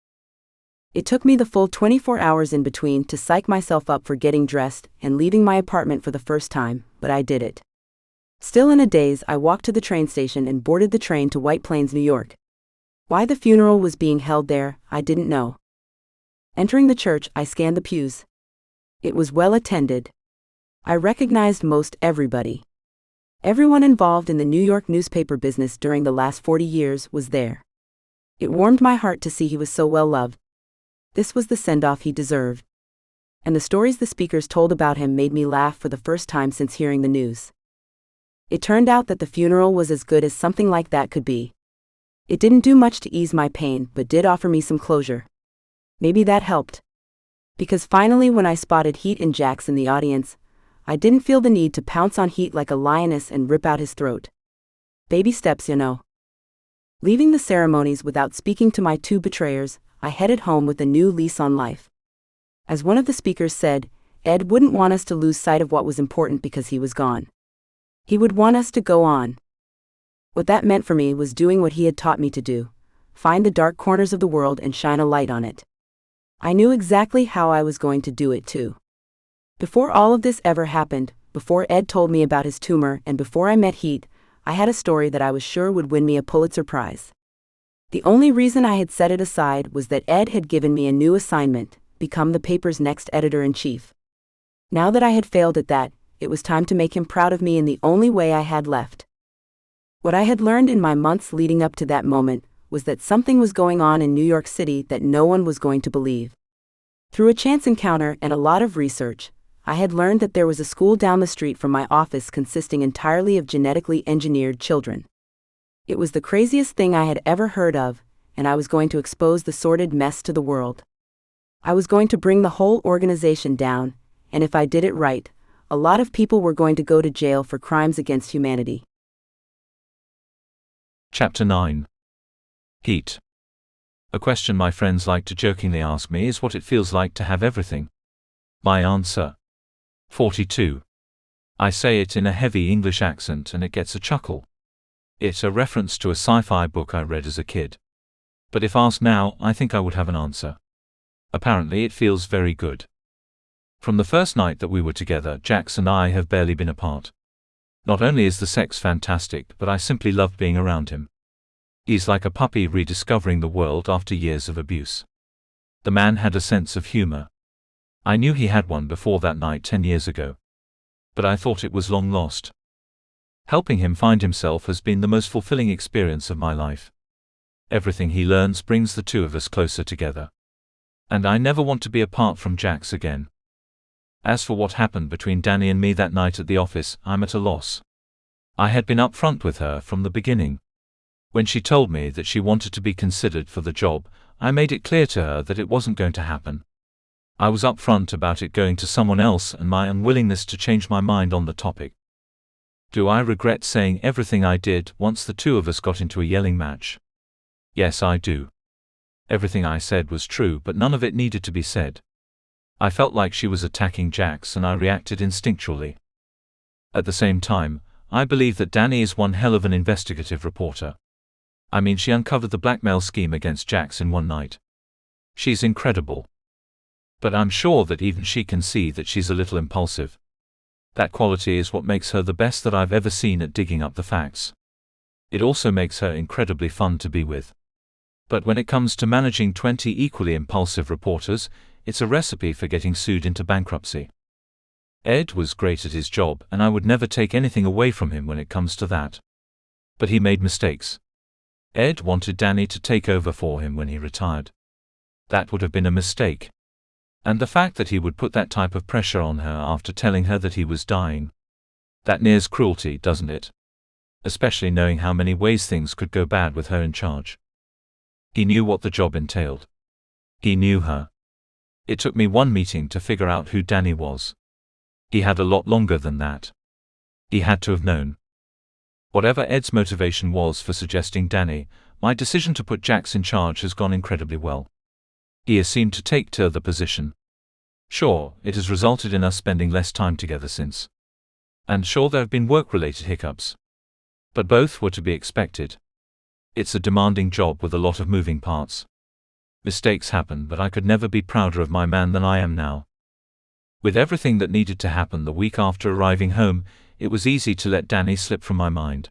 It took me the full 24 hours in between to psych myself up for getting dressed and leaving my apartment for the first time, but I did it. Still in a daze, I walked to the train station and boarded the train to White Plains, New York. Why the funeral was being held there, I didn't know. Entering the church, I scanned the pews. It was well attended. I recognized most everybody. Everyone involved in the New York newspaper business during the last 40 years was there. It warmed my heart to see he was so well loved. This was the send-off he deserved. And the stories the speakers told about him made me laugh for the first time since hearing the news. It turned out that the funeral was as good as something like that could be. It didn't do much to ease my pain, but did offer me some closure. Maybe that helped. Because finally, when I spotted Heet and Jax in the audience, I didn't feel the need to pounce on Heet like a lioness and rip out his throat. Baby steps, you know. Leaving the ceremonies without speaking to my two betrayers, I headed home with a new lease on life. As one of the speakers said, Ed wouldn't want us to lose sight of what was important because he was gone. He would want us to go on. What that meant for me was doing what he had taught me to do: find the dark corners of the world and shine a light on it. I knew exactly how I was going to do it too. Before all of this ever happened, before Ed told me about his tumor and before I met Heet, I had a story that I was sure would win me a Pulitzer Prize. The only reason I had set it aside was that Ed had given me a new assignment: become the paper's next editor-in-chief. Now that I had failed at that, it was time to make him proud of me in the only way I had left. What I had learned in my months leading up to that moment was that something was going on in New York City that no one was going to believe. Through a chance encounter and a lot of research, I had learned that there was a school down the street from my office consisting entirely of genetically engineered children. It was the craziest thing I had ever heard of, and I was going to expose the sordid mess to the world. I was going to bring the whole organization down, and if I did it right, a lot of people were going to go to jail for crimes against humanity. Chapter 9. Heet. A question my friends like to jokingly ask me is what it feels like to have everything. My answer: 42. I say it in a heavy English accent and it gets a chuckle. It's a reference to a sci-fi book I read as a kid. But if asked now, I think I would have an answer. Apparently it feels very good. From the first night that we were together, Jax and I have barely been apart. Not only is the sex fantastic, but I simply love being around him. He's like a puppy rediscovering the world after years of abuse. The man had a sense of humor. I knew he had one before that night 10 years ago. But I thought it was long lost. Helping him find himself has been the most fulfilling experience of my life. Everything he learns brings the two of us closer together. And I never want to be apart from Jax again. As for what happened between Dani and me that night at the office, I'm at a loss. I had been upfront with her from the beginning. When she told me that she wanted to be considered for the job, I made it clear to her that it wasn't going to happen. I was upfront about it going to someone else and my unwillingness to change my mind on the topic. Do I regret saying everything I did once the two of us got into a yelling match? Yes, I do. Everything I said was true, but none of it needed to be said. I felt like she was attacking Jax and I reacted instinctually. At the same time, I believe that Dani is one hell of an investigative reporter. I mean, she uncovered the blackmail scheme against Jax in one night. She's incredible. But I'm sure that even she can see that she's a little impulsive. That quality is what makes her the best that I've ever seen at digging up the facts. It also makes her incredibly fun to be with. But when it comes to managing 20 equally impulsive reporters, it's a recipe for getting sued into bankruptcy. Ed was great at his job, and I would never take anything away from him when it comes to that. But he made mistakes. Ed wanted Dani to take over for him when he retired. That would have been a mistake. And the fact that he would put that type of pressure on her after telling her that he was dying. That nears cruelty, doesn't it? Especially knowing how many ways things could go bad with her in charge. He knew what the job entailed. He knew her. It took me one meeting to figure out who Dani was. He had a lot longer than that. He had to have known. Whatever Ed's motivation was for suggesting Dani, my decision to put Jax in charge has gone incredibly well. He has seemed to take to the position. Sure, it has resulted in us spending less time together since. And sure, there have been work-related hiccups. But both were to be expected. It's a demanding job with a lot of moving parts. Mistakes happen, but I could never be prouder of my man than I am now. With everything that needed to happen the week after arriving home, it was easy to let Dani slip from my mind.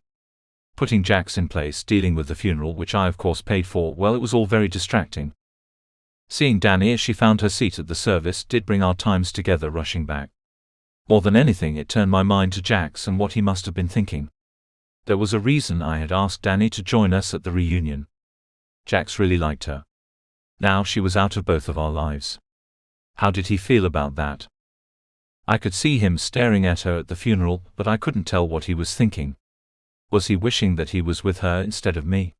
Putting Jax in place, dealing with the funeral, which I of course paid for, well, it was all very distracting. Seeing Dani as she found her seat at the service did bring our times together rushing back. More than anything, it turned my mind to Jax and what he must have been thinking. There was a reason I had asked Dani to join us at the reunion. Jax really liked her. Now she was out of both of our lives. How did he feel about that? I could see him staring at her at the funeral, but I couldn't tell what he was thinking. Was he wishing that he was with her instead of me?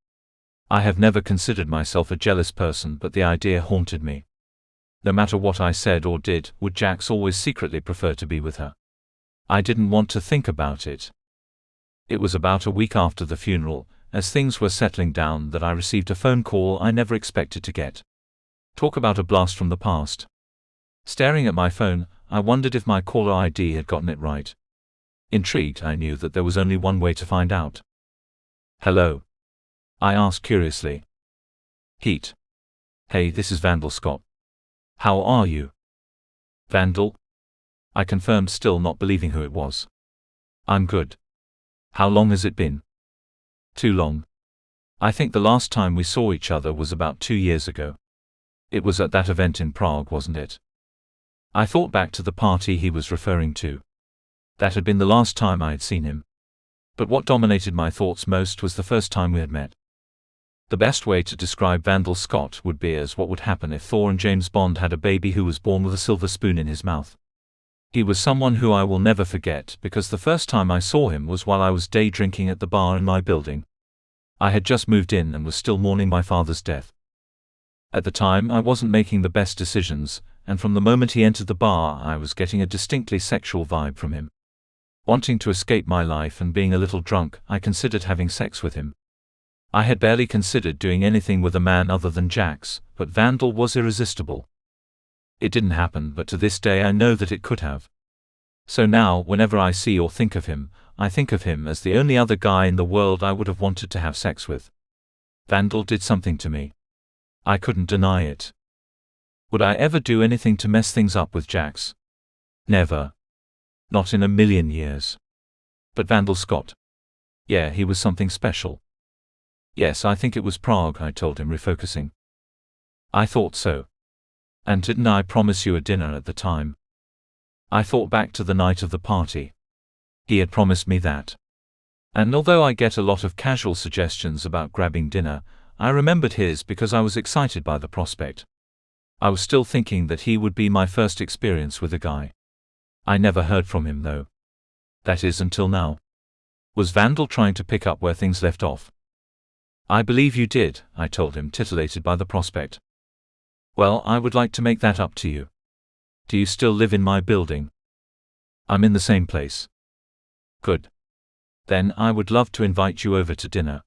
I have never considered myself a jealous person, but the idea haunted me. No matter what I said or did, would Jax always secretly prefer to be with her? I didn't want to think about it. It was about a week after the funeral, as things were settling down, that I received a phone call I never expected to get. Talk about a blast from the past. Staring at my phone, I wondered if my caller ID had gotten it right. Intrigued, I knew that there was only one way to find out. "Hello?" I asked curiously. "Heet. Hey, this is Vandal Scott. How are you?" "Vandal?" I confirmed, still not believing who it was. "I'm good. How long has it been?" "Too long. I think the last time we saw each other was about 2 years ago. It was at that event in Prague, wasn't it?" I thought back to the party he was referring to. That had been the last time I had seen him. But what dominated my thoughts most was the first time we had met. The best way to describe Vandal Scott would be as what would happen if Thor and James Bond had a baby who was born with a silver spoon in his mouth. He was someone who I will never forget, because the first time I saw him was while I was day drinking at the bar in my building. I had just moved in and was still mourning my father's death. At the time, I wasn't making the best decisions, and from the moment he entered the bar, I was getting a distinctly sexual vibe from him. Wanting to escape my life and being a little drunk, I considered having sex with him. I had barely considered doing anything with a man other than Jax, but Vandal was irresistible. It didn't happen, but to this day I know that it could have. So now, whenever I see or think of him, I think of him as the only other guy in the world I would have wanted to have sex with. Vandal did something to me. I couldn't deny it. Would I ever do anything to mess things up with Jax? Never. Not in a million years. But Vandal Scott. Yeah, he was something special. Yes, I think it was Prague, I told him, refocusing. I thought so. And didn't I promise you a dinner at the time? I thought back to the night of the party. He had promised me that. And although I get a lot of casual suggestions about grabbing dinner, I remembered his because I was excited by the prospect. I was still thinking that he would be my first experience with a guy. I never heard from him, though. That is, until now. Was Vandal trying to pick up where things left off? I believe you did, I told him, titillated by the prospect. Well, I would like to make that up to you. Do you still live in my building? I'm in the same place. Good. Then I would love to invite you over to dinner.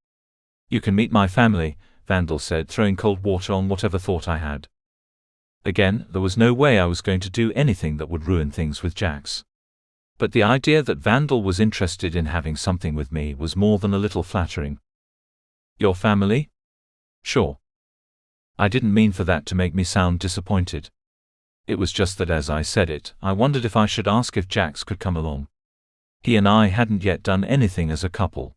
You can meet my family, Vandal said, throwing cold water on whatever thought I had. Again, there was no way I was going to do anything that would ruin things with Jax. But the idea that Vandal was interested in having something with me was more than a little flattering. Your family? Sure. I didn't mean for that to make me sound disappointed. It was just that as I said it, I wondered if I should ask if Jax could come along. He and I hadn't yet done anything as a couple.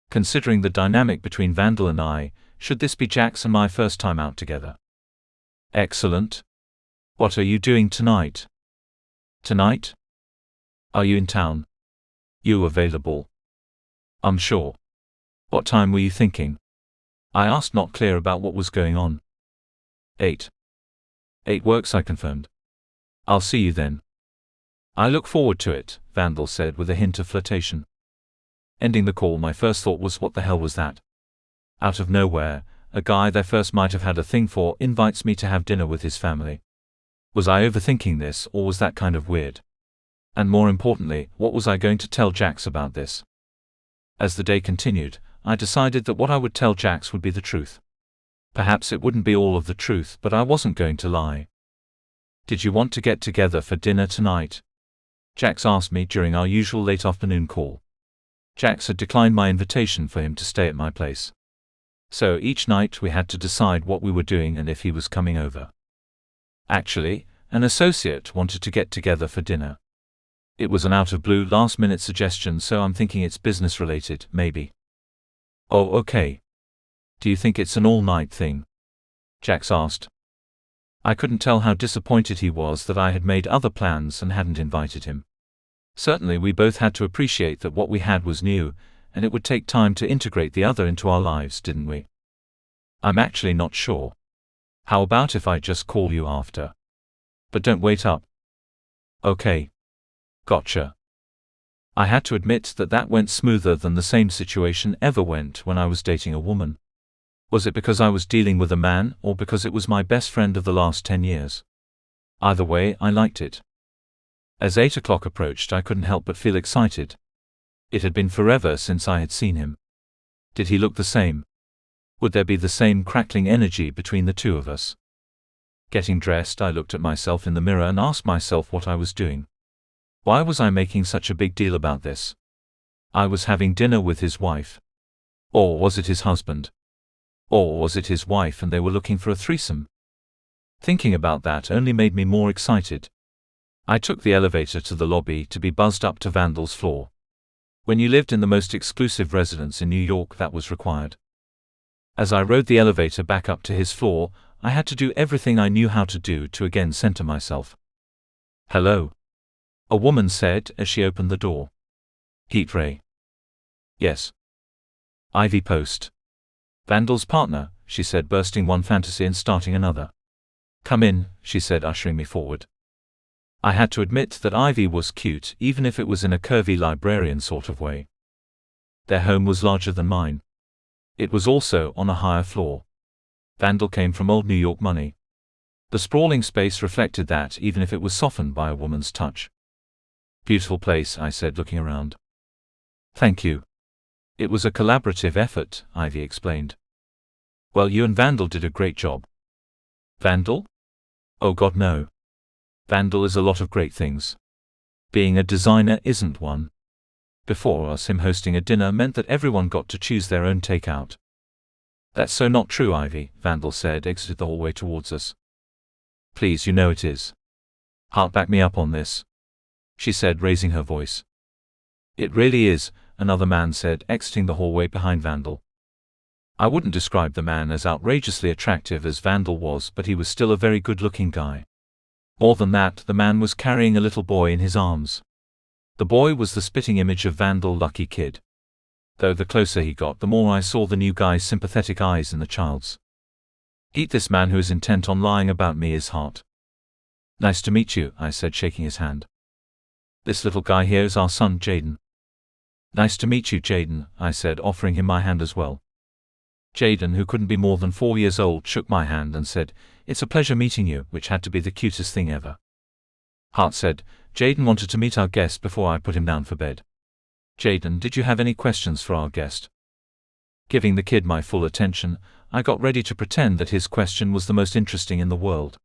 Considering the dynamic between Vandal and I, should this be Jax and my first time out together? Excellent. What are you doing tonight? Tonight? Are you in town? You available? I'm sure. What time were you thinking? I asked, not clear about what was going on. 8. 8 works, I confirmed. I'll see you then. I look forward to it, Vandal said with a hint of flirtation. Ending the call, my first thought was, what the hell was that? Out of nowhere, a guy they first might have had a thing for invites me to have dinner with his family. Was I overthinking this, or was that kind of weird? And more importantly, what was I going to tell Jax about this? As the day continued, I decided that what I would tell Jax would be the truth. Perhaps it wouldn't be all of the truth, but I wasn't going to lie. Did you want to get together for dinner tonight? Jax asked me during our usual late afternoon call. Jax had declined my invitation for him to stay at my place. So each night we had to decide what we were doing and if he was coming over. Actually, an associate wanted to get together for dinner. It was an out-of-blue last-minute suggestion, so I'm thinking it's business-related, maybe. Oh, okay. Do you think it's an all-night thing? Jax asked. I couldn't tell how disappointed he was that I had made other plans and hadn't invited him. Certainly we both had to appreciate that what we had was new, and it would take time to integrate the other into our lives, didn't we? I'm actually not sure. How about if I just call you after? But don't wait up. Okay. Gotcha. I had to admit that went smoother than the same situation ever went when I was dating a woman. Was it because I was dealing with a man, or because it was my best friend of the last 10 years? Either way, I liked it. As 8 o'clock approached, I couldn't help but feel excited. It had been forever since I had seen him. Did he look the same? Would there be the same crackling energy between the two of us? Getting dressed, I looked at myself in the mirror and asked myself what I was doing. Why was I making such a big deal about this? I was having dinner with his wife. Or was it his husband? Or was it his wife and they were looking for a threesome? Thinking about that only made me more excited. I took the elevator to the lobby to be buzzed up to Vandal's floor. When you lived in the most exclusive residence in New York, that was required. As I rode the elevator back up to his floor, I had to do everything I knew how to do to again center myself. Hello. A woman said as she opened the door. Heet Ray. Yes. Ivy Post. Vandal's partner, she said, bursting one fantasy and starting another. Come in, she said, ushering me forward. I had to admit that Ivy was cute, even if it was in a curvy librarian sort of way. Their home was larger than mine. It was also on a higher floor. Vandal came from old New York money. The sprawling space reflected that, even if it was softened by a woman's touch. Beautiful place, I said, looking around. Thank you. It was a collaborative effort, Ivy explained. Well, you and Vandal did a great job. Vandal? Oh God, no. Vandal is a lot of great things. Being a designer isn't one. Before us, him hosting a dinner meant that everyone got to choose their own takeout. That's so not true, Ivy, Vandal said, exited the hallway towards us. Please, you know it is. Heart, back me up on this, she said, raising her voice. It really is, another man said, exiting the hallway behind Vandal. I wouldn't describe the man as outrageously attractive as Vandal was, but he was still a very good-looking guy. More than that, the man was carrying a little boy in his arms. The boy was the spitting image of Vandal, lucky kid. Though the closer he got, the more I saw the new guy's sympathetic eyes in the child's. Heet, this man who is intent on lying about me is Heart. Nice to meet you, I said, shaking his hand. This little guy here is our son, Jaden. Nice to meet you, Jaden, I said, offering him my hand as well. Jaden, who couldn't be more than 4 years old, shook my hand and said, It's a pleasure meeting you, which had to be the cutest thing ever. Heart said, Jaden wanted to meet our guest before I put him down for bed. Jaden, did you have any questions for our guest? Giving the kid my full attention, I got ready to pretend that his question was the most interesting in the world.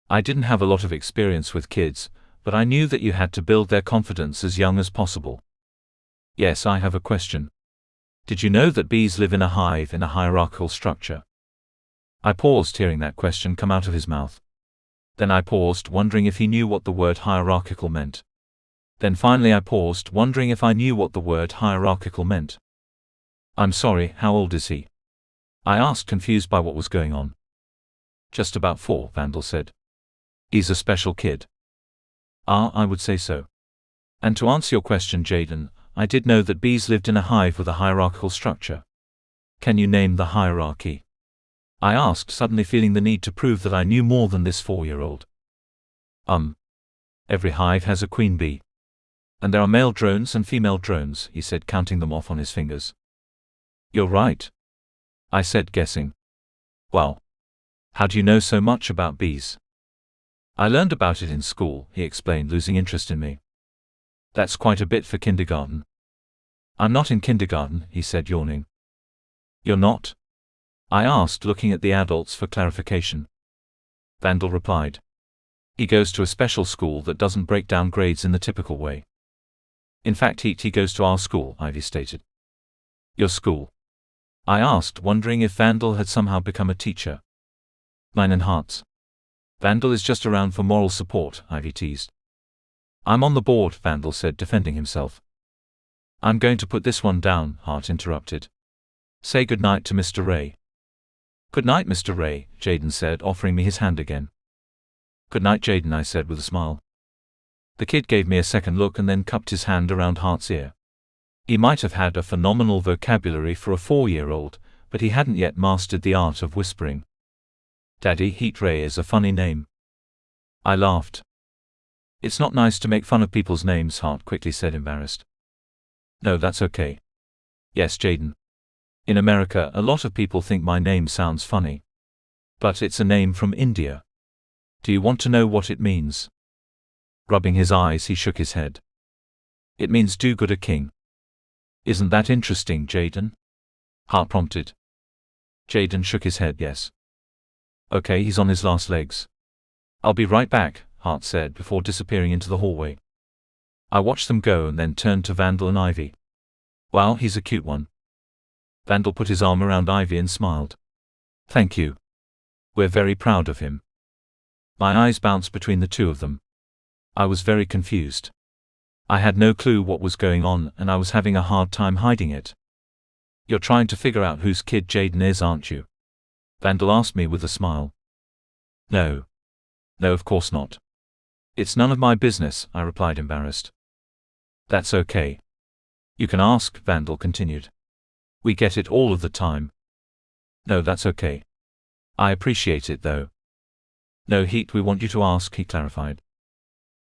I didn't have a lot of experience with kids, but I knew that you had to build their confidence as young as possible. Yes, I have a question. Did you know that bees live in a hive in a hierarchical structure? I paused, hearing that question come out of his mouth. Then I paused, wondering if he knew what the word hierarchical meant. Then finally I paused, wondering if I knew what the word hierarchical meant. I'm sorry, how old is he? I asked, confused by what was going on. Just about 4, Vandal said. He's a special kid. I would say so. And to answer your question, Jaden, I did know that bees lived in a hive with a hierarchical structure. Can you name the hierarchy? I asked, suddenly feeling the need to prove that I knew more than this 4-year-old. Every hive has a queen bee. And there are male drones and female drones, he said, counting them off on his fingers. You're right, I said, guessing. Wow. How do you know so much about bees? I learned about it in school, he explained, losing interest in me. That's quite a bit for kindergarten. I'm not in kindergarten, he said, yawning. You're not? I asked, looking at the adults for clarification. Vandal replied. He goes to a special school that doesn't break down grades in the typical way. In fact, he goes to our school, Ivy stated. Your school? I asked, wondering if Vandal had somehow become a teacher. Mine and Heart's. Vandal is just around for moral support, Ivy teased. I'm on the board, Vandal said, defending himself. I'm going to put this one down, Heart interrupted. Say good night to Mr. Ray. Good night, Mr. Ray, Jaden said, offering me his hand again. Good night, Jaden, I said with a smile. The kid gave me a second look and then cupped his hand around Heart's ear. He might have had a phenomenal vocabulary for a 4-year-old, but he hadn't yet mastered the art of whispering. Daddy, Heet Ray is a funny name. I laughed. It's not nice to make fun of people's names, Heart quickly said, embarrassed. No, that's okay. Yes, Jaden. In America, a lot of people think my name sounds funny. But it's a name from India. Do you want to know what it means? Rubbing his eyes, he shook his head. It means do-gooder king. Isn't that interesting, Jaden? Heart prompted. Jaden shook his head, yes. Okay, he's on his last legs. I'll be right back, Heart said before disappearing into the hallway. I watched them go and then turned to Vandal and Ivy. Wow, he's a cute one. Vandal put his arm around Ivy and smiled. Thank you. We're very proud of him. My eyes bounced between the two of them. I was very confused. I had no clue what was going on and I was having a hard time hiding it. You're trying to figure out whose kid Jaden is, aren't you? Vandal asked me with a smile. No. No, of course not. It's none of my business, I replied, embarrassed. That's okay. You can ask, Vandal continued. We get it all of the time. No, that's okay. I appreciate it though. No, Heet, we want you to ask, he clarified.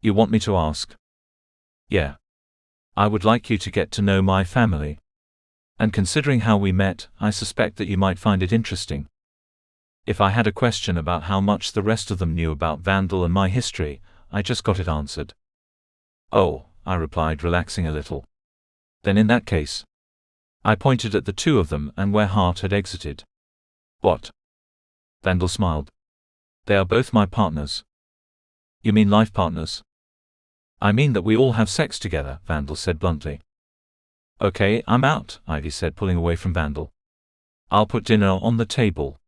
You want me to ask? Yeah. I would like you to get to know my family. And considering how we met, I suspect that you might find it interesting. If I had a question about how much the rest of them knew about Vandal and my history, I just got it answered. Oh, I replied, relaxing a little. Then in that case. I pointed at the two of them and where Heart had exited. What? Vandal smiled. They are both my partners. You mean life partners? I mean that we all have sex together, Vandal said bluntly. Okay, I'm out, Ivy said, pulling away from Vandal. I'll put dinner on the table.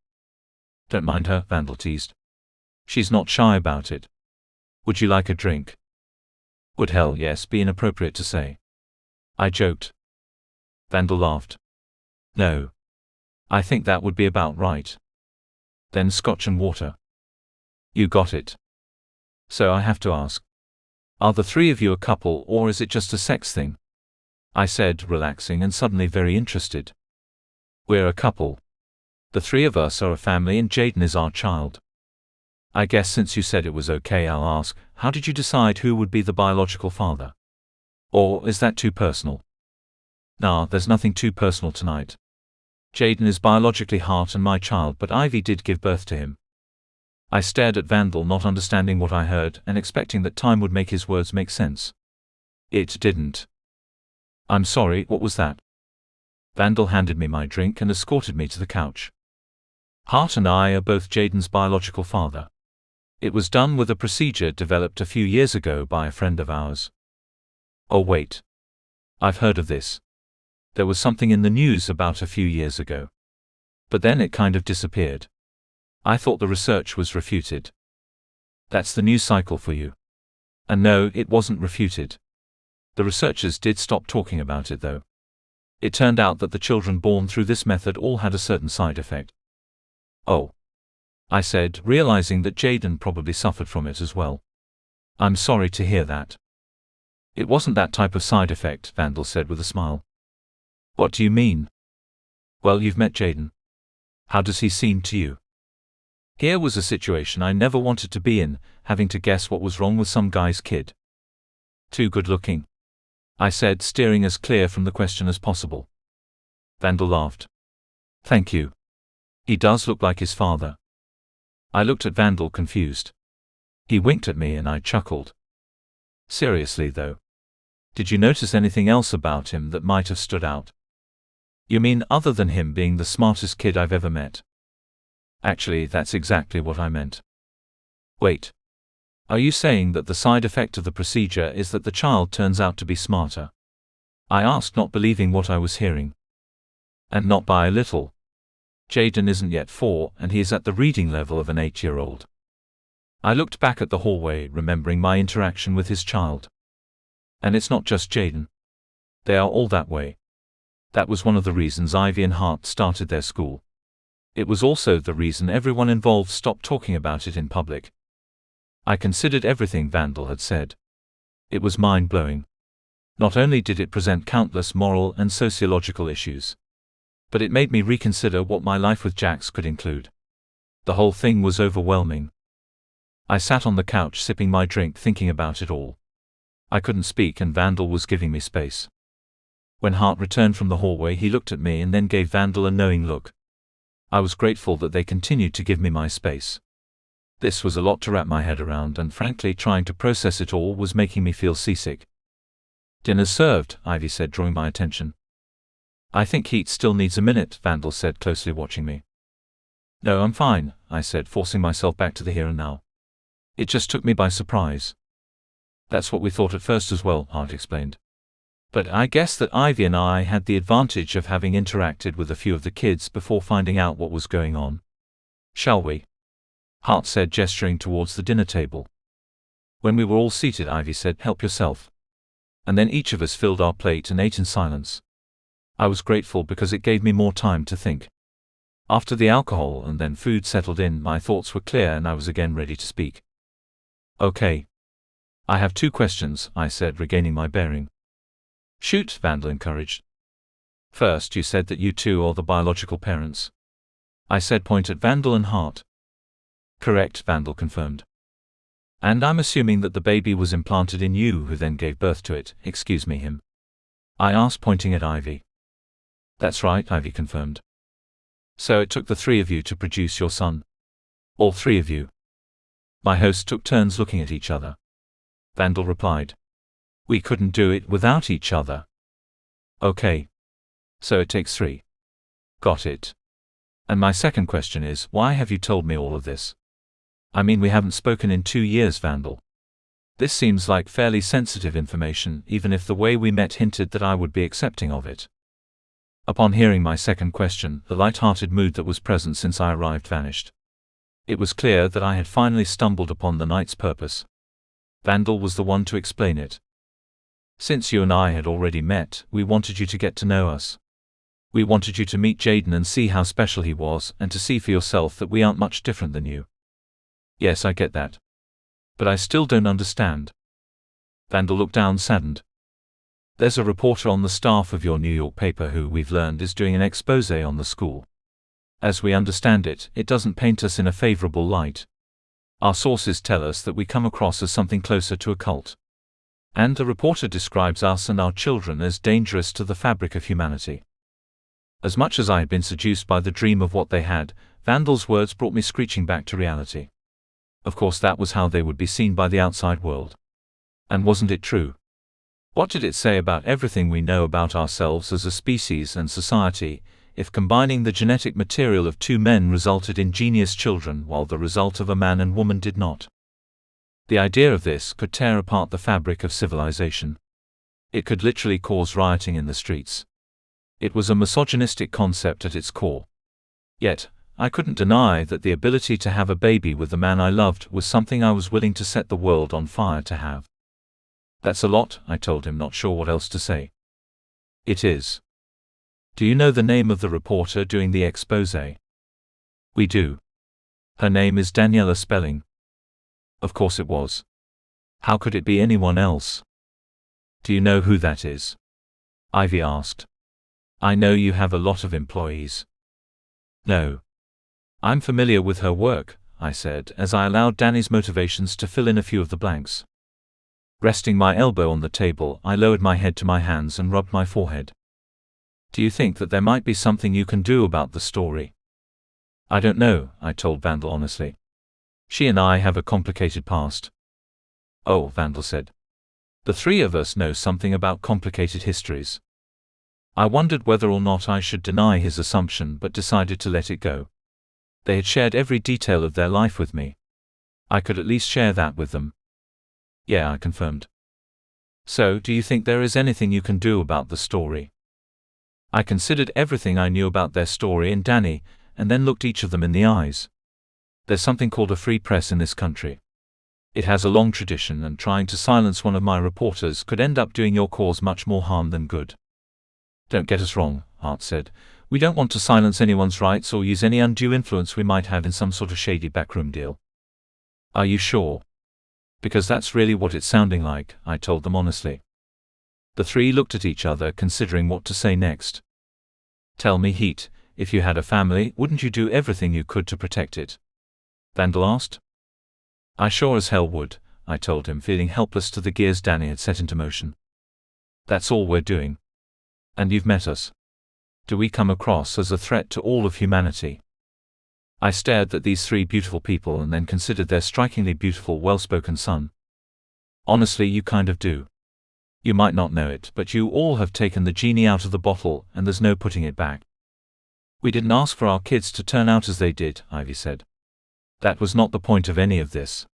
Don't mind her, Vandal teased. She's not shy about it. Would you like a drink? Would hell yes be inappropriate to say? I joked. Vandal laughed. No. I think that would be about right. Then scotch and water. You got it. So I have to ask. Are the three of you a couple or is it just a sex thing? I said, relaxing and suddenly very interested. We're a couple. The three of us are a family and Jaden is our child. I guess since you said it was okay, I'll ask, how did you decide who would be the biological father? Or is that too personal? Nah, there's nothing too personal tonight. Jaden is biologically Heart and my child, but Ivy did give birth to him. I stared at Vandal, not understanding what I heard and expecting that time would make his words make sense. It didn't. I'm sorry, what was that? Vandal handed me my drink and escorted me to the couch. Heart and I are both Jaden's biological father. It was done with a procedure developed a few years ago by a friend of ours. Oh wait. I've heard of this. There was something in the news about a few years ago. But then it kind of disappeared. I thought the research was refuted. That's the news cycle for you. And no, it wasn't refuted. The researchers did stop talking about it though. It turned out that the children born through this method all had a certain side effect. Oh. I said, realizing that Jaden probably suffered from it as well. I'm sorry to hear that. It wasn't that type of side effect, Vandal said with a smile. What do you mean? Well, you've met Jaden. How does he seem to you? Here was a situation I never wanted to be in, having to guess what was wrong with some guy's kid. Too good looking, I said, steering as clear from the question as possible. Vandal laughed. Thank you. He does look like his father. I looked at Vandal, confused. He winked at me and I chuckled. Seriously though. Did you notice anything else about him that might have stood out? You mean other than him being the smartest kid I've ever met? Actually, that's exactly what I meant. Wait. Are you saying that the side effect of the procedure is that the child turns out to be smarter? I asked, not believing what I was hearing. And not by a little. Jaden isn't yet 4, and he is at the reading level of an 8-year-old. I looked back at the hallway, remembering my interaction with his child. And it's not just Jaden. They are all that way. That was one of the reasons Ivy and Hart started their school. It was also the reason everyone involved stopped talking about it in public. I considered everything Vandal had said. It was mind-blowing. Not only did it present countless moral and sociological issues, but it made me reconsider what my life with Jax could include. The whole thing was overwhelming. I sat on the couch sipping my drink, thinking about it all. I couldn't speak, and Vandal was giving me space. When Hart returned from the hallway, he looked at me and then gave Vandal a knowing look. I was grateful that they continued to give me my space. This was a lot to wrap my head around, and frankly, trying to process it all was making me feel seasick. "Dinner's served," Ivy said, drawing my attention. "I think Heet still needs a minute," Vandal said, closely watching me. "No, I'm fine," I said, forcing myself back to the here and now. "It just took me by surprise." "That's what we thought at first as well," Hart explained. "But I guess that Ivy and I had the advantage of having interacted with a few of the kids before finding out what was going on. Shall we?" Hart said, gesturing towards the dinner table. When we were all seated, Ivy said, "Help yourself." And then each of us filled our plate and ate in silence. I was grateful because it gave me more time to think. After the alcohol and then food settled in, my thoughts were clear and I was again ready to speak. "Okay. I have 2 questions," I said, regaining my bearing. "Shoot," Vandal encouraged. "First, you said that you two are the biological parents." I said, point at Vandal and Hart. "Correct," Vandal confirmed. "And I'm assuming that the baby was implanted in you, who then gave birth to it, excuse me, him?" I asked, pointing at Ivy. "That's right," Ivy confirmed. "So it took the 3 of you to produce your son? All 3 of you?" My hosts took turns looking at each other. Vandal replied, "We couldn't do it without each other." "Okay. So it takes 3. Got it. And my second question is, why have you told me all of this? I mean, we haven't spoken in 2 years, Vandal. This seems like fairly sensitive information, even if the way we met hinted that I would be accepting of it." Upon hearing my second question, the light-hearted mood that was present since I arrived vanished. It was clear that I had finally stumbled upon the night's purpose. Vandal was the one to explain it. "Since you and I had already met, we wanted you to get to know us. We wanted you to meet Jaden and see how special he was, and to see for yourself that we aren't much different than you." "Yes, I get that. But I still don't understand." Vandal looked down, saddened. "There's a reporter on the staff of your New York paper who, we've learned, is doing an expose on the school. As we understand it, it doesn't paint us in a favorable light. Our sources tell us that we come across as something closer to a cult. And the reporter describes us and our children as dangerous to the fabric of humanity." As much as I had been seduced by the dream of what they had, Vandal's words brought me screeching back to reality. Of course, that was how they would be seen by the outside world. And wasn't it true? What did it say about everything we know about ourselves as a species and society, if combining the genetic material of 2 men resulted in genius children while the result of a man and woman did not? The idea of this could tear apart the fabric of civilization. It could literally cause rioting in the streets. It was a misogynistic concept at its core. Yet, I couldn't deny that the ability to have a baby with the man I loved was something I was willing to set the world on fire to have. "That's a lot," I told him, not sure what else to say. "It is. Do you know the name of the reporter doing the expose?" "We do. Her name is Dani Spelling." Of course it was. How could it be anyone else? "Do you know who that is?" Ivy asked. "I know you have a lot of employees." "No. I'm familiar with her work," I said, as I allowed Dani's motivations to fill in a few of the blanks. Resting my elbow on the table, I lowered my head to my hands and rubbed my forehead. "Do you think that there might be something you can do about the story?" "I don't know," I told Vandal honestly. "She and I have a complicated past." "Oh," Vandal said. "The 3 of us know something about complicated histories." I wondered whether or not I should deny his assumption, but decided to let it go. They had shared every detail of their life with me. I could at least share that with them. Yeah, I confirmed. So, do you think there is anything you can do about the story? I considered everything I knew about their story and Dani, and then looked each of them in the eyes. There's something called a free press in this country. It has a long tradition, and trying to silence one of my reporters could end up doing your cause much more harm than good. Don't get us wrong, Hart said. We don't want to silence anyone's rights or use any undue influence we might have in some sort of shady backroom deal. Are you sure? Because that's really what it's sounding like, I told them honestly. The three looked at each other, considering what to say next. Tell me, Heet, if you had a family, wouldn't you do everything you could to protect it? Vandal asked. I sure as hell would, I told him, feeling helpless to the gears Dani had set into motion. That's all we're doing. And you've met us. Do we come across as a threat to all of humanity? I stared at these three beautiful people and then considered their strikingly beautiful, well-spoken son. Honestly, you kind of do. You might not know it, but you all have taken the genie out of the bottle, and there's no putting it back. We didn't ask for our kids to turn out as they did, Ivy said. That was not the point of any of this.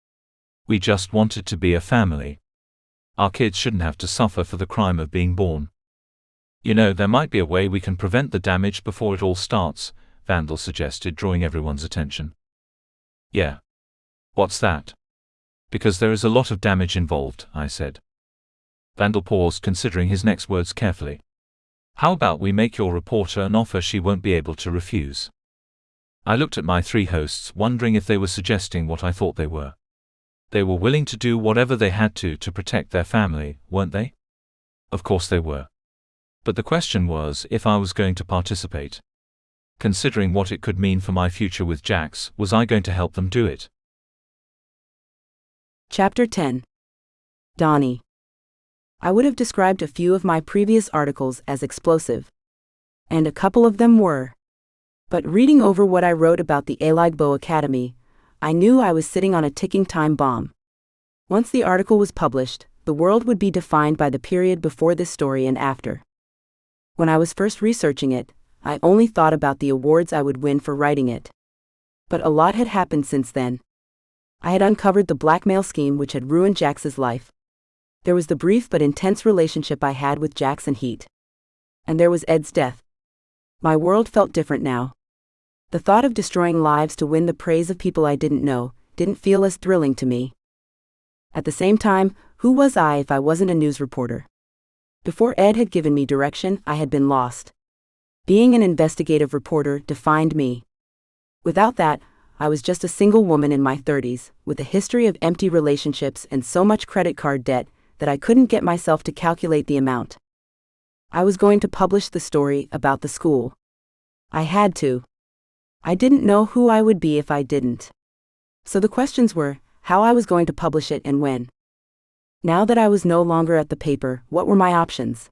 We just wanted to be a family. Our kids shouldn't have to suffer for the crime of being born. You know, there might be a way we can prevent the damage before it all starts, Vandal suggested, drawing everyone's attention. Yeah. What's that? Because there is a lot of damage involved, I said. Vandal paused, considering his next words carefully. How about we make your reporter an offer she won't be able to refuse? I looked at my three hosts, wondering if they were suggesting what I thought they were. They were willing to do whatever they had to protect their family, weren't they? Of course they were. But the question was if I was going to participate. Considering what it could mean for my future with Jax, was I going to help them do it? Chapter 10. Dani. I would have described a few of my previous articles as explosive. And a couple of them were. But reading over what I wrote about the AUDIBLE Academy, I knew I was sitting on a ticking time bomb. Once the article was published, the world would be defined by the period before this story and after. When I was first researching it, I only thought about the awards I would win for writing it. But a lot had happened since then. I had uncovered the blackmail scheme which had ruined Jax's life. There was the brief but intense relationship I had with Jax and Heet. And there was Ed's death. My world felt different now. The thought of destroying lives to win the praise of people I didn't know didn't feel as thrilling to me. At the same time, who was I if I wasn't a news reporter? Before Ed had given me direction, I had been lost. Being an investigative reporter defined me. Without that, I was just a single woman in my 30s, with a history of empty relationships and so much credit card debt that I couldn't get myself to calculate the amount. I was going to publish the story about the school. I had to. I didn't know who I would be if I didn't. So the questions were, how I was going to publish it and when. Now that I was no longer at the paper, what were my options?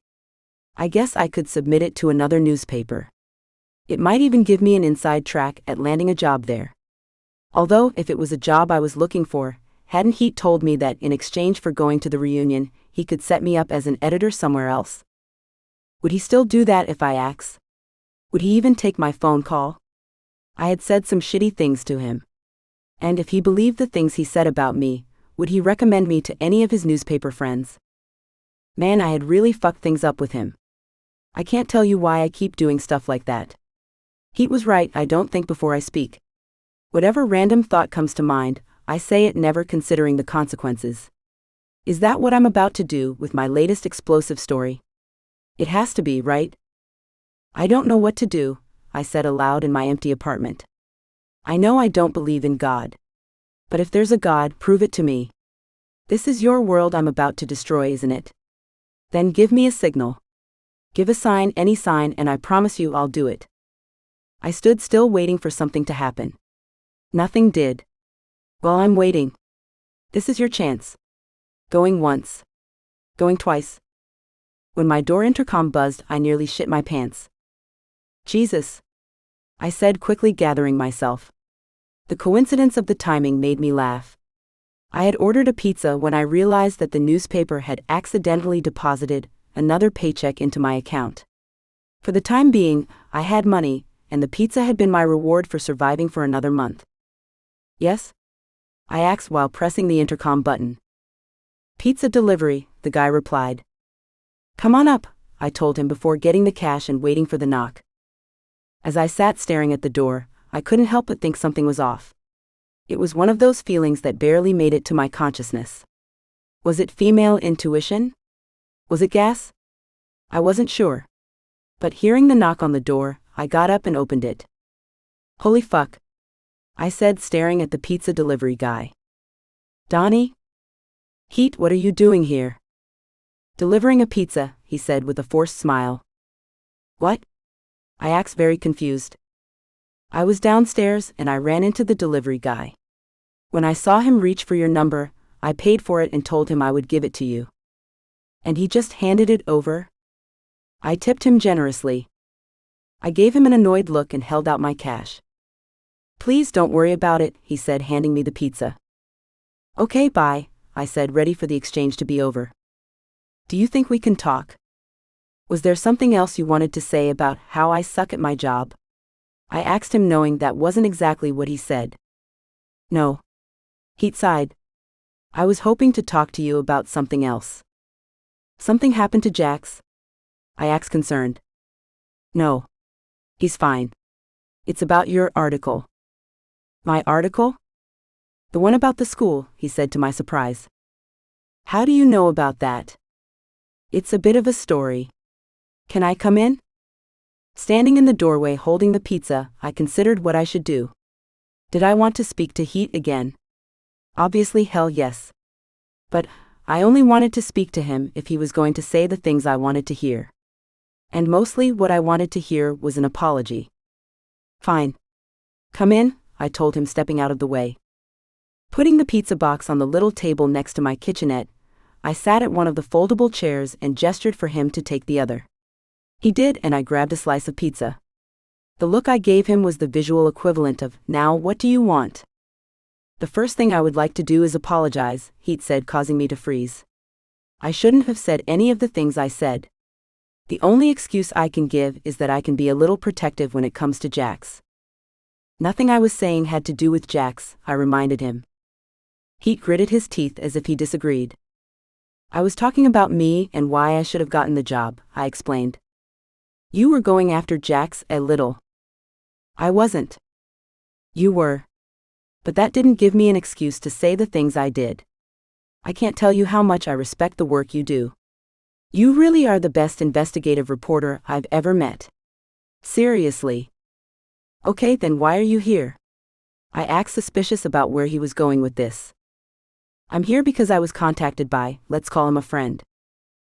I guess I could submit it to another newspaper. It might even give me an inside track at landing a job there. Although, if it was a job I was looking for, hadn't Heet told me that in exchange for going to the reunion, he could set me up as an editor somewhere else? Would he still do that if I asked? Would he even take my phone call? I had said some shitty things to him. And if he believed the things he said about me, would he recommend me to any of his newspaper friends? Man, I had really fucked things up with him. I can't tell you why I keep doing stuff like that. Heet was right, I don't think before I speak. Whatever random thought comes to mind, I say it never considering the consequences. Is that what I'm about to do with my latest explosive story? It has to be, right? I don't know what to do, I said aloud in my empty apartment. I know I don't believe in God. But if there's a God, prove it to me. This is your world I'm about to destroy, isn't it? Then give me a signal. Give a sign, any sign, and I promise you I'll do it. I stood still waiting for something to happen. Nothing did. Well, I'm waiting. This is your chance. Going once. Going twice. When my door intercom buzzed, I nearly shit my pants. Jesus, I said, quickly gathering myself. The coincidence of the timing made me laugh. I had ordered a pizza when I realized that the newspaper had accidentally deposited another paycheck into my account. For the time being, I had money, and the pizza had been my reward for surviving for another month. Yes? I asked while pressing the intercom button. Pizza delivery, the guy replied. Come on up, I told him before getting the cash and waiting for the knock. As I sat staring at the door, I couldn't help but think something was off. It was one of those feelings that barely made it to my consciousness. Was it female intuition? Was it gas? I wasn't sure. But hearing the knock on the door, I got up and opened it. Holy fuck, I said, staring at the pizza delivery guy. Dani? Heet, what are you doing here? Delivering a pizza, he said with a forced smile. What? I asked, very confused. I was downstairs and I ran into the delivery guy. When I saw him reach for your number, I paid for it and told him I would give it to you. And he just handed it over? I tipped him generously. I gave him an annoyed look and held out my cash. Please don't worry about it, he said, handing me the pizza. Okay, bye, I said, ready for the exchange to be over. Do you think we can talk? Was there something else you wanted to say about how I suck at my job? I asked him, knowing that wasn't exactly what he said. No. Heet sighed. I was hoping to talk to you about something else. Something happened to Jax? I asked, concerned. No. He's fine. It's about your article. My article? The one about the school, he said to my surprise. How do you know about that? It's a bit of a story. Can I come in? Standing in the doorway holding the pizza, I considered what I should do. Did I want to speak to Heet again? Obviously, hell yes. But I only wanted to speak to him if he was going to say the things I wanted to hear. And mostly what I wanted to hear was an apology. Fine. Come in, I told him, stepping out of the way. Putting the pizza box on the little table next to my kitchenette, I sat at one of the foldable chairs and gestured for him to take the other. He did, and I grabbed a slice of pizza. The look I gave him was the visual equivalent of, now what do you want? The first thing I would like to do is apologize, Heet said, causing me to freeze. I shouldn't have said any of the things I said. The only excuse I can give is that I can be a little protective when it comes to Jax. Nothing I was saying had to do with Jax, I reminded him. Heet gritted his teeth as if he disagreed. I was talking about me and why I should have gotten the job, I explained. You were going after Jax a little. I wasn't. You were. But that didn't give me an excuse to say the things I did. I can't tell you how much I respect the work you do. You really are the best investigative reporter I've ever met. Seriously. Okay, then why are you here? I asked, suspicious about where he was going with this. I'm here because I was contacted by, let's call him a friend.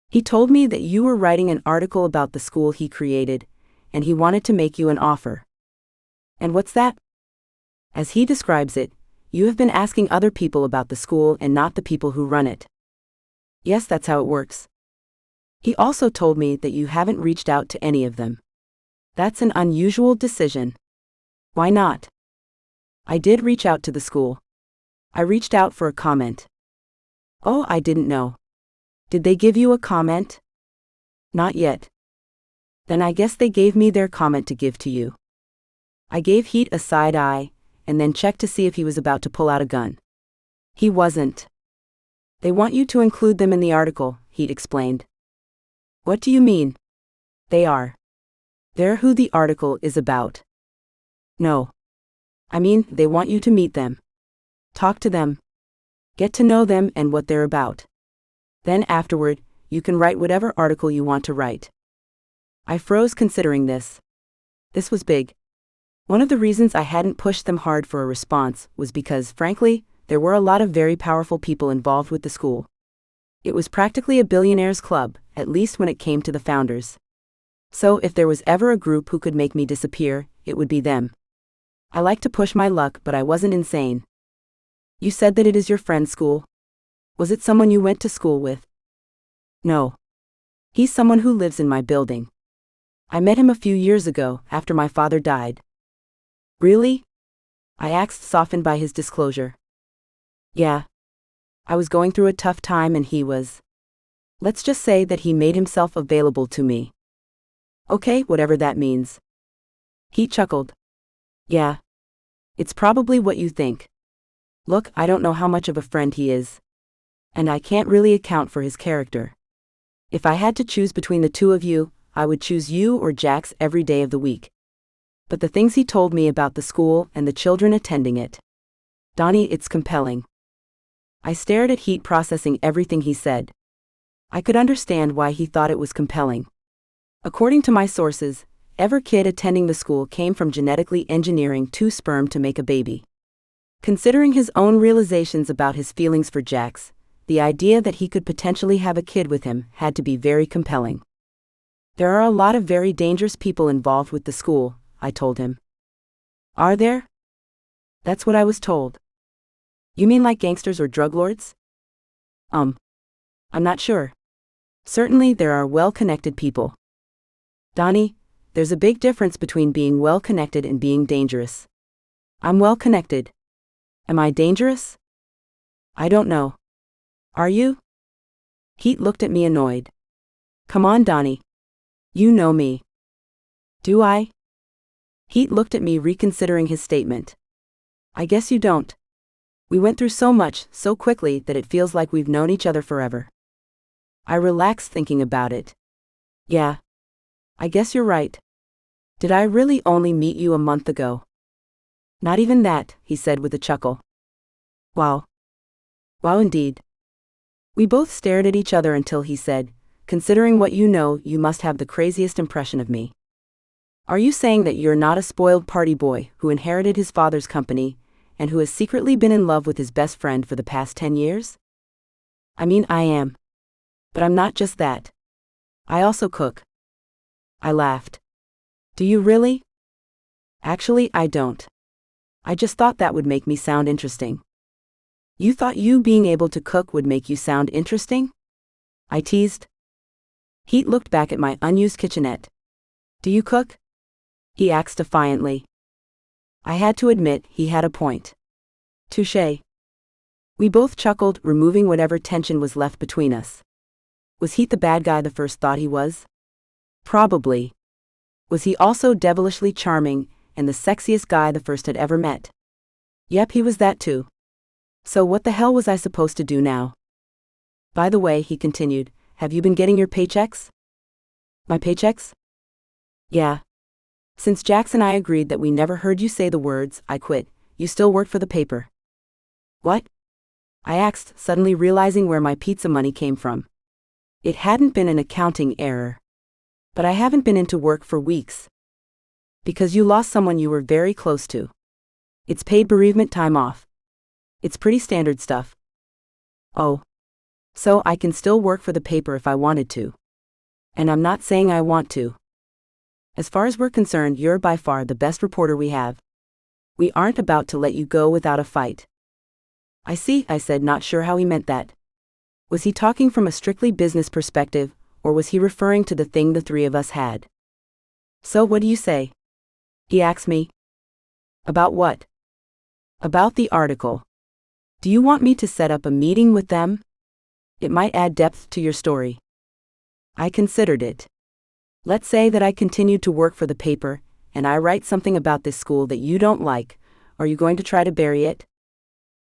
He told me that you were writing an article about the school he created, and he wanted to make you an offer. And what's that? As he describes it, you have been asking other people about the school and not the people who run it. Yes, that's how it works. He also told me that you haven't reached out to any of them. That's an unusual decision. Why not? I did reach out to the school. I reached out for a comment. Oh, I didn't know. Did they give you a comment? Not yet. Then I guess they gave me their comment to give to you. I gave Heet a side eye, and then checked to see if he was about to pull out a gun. He wasn't. They want you to include them in the article, Heet explained. What do you mean? They are. They're who the article is about. No. I mean, they want you to meet them. Talk to them. Get to know them and what they're about. Then afterward, you can write whatever article you want to write. I froze considering this. This was big. One of the reasons I hadn't pushed them hard for a response was because, frankly, there were a lot of very powerful people involved with the school. It was practically a billionaire's club, at least when it came to the founders. So if there was ever a group who could make me disappear, it would be them. I like to push my luck, but I wasn't insane. You said that it is your friend's school. Was it someone you went to school with? No. He's someone who lives in my building. I met him a few years ago, after my father died. Really? I asked, softened by his disclosure. Yeah. I was going through a tough time and he was. Let's just say that he made himself available to me. Okay, whatever that means. He chuckled. Yeah. It's probably what you think. Look, I don't know how much of a friend he is. And I can't really account for his character. If I had to choose between the two of you, I would choose you or Jax every day of the week. But the things he told me about the school and the children attending it. Dani, it's compelling. I stared at Heet, processing everything he said. I could understand why he thought it was compelling. According to my sources, every kid attending the school came from genetically engineering 2 sperm to make a baby. Considering his own realizations about his feelings for Jax, the idea that he could potentially have a kid with him had to be very compelling. There are a lot of very dangerous people involved with the school, I told him. Are there? That's what I was told. You mean like gangsters or drug lords? I'm not sure. Certainly there are well-connected people. Dani, there's a big difference between being well-connected and being dangerous. I'm well-connected. Am I dangerous? I don't know. Are you? Heet looked at me annoyed. Come on, Dani. You know me. Do I? Heet looked at me, reconsidering his statement. I guess you don't. We went through so much, so quickly, that it feels like we've known each other forever. I relaxed thinking about it. Yeah. I guess you're right. Did I really only meet you a month ago? Not even that, he said with a chuckle. Wow. Wow indeed. We both stared at each other until he said, considering what you know, you must have the craziest impression of me. Are you saying that you're not a spoiled party boy who inherited his father's company and who has secretly been in love with his best friend for the past 10 years? I mean, I am. But I'm not just that. I also cook. I laughed. Do you really? Actually, I don't. I just thought that would make me sound interesting. You thought you being able to cook would make you sound interesting? I teased. Heet looked back at my unused kitchenette. Do you cook? He asked defiantly. I had to admit he had a point. Touché. We both chuckled, removing whatever tension was left between us. Was Heet the bad guy the first thought he was? Probably. Was he also devilishly charming and the sexiest guy the first had ever met? Yep, he was that too. So what the hell was I supposed to do now? By the way, he continued, have you been getting your paychecks? My paychecks? Yeah. Since Jax and I agreed that we never heard you say the words, I quit, you still work for the paper. What? I asked, suddenly realizing where my pizza money came from. It hadn't been an accounting error. But I haven't been into work for weeks. Because you lost someone you were very close to. It's paid bereavement time off. It's pretty standard stuff. Oh. So I can still work for the paper if I wanted to. And I'm not saying I want to. As far as we're concerned, you're by far the best reporter we have. We aren't about to let you go without a fight. I see, I said, not sure how he meant that. Was he talking from a strictly business perspective, or was he referring to the thing the three of us had? So what do you say? He asked me. About what? About the article. Do you want me to set up a meeting with them? It might add depth to your story. I considered it. Let's say that I continued to work for the paper, and I write something about this school that you don't like. Are you going to try to bury it?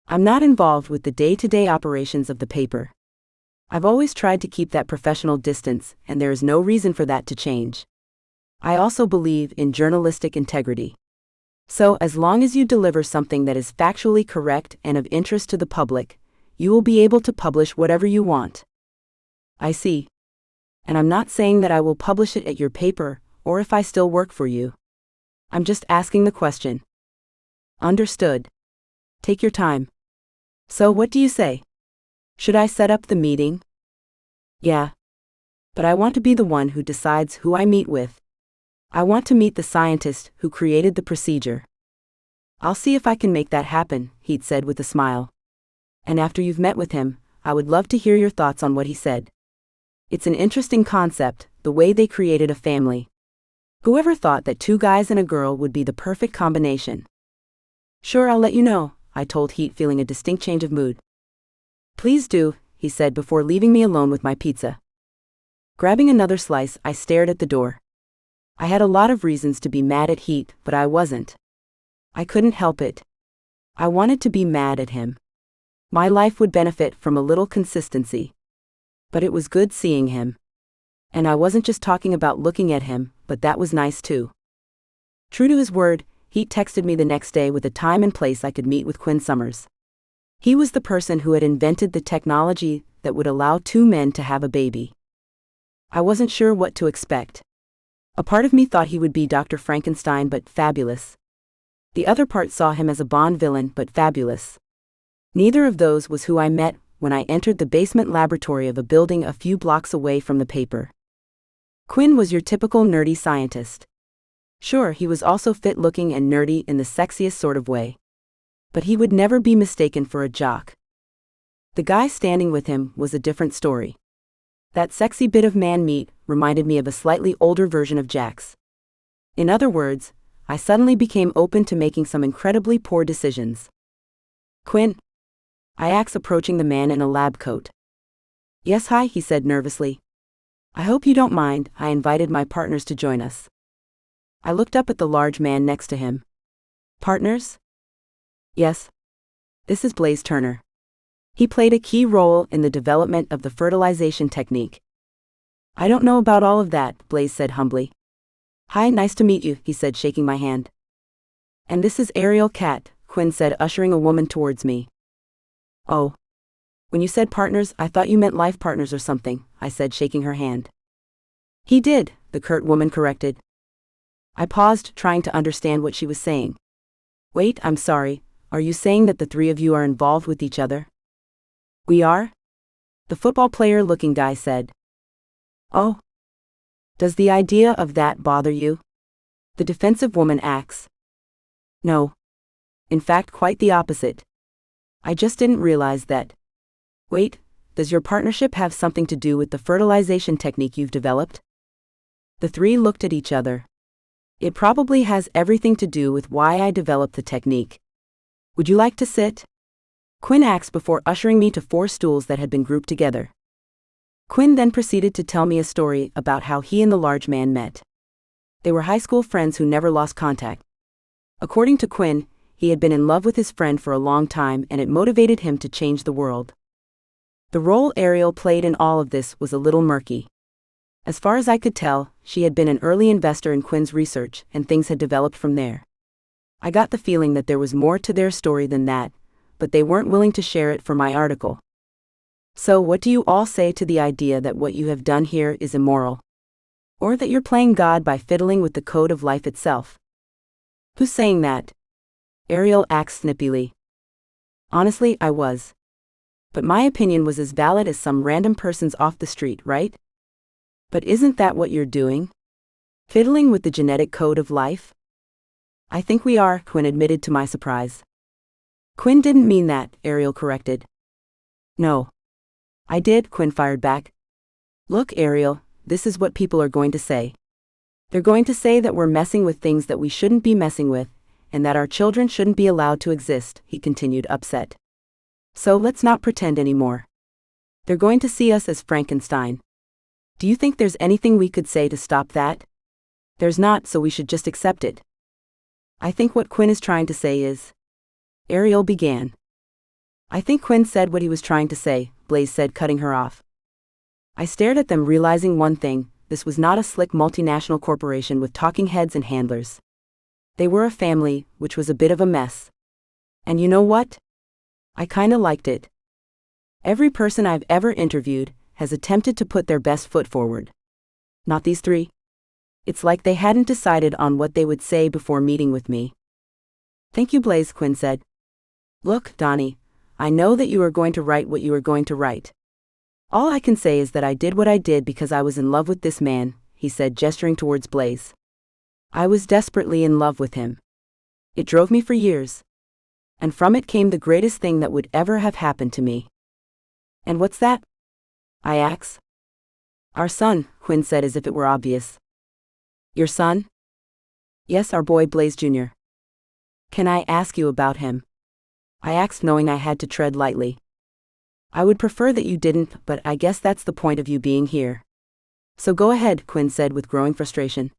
I'm not involved with the day-to-day operations of the paper. I've always tried to keep that professional distance, and there is no reason for that to change. I also believe in journalistic integrity. So, as long as you deliver something that is factually correct and of interest to the public, you will be able to publish whatever you want. I see. And I'm not saying that I will publish it at your paper, or if I still work for you. I'm just asking the question. Understood. Take your time. So what do you say? Should I set up the meeting? Yeah. But I want to be the one who decides who I meet with. I want to meet the scientist who created the procedure. I'll see if I can make that happen, Heet said with a smile. And after you've met with him, I would love to hear your thoughts on what he said. It's an interesting concept, the way they created a family. Whoever thought that 2 guys and a girl would be the perfect combination? Sure, I'll let you know, I told Heet, feeling a distinct change of mood. Please do, he said before leaving me alone with my pizza. Grabbing another slice, I stared at the door. I had a lot of reasons to be mad at Heet, but I wasn't. I couldn't help it. I wanted to be mad at him. My life would benefit from a little consistency. But it was good seeing him. And I wasn't just talking about looking at him, but that was nice too. True to his word, Heet texted me the next day with a time and place I could meet with Quinn Summers. He was the person who had invented the technology that would allow two men to have a baby. I wasn't sure what to expect. A part of me thought he would be Dr. Frankenstein but fabulous. The other part saw him as a Bond villain but fabulous. Neither of those was who I met when I entered the basement laboratory of a building a few blocks away from the paper. Quinn was your typical nerdy scientist. Sure, he was also fit-looking and nerdy in the sexiest sort of way. But he would never be mistaken for a jock. The guy standing with him was a different story. That sexy bit of man meat reminded me of a slightly older version of Jax. In other words, I suddenly became open to making some incredibly poor decisions. Quinn? I asked, approaching the man in a lab coat. Yes, hi, he said nervously. I hope you don't mind, I invited my partners to join us. I looked up at the large man next to him. Partners? Yes. This is Blaze Turner. He played a key role in the development of the fertilization technique. I don't know about all of that, Blaze said humbly. Hi, nice to meet you, he said, shaking my hand. And this is Ariel Cat, Quinn said, ushering a woman towards me. Oh. When you said partners, I thought you meant life partners or something, I said, shaking her hand. He did, the curt woman corrected. I paused, trying to understand what she was saying. Wait, I'm sorry, are you saying that the three of you are involved with each other? We are? The football player-looking guy said. Oh. Does the idea of that bother you? The defensive woman asks. No. In fact, quite the opposite. I just didn't realize that. Wait, does your partnership have something to do with the fertilization technique you've developed? The three looked at each other. It probably has everything to do with why I developed the technique. Would you like to sit? Quinn asked before ushering me to 4 stools that had been grouped together. Quinn then proceeded to tell me a story about how he and the large man met. They were high school friends who never lost contact. According to Quinn, he had been in love with his friend for a long time and it motivated him to change the world. The role Ariel played in all of this was a little murky. As far as I could tell, she had been an early investor in Quinn's research and things had developed from there. I got the feeling that there was more to their story than that, but they weren't willing to share it for my article. So what do you all say to the idea that what you have done here is immoral? Or that you're playing God by fiddling with the code of life itself? Who's saying that? Ariel asked snippily. Honestly, I was. But my opinion was as valid as some random person's off the street, right? But isn't that what you're doing? Fiddling with the genetic code of life? I think we are, Quinn admitted to my surprise. Quinn didn't mean that, Ariel corrected. No. I did, Quinn fired back. Look, Ariel, this is what people are going to say. They're going to say that we're messing with things that we shouldn't be messing with, and that our children shouldn't be allowed to exist, he continued, upset. So let's not pretend anymore. They're going to see us as Frankenstein. Do you think there's anything we could say to stop that? There's not, so we should just accept it. I think what Quinn is trying to say is... Ariel began. I think Quinn said what he was trying to say, Blaze said, cutting her off. I stared at them, realizing one thing: this was not a slick multinational corporation with talking heads and handlers. They were a family, which was a bit of a mess. And you know what? I kinda liked it. Every person I've ever interviewed has attempted to put their best foot forward. Not these three. It's like they hadn't decided on what they would say before meeting with me. Thank you, Blaze, Quinn said. Look, Dani, I know that you are going to write what you are going to write. All I can say is that I did what I did because I was in love with this man, he said, gesturing towards Blaze. I was desperately in love with him. It drove me for years. And from it came the greatest thing that would ever have happened to me. And what's that? I asked. Our son, Quinn said as if it were obvious. Your son? Yes, our boy Blaze Jr. Can I ask you about him? I asked, knowing I had to tread lightly. I would prefer that you didn't, but I guess that's the point of you being here. So go ahead, Quinn said with growing frustration.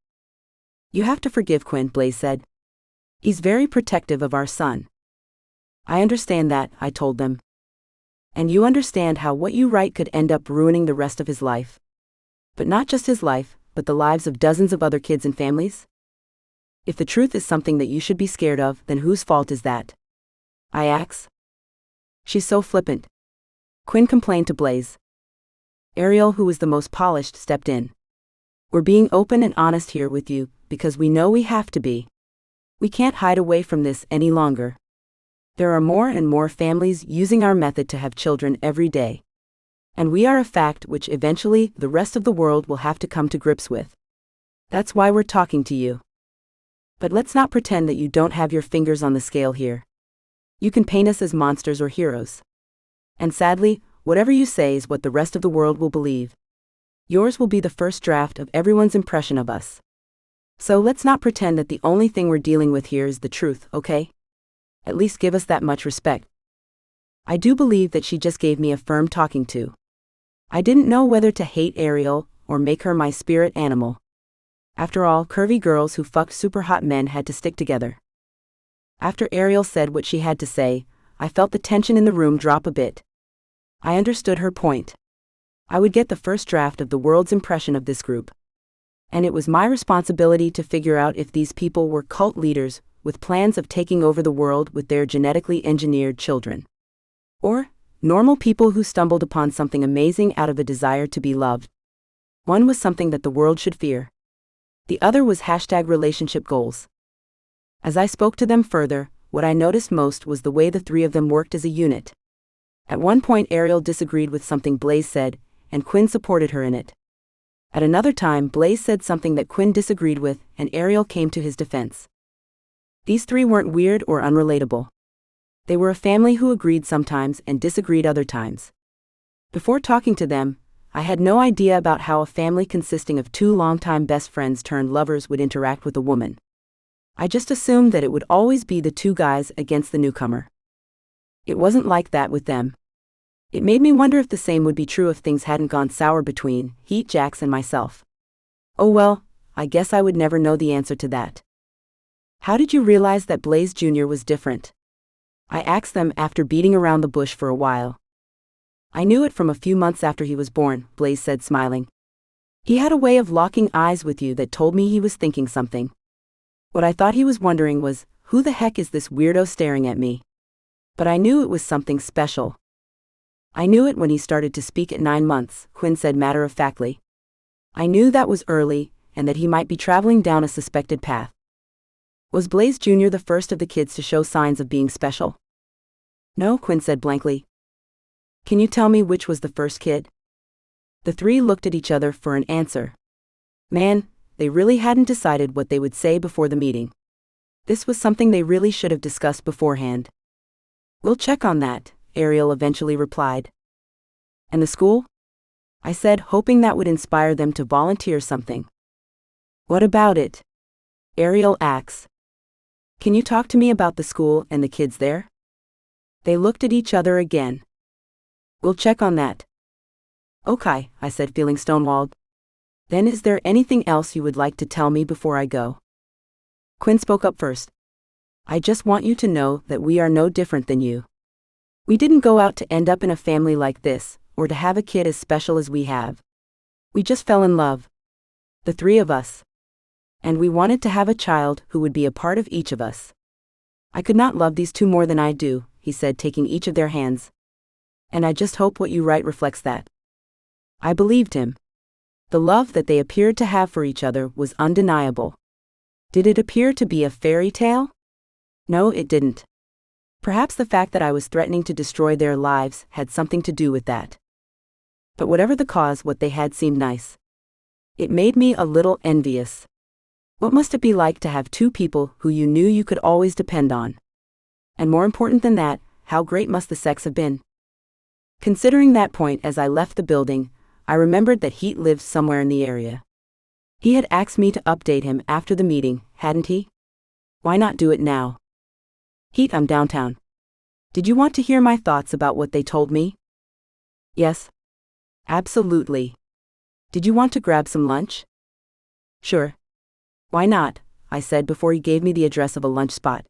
You have to forgive Quinn, Blaze said. He's very protective of our son. I understand that, I told them. And you understand how what you write could end up ruining the rest of his life. But not just his life, but the lives of dozens of other kids and families? If the truth is something that you should be scared of, then whose fault is that? I ask. She's so flippant. Quinn complained to Blaze. Ariel, who was the most polished, stepped in. We're being open and honest here with you, because we know we have to be. We can't hide away from this any longer. There are more and more families using our method to have children every day. And we are a fact which eventually the rest of the world will have to come to grips with. That's why we're talking to you. But let's not pretend that you don't have your fingers on the scale here. You can paint us as monsters or heroes. And sadly, whatever you say is what the rest of the world will believe. Yours will be the first draft of everyone's impression of us. So let's not pretend that the only thing we're dealing with here is the truth, okay? At least give us that much respect. I do believe that she just gave me a firm talking to. I didn't know whether to hate Ariel or make her my spirit animal. After all, curvy girls who fucked super hot men had to stick together. After Ariel said what she had to say, I felt the tension in the room drop a bit. I understood her point. I would get the first draft of the world's impression of this group. And it was my responsibility to figure out if these people were cult leaders with plans of taking over the world with their genetically engineered children. Or normal people who stumbled upon something amazing out of a desire to be loved. One was something that the world should fear. The other was #relationship goals. As I spoke to them further, what I noticed most was the way the three of them worked as a unit. At one point Ariel disagreed with something Blaze said, and Quinn supported her in it. At another time Blaze said something that Quinn disagreed with, and Ariel came to his defense. These three weren't weird or unrelatable. They were a family who agreed sometimes and disagreed other times. Before talking to them, I had no idea about how a family consisting of two longtime best friends turned lovers would interact with a woman. I just assumed that it would always be the two guys against the newcomer. It wasn't like that with them. It made me wonder if the same would be true if things hadn't gone sour between Heet, Jax, and myself. Oh well, I guess I would never know the answer to that. How did you realize that Blaze Jr. was different? I asked them after beating around the bush for a while. I knew it from a few months after he was born, Blaze said, smiling. He had a way of locking eyes with you that told me he was thinking something. What I thought he was wondering was, who the heck is this weirdo staring at me? But I knew it was something special. I knew it when he started to speak at 9 months, Quinn said matter-of-factly. I knew that was early, and that he might be traveling down a suspected path. Was Blaze Jr. the first of the kids to show signs of being special? No, Quinn said blankly. Can you tell me which was the first kid? The three looked at each other for an answer. Man, they really hadn't decided what they would say before the meeting. This was something they really should have discussed beforehand. We'll check on that, Ariel eventually replied. And the school? I said, hoping that would inspire them to volunteer something. What about it? Ariel asks. Can you talk to me about the school and the kids there? They looked at each other again. We'll check on that. Okay, I said, feeling stonewalled. Then is there anything else you would like to tell me before I go? Quinn spoke up first. I just want you to know that we are no different than you. We didn't go out to end up in a family like this, or to have a kid as special as we have. We just fell in love. The three of us. And we wanted to have a child who would be a part of each of us. I could not love these two more than I do, he said, taking each of their hands. And I just hope what you write reflects that. I believed him. The love that they appeared to have for each other was undeniable. Did it appear to be a fairy tale? No, it didn't. Perhaps the fact that I was threatening to destroy their lives had something to do with that. But whatever the cause, what they had seemed nice. It made me a little envious. What must it be like to have two people who you knew you could always depend on? And more important than that, how great must the sex have been? Considering that point as I left the building, I remembered that Heet lived somewhere in the area. He had asked me to update him after the meeting, hadn't he? Why not do it now? Heet, I'm downtown. Did you want to hear my thoughts about what they told me? Yes. Absolutely. Did you want to grab some lunch? Sure. Why not? I said before he gave me the address of a lunch spot.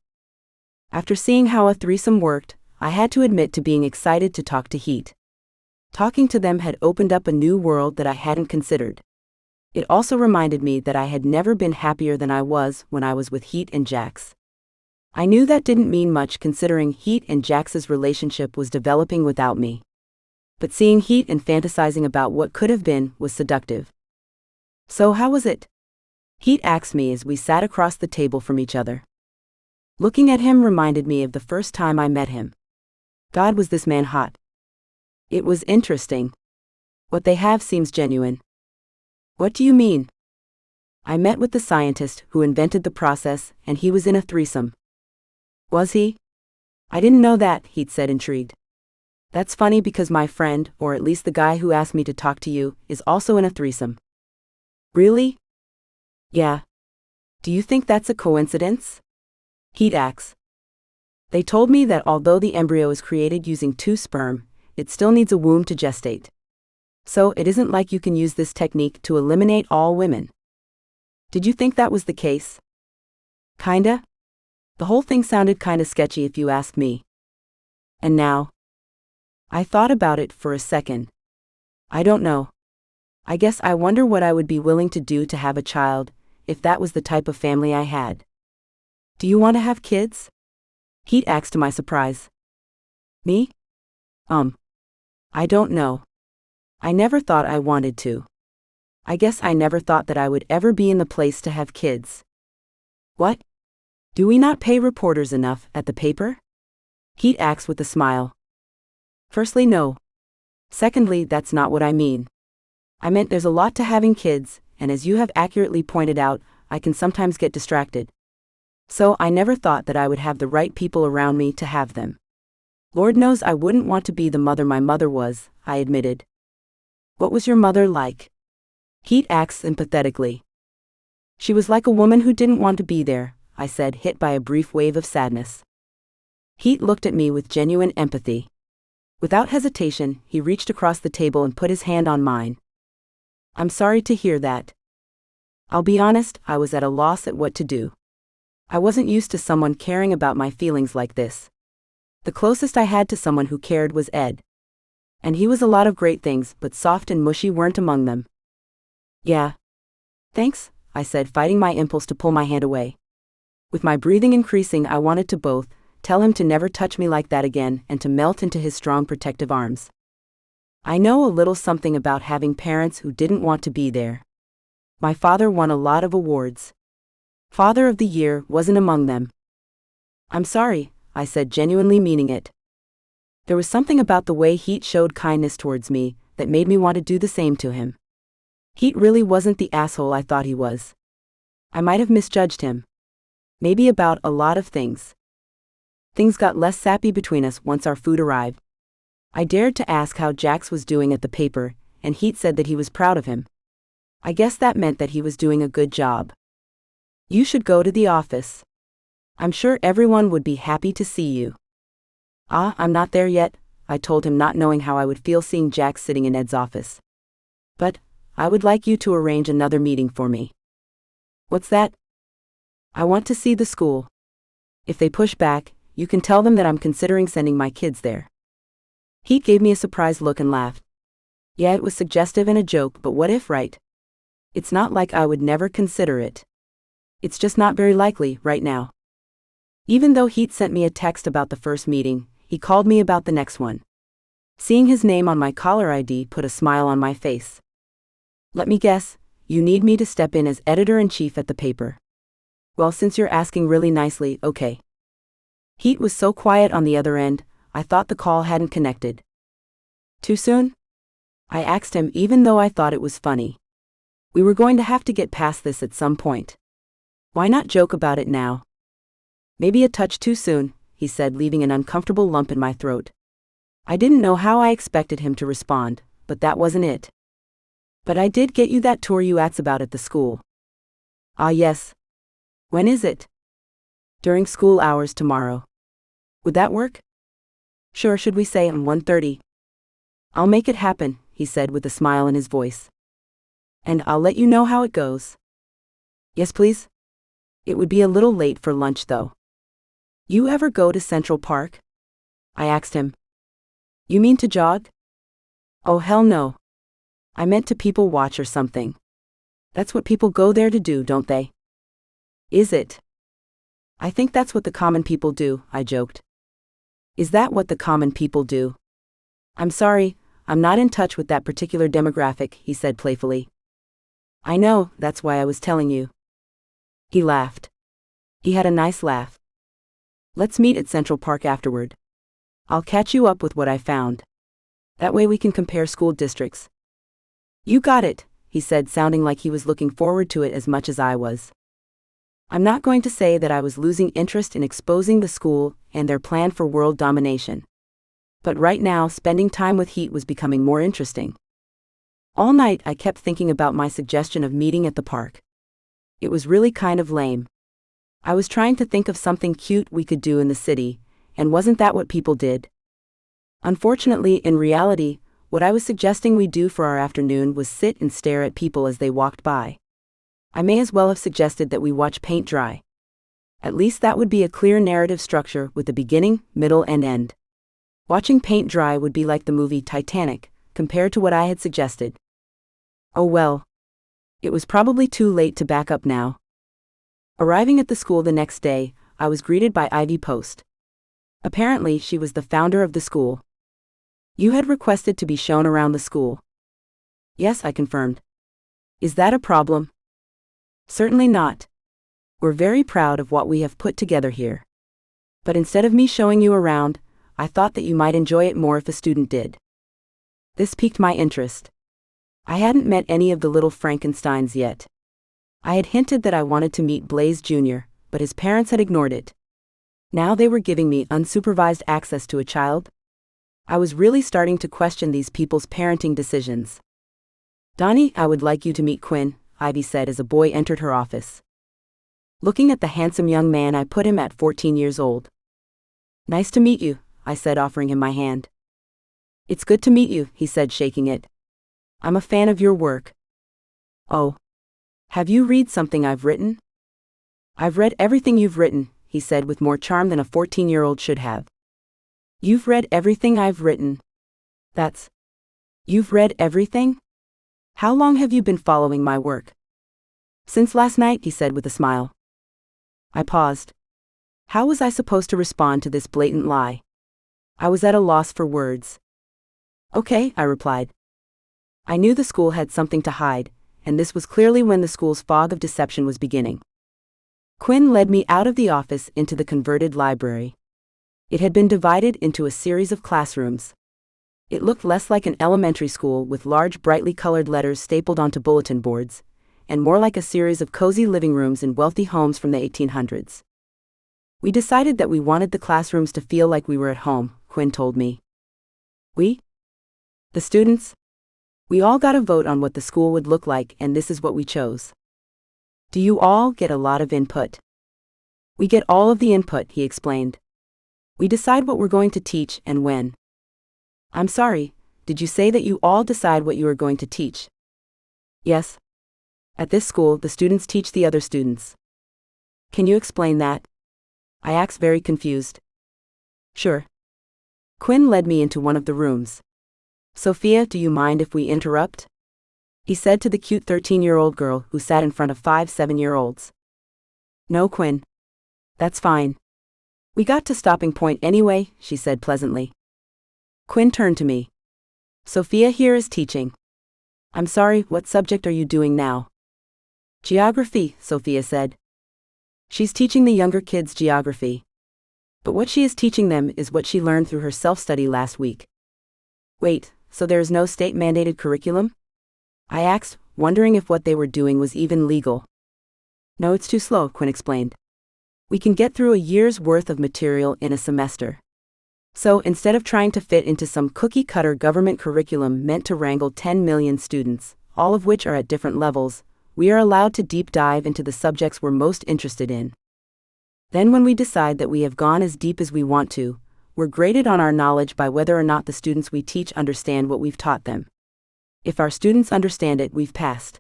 After seeing how a threesome worked, I had to admit to being excited to talk to Heet. Talking to them had opened up a new world that I hadn't considered. It also reminded me that I had never been happier than I was when I was with Heet and Jax. I knew that didn't mean much considering Heet and Jax's relationship was developing without me. But seeing Heet and fantasizing about what could have been was seductive. "So how was it?" Heet asked me as we sat across the table from each other. Looking at him reminded me of the first time I met him. God, was this man hot. It was interesting. What they have seems genuine. What do you mean? I met with the scientist who invented the process, and he was in a threesome. Was he? I didn't know that, Heet said, intrigued. That's funny because my friend, or at least the guy who asked me to talk to you, is also in a threesome. Really? Yeah. Do you think that's a coincidence? Heet asks. They told me that although the embryo is created using 2 sperm, it still needs a womb to gestate. So it isn't like you can use this technique to eliminate all women. Did you think that was the case? Kinda. The whole thing sounded kinda sketchy if you ask me. And now? I thought about it for a second. I don't know. I guess I wonder what I would be willing to do to have a child, if that was the type of family I had. Do you want to have kids? Heet asked to my surprise. Me? I don't know. I never thought I wanted to. I guess I never thought that I would ever be in the place to have kids. What? Do we not pay reporters enough at the paper? Heet asked with a smile. Firstly, no. Secondly, that's not what I mean. I meant there's a lot to having kids, and as you have accurately pointed out, I can sometimes get distracted. So I never thought that I would have the right people around me to have them. Lord knows I wouldn't want to be the mother my mother was, I admitted. What was your mother like? Heet asked sympathetically. She was like a woman who didn't want to be there, I said, hit by a brief wave of sadness. Heet looked at me with genuine empathy. Without hesitation, he reached across the table and put his hand on mine. I'm sorry to hear that. I'll be honest, I was at a loss at what to do. I wasn't used to someone caring about my feelings like this. The closest I had to someone who cared was Ed. And he was a lot of great things, but soft and mushy weren't among them. Yeah. Thanks, I said, fighting my impulse to pull my hand away. With my breathing increasing, I wanted to both tell him to never touch me like that again and to melt into his strong protective arms. I know a little something about having parents who didn't want to be there. My father won a lot of awards. Father of the Year wasn't among them. I'm sorry, I said, genuinely meaning it. There was something about the way Heet showed kindness towards me that made me want to do the same to him. Heet really wasn't the asshole I thought he was. I might have misjudged him. Maybe about a lot of things. Things got less sappy between us once our food arrived. I dared to ask how Jax was doing at the paper, and Heet said that he was proud of him. I guess that meant that he was doing a good job. You should go to the office. I'm sure everyone would be happy to see you. I'm not there yet, I told him, not knowing how I would feel seeing Jax sitting in Ed's office. But I would like you to arrange another meeting for me. What's that? I want to see the school. If they push back, you can tell them that I'm considering sending my kids there. Heet gave me a surprised look and laughed. Yeah, it was suggestive and a joke, but what if, right? It's not like I would never consider it. It's just not very likely right now. Even though Heet sent me a text about the first meeting, he called me about the next one. Seeing his name on my caller ID put a smile on my face. Let me guess, you need me to step in as editor-in-chief at the paper. Well, since you're asking really nicely, okay. Heet was so quiet on the other end, I thought the call hadn't connected. Too soon? I asked him, even though I thought it was funny. We were going to have to get past this at some point. Why not joke about it now? Maybe a touch too soon, he said, leaving an uncomfortable lump in my throat. I didn't know how I expected him to respond, but that wasn't it. But I did get you that tour you asked about at the school. Ah, yes. When is it? During school hours tomorrow. Would that work? Sure, should we say 1:30? I'll make it happen, he said with a smile in his voice. And I'll let you know how it goes. Yes, please? It would be a little late for lunch, though. You ever go to Central Park? I asked him. You mean to jog? Oh hell no. I meant to people watch or something. That's what people go there to do, don't they? Is it? I think that's what the common people do, I joked. Is that what the common people do? I'm sorry, I'm not in touch with that particular demographic, he said playfully. I know, that's why I was telling you. He laughed. He had a nice laugh. Let's meet at Central Park afterward. I'll catch you up with what I found. That way we can compare school districts. You got it, he said, sounding like he was looking forward to it as much as I was. I'm not going to say that I was losing interest in exposing the school and their plan for world domination. But right now, spending time with Heet was becoming more interesting. All night I kept thinking about my suggestion of meeting at the park. It was really kind of lame. I was trying to think of something cute we could do in the city, and wasn't that what people did? Unfortunately, in reality, what I was suggesting we do for our afternoon was sit and stare at people as they walked by. I may as well have suggested that we watch paint dry. At least that would be a clear narrative structure with a beginning, middle, and end. Watching paint dry would be like the movie Titanic, compared to what I had suggested. Oh well. It was probably too late to back up now. Arriving at the school the next day, I was greeted by Ivy Post. Apparently, she was the founder of the school. You had requested to be shown around the school. Yes, I confirmed. Is that a problem? Certainly not. We're very proud of what we have put together here. But instead of me showing you around, I thought that you might enjoy it more if a student did. This piqued my interest. I hadn't met any of the little Frankensteins yet. I had hinted that I wanted to meet Blaze Jr., but his parents had ignored it. Now they were giving me unsupervised access to a child? I was really starting to question these people's parenting decisions. Dani, I would like you to meet Quinn, Ivy said as a boy entered her office. Looking at the handsome young man, I put him at 14 years old. Nice to meet you, I said, offering him my hand. It's good to meet you, he said, shaking it. I'm a fan of your work. Oh. Have you read something I've written? I've read everything you've written, he said with more charm than a 14-year-old should have. You've read everything I've written. You've read everything? How long have you been following my work? Since last night, he said with a smile. I paused. How was I supposed to respond to this blatant lie? I was at a loss for words. Okay, I replied. I knew the school had something to hide, and this was clearly when the school's fog of deception was beginning. Quinn led me out of the office into the converted library. It had been divided into a series of classrooms. It looked less like an elementary school with large brightly colored letters stapled onto bulletin boards, and more like a series of cozy living rooms in wealthy homes from the 1800s. We decided that we wanted the classrooms to feel like we were at home, Quinn told me. We? The students? We all got a vote on what the school would look like, and this is what we chose. Do you all get a lot of input? We get all of the input, he explained. We decide what we're going to teach and when. I'm sorry, did you say that you all decide what you are going to teach? Yes. At this school, the students teach the other students. Can you explain that? I asked, very confused. Sure. Quinn led me into one of the rooms. Sophia, do you mind if we interrupt? He said to the cute 13-year-old girl who sat in front of 5 7-year-olds. No, Quinn. That's fine. We got to stopping point anyway, she said pleasantly. Quinn turned to me. Sophia here is teaching. I'm sorry, what subject are you doing now? Geography, Sophia said. She's teaching the younger kids geography. But what she is teaching them is what she learned through her self-study last week. Wait, so there is no state-mandated curriculum? I asked, wondering if what they were doing was even legal. No, it's too slow, Quinn explained. We can get through a year's worth of material in a semester. So instead of trying to fit into some cookie-cutter government curriculum meant to wrangle 10 million students, all of which are at different levels, we are allowed to deep dive into the subjects we're most interested in. Then when we decide that we have gone as deep as we want to, we're graded on our knowledge by whether or not the students we teach understand what we've taught them. If our students understand it, we've passed.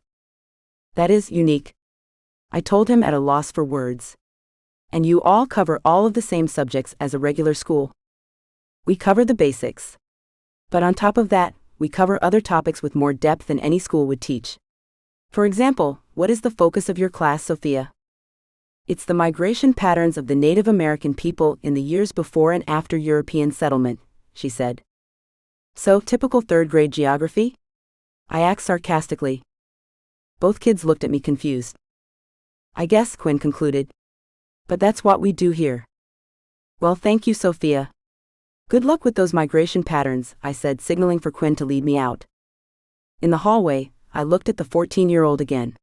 That is unique. I told him at a loss for words. And you all cover all of the same subjects as a regular school. We cover the basics. But on top of that, we cover other topics with more depth than any school would teach. For example, what is the focus of your class, Sophia? It's the migration patterns of the Native American people in the years before and after European settlement, she said. So, typical third-grade geography? I asked sarcastically. Both kids looked at me confused. I guess, Quinn concluded. But that's what we do here. Well, thank you, Sophia. Good luck with those migration patterns, I said, signaling for Quinn to lead me out. In the hallway, I looked at the 14-year-old again.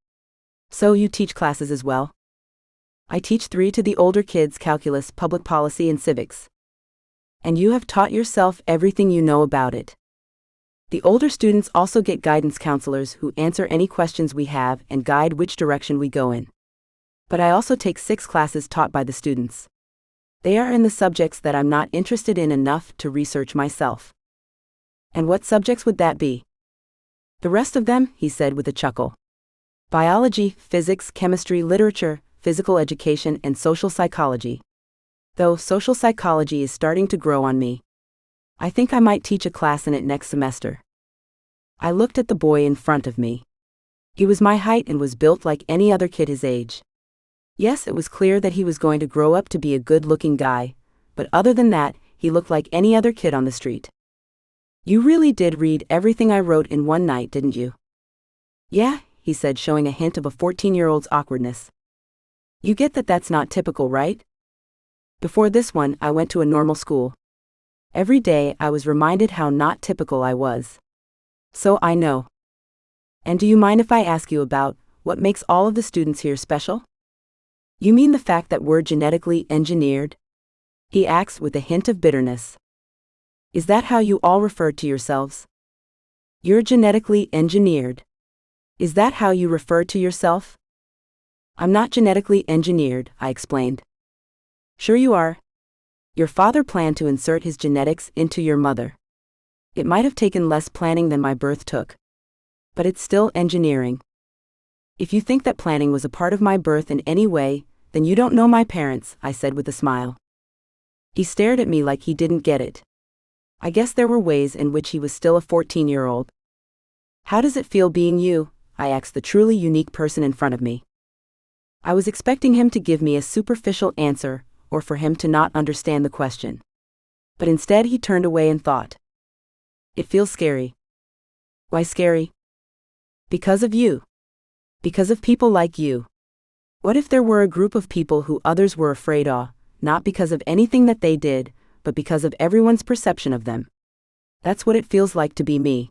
So you teach classes as well? I teach 3 to the older kids calculus, public policy, and civics. And you have taught yourself everything you know about it. The older students also get guidance counselors who answer any questions we have and guide which direction we go in. But I also take 6 classes taught by the students. They are in the subjects that I'm not interested in enough to research myself. And what subjects would that be? The rest of them, he said with a chuckle. Biology, physics, chemistry, literature, physical education, and social psychology. Though social psychology is starting to grow on me. I think I might teach a class in it next semester. I looked at the boy in front of me. He was my height and was built like any other kid his age. Yes, it was clear that he was going to grow up to be a good-looking guy, but other than that, he looked like any other kid on the street. You really did read everything I wrote in one night, didn't you? Yeah, he said, showing a hint of a 14-year-old's awkwardness. You get that that's not typical, right? Before this one, I went to a normal school. Every day, I was reminded how not typical I was. So I know. And do you mind if I ask you about what makes all of the students here special? You mean the fact that we're genetically engineered? He asked with a hint of bitterness. Is that how you all refer to yourselves? You're genetically engineered. Is that how you refer to yourself? I'm not genetically engineered, I explained. Sure you are. Your father planned to insert his genetics into your mother. It might have taken less planning than my birth took. But it's still engineering. If you think that planning was a part of my birth in any way, then you don't know my parents, I said with a smile. He stared at me like he didn't get it. I guess there were ways in which he was still a 14-year-old. How does it feel being you? I asked the truly unique person in front of me. I was expecting him to give me a superficial answer, or for him to not understand the question. But instead he turned away and thought. It feels scary. Why scary? Because of you. Because of people like you. What if there were a group of people who others were afraid of, not because of anything that they did, but because of everyone's perception of them? That's what it feels like to be me.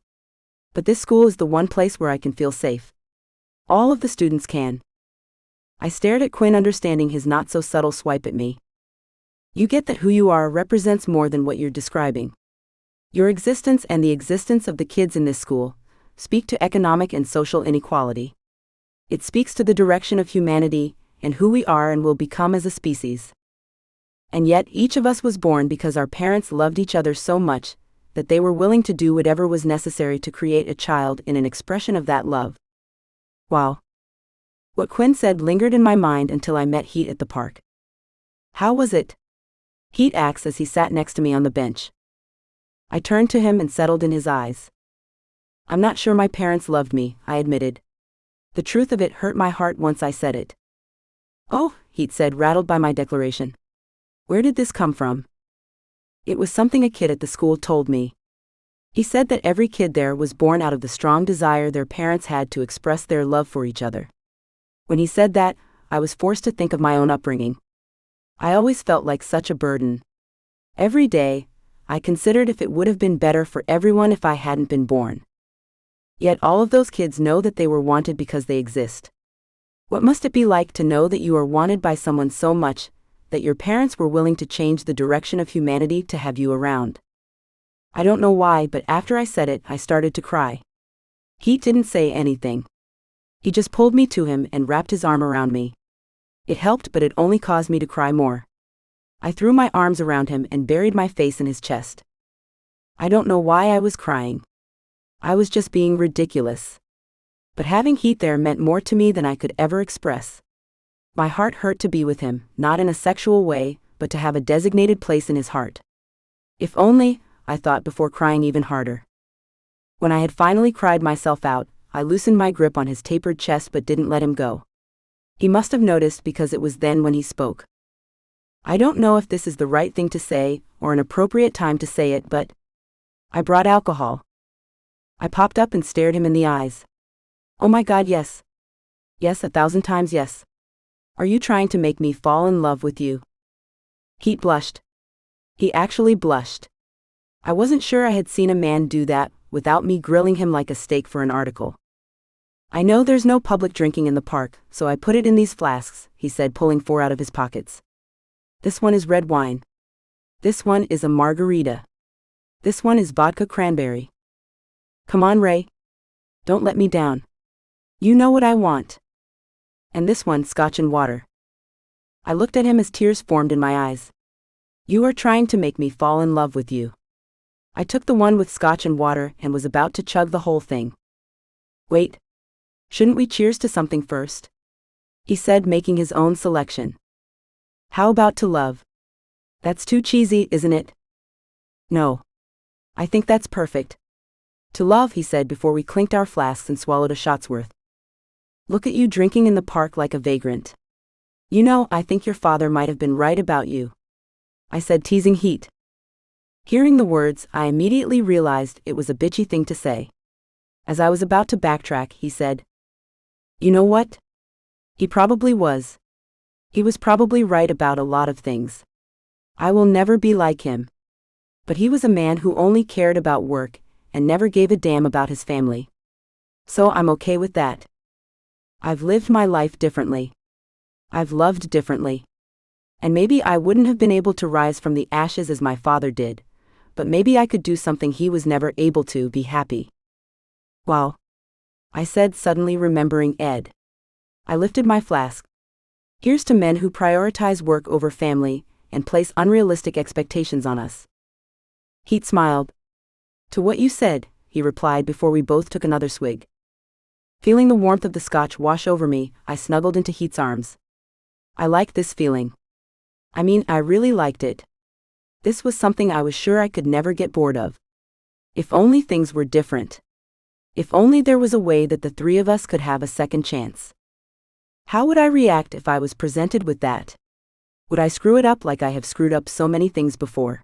But this school is the one place where I can feel safe. All of the students can. I stared at Quinn, understanding his not-so-subtle swipe at me. You get that who you are represents more than what you're describing. Your existence and the existence of the kids in this school speak to economic and social inequality. It speaks to the direction of humanity and who we are and will become as a species. And yet each of us was born because our parents loved each other so much that they were willing to do whatever was necessary to create a child in an expression of that love. Wow. What Quinn said lingered in my mind until I met Heet at the park. How was it? Heet asked as he sat next to me on the bench. I turned to him and settled in his eyes. I'm not sure my parents loved me, I admitted. The truth of it hurt my heart once I said it. Oh, Heet said, rattled by my declaration. Where did this come from? It was something a kid at the school told me. He said that every kid there was born out of the strong desire their parents had to express their love for each other. When he said that, I was forced to think of my own upbringing. I always felt like such a burden. Every day, I considered if it would have been better for everyone if I hadn't been born. Yet all of those kids know that they were wanted because they exist. What must it be like to know that you are wanted by someone so much that your parents were willing to change the direction of humanity to have you around? I don't know why, but after I said it, I started to cry. Heet didn't say anything. He just pulled me to him and wrapped his arm around me. It helped, but it only caused me to cry more. I threw my arms around him and buried my face in his chest. I don't know why I was crying. I was just being ridiculous. But having Heet there meant more to me than I could ever express. My heart hurt to be with him, not in a sexual way, but to have a designated place in his heart. If only, I thought before crying even harder. When I had finally cried myself out, I loosened my grip on his tapered chest but didn't let him go. He must have noticed because it was then when he spoke. I don't know if this is the right thing to say or an appropriate time to say it, but I brought alcohol. I popped up and stared him in the eyes. Oh my God, yes. Yes, 1,000 times yes. Are you trying to make me fall in love with you? Heet blushed. He actually blushed. I wasn't sure I had seen a man do that without me grilling him like a steak for an article. I know there's no public drinking in the park, so I put it in these flasks, he said, pulling 4 out of his pockets. This one is red wine. This one is a margarita. This one is vodka cranberry. Come on, Ray. Don't let me down. You know what I want. And this one, scotch and water. I looked at him as tears formed in my eyes. You are trying to make me fall in love with you. I took the one with scotch and water and was about to chug the whole thing. Wait. Shouldn't we cheers to something first? He said, making his own selection. How about to love? That's too cheesy, isn't it? No. I think that's perfect. To love, he said before we clinked our flasks and swallowed a shot's worth. Look at you drinking in the park like a vagrant. You know, I think your father might have been right about you. I said, teasing Heet. Hearing the words, I immediately realized it was a bitchy thing to say. As I was about to backtrack, he said, you know what? He probably was. He was probably right about a lot of things. I will never be like him. But he was a man who only cared about work and never gave a damn about his family. So I'm okay with that. I've lived my life differently. I've loved differently. And maybe I wouldn't have been able to rise from the ashes as my father did, but maybe I could do something he was never able to, be happy. Wow. I said, suddenly remembering Ed. I lifted my flask. Here's to men who prioritize work over family and place unrealistic expectations on us. Heet smiled. To what you said, he replied before we both took another swig. Feeling the warmth of the scotch wash over me, I snuggled into Heet's arms. I liked this feeling. I mean, I really liked it. This was something I was sure I could never get bored of. If only things were different. If only there was a way that the 3 of us could have a second chance. How would I react if I was presented with that? Would I screw it up like I have screwed up so many things before?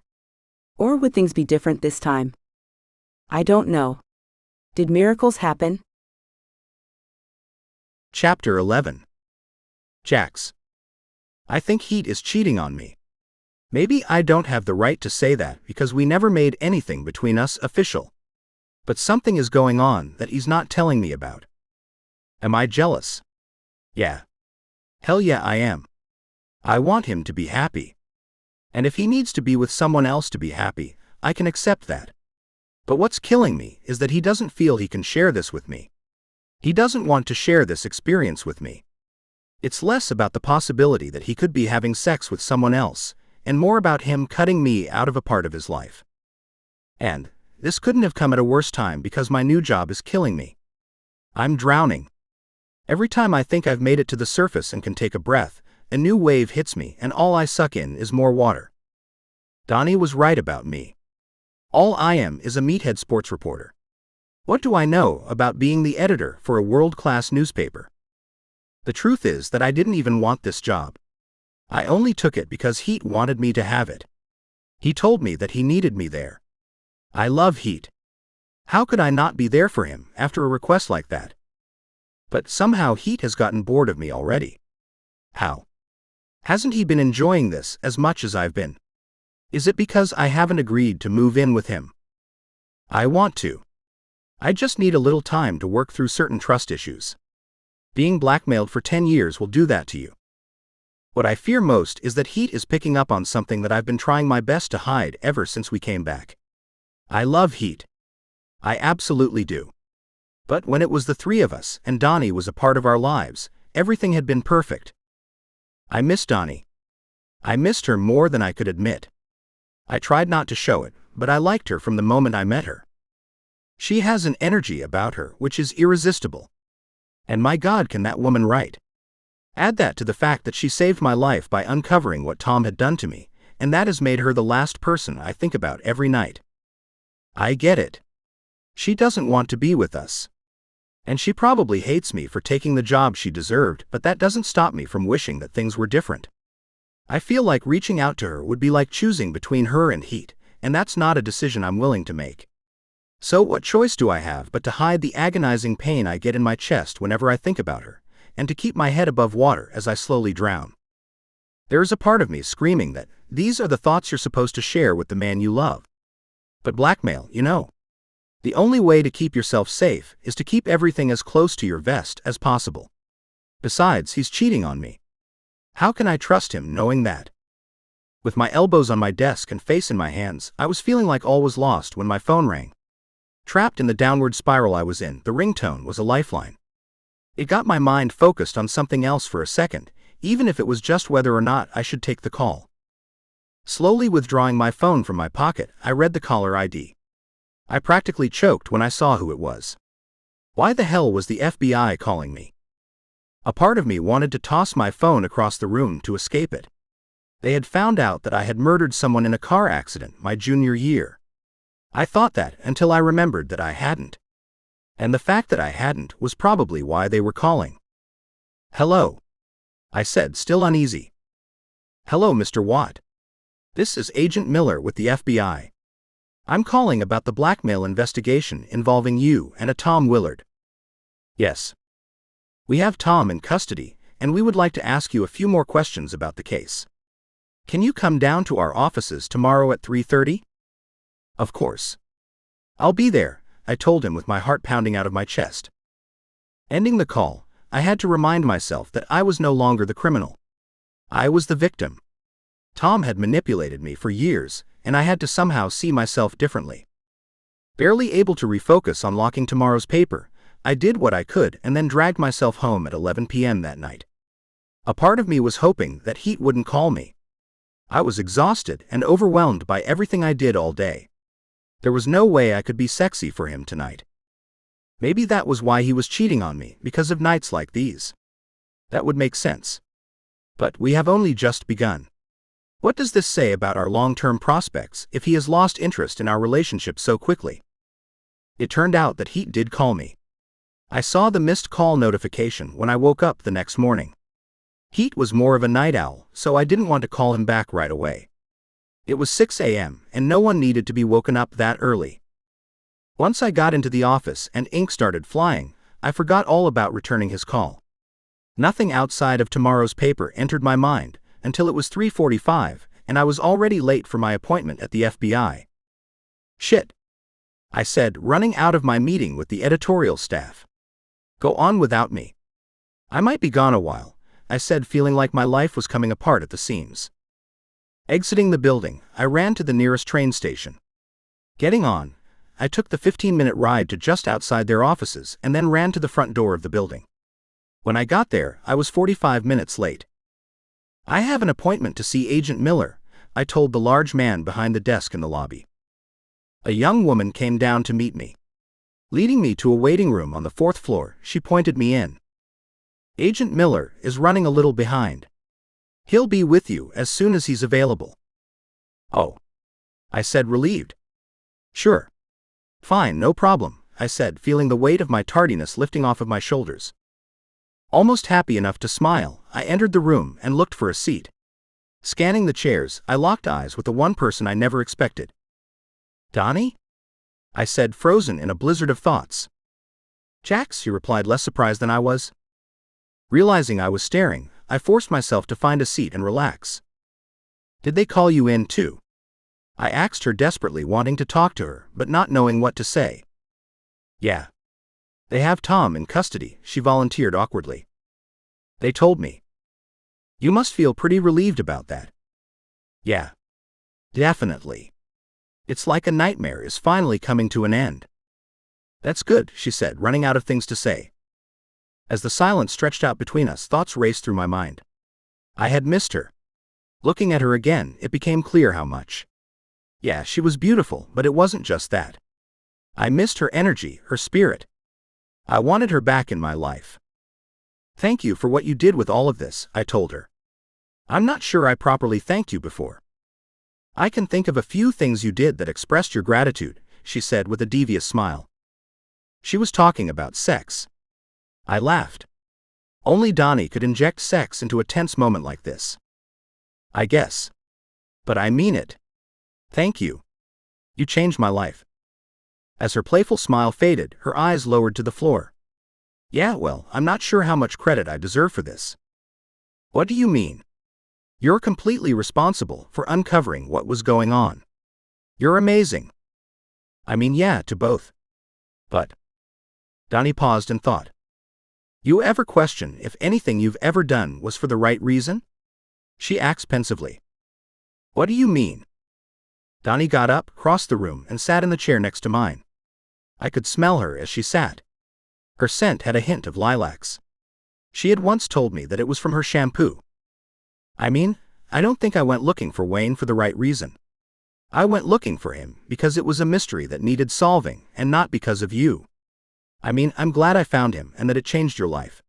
Or would things be different this time? I don't know. Did miracles happen? Chapter 11. Jax. I think Heet is cheating on me. Maybe I don't have the right to say that because we never made anything between us official. But something is going on that he's not telling me about. Am I jealous? Yeah. Hell yeah, I am. I want him to be happy. And if he needs to be with someone else to be happy, I can accept that. But what's killing me is that he doesn't feel he can share this with me. He doesn't want to share this experience with me. It's less about the possibility that he could be having sex with someone else, and more about him cutting me out of a part of his life. And this couldn't have come at a worse time because my new job is killing me. I'm drowning. Every time I think I've made it to the surface and can take a breath, a new wave hits me and all I suck in is more water. Dani was right about me. All I am is a meathead sports reporter. What do I know about being the editor for a world-class newspaper? The truth is that I didn't even want this job. I only took it because Heet wanted me to have it. He told me that he needed me there. I love Heet. How could I not be there for him after a request like that? But somehow Heet has gotten bored of me already. How? Hasn't he been enjoying this as much as I've been? Is it because I haven't agreed to move in with him? I want to. I just need a little time to work through certain trust issues. Being blackmailed for 10 years will do that to you. What I fear most is that Heet is picking up on something that I've been trying my best to hide ever since we came back. I love Heet. I absolutely do. But when it was the 3 of us and Dani was a part of our lives, everything had been perfect. I miss Dani. I missed her more than I could admit. I tried not to show it, but I liked her from the moment I met her. She has an energy about her which is irresistible. And my God, can that woman write? Add that to the fact that she saved my life by uncovering what Tom had done to me, and that has made her the last person I think about every night. I get it. She doesn't want to be with us. And she probably hates me for taking the job she deserved, but that doesn't stop me from wishing that things were different. I feel like reaching out to her would be like choosing between her and Heet, and that's not a decision I'm willing to make. So what choice do I have but to hide the agonizing pain I get in my chest whenever I think about her, and to keep my head above water as I slowly drown? There is a part of me screaming that these are the thoughts you're supposed to share with the man you love. But blackmail, you know. The only way to keep yourself safe is to keep everything as close to your vest as possible. Besides, he's cheating on me. How can I trust him knowing that? With my elbows on my desk and face in my hands, I was feeling like all was lost when my phone rang. Trapped in the downward spiral I was in, the ringtone was a lifeline. It got my mind focused on something else for a second, even if it was just whether or not I should take the call. Slowly withdrawing my phone from my pocket, I read the caller ID. I practically choked when I saw who it was. Why the hell was the FBI calling me? A part of me wanted to toss my phone across the room to escape it. They had found out that I had murdered someone in a car accident my junior year. I thought that until I remembered that I hadn't. And the fact that I hadn't was probably why they were calling. "Hello," I said, still uneasy. "Hello, Mr. Watt. This is Agent Miller with the FBI. I'm calling about the blackmail investigation involving you and a Tom Willard." "Yes. We have Tom in custody, and we would like to ask you a few more questions about the case. Can you come down to our offices tomorrow at 3:30? "Of course. I'll be there," I told him with my heart pounding out of my chest. Ending the call, I had to remind myself that I was no longer the criminal. I was the victim. Tom had manipulated me for years, and I had to somehow see myself differently. Barely able to refocus on locking tomorrow's paper, I did what I could and then dragged myself home at 11 p.m. that night. A part of me was hoping that Heet wouldn't call me. I was exhausted and overwhelmed by everything I did all day. There was no way I could be sexy for him tonight. Maybe that was why he was cheating on me, because of nights like these. That would make sense. But we have only just begun. What does this say about our long-term prospects if he has lost interest in our relationship so quickly? It turned out that Heet did call me. I saw the missed call notification when I woke up the next morning. Heet was more of a night owl, so I didn't want to call him back right away. It was 6 a.m., and no one needed to be woken up that early. Once I got into the office and ink started flying, I forgot all about returning his call. Nothing outside of tomorrow's paper entered my mind until it was 3:45, and I was already late for my appointment at the FBI. "Shit," I said, running out of my meeting with the editorial staff. "Go on without me. I might be gone a while," I said, feeling like my life was coming apart at the seams. Exiting the building, I ran to the nearest train station. Getting on, I took the 15-minute ride to just outside their offices and then ran to the front door of the building. When I got there, I was 45 minutes late. "I have an appointment to see Agent Miller," I told the large man behind the desk in the lobby. A young woman came down to meet me. Leading me to a waiting room on the 4th floor, she pointed me in. "Agent Miller is running a little behind. He'll be with you as soon as he's available." "Oh," I said, relieved. "Sure. Fine, no problem," I said, feeling the weight of my tardiness lifting off of my shoulders. Almost happy enough to smile, I entered the room and looked for a seat. Scanning the chairs, I locked eyes with the one person I never expected. "Dani?" I said, frozen in a blizzard of thoughts. "Jax," she replied, less surprised than I was. Realizing I was staring, I forced myself to find a seat and relax. "Did they call you in too?" I asked her desperately, wanting to talk to her, but not knowing what to say. "Yeah. They have Tom in custody," she volunteered awkwardly. "They told me." "You must feel pretty relieved about that." "Yeah. Definitely. It's like a nightmare is finally coming to an end." "That's good," she said, running out of things to say. As the silence stretched out between us, thoughts raced through my mind. I had missed her. Looking at her again, it became clear how much. Yeah, she was beautiful, but it wasn't just that. I missed her energy, her spirit. I wanted her back in my life. "Thank you for what you did with all of this," I told her. "I'm not sure I properly thanked you before." I can think of a few things you did that expressed your gratitude, she said with a devious smile. She was talking about sex. I laughed. Only Dani could inject sex into a tense moment like this. I guess. But I mean it. Thank you. You changed my life. As her playful smile faded, her eyes lowered to the floor. Yeah, well, I'm not sure how much credit I deserve for this. What do you mean? You're completely responsible for uncovering what was going on. You're amazing. I mean, yeah, to both. But. Dani paused and thought. You ever question if anything you've ever done was for the right reason? She asked pensively. What do you mean? Dani got up, crossed the room, and sat in the chair next to mine. I could smell her as she sat. Her scent had a hint of lilacs. She had once told me that it was from her shampoo. I mean, I don't think I went looking for Wayne for the right reason. I went looking for him because it was a mystery that needed solving, and not because of you. I mean, I'm glad I found him and that it changed your life.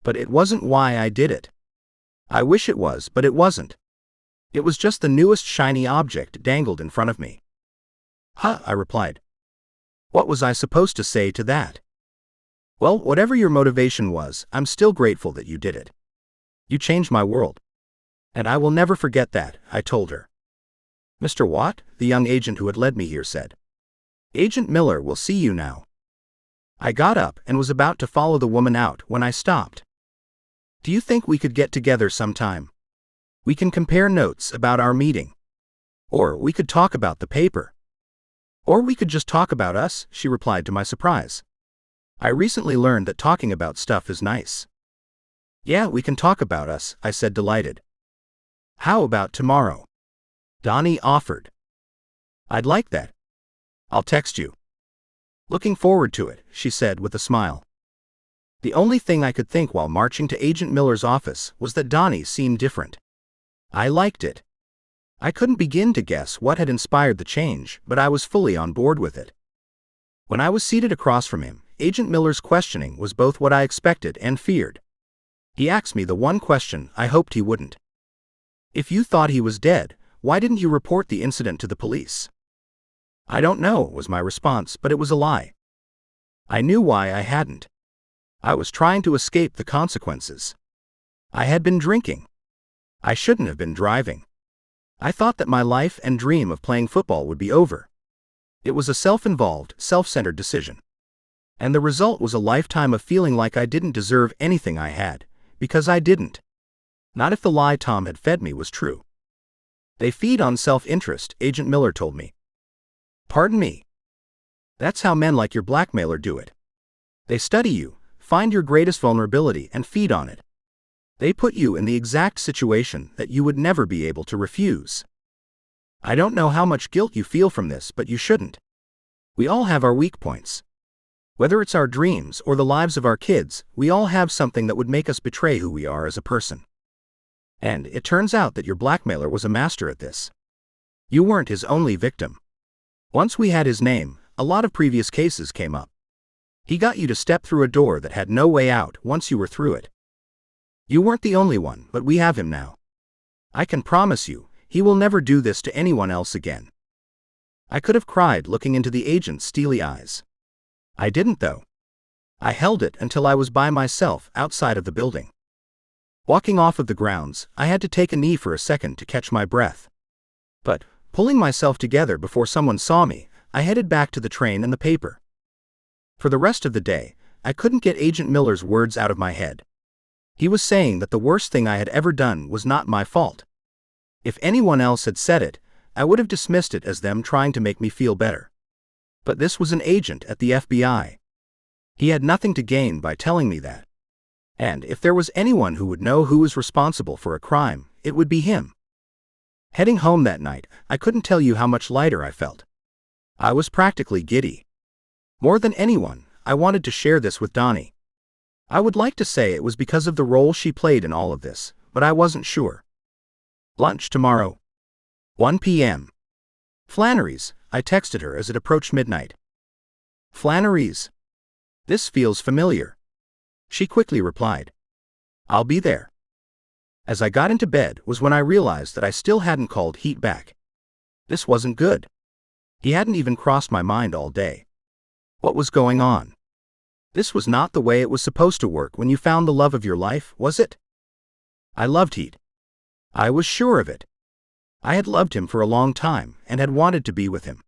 But it wasn't why I did it. I wish it was, but it wasn't. It was just the newest shiny object dangled in front of me. Huh, I replied. What was I supposed to say to that? Well, whatever your motivation was, I'm still grateful that you did it. You changed my world. And I will never forget that, I told her. Mr. Watt, the young agent who had led me here, said. Agent Miller will see you now. I got up and was about to follow the woman out when I stopped. Do you think we could get together sometime? We can compare notes about our meeting. Or we could talk about the paper. Or we could just talk about us, she replied to my surprise. I recently learned that talking about stuff is nice. Yeah, we can talk about us, I said, delighted. How about tomorrow? Dani offered. I'd like that. I'll text you. Looking forward to it, she said with a smile. The only thing I could think while marching to Agent Miller's office was that Dani seemed different. I liked it. I couldn't begin to guess what had inspired the change, but I was fully on board with it. When I was seated across from him, Agent Miller's questioning was both what I expected and feared. He asked me the one question I hoped he wouldn't. If you thought he was dead, why didn't you report the incident to the police? I don't know, was my response, but it was a lie. I knew why I hadn't. I was trying to escape the consequences. I had been drinking. I shouldn't have been driving. I thought that my life and dream of playing football would be over. It was a self-involved, self-centered decision. And the result was a lifetime of feeling like I didn't deserve anything I had, because I didn't. Not if the lie Tom had fed me was true. They feed on self-interest, Agent Miller told me. Pardon me. That's how men like your blackmailer do it. They study you, find your greatest vulnerability, and feed on it. They put you in the exact situation that you would never be able to refuse. I don't know how much guilt you feel from this, but you shouldn't. We all have our weak points. Whether it's our dreams or the lives of our kids, we all have something that would make us betray who we are as a person. And it turns out that your blackmailer was a master at this. You weren't his only victim. Once we had his name, a lot of previous cases came up. He got you to step through a door that had no way out once you were through it. You weren't the only one, but we have him now. I can promise you, he will never do this to anyone else again. I could have cried looking into the agent's steely eyes. I didn't though. I held it until I was by myself outside of the building. Walking off of the grounds, I had to take a knee for a second to catch my breath. But, pulling myself together before someone saw me, I headed back to the train and the paper. For the rest of the day, I couldn't get Agent Miller's words out of my head. He was saying that the worst thing I had ever done was not my fault. If anyone else had said it, I would have dismissed it as them trying to make me feel better. But this was an agent at the FBI. He had nothing to gain by telling me that. And if there was anyone who would know who was responsible for a crime, it would be him. Heading home that night, I couldn't tell you how much lighter I felt. I was practically giddy. More than anyone, I wanted to share this with Dani. I would like to say it was because of the role she played in all of this, but I wasn't sure. Lunch tomorrow. 1 p.m. Flannery's, I texted her as it approached midnight. Flannery's. This feels familiar. She quickly replied. I'll be there. As I got into bed was when I realized that I still hadn't called Heet back. This wasn't good. He hadn't even crossed my mind all day. What was going on? This was not the way it was supposed to work when you found the love of your life, was it? I loved Heet. I was sure of it. I had loved him for a long time and had wanted to be with him.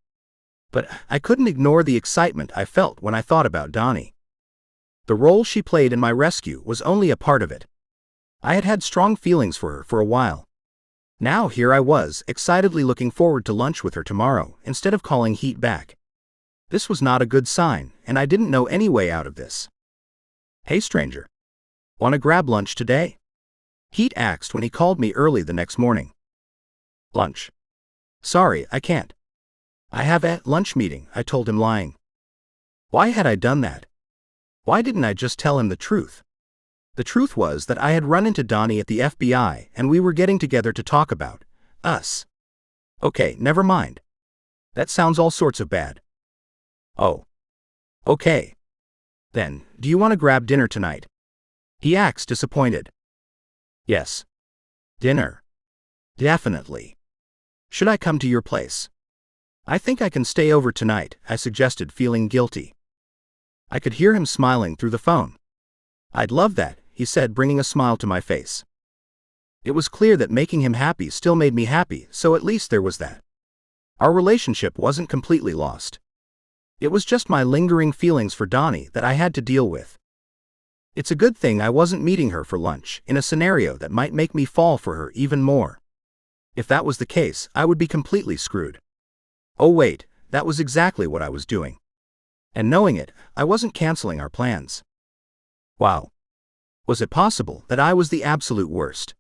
But I couldn't ignore the excitement I felt when I thought about Dani. The role she played in my rescue was only a part of it. I had had strong feelings for her for a while. Now here I was, excitedly looking forward to lunch with her tomorrow, instead of calling Heet back. This was not a good sign, and I didn't know any way out of this. "Hey stranger. Wanna grab lunch today?" Heet asked when he called me early the next morning. "Lunch? Sorry, I can't. I have a lunch meeting," I told him, lying. Why had I done that? Why didn't I just tell him the truth? The truth was that I had run into Dani at the FBI and we were getting together to talk about us. Okay, never mind. That sounds all sorts of bad. Oh. Okay. Then, do you want to grab dinner tonight? He asked, disappointed. Yes. Dinner. Definitely. Should I come to your place? I think I can stay over tonight, I suggested, feeling guilty. I could hear him smiling through the phone. I'd love that, he said, bringing a smile to my face. It was clear that making him happy still made me happy, so at least there was that. Our relationship wasn't completely lost. It was just my lingering feelings for Dani that I had to deal with. It's a good thing I wasn't meeting her for lunch in a scenario that might make me fall for her even more. If that was the case, I would be completely screwed. Oh wait, that was exactly what I was doing. And knowing it, I wasn't canceling our plans. Wow. Was it possible that I was the absolute worst?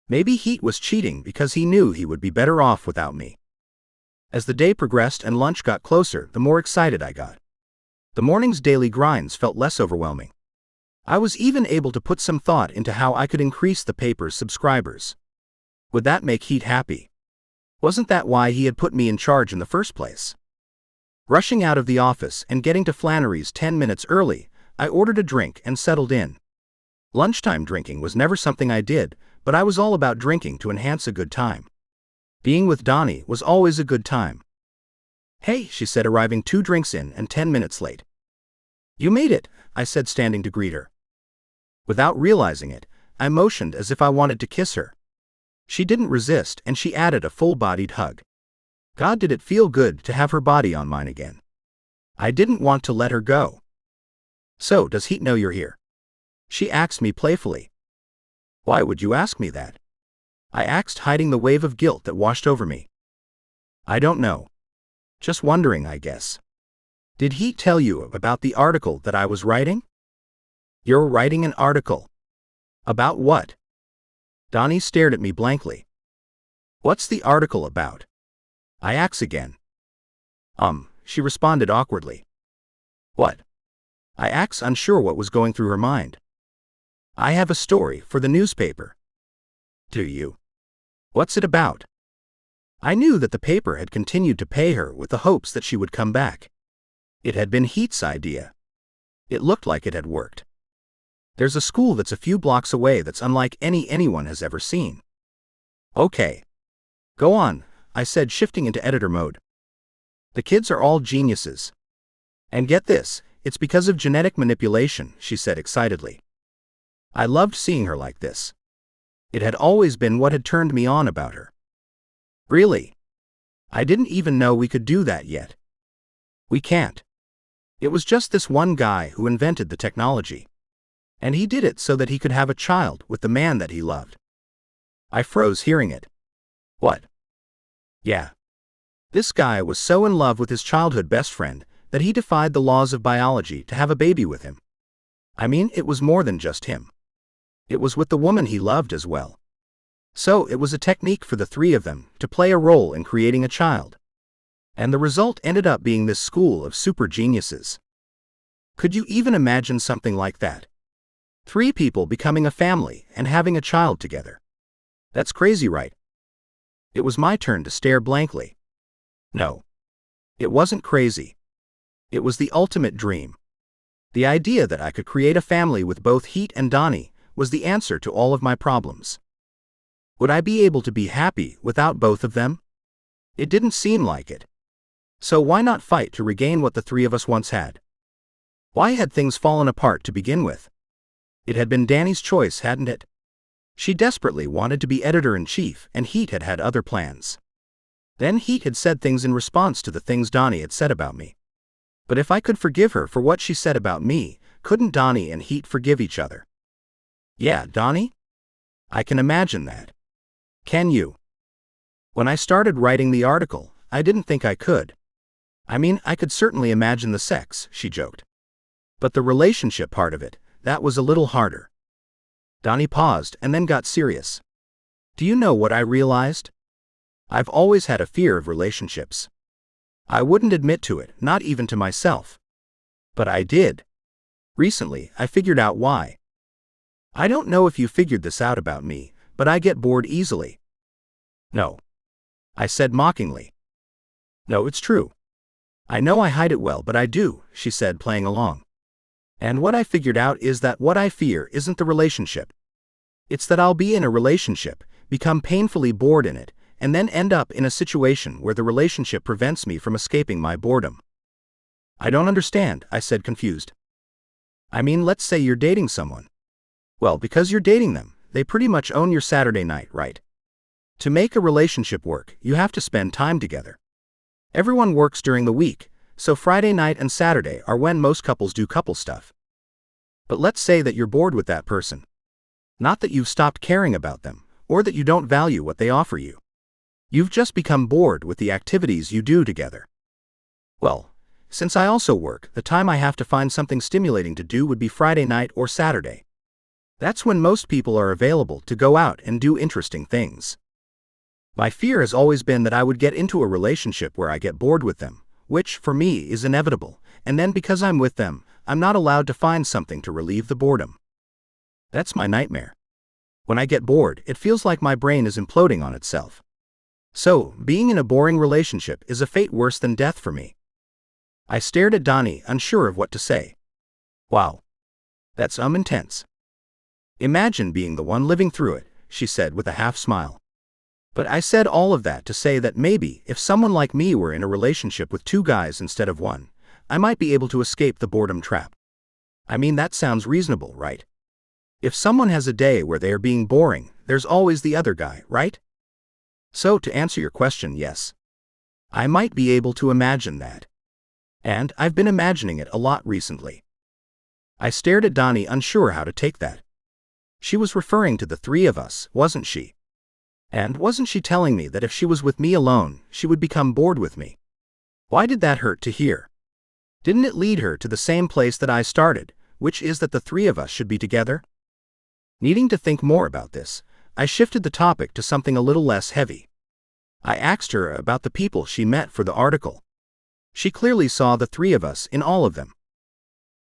Maybe Heet was cheating because he knew he would be better off without me. As the day progressed and lunch got closer, the more excited I got. The morning's daily grinds felt less overwhelming. I was even able to put some thought into how I could increase the paper's subscribers. Would that make Heet happy? Wasn't that why he had put me in charge in the first place? Rushing out of the office and getting to Flannery's 10 minutes early, I ordered a drink and settled in. Lunchtime drinking was never something I did, but I was all about drinking to enhance a good time. Being with Dani was always a good time. Hey, she said, arriving 2 drinks in and 10 minutes late. You made it, I said, standing to greet her. Without realizing it, I motioned as if I wanted to kiss her. She didn't resist and she added a full-bodied hug. God, did it feel good to have her body on mine again. I didn't want to let her go. So, does Heet know you're here? She asked me playfully. Why would you ask me that? I asked, hiding the wave of guilt that washed over me. I don't know. Just wondering, I guess. Did Heet tell you about the article that I was writing? You're writing an article. About what? Dani stared at me blankly. What's the article about? I asked again. She responded awkwardly. What? I asked, unsure what was going through her mind. I have a story for the newspaper. Do you? What's it about? I knew that the paper had continued to pay her with the hopes that she would come back. It had been Heet's idea. It looked like it had worked. There's a school that's a few blocks away that's unlike anyone has ever seen. Okay. Go on, I said, shifting into editor mode. The kids are all geniuses. And get this, it's because of genetic manipulation, she said excitedly. I loved seeing her like this. It had always been what had turned me on about her. Really? I didn't even know we could do that yet. We can't. It was just this one guy who invented the technology. And he did it so that he could have a child with the man that he loved. I froze hearing it. What? Yeah. This guy was so in love with his childhood best friend that he defied the laws of biology to have a baby with him. I mean, it was more than just him. It was with the woman he loved as well. So it was a technique for the 3 of them to play a role in creating a child. And the result ended up being this school of super geniuses. Could you even imagine something like that? 3 people becoming a family and having a child together. That's crazy, right? It was my turn to stare blankly. No. It wasn't crazy. It was the ultimate dream. The idea that I could create a family with both Heet and Dani was the answer to all of my problems. Would I be able to be happy without both of them? It didn't seem like it. So why not fight to regain what the three of us once had? Why had things fallen apart to begin with? It had been Dani's choice, hadn't it? She desperately wanted to be editor-in-chief, and Heet had had other plans. Then Heet had said things in response to the things Dani had said about me. But if I could forgive her for what she said about me, couldn't Dani and Heet forgive each other? Yeah, Dani? I can imagine that. Can you? When I started writing the article, I didn't think I could. I mean, I could certainly imagine the sex, she joked. But the relationship part of it, that was a little harder. Dani paused and then got serious. Do you know what I realized? I've always had a fear of relationships. I wouldn't admit to it, not even to myself. But I did. Recently, I figured out why. I don't know if you figured this out about me, but I get bored easily. No. I said mockingly. No, it's true. I know I hide it well, but I do, she said, playing along. And what I figured out is that what I fear isn't the relationship. It's that I'll be in a relationship, become painfully bored in it, and then end up in a situation where the relationship prevents me from escaping my boredom. I don't understand, I said, confused. I mean, let's say you're dating someone. Well, because you're dating them, they pretty much own your Saturday night, right? To make a relationship work, you have to spend time together. Everyone works during the week, so Friday night and Saturday are when most couples do couple stuff. But let's say that you're bored with that person. Not that you've stopped caring about them, or that you don't value what they offer you. You've just become bored with the activities you do together. Well, since I also work, the time I have to find something stimulating to do would be Friday night or Saturday. That's when most people are available to go out and do interesting things. My fear has always been that I would get into a relationship where I get bored with them, which, for me, is inevitable, and then because I'm with them, I'm not allowed to find something to relieve the boredom. That's my nightmare. When I get bored, it feels like my brain is imploding on itself. So, being in a boring relationship is a fate worse than death for me. I stared at Dani, unsure of what to say. Wow. That's intense. Imagine being the one living through it, she said with a half smile. But I said all of that to say that maybe, if someone like me were in a relationship with two guys instead of one, I might be able to escape the boredom trap. I mean, that sounds reasonable, right? If someone has a day where they are being boring, there's always the other guy, right? So, to answer your question, yes. I might be able to imagine that. And I've been imagining it a lot recently. I stared at Dani, unsure how to take that. She was referring to the three of us, wasn't she? And wasn't she telling me that if she was with me alone, she would become bored with me? Why did that hurt to hear? Didn't it lead her to the same place that I started, which is that the three of us should be together? Needing to think more about this, I shifted the topic to something a little less heavy. I asked her about the people she met for the article. She clearly saw the three of us in all of them.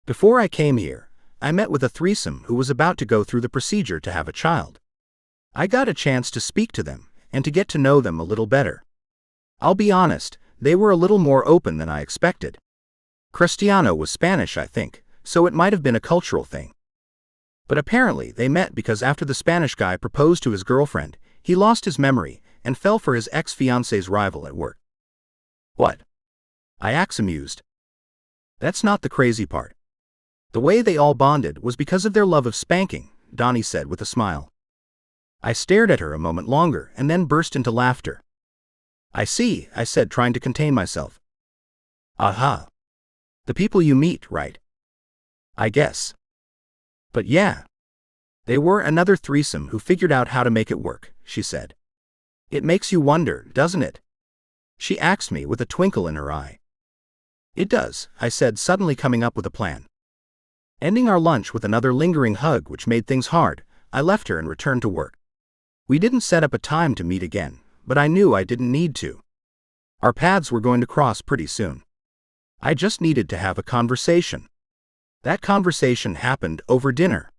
Before I came here, I met with a threesome who was about to go through the procedure to have a child. I got a chance to speak to them, and to get to know them a little better. I'll be honest, they were a little more open than I expected. Cristiano was Spanish, I think, so it might have been a cultural thing. But apparently they met because after the Spanish guy proposed to his girlfriend, he lost his memory and fell for his ex-fiance's rival at work. What? I asked, amused. That's not the crazy part. The way they all bonded was because of their love of spanking, Dani said with a smile. I stared at her a moment longer and then burst into laughter. I see, I said, trying to contain myself. Aha. The people you meet, right? I guess. But yeah. They were another threesome who figured out how to make it work, she said. It makes you wonder, doesn't it? She asked me with a twinkle in her eye. It does, I said, suddenly coming up with a plan. Ending our lunch with another lingering hug which made things hard, I left her and returned to work. We didn't set up a time to meet again, but I knew I didn't need to. Our paths were going to cross pretty soon. I just needed to have a conversation. That conversation happened over dinner.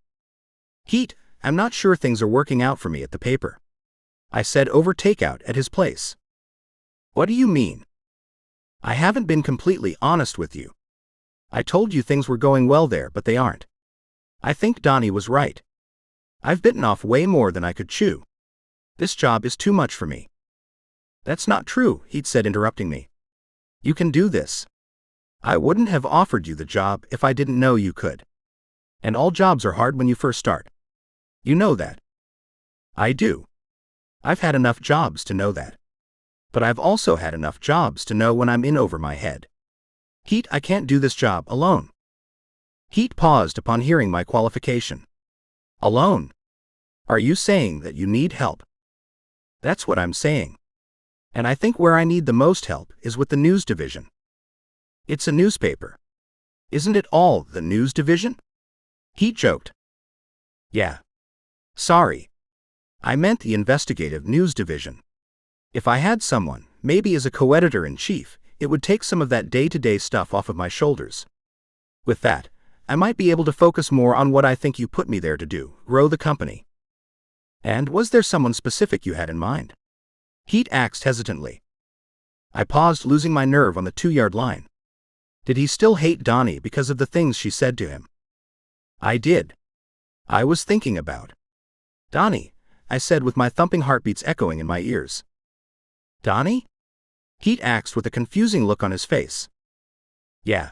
Heet, I'm not sure things are working out for me at the paper. I said over takeout at his place. What do you mean? I haven't been completely honest with you. I told you things were going well there, but they aren't. I think Dani was right. I've bitten off way more than I could chew. This job is too much for me. That's not true, Heet said, interrupting me. You can do this. I wouldn't have offered you the job if I didn't know you could. And all jobs are hard when you first start. You know that. I do. I've had enough jobs to know that. But I've also had enough jobs to know when I'm in over my head. Heet, I can't do this job alone. Heet paused upon hearing my qualification. Alone? Are you saying that you need help? That's what I'm saying. And I think where I need the most help is with the news division. It's a newspaper. Isn't it all the news division? Heet joked. Yeah. Sorry. I meant the investigative news division. If I had someone, maybe as a co-editor-in-chief, it would take some of that day-to-day stuff off of my shoulders. With that, I might be able to focus more on what I think you put me there to do, grow the company. And was there someone specific you had in mind? Heet asked hesitantly. I paused, losing my nerve on the 2-yard line. Did he still hate Dani because of the things she said to him? I did. I was thinking about Dani, I said with my thumping heartbeats echoing in my ears. Dani? Heet asked with a confusing look on his face. Yeah.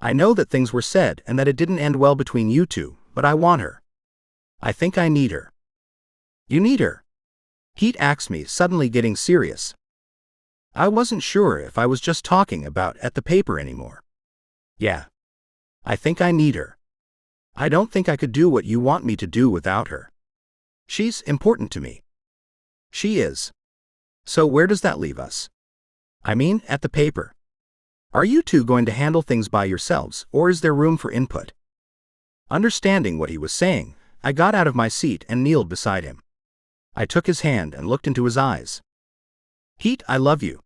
I know that things were said and that it didn't end well between you two, but I want her. I think I need her. You need her? Heet asked me, suddenly getting serious. I wasn't sure if I was just talking about at the paper anymore. Yeah. I think I need her. I don't think I could do what you want me to do without her. She's important to me. She is. So where does that leave us? I mean, at the paper. Are you two going to handle things by yourselves, or is there room for input? Understanding what he was saying, I got out of my seat and kneeled beside him. I took his hand and looked into his eyes. Heet, I love you.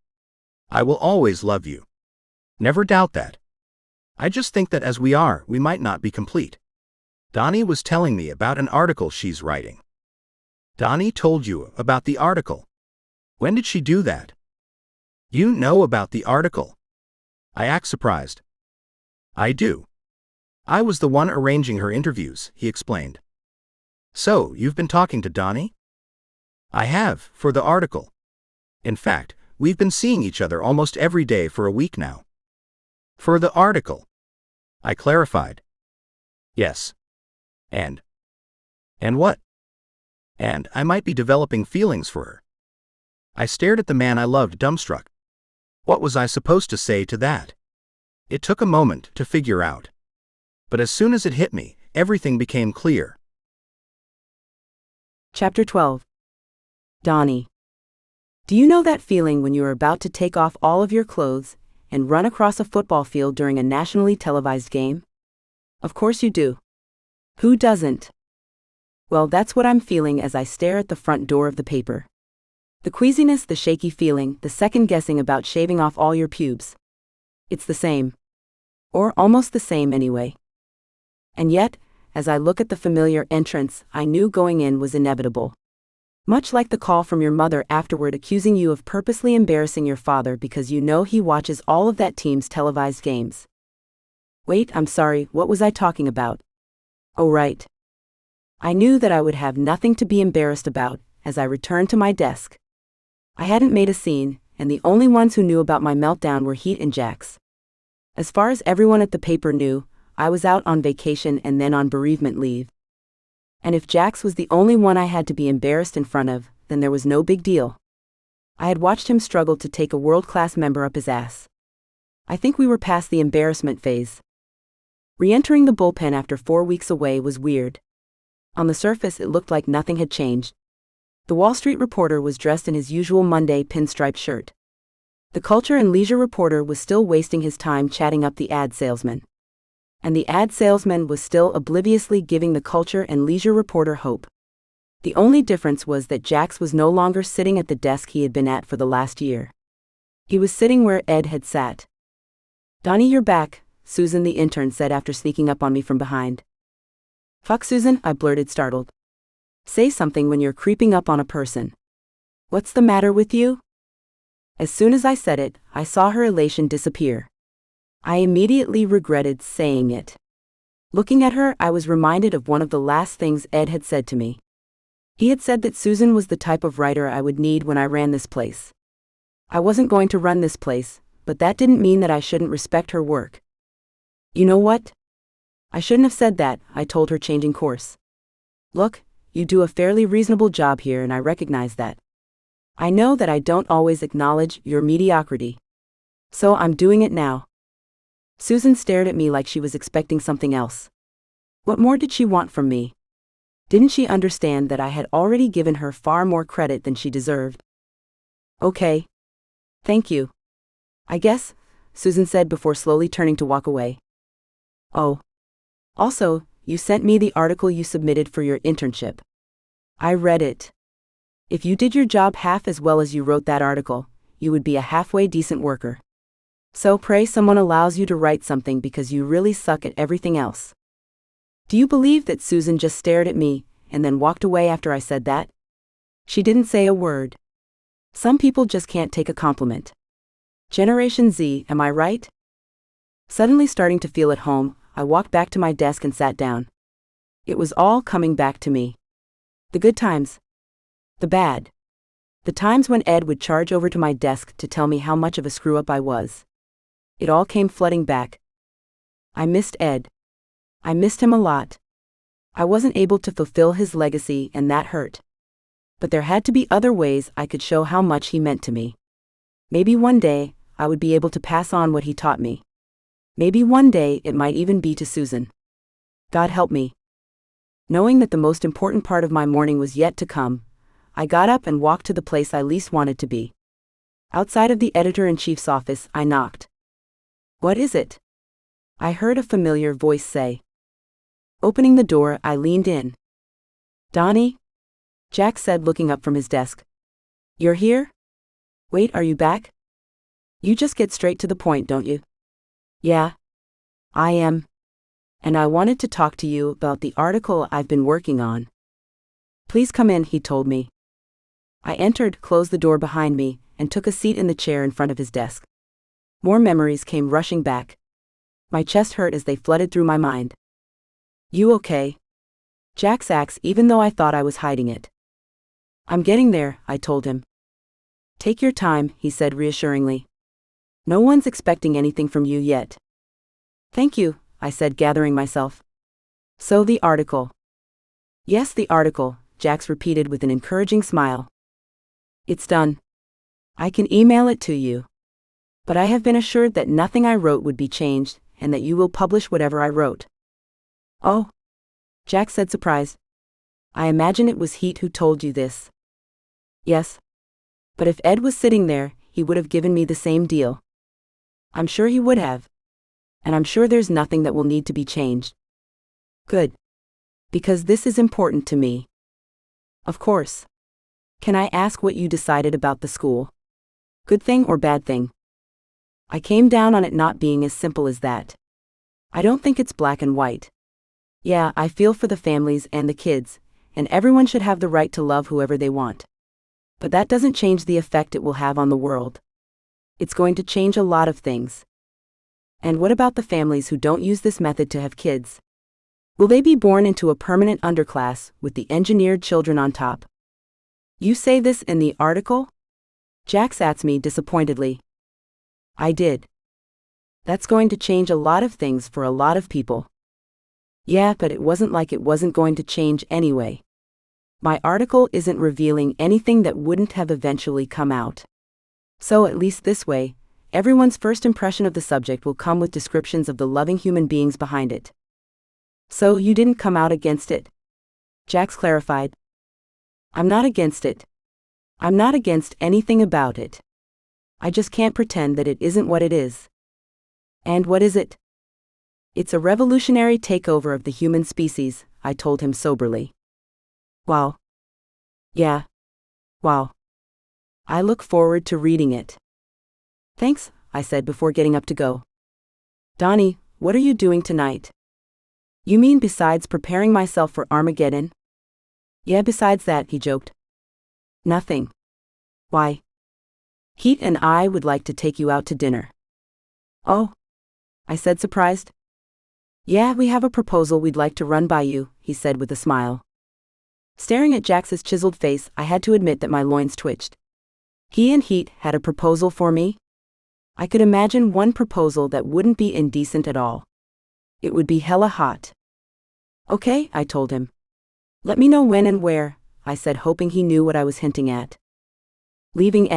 I will always love you. Never doubt that. I just think that as we are, we might not be complete. Dani was telling me about an article she's writing. Dani told you about the article. When did she do that? You know about the article? I asked, surprised. I do. I was the one arranging her interviews, he explained. So, you've been talking to Dani? I have, for the article. In fact, we've been seeing each other almost every day for a week now. For the article. I clarified. Yes. And what? And I might be developing feelings for her. I stared at the man I loved, dumbstruck. What was I supposed to say to that? It took a moment to figure out. But as soon as it hit me, everything became clear. Chapter 12. Dani. Do you know that feeling when you are about to take off all of your clothes and run across a football field during a nationally televised game? Of course you do. Who doesn't? Well, that's what I'm feeling as I stare at the front door of the paper. The queasiness, the shaky feeling, the second-guessing about shaving off all your pubes. It's the same. Or almost the same anyway. And yet, as I look at the familiar entrance I knew going in was inevitable. Much like the call from your mother afterward accusing you of purposely embarrassing your father because you know he watches all of that team's televised games. Wait, I'm sorry, what was I talking about? Oh right. I knew that I would have nothing to be embarrassed about as I returned to my desk. I hadn't made a scene, and the only ones who knew about my meltdown were Heet and Jax. As far as everyone at the paper knew, I was out on vacation and then on bereavement leave. And if Jax was the only one I had to be embarrassed in front of, then there was no big deal. I had watched him struggle to take a world-class member up his ass. I think we were past the embarrassment phase. Re-entering the bullpen after 4 weeks away was weird. On the surface it looked like nothing had changed. The Wall Street reporter was dressed in his usual Monday pinstripe shirt. The culture and leisure reporter was still wasting his time chatting up the ad salesman. And the ad salesman was still obliviously giving the culture and leisure reporter hope. The only difference was that Jax was no longer sitting at the desk he had been at for the last year. He was sitting where Ed had sat. "Dani, you're back," Susan the intern said after sneaking up on me from behind. "Fuck, Susan," I blurted, startled. Say something when you're creeping up on a person. What's the matter with you? As soon as I said it, I saw her elation disappear. I immediately regretted saying it. Looking at her, I was reminded of one of the last things Ed had said to me. He had said that Susan was the type of writer I would need when I ran this place. I wasn't going to run this place, but that didn't mean that I shouldn't respect her work. You know what? I shouldn't have said that, I told her, changing course. Look, you do a fairly reasonable job here and I recognize that. I know that I don't always acknowledge your mediocrity. So I'm doing it now. Susan stared at me like she was expecting something else. What more did she want from me? Didn't she understand that I had already given her far more credit than she deserved? Okay. Thank you. I guess, Susan said before slowly turning to walk away. Oh. Also, you sent me the article you submitted for your internship. I read it. If you did your job half as well as you wrote that article, you would be a halfway decent worker. So pray someone allows you to write something because you really suck at everything else. Do you believe that Susan just stared at me and then walked away after I said that? She didn't say a word. Some people just can't take a compliment. Generation Z, am I right? Suddenly starting to feel at home, I walked back to my desk and sat down. It was all coming back to me. The good times. The bad. The times when Ed would charge over to my desk to tell me how much of a screw-up I was. It all came flooding back. I missed Ed. I missed him a lot. I wasn't able to fulfill his legacy and that hurt. But there had to be other ways I could show how much he meant to me. Maybe one day, I would be able to pass on what he taught me. Maybe one day it might even be to Susan. God help me. Knowing that the most important part of my morning was yet to come, I got up and walked to the place I least wanted to be. Outside of the editor-in-chief's office, I knocked. What is it? I heard a familiar voice say. Opening the door, I leaned in. Dani? Jax said, looking up from his desk. You're here? Wait, are you back? You just get straight to the point, don't you? Yeah. I am. And I wanted to talk to you about the article I've been working on. Please come in, he told me. I entered, closed the door behind me, and took a seat in the chair in front of his desk. More memories came rushing back. My chest hurt as they flooded through my mind. You okay? Jax asked, even though I thought I was hiding it. I'm getting there, I told him. Take your time, he said reassuringly. No one's expecting anything from you yet. Thank you, I said, gathering myself. So the article. Yes, the article, Jax repeated with an encouraging smile. It's done. I can email it to you. But I have been assured that nothing I wrote would be changed, and that you will publish whatever I wrote. Oh? Jax said, surprised. I imagine it was Heet who told you this. Yes. But if Ed was sitting there, he would have given me the same deal. I'm sure he would have. And I'm sure there's nothing that will need to be changed. Good. Because this is important to me. Of course. Can I ask what you decided about the school? Good thing or bad thing? I came down on it not being as simple as that. I don't think it's black and white. Yeah, I feel for the families and the kids, and everyone should have the right to love whoever they want. But that doesn't change the effect it will have on the world. It's going to change a lot of things. And what about the families who don't use this method to have kids? Will they be born into a permanent underclass with the engineered children on top? You say this in the article? Jax asked me disappointedly. I did. That's going to change a lot of things for a lot of people. Yeah, but it wasn't like it wasn't going to change anyway. My article isn't revealing anything that wouldn't have eventually come out. So at least this way, everyone's first impression of the subject will come with descriptions of the loving human beings behind it. So you didn't come out against it? Jax clarified. I'm not against it. I'm not against anything about it. I just can't pretend that it isn't what it is. And what is it? It's a revolutionary takeover of the human species, I told him soberly. Wow. Yeah. Wow. I look forward to reading it. Thanks, I said before getting up to go. Dani, what are you doing tonight? You mean besides preparing myself for Armageddon? Yeah, besides that, he joked. Nothing. Why? Heet and I would like to take you out to dinner. Oh? I said, surprised. Yeah, we have a proposal we'd like to run by you, he said with a smile. Staring at Jax's chiseled face, I had to admit that my loins twitched. He and Heet had a proposal for me? I could imagine one proposal that wouldn't be indecent at all. It would be hella hot. Okay, I told him. Let me know when and where, I said, hoping he knew what I was hinting at. Leaving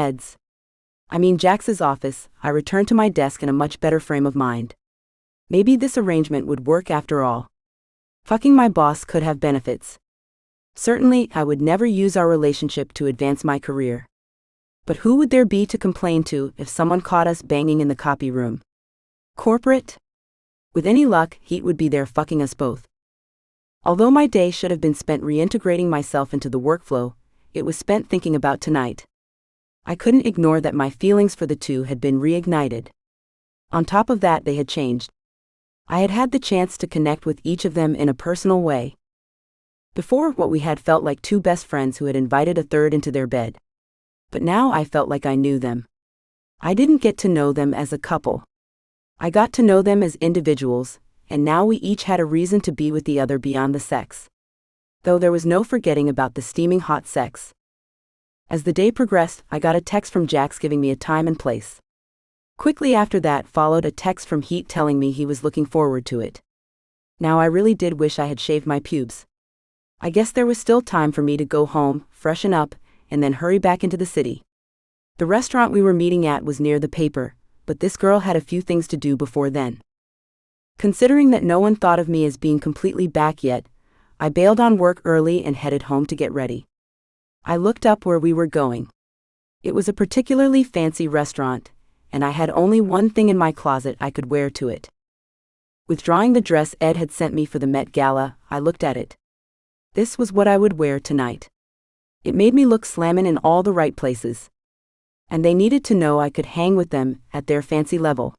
Jax's office, I returned to my desk in a much better frame of mind. Maybe this arrangement would work after all. Fucking my boss could have benefits. Certainly, I would never use our relationship to advance my career. But who would there be to complain to if someone caught us banging in the copy room? Corporate? With any luck, Heet would be there fucking us both. Although my day should have been spent reintegrating myself into the workflow, it was spent thinking about tonight. I couldn't ignore that my feelings for the two had been reignited. On top of that, they had changed. I had had the chance to connect with each of them in a personal way. Before, what we had felt like two best friends who had invited a third into their bed. But now I felt like I knew them. I didn't get to know them as a couple. I got to know them as individuals, and now we each had a reason to be with the other beyond the sex. Though there was no forgetting about the steaming hot sex. As the day progressed, I got a text from Jax giving me a time and place. Quickly after that followed a text from Heet telling me he was looking forward to it. Now I really did wish I had shaved my pubes. I guess there was still time for me to go home, freshen up, and then hurry back into the city. The restaurant we were meeting at was near the paper, but this girl had a few things to do before then. Considering that no one thought of me as being completely back yet, I bailed on work early and headed home to get ready. I looked up where we were going. It was a particularly fancy restaurant, and I had only one thing in my closet I could wear to it. Withdrawing the dress Ed had sent me for the Met Gala, I looked at it. This was what I would wear tonight. It made me look slammin' in all the right places. And they needed to know I could hang with them at their fancy level.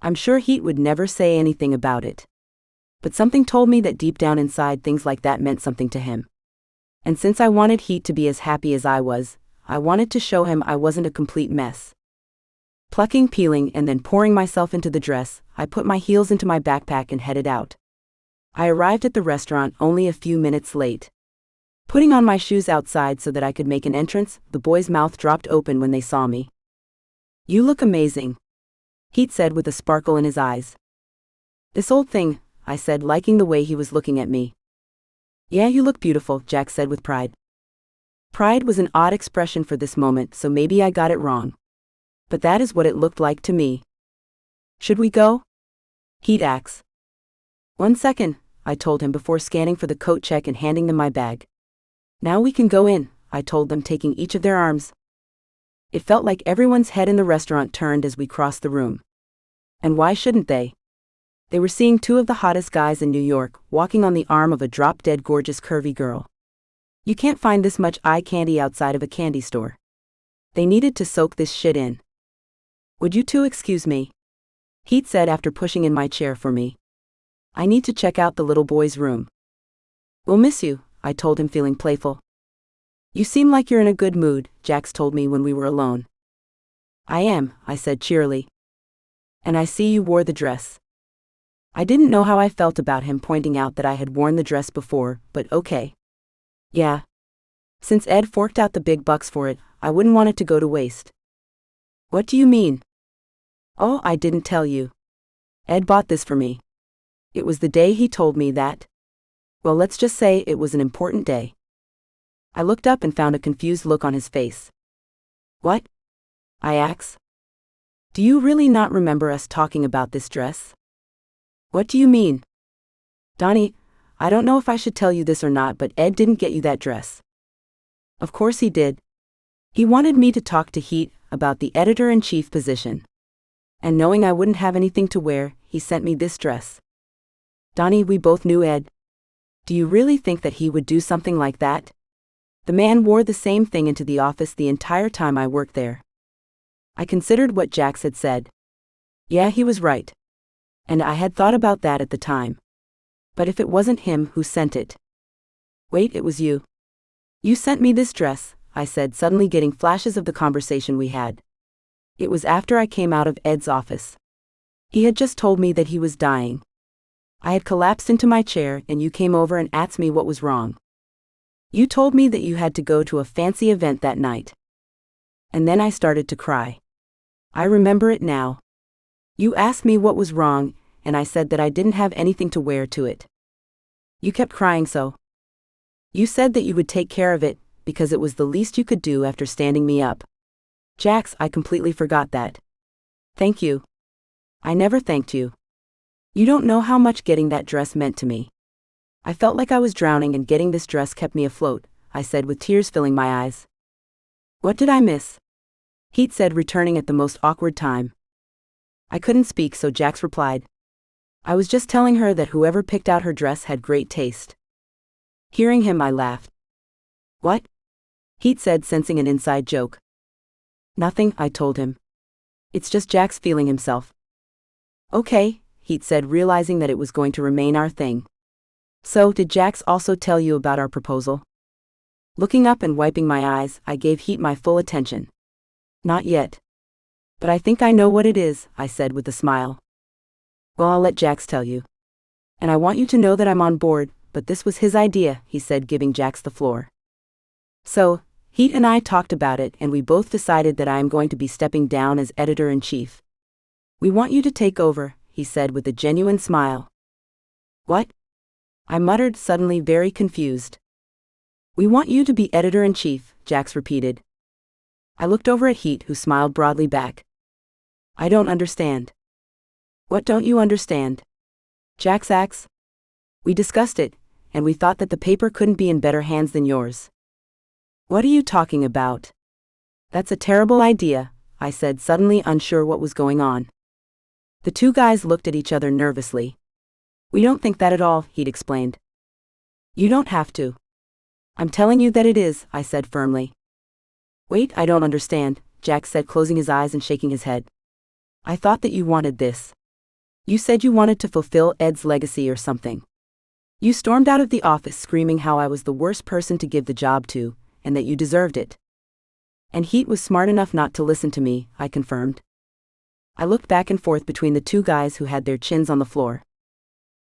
I'm sure Heet would never say anything about it. But something told me that deep down inside things like that meant something to him. And since I wanted Heet to be as happy as I was, I wanted to show him I wasn't a complete mess. Plucking, peeling, and then pouring myself into the dress, I put my heels into my backpack and headed out. I arrived at the restaurant only a few minutes late. Putting on my shoes outside so that I could make an entrance, the boy's mouth dropped open when they saw me. You look amazing, Heet said with a sparkle in his eyes. This old thing, I said, liking the way he was looking at me. Yeah, you look beautiful, Jax said with pride. Pride was an odd expression for this moment, so maybe I got it wrong. But that is what it looked like to me. Should we go? Heet asked. 1 second, I told him before scanning for the coat check and handing them my bag. Now we can go in, I told them, taking each of their arms. It felt like everyone's head in the restaurant turned as we crossed the room. And why shouldn't they? They were seeing two of the hottest guys in New York, walking on the arm of a drop-dead gorgeous curvy girl. You can't find this much eye candy outside of a candy store. They needed to soak this shit in. Would you two excuse me? Heet said after pushing in my chair for me. I need to check out the little boy's room. We'll miss you, I told him, feeling playful. You seem like you're in a good mood, Jax told me when we were alone. I am, I said cheerily. And I see you wore the dress. I didn't know how I felt about him pointing out that I had worn the dress before, but okay. Yeah. Since Ed forked out the big bucks for it, I wouldn't want it to go to waste. What do you mean? Oh, I didn't tell you. Ed bought this for me. It was the day he told me that. Well, let's just say it was an important day. I looked up and found a confused look on his face. What? I asked. Do you really not remember us talking about this dress? What do you mean? Dani, I don't know if I should tell you this or not, but Ed didn't get you that dress. Of course he did. He wanted me to talk to Heet about the editor-in-chief position. And knowing I wouldn't have anything to wear, he sent me this dress. Dani, we both knew Ed. Do you really think that he would do something like that? The man wore the same thing into the office the entire time I worked there. I considered what Jax had said. Yeah, he was right. And I had thought about that at the time. But if it wasn't him who sent it? Wait, it was you. You sent me this dress, I said, suddenly getting flashes of the conversation we had. It was after I came out of Ed's office. He had just told me that he was dying. I had collapsed into my chair and you came over and asked me what was wrong. You told me that you had to go to a fancy event that night. And then I started to cry. I remember it now. You asked me what was wrong, and I said that I didn't have anything to wear to it. You kept crying so. You said that you would take care of it, because it was the least you could do after standing me up. Jax, I completely forgot that. Thank you. I never thanked you. You don't know how much getting that dress meant to me. I felt like I was drowning and getting this dress kept me afloat, I said with tears filling my eyes. What did I miss? Heet said, returning at the most awkward time. I couldn't speak, so Jax replied. I was just telling her that whoever picked out her dress had great taste. Hearing him, I laughed. What? Heet said, sensing an inside joke. Nothing, I told him. It's just Jax feeling himself. Okay, Heet said, realizing that it was going to remain our thing. So, did Jax also tell you about our proposal? Looking up and wiping my eyes, I gave Heet my full attention. Not yet. But I think I know what it is, I said with a smile. Well, I'll let Jax tell you. And I want you to know that I'm on board, but this was his idea, he said, giving Jax the floor. So, Heet and I talked about it, and we both decided that I am going to be stepping down as editor-in-chief. We want you to take over, he said with a genuine smile. What? I muttered, suddenly very confused. We want you to be editor-in-chief, Jax repeated. I looked over at Heet, who smiled broadly back. I don't understand. What don't you understand? Jax asked. We discussed it, and we thought that the paper couldn't be in better hands than yours. What are you talking about? That's a terrible idea, I said, suddenly unsure what was going on. The two guys looked at each other nervously. We don't think that at all, Heet explained. You don't have to. I'm telling you that it is, I said firmly. Wait, I don't understand, Jax said, closing his eyes and shaking his head. I thought that you wanted this. You said you wanted to fulfill Ed's legacy or something. You stormed out of the office screaming how I was the worst person to give the job to, and that you deserved it. And Heet was smart enough not to listen to me, I confirmed. I looked back and forth between the two guys who had their chins on the floor.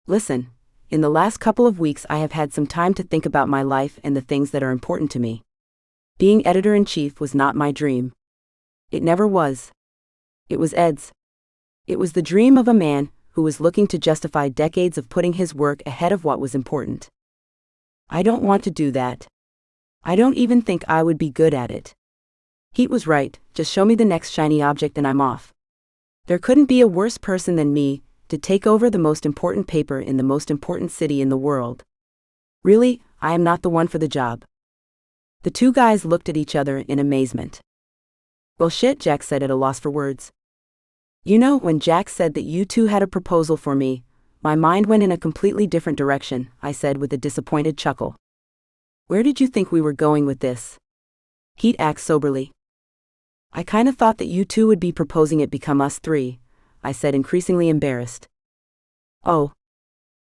Listen, in the last couple of weeks I have had some time to think about my life and the things that are important to me. Being editor-in-chief was not my dream. It never was. It was Ed's. It was the dream of a man who was looking to justify decades of putting his work ahead of what was important. I don't want to do that. I don't even think I would be good at it. Heet was right, just show me the next shiny object and I'm off. There couldn't be a worse person than me to take over the most important paper in the most important city in the world. Really, I am not the one for the job. The two guys looked at each other in amazement. Well shit, Jax said at a loss for words. You know, when Jax said that you two had a proposal for me, my mind went in a completely different direction, I said with a disappointed chuckle. Where did you think we were going with this? Heet asked soberly. I kinda thought that you two would be proposing it become us three, I said, increasingly embarrassed. Oh.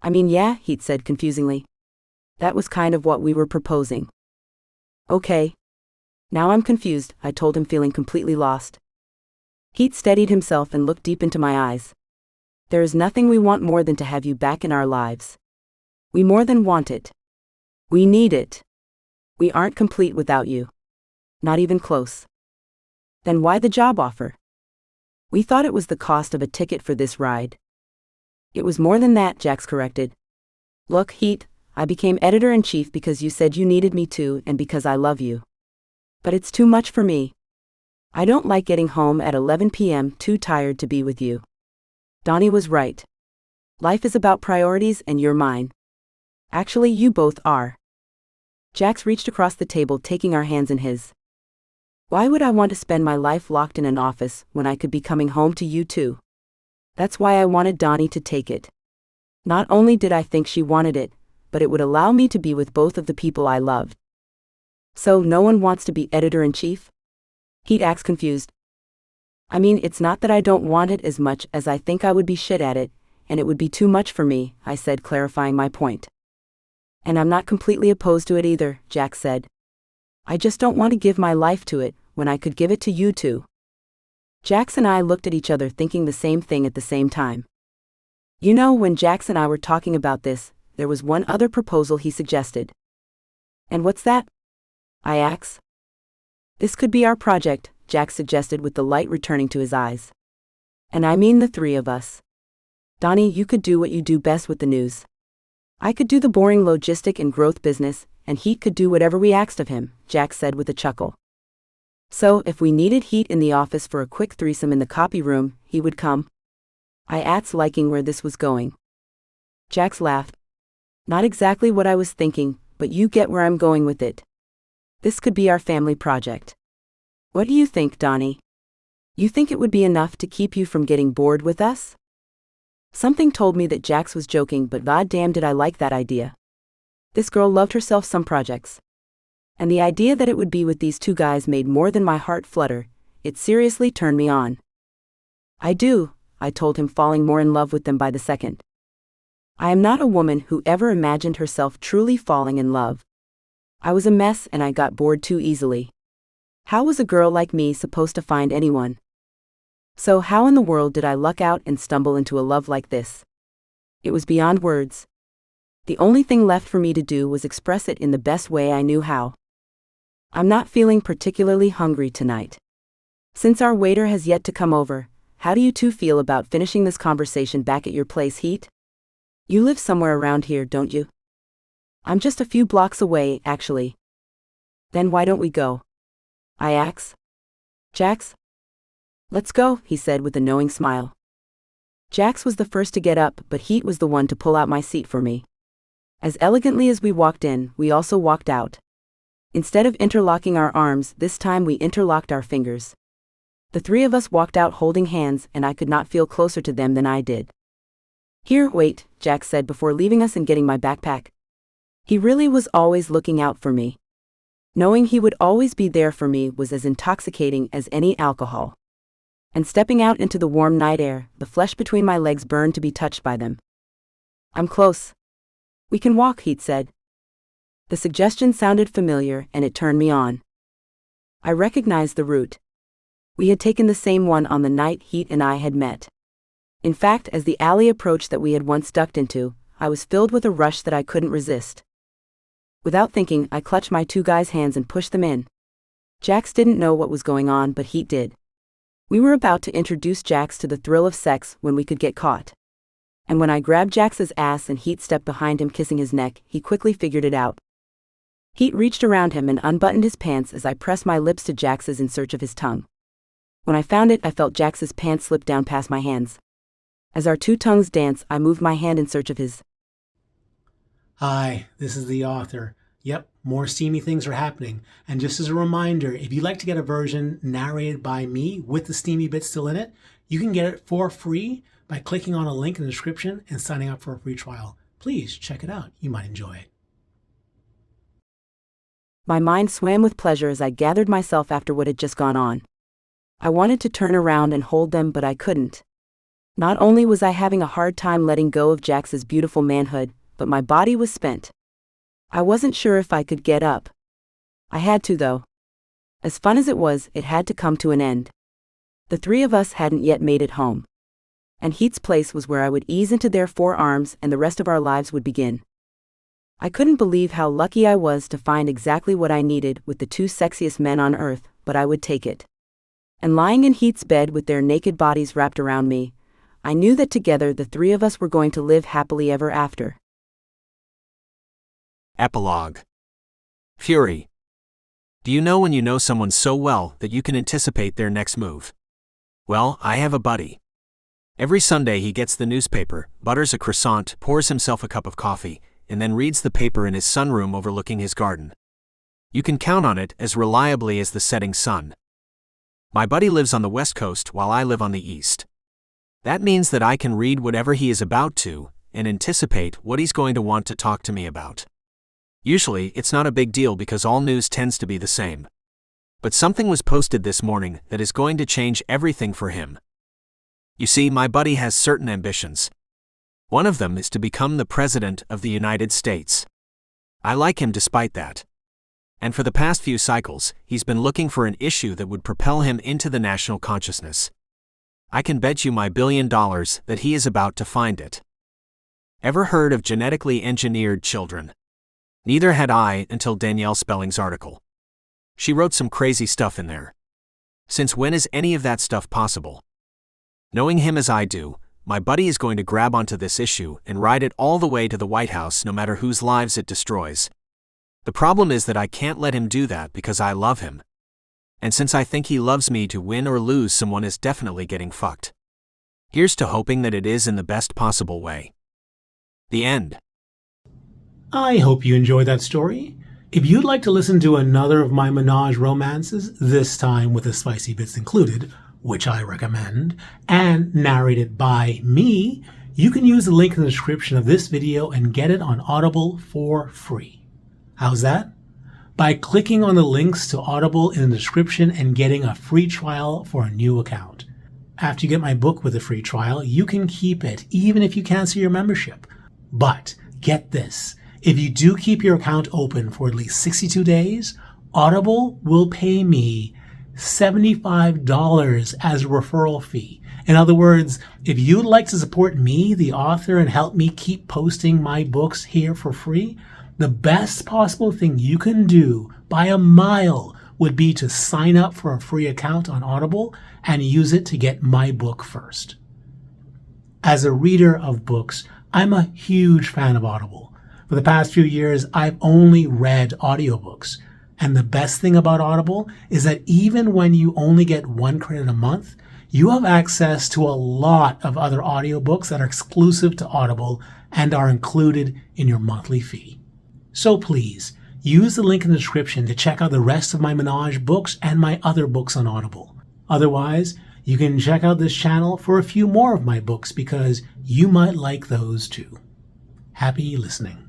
I mean, yeah, Heet said confusingly. That was kind of what we were proposing. Okay. Now I'm confused, I told him, feeling completely lost. Heet steadied himself and looked deep into my eyes. There is nothing we want more than to have you back in our lives. We more than want it. We need it. We aren't complete without you. Not even close. Then why the job offer? We thought it was the cost of a ticket for this ride. It was more than that, Jax corrected. Look, Heet, I became editor-in-chief because you said you needed me to and because I love you. But it's too much for me. I don't like getting home at 11 p.m. too tired to be with you. Dani was right. Life is about priorities and you're mine. Actually, you both are. Jax reached across the table, taking our hands in his. Why would I want to spend my life locked in an office when I could be coming home to you two? That's why I wanted Dani to take it. Not only did I think she wanted it, but it would allow me to be with both of the people I loved. So no one wants to be editor-in-chief? Heet asked, confused. I mean, it's not that I don't want it as much as I think I would be shit at it, and it would be too much for me, I said, clarifying my point. And I'm not completely opposed to it either, Jax said. I just don't want to give my life to it when I could give it to you two. Jax and I looked at each other, thinking the same thing at the same time. You know, when Jax and I were talking about this, there was one other proposal he suggested. And what's that? I asked. This could be our project, Jax suggested with the light returning to his eyes. And I mean the three of us. Dani, you could do what you do best with the news. I could do the boring logistic and growth business, and Heet could do whatever we asked of him, Jax said with a chuckle. So, if we needed Heet in the office for a quick threesome in the copy room, he would come? I asked, liking where this was going. Jax laughed. Not exactly what I was thinking, but you get where I'm going with it. This could be our family project. What do you think, Dani? You think it would be enough to keep you from getting bored with us? Something told me that Jax was joking, but goddamn did I like that idea. This girl loved herself some projects. And the idea that it would be with these two guys made more than my heart flutter. It seriously turned me on. I do, I told him, falling more in love with them by the second. I am not a woman who ever imagined herself truly falling in love. I was a mess and I got bored too easily. How was a girl like me supposed to find anyone? So how in the world did I luck out and stumble into a love like this? It was beyond words. The only thing left for me to do was express it in the best way I knew how. I'm not feeling particularly hungry tonight. Since our waiter has yet to come over, how do you two feel about finishing this conversation back at your place, Heet? You live somewhere around here, don't you? I'm just a few blocks away, actually. Then why don't we go? I asked. Jax? Let's go, he said with a knowing smile. Jax was the first to get up, but Heet was the one to pull out my seat for me. As elegantly as we walked in, we also walked out. Instead of interlocking our arms, this time we interlocked our fingers. The three of us walked out holding hands, and I could not feel closer to them than I did. Here, wait, Jax said before leaving us and getting my backpack. He really was always looking out for me. Knowing he would always be there for me was as intoxicating as any alcohol. And stepping out into the warm night air, the flesh between my legs burned to be touched by them. I'm close. We can walk, Heet said. The suggestion sounded familiar, and it turned me on. I recognized the route. We had taken the same one on the night Heet and I had met. In fact, as the alley approached that we had once ducked into, I was filled with a rush that I couldn't resist. Without thinking, I clutched my two guys' hands and pushed them in. Jax didn't know what was going on, but Heet did. We were about to introduce Jax to the thrill of sex when we could get caught. And when I grabbed Jax's ass and Heet stepped behind him kissing his neck, he quickly figured it out. Heet reached around him and unbuttoned his pants as I pressed my lips to Jax's in search of his tongue. When I found it, I felt Jax's pants slip down past my hands. As our two tongues danced, I moved my hand in search of his. Hi, this is the author. Yep, more steamy things are happening. And just as a reminder, if you'd like to get a version narrated by me with the steamy bits still in it, you can get it for free by clicking on a link in the description and signing up for a free trial. Please check it out. You might enjoy it. My mind swam with pleasure as I gathered myself after what had just gone on. I wanted to turn around and hold them, but I couldn't. Not only was I having a hard time letting go of Jax's beautiful manhood, but my body was spent. I wasn't sure if I could get up. I had to, though. As fun as it was, it had to come to an end. The three of us hadn't yet made it home. And Heet's place was where I would ease into their forearms and the rest of our lives would begin. I couldn't believe how lucky I was to find exactly what I needed with the two sexiest men on earth, but I would take it. And lying in Heet's bed with their naked bodies wrapped around me, I knew that together the three of us were going to live happily ever after. Epilogue. Fury. Do you know when you know someone so well that you can anticipate their next move? Well, I have a buddy. Every Sunday he gets the newspaper, butters a croissant, pours himself a cup of coffee, and then reads the paper in his sunroom overlooking his garden. You can count on it as reliably as the setting sun. My buddy lives on the West Coast while I live on the East. That means that I can read whatever he is about to, and anticipate what he's going to want to talk to me about. Usually, it's not a big deal because all news tends to be the same. But something was posted this morning that is going to change everything for him. You see, my buddy has certain ambitions. One of them is to become the President of the United States. I like him despite that. And for the past few cycles, he's been looking for an issue that would propel him into the national consciousness. I can bet you my $1 billion that he is about to find it. Ever heard of genetically engineered children? Neither had I until Dani Spelling's article. She wrote some crazy stuff in there. Since when is any of that stuff possible? Knowing him as I do, my buddy is going to grab onto this issue and ride it all the way to the White House no matter whose lives it destroys. The problem is that I can't let him do that because I love him. And since I think he loves me, to win or lose someone is definitely getting fucked. Here's to hoping that it is in the best possible way. The end. I hope you enjoyed that story. If you'd like to listen to another of my menage romances, this time with the spicy bits included, which I recommend, and narrated by me, you can use the link in the description of this video and get it on Audible for free. How's that? By clicking on the links to Audible in the description and getting a free trial for a new account. After you get my book with a free trial, you can keep it even if you cancel your membership. But get this, if you do keep your account open for at least 62 days, Audible will pay me $75 as a referral fee. In other words, if you'd like to support me, the author, and help me keep posting my books here for free, the best possible thing you can do by a mile would be to sign up for a free account on Audible and use it to get my book first. As a reader of books, I'm a huge fan of Audible. For the past few years, I've only read audiobooks. And the best thing about Audible is that even when you only get 1 credit a month, you have access to a lot of other audiobooks that are exclusive to Audible and are included in your monthly fee. So please, use the link in the description to check out the rest of my Menage books and my other books on Audible. Otherwise, you can check out this channel for a few more of my books because you might like those too. Happy listening.